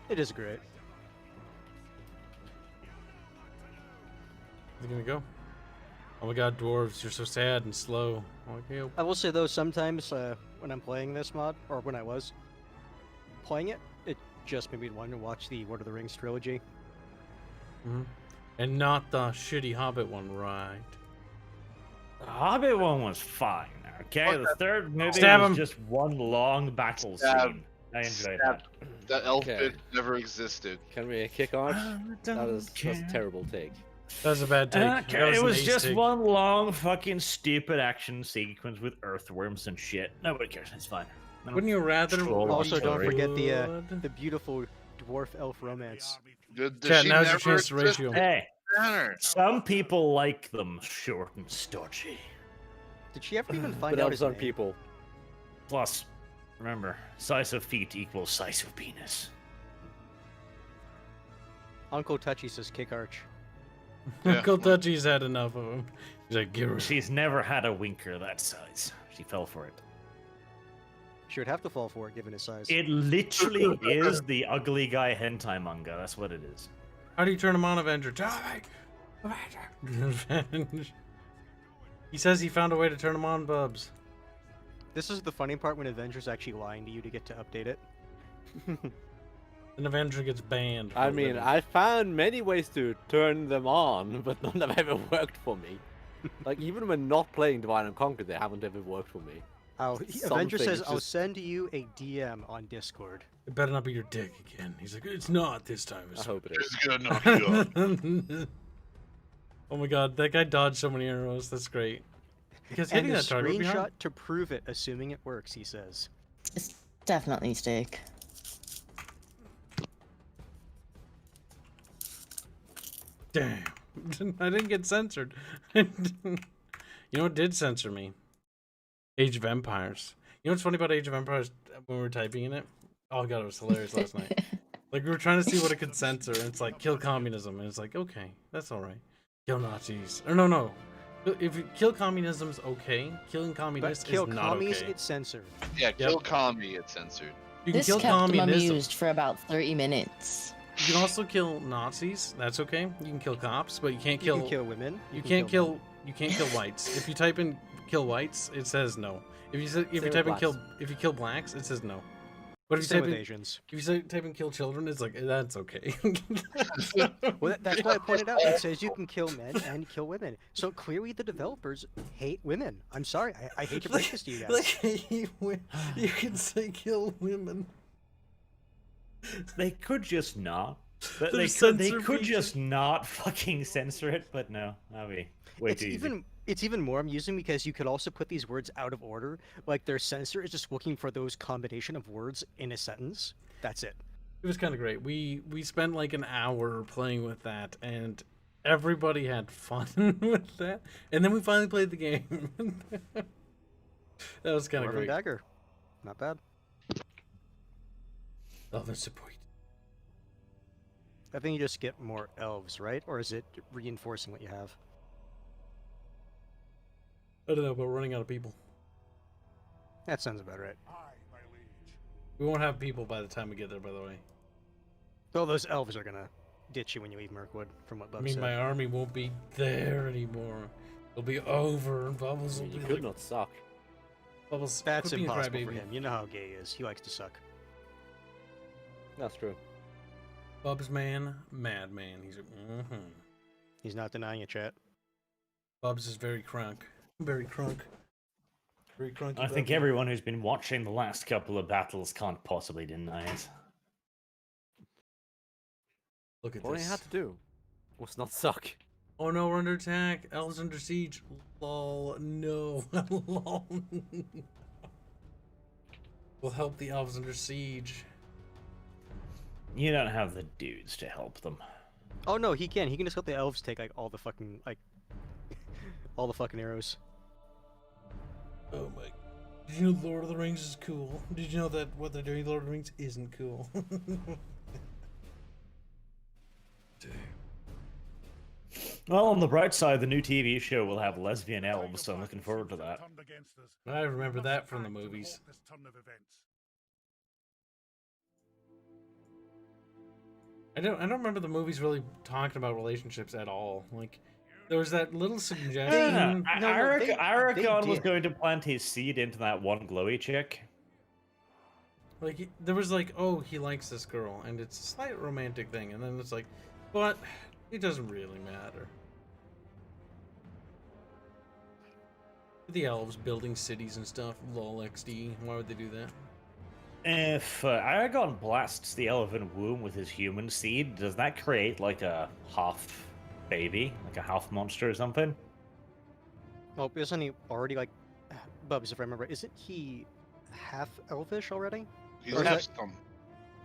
F: It is great.
A: Is it gonna go? Oh my god, dwarves, you're so sad and slow. Okay.
F: I will say though, sometimes when I'm playing this mod, or when I was playing it, it just made me want to watch the Lord of the Rings trilogy.
A: And not the shitty Hobbit one, right?
G: The Hobbit one was fine. Okay, the third movie
A: Stab
G: was
A: him.
G: just one long battle
C: Stab.
G: scene. I enjoyed
C: Stab.
G: that.
C: That elf
E: Okay.
C: bit never existed.
E: Can we kick on? That's a terrible take.
A: That was a bad take.
G: Okay,
A: That
G: it
A: an
G: was
A: ace
G: just
A: take.
G: one long fucking stupid action sequence with earthworms and shit. Nobody cares. It's fine. I don't
A: Wouldn't you rather?
G: troll
F: Also, don't
G: story.
F: forget
A: Would?
F: the beautiful dwarf elf romance.
C: Does
A: Chat,
C: she
A: now's your
C: never
A: chance to
C: exist
A: ratio.
C: in
G: Hey,
C: Banner?
G: some people like them short and stodgy.
F: Did she ever even find
E: But
F: out
E: elves
F: his
E: aren't
F: name?
E: people.
G: Plus, remember, size of feet equals size of penis.
F: Uncle Touchy says kick arch.
C: Yeah.
A: Uncle Touchy's had enough of him. He's like, give her.
G: She's never had a winker that size. She fell for it.
F: She would have to fall for it given his size.
G: It literally is the ugly guy hentai manga. That's what it is.
A: How do you turn him on, Avenger? Die! Avenger. He says he found a way to turn him on, Bubs.
F: This is the funny part when Avenger's actually lying to you to get to update it.
A: An Avenger gets banned.
E: I
A: for
E: mean,
A: living.
E: I found many ways to turn them on, but none have ever worked for me. Like, even when not playing Divine and Conquer, they haven't ever worked for me.
F: Avenger says,
E: things
F: I'll
E: just-
F: send you a DM on Discord.
A: It better not be your dick again. He's like, it's not this time.
E: I hope it is.
C: It's gonna knock you up.
A: Oh my god, that guy dodged so many arrows. That's great. Because
F: And
A: hitting
F: a
A: that target would be
F: screenshot
A: hard.
F: to prove it, assuming it works, he says.
D: It's definitely steak.
A: Damn. I didn't get censored. You know what did censor me? Age of Empires. You know what's funny about Age of Empires when we were typing in it? Oh god, it was hilarious last night. Like, we were trying to see what it could censor, and it's like, kill communism. And it's like, okay, that's alright. Kill Nazis. Or no. If you kill communism's okay, killing
F: But
A: communists
F: kill
A: is not
F: commies,
A: okay.
F: it's censored.
C: Yeah, kill commie, it's censored.
A: You can
D: This
A: kill
D: kept them
A: communism.
D: amused for about 30 minutes.
A: You can also kill Nazis. That's okay. You can kill cops, but you can't
F: You
A: kill.
F: can kill women.
A: You
F: can
A: can't
F: men.
A: kill. You can't kill whites. If you type in "kill whites," it says no. If you
E: Same with
A: type in
E: blacks.
A: if you kill blacks, it says no. But if you
F: Same
A: type
F: with
A: in
F: Asians.
A: type in kill children, it's like that's okay.
F: Well, that's why I pointed out. It says you can kill men and kill women. So clearly the developers hate women. I'm sorry. I hate to break this to you guys.
A: you can say kill women.
G: They could just not. But
A: There's
G: they
A: censor
G: could
A: feature.
G: just not fucking censor it, but no. That'd be way
F: It's
G: too easy.
F: even more amusing because you could also put these words out of order. Like their censor is just looking for those combination of words in a sentence. That's it.
A: It was kind of great. We spent like an hour playing with that, and everybody had fun with that. And then we finally played the game. That was kind of
F: Dwarven
A: great.
F: dagger. Not bad.
A: Oh, that's a point.
F: I think you just get more elves, right? Or is it reinforcing what you have?
A: I don't know, but we're running out of people.
F: That sounds about right.
A: We won't have people by the time we get there, by the way.
F: Though those elves are gonna ditch you when you leave Mirkwood, from what
A: I
F: Bub
A: mean,
F: said.
A: my army won't be there anymore. It'll be over, and Bubbles
E: I
A: will
E: mean,
A: be
E: you could
A: like,
E: not suck.
A: Bubbles.
F: That's
A: quit being a
F: impossible for
A: crybaby.
F: him. You know how gay he is. He likes to suck.
E: That's true.
A: Bubs man, madman. He's like, mm-hmm.
F: He's not denying it, chat.
A: Bubs is very crunk. Very crunk. Very crunky.
G: I think
A: Bubby.
G: everyone who's been watching the last couple of battles can't possibly deny it.
A: Look at
E: All I
A: this.
E: had to do was not suck.
A: Oh no, we're under attack. Elves under siege. Lol. No. Lol. We'll help the elves under siege.
G: You don't have the dudes to help them.
F: Oh no, he can. He can just let the elves take like all the fucking all the fucking arrows.
A: Oh my. Did you know Lord of the Rings is cool? Did you know that what they're doing in Lord of the Rings isn't cool? Damn.
G: Well, on the bright side, the new TV show will have lesbian elves, so I'm looking forward to that.
A: I remember that from the movies. I don't remember the movies really talking about relationships at all. Like, There was that little
G: No,
A: suggestion.
G: Aragon was
F: did.
G: going to plant his seed into that one glowy chick.
A: Like, there was like, oh, he likes this girl, and it's a slight romantic thing, and then it's like, but it doesn't really matter. The elves building cities and stuff, lol XD, why would they do that?
G: If Aragon blasts the elven womb with his human seed, does that create like a half baby, like a half monster or something?
F: Well, isn't he already like Bubs? If I remember, isn't he half elvish already?
C: He's
F: Or is
C: half
F: that-
C: scum.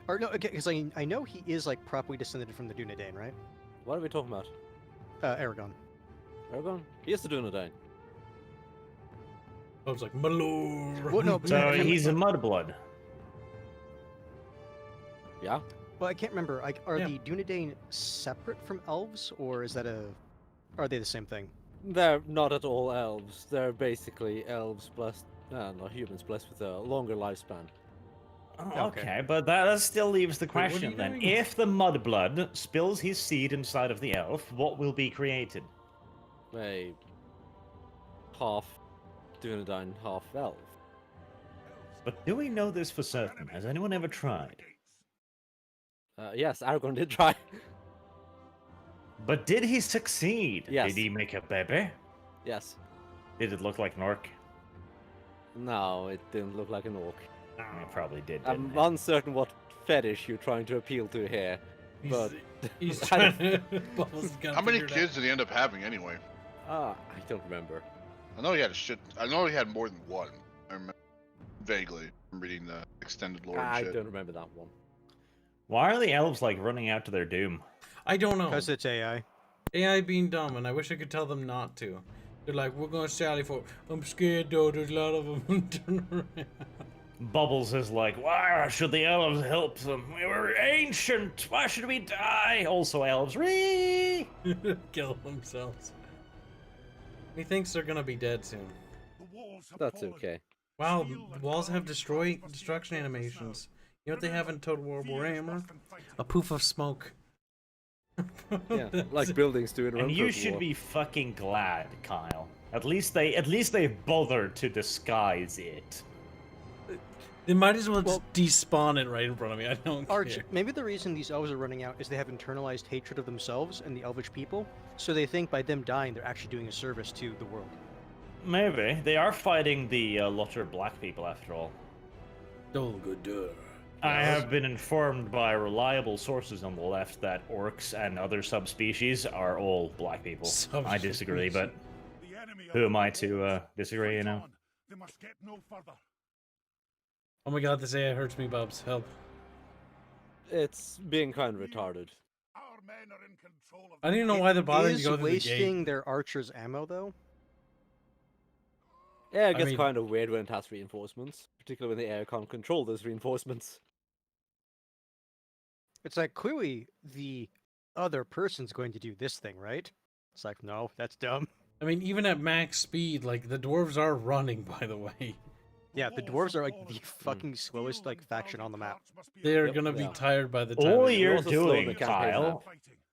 F: Or no, because I know he is like properly descended from the Dunedain, right?
E: What are we talking about?
F: Aragon.
E: Aragon? He is the Dunedain.
A: I was like, my lord.
F: Well, no, but
G: So
F: I-
G: he's a mudblood.
E: Yeah.
F: Well, I can't remember. Like, are
A: Yeah.
F: the Dunedain separate from elves, or is that are they the same thing?
E: They're not at all elves. They're basically elves blessed, not humans blessed with a longer lifespan.
G: Oh,
F: Okay.
G: okay, but that still leaves the
A: Wait, what are
G: question
A: you
G: then.
A: doing?
G: If the mudblood spills his seed inside of the elf, what will be created?
E: A half Dunedain, half elf.
G: But do we know this for certain? Has anyone ever tried?
E: Yes, Aragon did try.
G: But did he succeed?
E: Yes.
G: Did he make a baby?
E: Yes.
G: Did it look like an orc?
E: No, it didn't look like an orc.
G: It probably did.
E: I'm
G: didn't it?
E: uncertain what fetish you're trying to appeal to here, but
A: He's
E: I
A: trying
E: don't-
A: to. Bubbles has gotta
C: How many
A: figure it out.
C: kids did he end up having anyway?
E: I don't remember.
C: I know he had a shit. I know he had more than one. I remember vaguely from reading the extended lore and
E: I
C: shit.
E: don't remember that one.
G: Why are the elves like running out to their doom?
A: I don't know.
F: Because it's AI.
A: AI being dumb, and I wish I could tell them not to. They're like, we're going to sally for. I'm scared though. There's a lot of them. Turn around.
G: Bubbles is like, why should the elves help them? We were ancient. Why should we die? Also, elves. Ree!
A: Kill themselves. He thinks they're gonna be dead soon.
E: That's okay.
A: Wow, the walls have destruction animations. You know what they have in Total War Warhammer? A poof of smoke.
E: Yeah, like buildings do in
G: And
E: Rome
G: you
E: Total
G: should
E: War.
G: be fucking glad, Kyle. At least they bothered to disguise it.
A: They might as well,
F: Well-
A: just despawn it right in front of me. I don't
F: Arch,
A: care.
F: maybe the reason these elves are running out is they have internalized hatred of themselves and the elvish people, so they think by them dying they're actually doing a service to the world.
G: Maybe they are fighting the Lotter black people after all.
A: Oh, good.
G: I have been informed by reliable sources on the left that orcs and other subspecies are all black people. I disagree, but who am I to disagree, you know?
B: They must get no further.
A: Oh my god, this AI hurts me, Bubs. Help.
E: It's being kind of retarded.
B: Our men are in control of
A: I don't even know why they're bothering to
F: Is
A: go through the
F: wasting
A: gate.
F: their archers' ammo though?
E: Yeah, it gets
A: mean-
E: kind of weird when it has reinforcements, particularly when the air can't control those reinforcements.
F: It's like clearly the other person's going to do this thing, right? It's like, no, that's dumb.
A: I mean, even at max speed, like, the dwarves are running, by the way.
F: Yeah, the dwarves are like the fucking slowest like faction on the map.
A: They are
E: Yep,
A: gonna be
E: yeah.
A: tired by the time.
G: All
A: they-
G: you're
E: also slow in
G: doing,
E: the campaign
G: Kyle,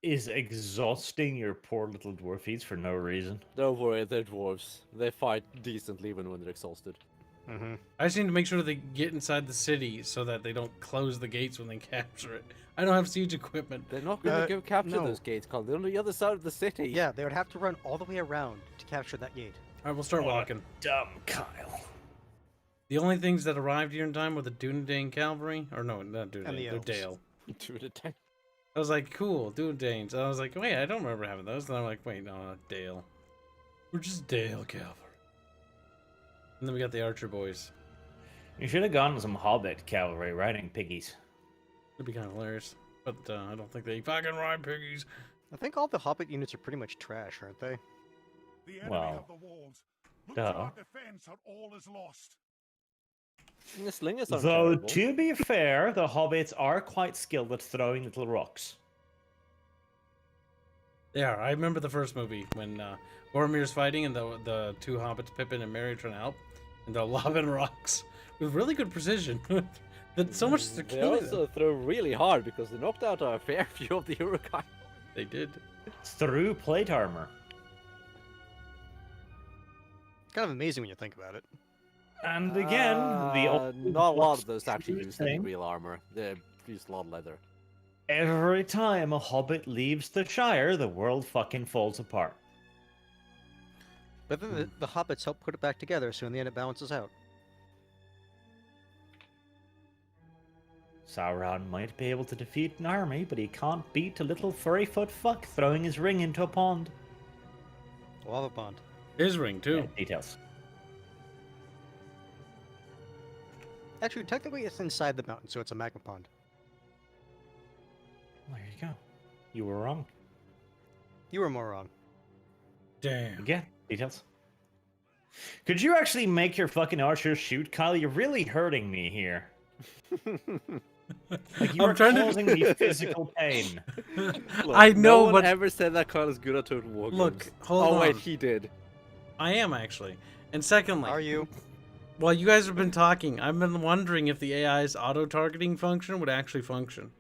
G: is exhausting your poor little dwarfies for no reason.
E: Don't worry, they're dwarves. They fight decently even when they're exhausted.
F: Mm-hmm.
A: I just need to make sure they get inside the city so that they don't close the gates when they capture it. I don't have siege equipment.
E: They're not going to go capture
F: no.
E: those gates, Carl. They're on the other side of the city.
F: Yeah, they would have to run all the way around to capture that gate.
A: All right, we'll start
G: What?
A: walking.
G: Dumb Kyle.
A: The only things that arrived here in time were the Dunedain cavalry, or no, not Dunedain,
F: the
A: they're
F: elves.
A: Dale.
E: To the tank.
A: I was like, cool, Dunedains. I was like, wait, I don't remember having those. And I'm like, wait, no, not Dale. We're just Dale cavalry. And then we got the Archer boys.
G: You should have gone with some hobbit cavalry riding piggies.
A: It'd be kind of hilarious, but I don't think they fucking ride piggies.
F: I think all the Hobbit units are pretty much trash, aren't they?
B: The enemy
G: Well,
B: of the walls. Look
G: duh.
B: to our defense, or all is lost.
E: The slingers aren't
G: Though,
E: terrible.
G: to be fair, the hobbits are quite skilled at throwing little rocks.
A: They are. I remember the first movie when Boromir's fighting and the two hobbits, Pippin and Merry, trying to help, and they're lobbing rocks with really good precision. That's so much to
E: They
A: kill
E: also throw really hard because they knocked out a fair few of the Urukai.
A: They did.
G: Through plate armor.
F: kind of amazing when you think about it.
G: And again, the
E: not a lot of those actually
G: Weird
E: use any
G: thing.
E: real armor. They use a lot of leather.
G: Every time a hobbit leaves the Shire, the world fucking falls apart.
F: But then the hobbits help put it back together, so in the end it balances out.
G: Sauron might be able to defeat an army, but he can't beat a little furry-foot fuck throwing his ring into a pond.
F: Lava pond.
A: His ring too.
G: Yeah, details.
F: Actually, technically it's inside the mountain, so it's a magma pond.
G: There you go. You were wrong.
F: You were more wrong.
A: Damn.
G: Yeah, details. Could you actually make your fucking archer shoot, Kyle? You're really hurting me here. Like you
A: I'm
G: are
A: trying to-
G: causing me physical pain.
E: Look,
A: I
E: no
A: know,
E: one
A: but-
E: ever said that Kyle is good at Total War
A: Look,
E: games.
A: hold
E: oh
A: on.
E: wait, he did.
A: I am actually. And secondly,
F: Are you?
A: while you guys have been talking, I've been wondering if the AI's auto-targeting function would actually function.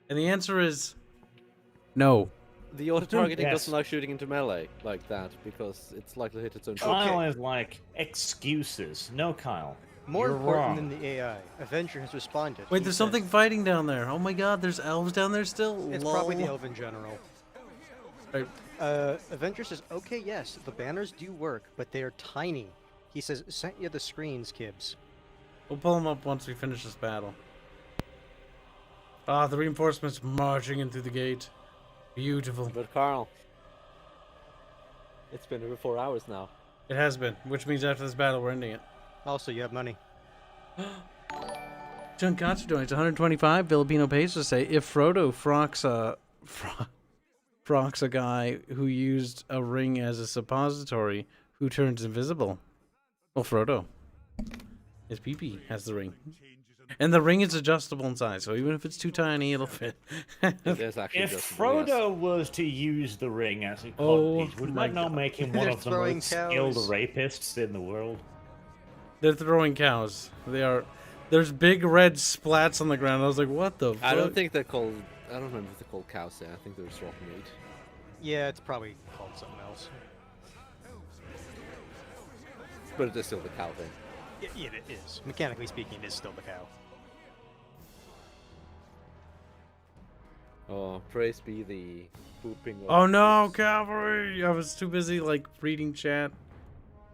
A: And the answer is no.
E: The auto targeting
G: Yes.
E: doesn't like shooting into melee like that because it's likely to hit its own.
G: Kyle is like excuses. No, Kyle.
F: More
G: You're
F: important
G: wrong.
F: than the AI, Avenger has responded.
A: Wait,
F: He
A: there's
F: says,
A: something fighting down there. Oh my god, there's elves down there still?
F: It's
A: Lol.
F: probably the Elven General.
A: Right.
F: Avenger says, okay, yes, the banners do work, but they are tiny. He says, sent you the screens, Kibs.
A: We'll pull them up once we finish this battle. Ah, the reinforcements marching in through the gate. Beautiful.
E: But Carl, it's been over 4 hours now.
A: It has been, which means after this battle we're ending it.
F: Also, you have money.
A: John Katsu donates 125 Filipino pesos. Say if Frodo frocks a guy who used a ring as a suppository, who turns invisible? Well, Frodo. His pee-pee has the ring. And the ring is adjustable in size, so even if it's too tiny, it'll fit.
E: It is actually
G: If
E: just
G: Frodo was to use the ring as a
A: Oh
G: codpiece, would
A: my
G: that not
A: God.
G: make him one
F: They're
G: of the
F: throwing
G: most skilled
F: cows.
G: rapists in the world?
A: They're throwing cows. They are. There's big red splats on the ground. I was like, what the fuck?
E: I don't think they're called. I don't remember if they're called cows there. I think they're swap meat.
F: Yeah, it's probably called something else.
E: But it is still the cow thing.
F: Yeah, it is. Mechanically speaking, it is still the cow.
E: Oh, praise be the pooping. of
A: Oh no,
E: pigs.
A: cavalry! I was too busy like reading chat.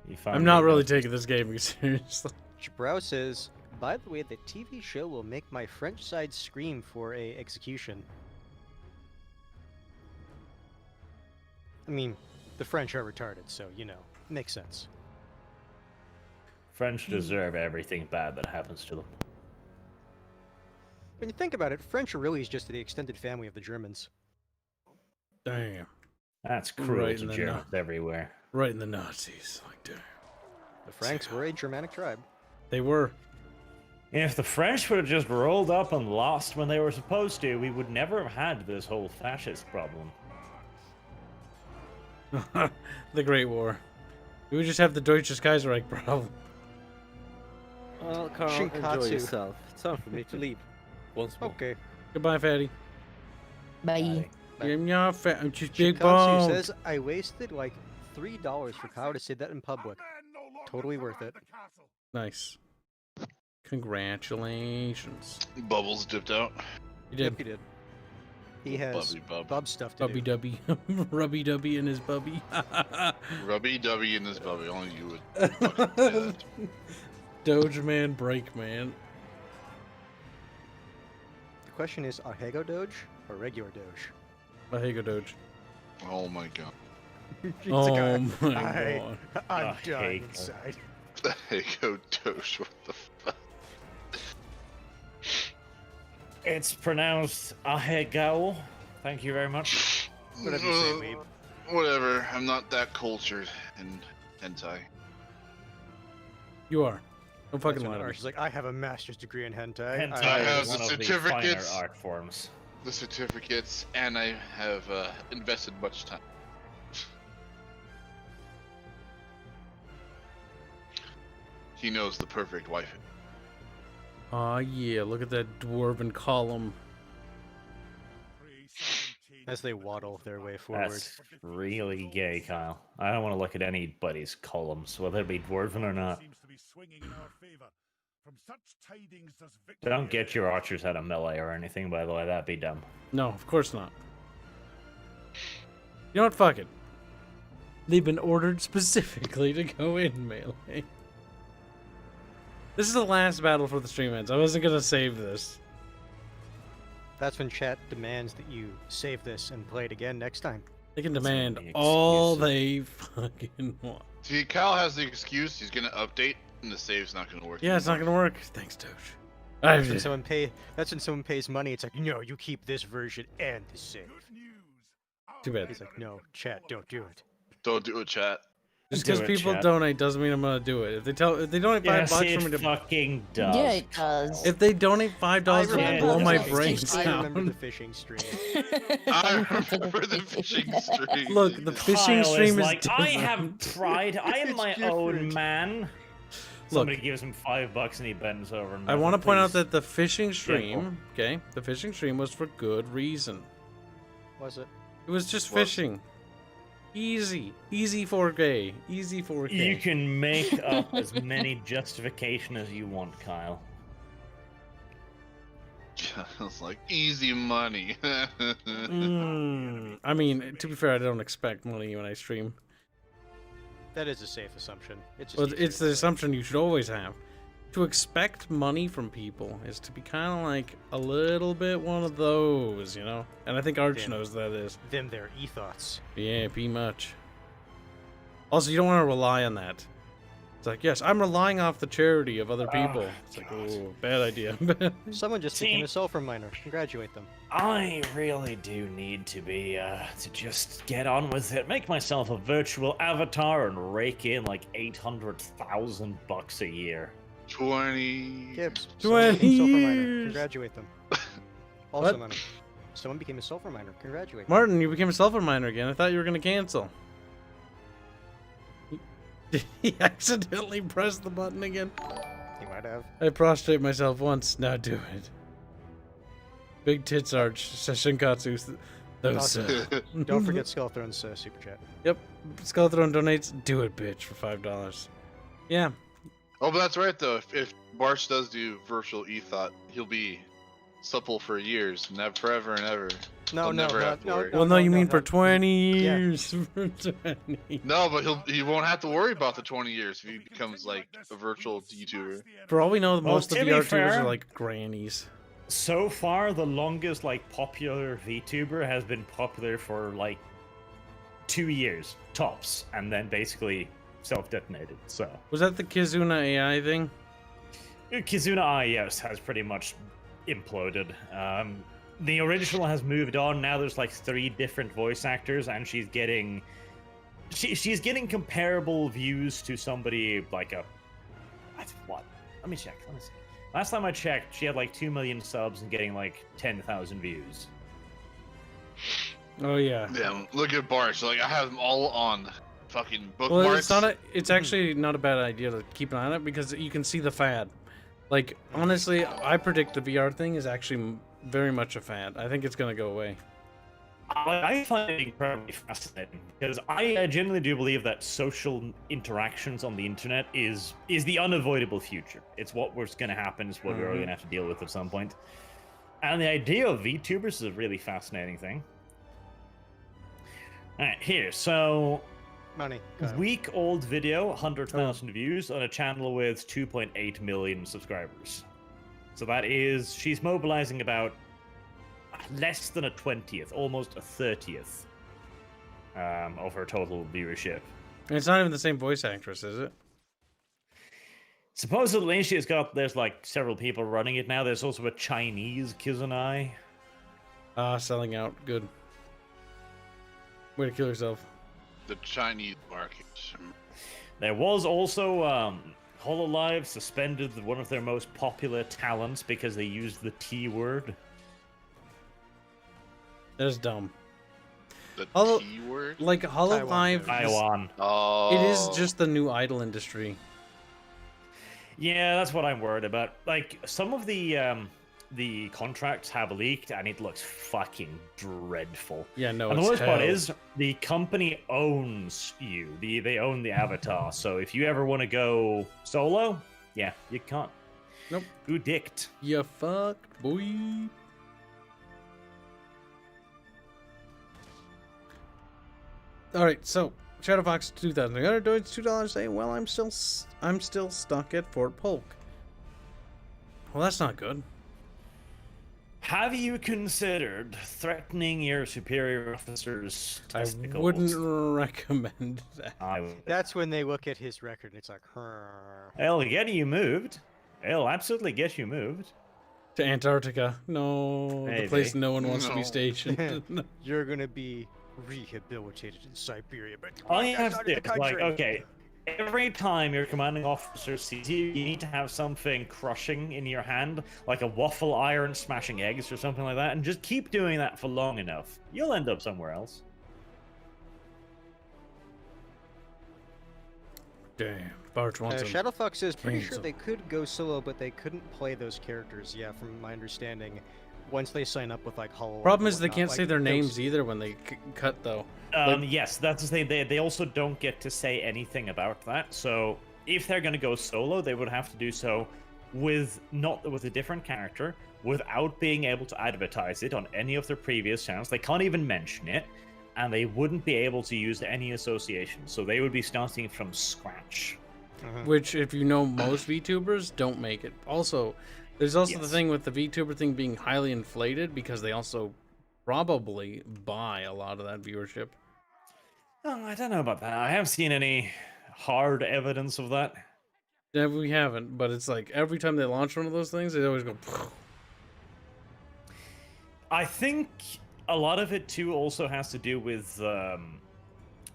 G: You found
A: I'm not
G: me,
A: really
G: though.
A: taking this game seriously.
F: Jabrow says, by the way, the TV show will make my French side scream for a execution. I mean, the French are retarded, so, you know, makes sense.
G: French deserve everything bad that happens to them.
F: When you think about it, French are really just the extended family of the Germans.
A: Damn.
G: That's cruel
A: Right
G: to
A: in the
G: Germans everywhere.
A: Right in the Nazis. Like, damn.
F: The Franks were a Germanic tribe.
A: They were.
G: If the French would have just rolled up and lost when they were supposed to, we would never have had this whole fascist problem.
A: The Great War. We would just have the Deutsches Kaiserreich problem.
E: Well, Carl,
F: Shinkatsu.
E: enjoy yourself. It's time for me to leave. Once more.
F: Okay.
A: Goodbye, fatty.
D: Bye.
A: I'm not fat. I'm just big
F: Shinkatsu
A: boned.
F: says, I wasted like $3 for Kyle to say that in public. Totally worth it.
A: Nice. Congratulations.
C: Bubbles dipped out.
A: You did.
F: Yep, he did. He has
C: Bubby bub.
F: bub stuff to
A: Bubby
F: do.
A: dubby. Rubby dubby and his bubby.
C: Rubby dubby in this bubby. Only you would fucking say that.
A: Doge man, break man.
F: The question is, Arhego Doge or regular Doge?
A: Mahego Doge.
C: Oh my god.
F: It's
A: Oh
F: like,
A: my
F: I'm
G: Arhego.
F: dying inside.
C: Hey, go Doge. What the fuck?
G: It's pronounced Ahegao. Thank you very much.
F: Whatever you say, Weeb.
C: Whatever. I'm not that cultured in hentai.
A: You are. Don't fucking
F: That's
A: lie
F: when
A: to me.
F: She's like, I have a master's degree in hentai.
G: Hentai
C: I have
G: is
C: the
G: one of the finer
C: certificates.
G: art forms.
C: The certificates, and I have invested much time. He knows the perfect wife.
A: Aw, yeah, look at that dwarven column.
F: As they waddle their way forward.
G: That's really gay, Kyle. I don't want to look at anybody's columns, whether it be dwarven or not. Don't get your archers out of melee or anything, by the way. That'd be dumb.
A: No, of course not. You know what? Fuck it. They've been ordered specifically to go in melee. This is the last battle for the stream ends. I wasn't gonna save this.
F: That's when chat demands that you save this and play it again next time.
A: They can
G: That's
A: demand
G: the
A: all
G: excuse.
A: they fucking want.
C: See, Kyle has the excuse he's gonna update, and the save's not gonna work.
A: Yeah, it's not
C: anymore.
A: gonna work. Thanks, Doge.
F: That's when someone pays money. It's like, no, you keep this version and the save.
A: Too bad.
F: He's like, no, chat, don't do it.
C: Don't do it, chat.
A: Just
G: Do
A: because
G: it,
A: people
G: chat.
A: donate doesn't mean I'm gonna do it. If they donate
G: Yeah,
A: $5
G: see,
A: for me
G: it
A: to,
G: fucking does.
D: Yeah, it does.
A: if they donate $5 to
G: remember
A: blow
G: the
A: my
G: fishing
A: brains
F: I remember the
A: down.
F: fishing stream.
C: I remember the fishing stream.
A: Look, the fishing
G: Kyle
A: stream is
G: like, I
A: different.
G: have pride. I am
F: It's
G: my own
F: different.
G: man.
A: Look.
G: Somebody gives him $5 and he bends over. And
A: I want to point out
G: please.
A: that the fishing
G: go.
A: stream, okay, the fishing stream was for good reason.
F: Was it?
A: It was just
C: Was-
A: fishing. Easy 4K, easy 4K.
G: You can make up as many justification as you want, Kyle.
C: I was like, easy money.
A: I mean, to be fair, I don't expect money when I stream.
F: That is a safe assumption. It's just
A: Well,
F: easier
A: it's
F: to
A: the
F: say.
A: assumption you should always have. To expect money from people is to be kind of like a little bit one of those, you know? And I think Arch
F: Damn.
A: knows that is.
F: Them their ethos.
A: Yeah, pretty much. Also, you don't want to rely on that. It's like, yes, I'm relying off the charity of other people. It's like, oh, bad idea.
F: Someone just
G: See-
F: became a sulfur miner. Congratulate them.
G: I really do need to be, to just get on with it. Make myself a virtual avatar and rake in like $800,000 a year.
C: 20.
F: Kibs.
A: 20
F: Someone became a sulfur miner.
A: years.
F: Congratulate them. Also,
A: What?
F: money. Someone became a sulfur miner. Congratulate them.
A: Martin, you became a sulfur miner again. I thought you were going to cancel. Did he accidentally press the button again?
F: He might have.
A: I prostrate myself once. Now do it. Big tits arch. Seshinkatsu. Those.
F: Also, Don't forget Skullthrone's super chat.
A: Yep. Skullthrone donates. Do it, bitch, for $5. Yeah.
C: Oh, but that's right though. If Barch does do virtual ethot, he'll be supple for years, never forever and ever.
F: No,
C: He'll
F: no,
C: never
F: no,
C: have to
F: no,
C: worry.
F: no,
A: Well, no, you
F: no,
A: mean
F: no.
A: for 20
F: Yeah.
A: years. For 20.
C: No, but he won't have to worry about the 20 years if he becomes like a virtual YouTuber.
A: For all we know,
G: Well,
A: most of
G: to
A: the
G: be
A: VTubers
G: fair-
A: are like grannies.
G: So far, the longest like popular VTuber has been popular for like 2 years tops, and then basically self-detonated. So
A: Was that the Kizuna AI thing?
G: Kizuna Ai, yes, has pretty much imploded. The original has moved on. Now there's like 3 different voice actors, and she's getting comparable views to somebody like a what? Let me check. Let me see. Last time I checked, she had like 2 million subs and getting like 10,000 views.
A: Oh yeah.
C: Yeah, look at Barch. Like I have them all on fucking bookmarks.
A: Well, it's not. It's actually not a bad idea to keep an eye on it because you can see the fad. Like honestly, I predict the VR thing is actually very much a fad. I think it's gonna go away.
G: I find it incredibly fascinating because I genuinely do believe that social interactions on the internet is the unavoidable future. It's what was going to happen. It's what we're all going to have to deal with at some point. And the idea of VTubers is a really fascinating thing. All right, here. So,
F: Money. Kyle.
G: week-old video, 100,000 views on a channel with 2.8 million subscribers. So that is, she's mobilizing about less than a 20th, almost a 30th of her total viewership.
A: And it's not even the same voice actress, is it?
G: Supposedly, there's like several people running it now. There's also a Chinese Kizunai.
A: Selling out. Good. Way to kill yourself.
C: the Chinese market.
G: There was also HoloLive suspended one of their most popular talents because they used the T word.
A: That's dumb.
C: The
A: Holo-
C: T word?
A: Like HoloLive,
G: Taiwan.
C: Oh.
A: it is just the new idol industry.
G: Yeah, that's what I'm worried about. Like some of the the contracts have leaked, and it looks fucking dreadful.
A: Yeah, no,
G: And the
A: it's
G: worst part
A: hell.
G: is the company owns you. They own the avatar. So if you ever want to go solo, yeah, you can't.
A: Nope.
G: Who dicked?
A: You fucked, boy. All right, so Shadowfox 2000. The other donates $2 saying, "Well, I'm still stuck at Fort Polk." Well, that's not good.
G: Have you considered threatening your superior officers'
A: I
G: testicles?
A: wouldn't recommend that.
G: I would.
F: That's when they look at his record and it's like, "Huh."
G: It'll get you moved. It'll absolutely get you moved.
A: To Antarctica. No, the place
G: Maybe.
A: no one wants to be
C: No.
A: stationed.
F: You're gonna be rehabilitated in Siberia, but
G: All you
F: that's
G: have
F: out
G: to
F: of
G: do
F: the
G: is, like,
F: country.
G: okay, every time your commanding officer sees you, you need to have something crushing in your hand, like a waffle iron smashing eggs or something like that, and just keep doing that for long enough. You'll end up somewhere else.
A: Damn, Barch wants him.
F: Shadowfox is pretty sure
A: cancel.
F: they could go solo, but they couldn't play those characters. Yeah, from my understanding, once they sign up with like Hollow.
A: Problem is they can't say their names either when they cut though.
G: Yes, that's the thing. They also don't get to say anything about that. So if they're going to go solo, they would have to do so with a different character, without being able to advertise it on any of their previous channels. They can't even mention it, and they wouldn't be able to use any association. So they would be starting from scratch.
A: Which, if you know, most VTubers don't make it. Also, there's also the
G: Yes.
A: thing with the VTuber thing being highly inflated because they also probably buy a lot of that viewership.
G: Oh, I don't know about that. I haven't seen any hard evidence of that.
A: Yeah, we haven't, but it's like every time they launch one of those things, they always go.
G: I think a lot of it too also has to do with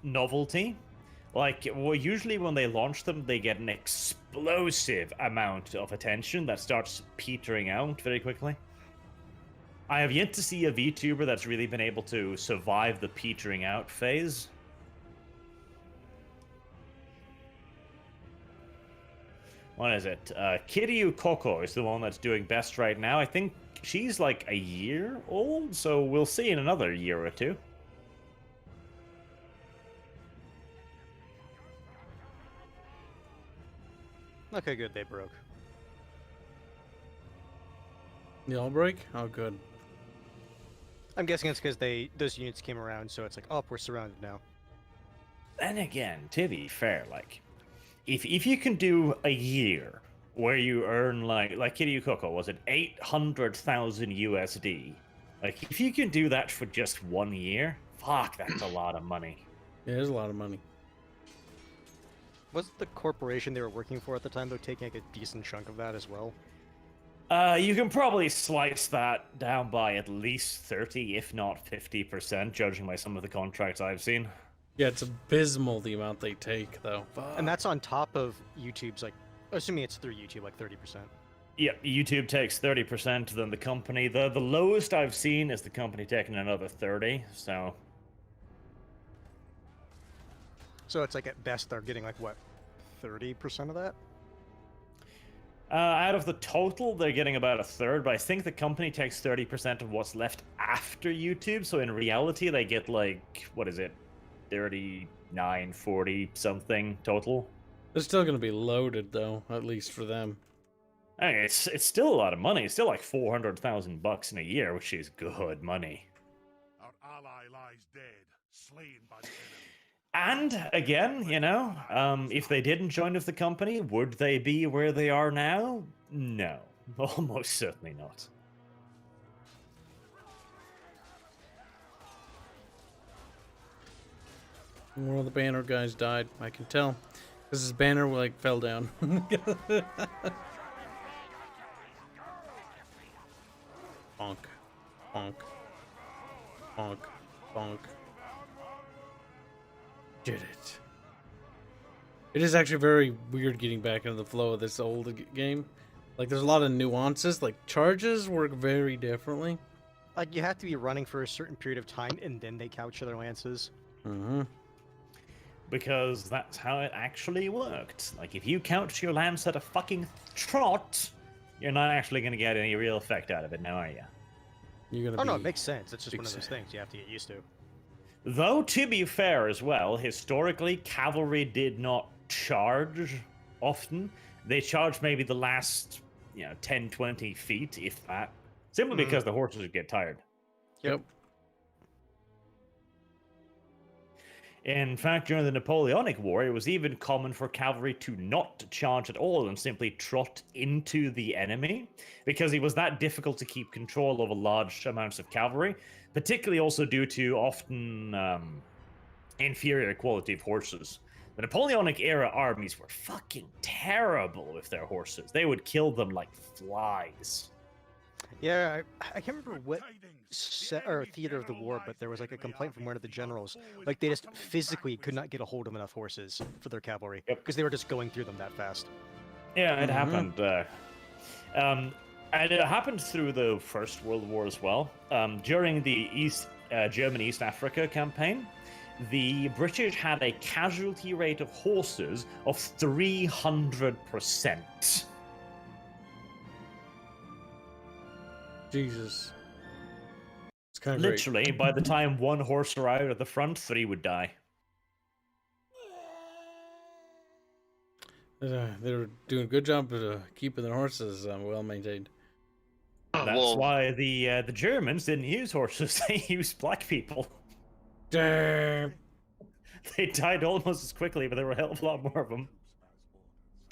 G: novelty. Like, well, usually when they launch them, they get an explosive amount of attention that starts petering out very quickly. I have yet to see a VTuber that's really been able to survive the petering out phase. What is it? Kiryu Koko is the one that's doing best right now. I think she's like a year old, so we'll see in another year or two.
F: Okay, good. They broke.
A: The all break? Oh, good.
F: I'm guessing it's because those units came around, so it's like, oh, we're surrounded now.
G: Then again, to be fair, like, if you can do a year where you earn like Kiryu Koko, was it 800,000 USD? Like, if you can do that for just 1 year, fuck, that's a lot of money.
A: Yeah, there's a lot of money.
F: Wasn't the corporation they were working for at the time, though, taking like a decent chunk of that as well?
G: You can probably slice that down by at least 30, if not 50%, judging by some of the contracts I've seen.
A: Yeah, it's abysmal the amount they take, though.
F: And that's on top of YouTube's, like, assuming it's through YouTube, like 30%.
G: Yep, YouTube takes 30%, then the company, the lowest I've seen is the company taking another 30, so...
F: So it's like, at best, they're getting, like, what, 30% of that?
G: Out of the total, they're getting about a third, but I think the company takes 30% of what's left after YouTube, so in reality, they get, like, what is it, 39, 40 something total?
A: They're still going to be loaded, though, at least for them.
G: I mean, it's still a lot of money. It's still like $400,000 in a year, which is good money.
B: Our ally lies dead, slain by the enemy.
G: And again, you know, if they didn't join with the company, would they be where they are now? No, almost certainly not.
A: One of the banner guys died. I can tell. Because his banner, like, fell down. Bonk. Bonk. Bonk. Bonk. Did it. It is actually very weird getting back into the flow of this old game. Like, there's a lot of nuances. Like, charges work very differently.
F: Like, you have to be running for a certain period of time, and then they couch their lances.
A: Mm-hmm.
G: Because that's how it actually worked. Like, if you couch your lance at a fucking trot, you're not actually going to get any real effect out of it now, are you?
A: You're gonna
F: Oh
A: be.
F: no, it makes sense. It's just one of those
A: ex-
F: things you have to get used to.
G: Though, to be fair as well, historically, cavalry did not charge often. They charged maybe the last, 10, 20 feet, if that. Simply
F: Mhm.
G: because the horses would get tired.
A: Yep.
G: In fact, during the Napoleonic War, it was even common for cavalry to not charge at all and simply trot into the enemy, because it was that difficult to keep control over large amounts of cavalry, particularly also due to often inferior quality of horses. The Napoleonic era armies were fucking terrible with their horses. They would kill them like flies.
F: Yeah, I can't remember what or theater of the war, but there was like a complaint from one of the generals. Like they just physically could not get a hold of enough horses for their cavalry
G: Yep.
F: because they were just going through them that fast.
G: Yeah, it
A: Mhm.
G: happened. And it happened through the First World War as well. During the German East Africa campaign, the British had a casualty rate of horses of 300%.
A: Jesus. It's kind of
G: Literally, by the time one horse arrived at the front, 3 would die.
A: They were doing a good job of keeping their horses well maintained.
G: That's
C: Well,
G: why the Germans didn't use horses; they used black people.
A: Damn.
G: They died almost as quickly, but there were a hell of a lot more of them.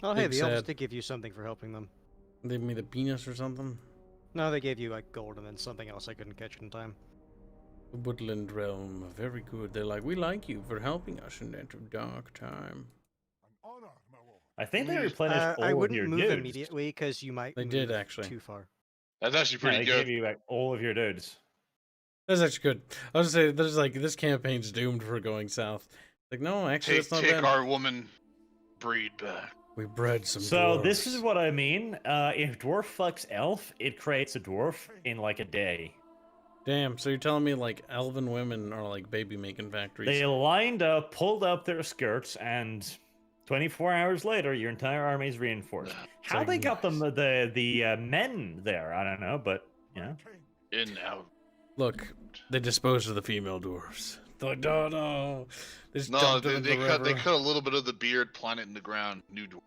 F: Oh, hey,
A: Big
F: the elves
A: sad.
F: did give you something for helping them.
A: They made a penis or something.
F: No, they gave you like gold and then something else I couldn't catch in time.
A: The woodland realm, very good. They're like, we like you for helping us in that dark time.
G: I think they
C: Mm.
G: replenished all
F: I
G: of
F: wouldn't
G: your
F: move
G: dudes.
F: immediately because you might
A: They
F: move
A: did, actually.
F: too far.
C: that's actually
G: Yeah,
C: pretty
G: they
C: good.
G: gave you all of your dudes.
A: That's actually good. I was gonna say, there's like, this campaign's doomed for going south. Like, no, actually,
C: Take,
A: that's not
C: take
A: bad.
C: our woman breed back.
A: We bred some
G: So
A: dwarves.
G: this is what I mean. If dwarf fucks elf, it creates a dwarf in like a day.
A: Damn, so you're telling me, like, elven women are like baby-making factories?
G: They lined up, pulled up their skirts, and 24 hours later, your entire army is reinforced. How
A: like,
G: they got them the men there, I don't know, but
C: In out.
A: Look, they disposed of the female dwarves. They're like, no. They just
C: No,
A: dumped them
C: they
A: in the
C: cut
A: river.
C: a little bit of the beard, plant it in the ground. New dwarf.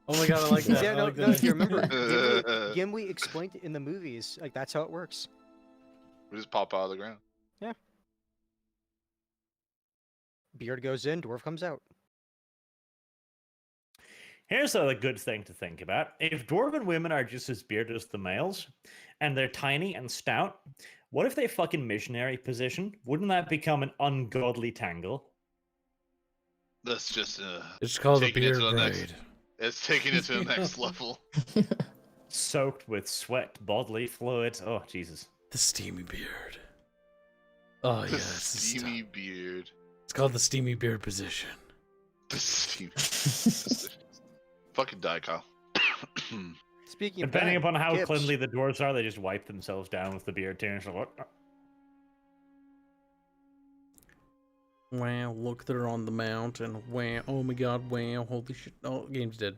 A: Oh my god, I like that.
F: Yeah,
A: I
F: no,
A: like
F: no.
A: that.
F: If you remember, Gimli explained it in the movies. Like that's how it works.
C: We just pop out of the ground.
F: Beard goes in, dwarf comes out.
G: here's a good thing to think about. If dwarven women are just as bearded as the males, and they're tiny and stout, what if they fucking missionary position? Wouldn't that become an ungodly tangle?
C: That's just
A: It's called a
C: taking it
A: beard
C: to the next-
A: braid.
C: it's taking it to the next level.
G: Soaked with sweat, bodily fluid. Oh, Jesus.
A: The steamy beard. Oh yeah,
C: The
A: it's the
C: steamy
A: stuff.
C: beard.
A: It's called the steamy beard position.
C: The steamy. Fucking die, Kyle.
F: Speaking of
G: Depending
F: that,
G: upon how
F: Kibs,
G: cleanly the dwarves are, they just wipe themselves down with the beard too. So what?
A: Wow, look, they're on the mountain. Wow, oh my god, wow, holy shit. Oh, game's dead.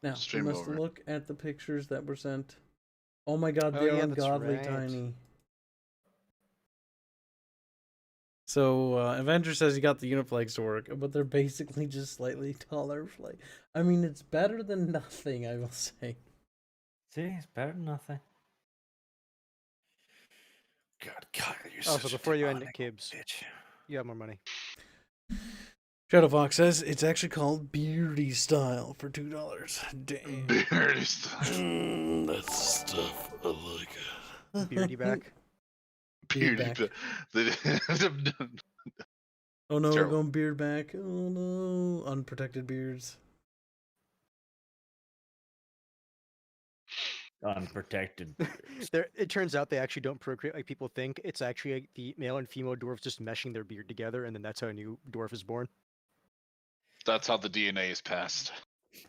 A: Now,
C: Stream
A: we must
C: over.
A: look at the pictures that were sent. Oh my god,
F: Oh,
A: they're
F: yeah, that's
A: ungodly
F: right.
A: tiny. So, Avenger says he got the unit flags to work, but they're basically just slightly taller flag. I mean, it's better than nothing, I will say.
G: See, it's better than nothing. God, Kyle, you're
F: Oh,
G: such
F: so
G: a
F: before you end
G: demonic
F: it, Kibs,
G: bitch.
F: you have more money.
A: Shadowfox says it's actually called Beardy Style for $2. Damn.
C: Beard is
A: That's the stuff. I like it.
F: Beardy back.
A: Beard
C: beard.
A: back. Oh no, we're
C: Terrible.
A: going beard back. Oh no. Unprotected beards.
G: Unprotected.
F: It turns out they actually don't procreate like people think. It's actually like, the male and female dwarves just meshing their beard together, and then that's how a new dwarf is born.
C: That's how the DNA is passed.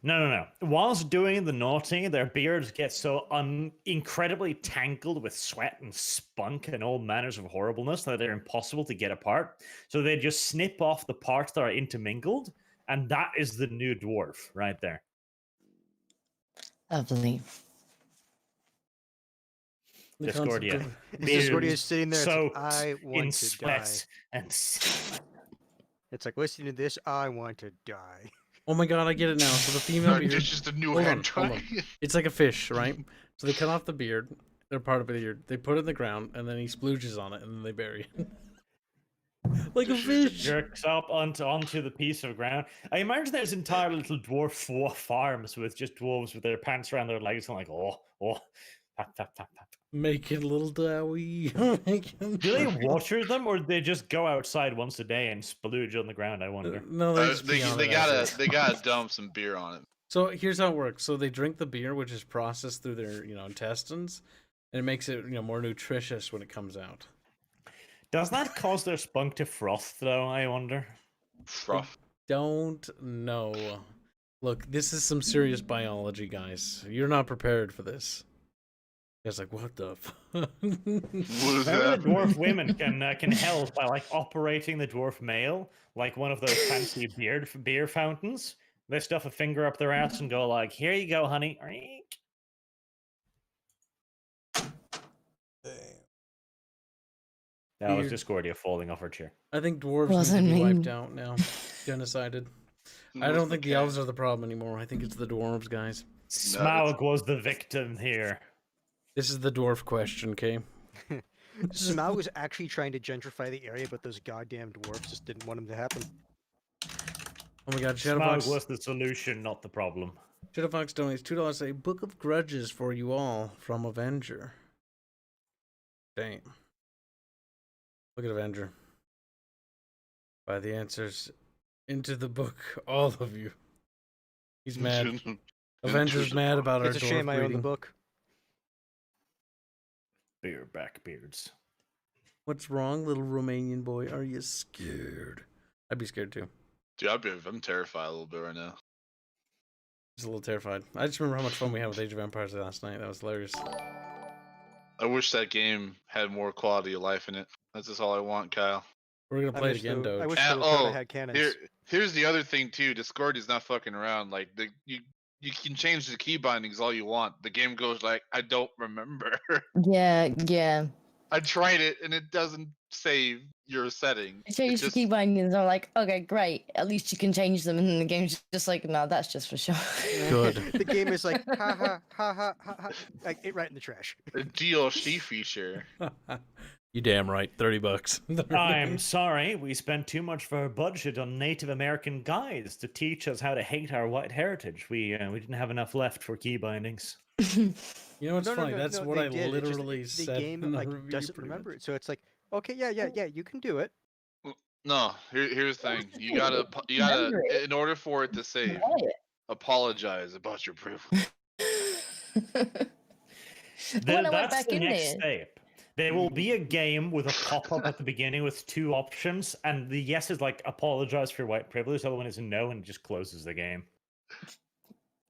G: No. Whilst doing the naughty, their beards get so incredibly tangled with sweat and spunk and all manners of horribleness that they're impossible to get apart. So they just snip off the parts that are intermingled, and that is the new dwarf right there.
D: Lovely.
A: The concept
G: Discordia.
A: of-
F: Discordia
G: Beard
F: is sitting there. It's
G: soaked
F: like, I
G: in
F: want to die.
G: sweat and semen.
F: It's like listening to this. I want to die.
A: Oh my god, I get it now. So the female beard.
C: It's just a new
A: Hold on,
C: head
A: hold on. It's like a fish, right? So they cut off the beard. They're part of the beard. They put it in the ground, and then he splooges on it, and then they bury it. Like a fish.
G: Jerks up onto the piece of ground. I imagine there's entire little dwarf farms with just dwarves with their pants around their legs and like, pat, pat, pat, pat.
A: Make it a little doughy.
G: Do they water them, or do they just go outside once a day and splooge on the ground? I wonder.
A: No, they just
C: They
A: pee on it after.
C: they gotta dump some beer on it.
A: So here's how it works. So they drink the beer, which is processed through their, intestines, and it makes it, more nutritious when it comes out.
G: Does that cause their spunk to froth, though? I wonder.
C: Froth.
A: Don't know. Look, this is some serious biology, guys. You're not prepared for this. You guys like, what the fuck?
C: What is
G: Remember
C: that?
G: the dwarf women can help by like operating the dwarf male, like one of those fancy beer fountains. They stuff a finger up their ass and go like, "Here you go, honey." That was
A: Weird.
G: Discordia falling off her chair.
A: I think dwarves need to
D: Wasn't
A: be
D: me.
A: wiped out now. Genocided. I don't think the elves are the problem anymore. I think it's the dwarves, guys.
G: Smaug was the victim here.
A: This is the dwarf question, okay?
F: Smaug was actually trying to gentrify the area, but those goddamn dwarves just didn't want him to happen.
A: Oh my god,
G: Smaug
A: Shadowfox.
G: was the solution, not the problem.
A: Shadowfox donates $2 a book of grudges for you all from Avenger. Damn. Look at Avenger. By the answers into the book, all of you. He's mad. Avenger's mad about our
F: It's a
A: dwarf
F: shame I own the
A: breeding.
F: book.
G: Beer back beards.
A: What's wrong, little Romanian boy? Are you scared? I'd be scared too.
C: Dude, I'm terrified a little bit right now.
A: Just a little terrified. I just remember how much fun we had with Age of Empires last night. That was hilarious.
C: I wish that game had more quality of life in it. That's just all I want, Kyle.
A: We're gonna
F: I
A: play it
F: wish
A: again,
F: the- I
A: Doge.
F: wish
C: And-
F: the Lakota had cannons.
C: Here's the other thing too. Discord is not fucking around. Like you can change the key bindings all you want. The game goes like, I don't remember.
D: Yeah.
C: I tried it and it doesn't save your setting.
D: I changed the key bindings. I'm like, okay, great. At least you can change them. And then the game's just like, no, that's just for sure.
A: Good.
F: The game is like, ha ha ha ha ha ha, like it right in the trash.
C: A DLC feature.
A: You damn right. $30.
G: I'm sorry, we spent too much of our budget on Native American guides to teach us how to hate our white heritage. We didn't have enough left for key bindings.
A: You know what's funny? That's
F: no,
A: what
F: they
A: I
F: did. It's just
A: literally
F: the
A: said.
F: game
A: in the
F: like
A: review,
F: doesn't
A: pretty
F: remember
A: much.
F: it, so it's like, okay, yeah, you can do it.
C: No, here's the thing. You gotta
D: Remember it.
C: in order for it to save,
D: Quiet.
C: apologize about your privilege.
D: When I went
G: That's
D: back
G: the
D: in
G: next
D: there.
G: step. There will be a game with a pop-up at the beginning with two options, and the yes is like apologize for your white privilege, the other one is no, and it just closes the game.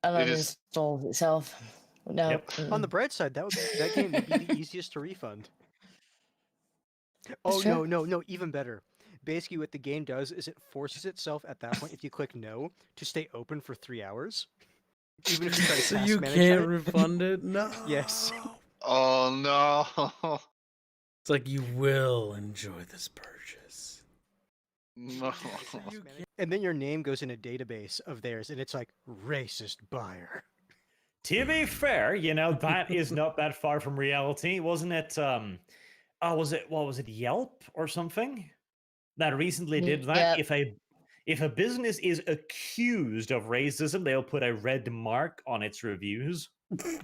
D: And then
C: It
D: it
C: is-
D: installs itself. No.
G: Yep.
F: On the bright side, that game would be the easiest to refund. Oh
D: true.
F: no, even better. Basically, what the game does is it forces itself at that point, if you click no, to stay open for 3 hours. Even if you try to
A: So
F: task
A: you
F: manage
A: can't
F: it.
A: refund it? No.
F: Yes.
C: Oh no.
A: It's like you will enjoy this purchase.
C: No.
F: And then your name goes in a database of theirs, and it's like racist buyer.
G: To be fair, that is not that far from reality, wasn't it? Was it Yelp or something that recently did that?
D: Yep.
G: If a business is accused of racism, they'll put a red mark on its reviews.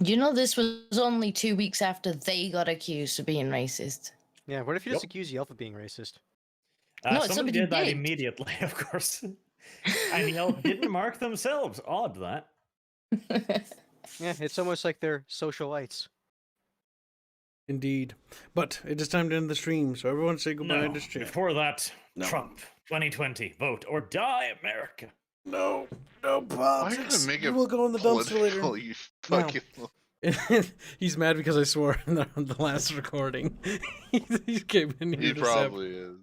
D: You know, this was only 2 weeks after they got accused of being racist.
F: Yeah, what if you just
G: Yep.
F: accuse Yelp of being racist?
D: No,
G: Somebody
D: somebody
G: did that
D: did.
G: immediately, of course. And Yelp didn't mark themselves. Odd that.
F: Yeah, it's almost like they're socialites.
A: Indeed. But it is time to end the stream, so everyone say goodbye
G: No,
A: to stream.
G: before that,
A: No.
G: Trump 2020, vote or die, America.
A: No
C: Why are you
A: politics.
C: gonna make
A: You
C: it
A: will go in the dumpster
C: political,
A: later.
C: you
A: No.
C: fucking
A: He's mad because I swore in the last recording. He came in here
C: He
A: to
C: probably is.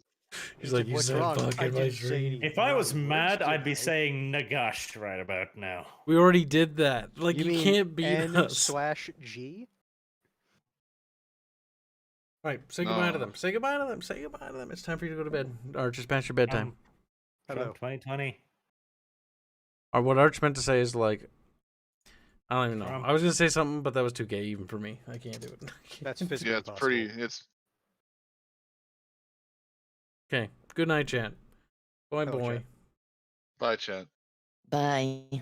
A: He's like, you
F: What's
A: said
F: wrong?
A: fuck
F: I
A: in my
F: didn't say
A: dream.
F: any
G: If I was
F: wrong words,
G: mad,
F: did
G: I'd be
F: I?
G: saying Nagash right about now.
A: We already did that. Like, you
F: mean
A: can't beat us.
F: N/G?
A: Right, say goodbye to
C: No.
A: them. Say goodbye to them. Say goodbye to them. It's time for you to go to bed. Arch, it's past your bedtime.
G: From
F: Hello.
G: 2020.
A: Or what Arch meant to say is like, I don't even know.
G: From-
A: I was gonna say something, but that was too gay even for me. I can't do it.
F: That's physically
C: Yeah, it's
F: impossible.
C: pretty. It's
A: Okay. Good night, chat. Boy,
F: Hello,
A: boy.
F: chat.
C: bye, chat.
D: Bye.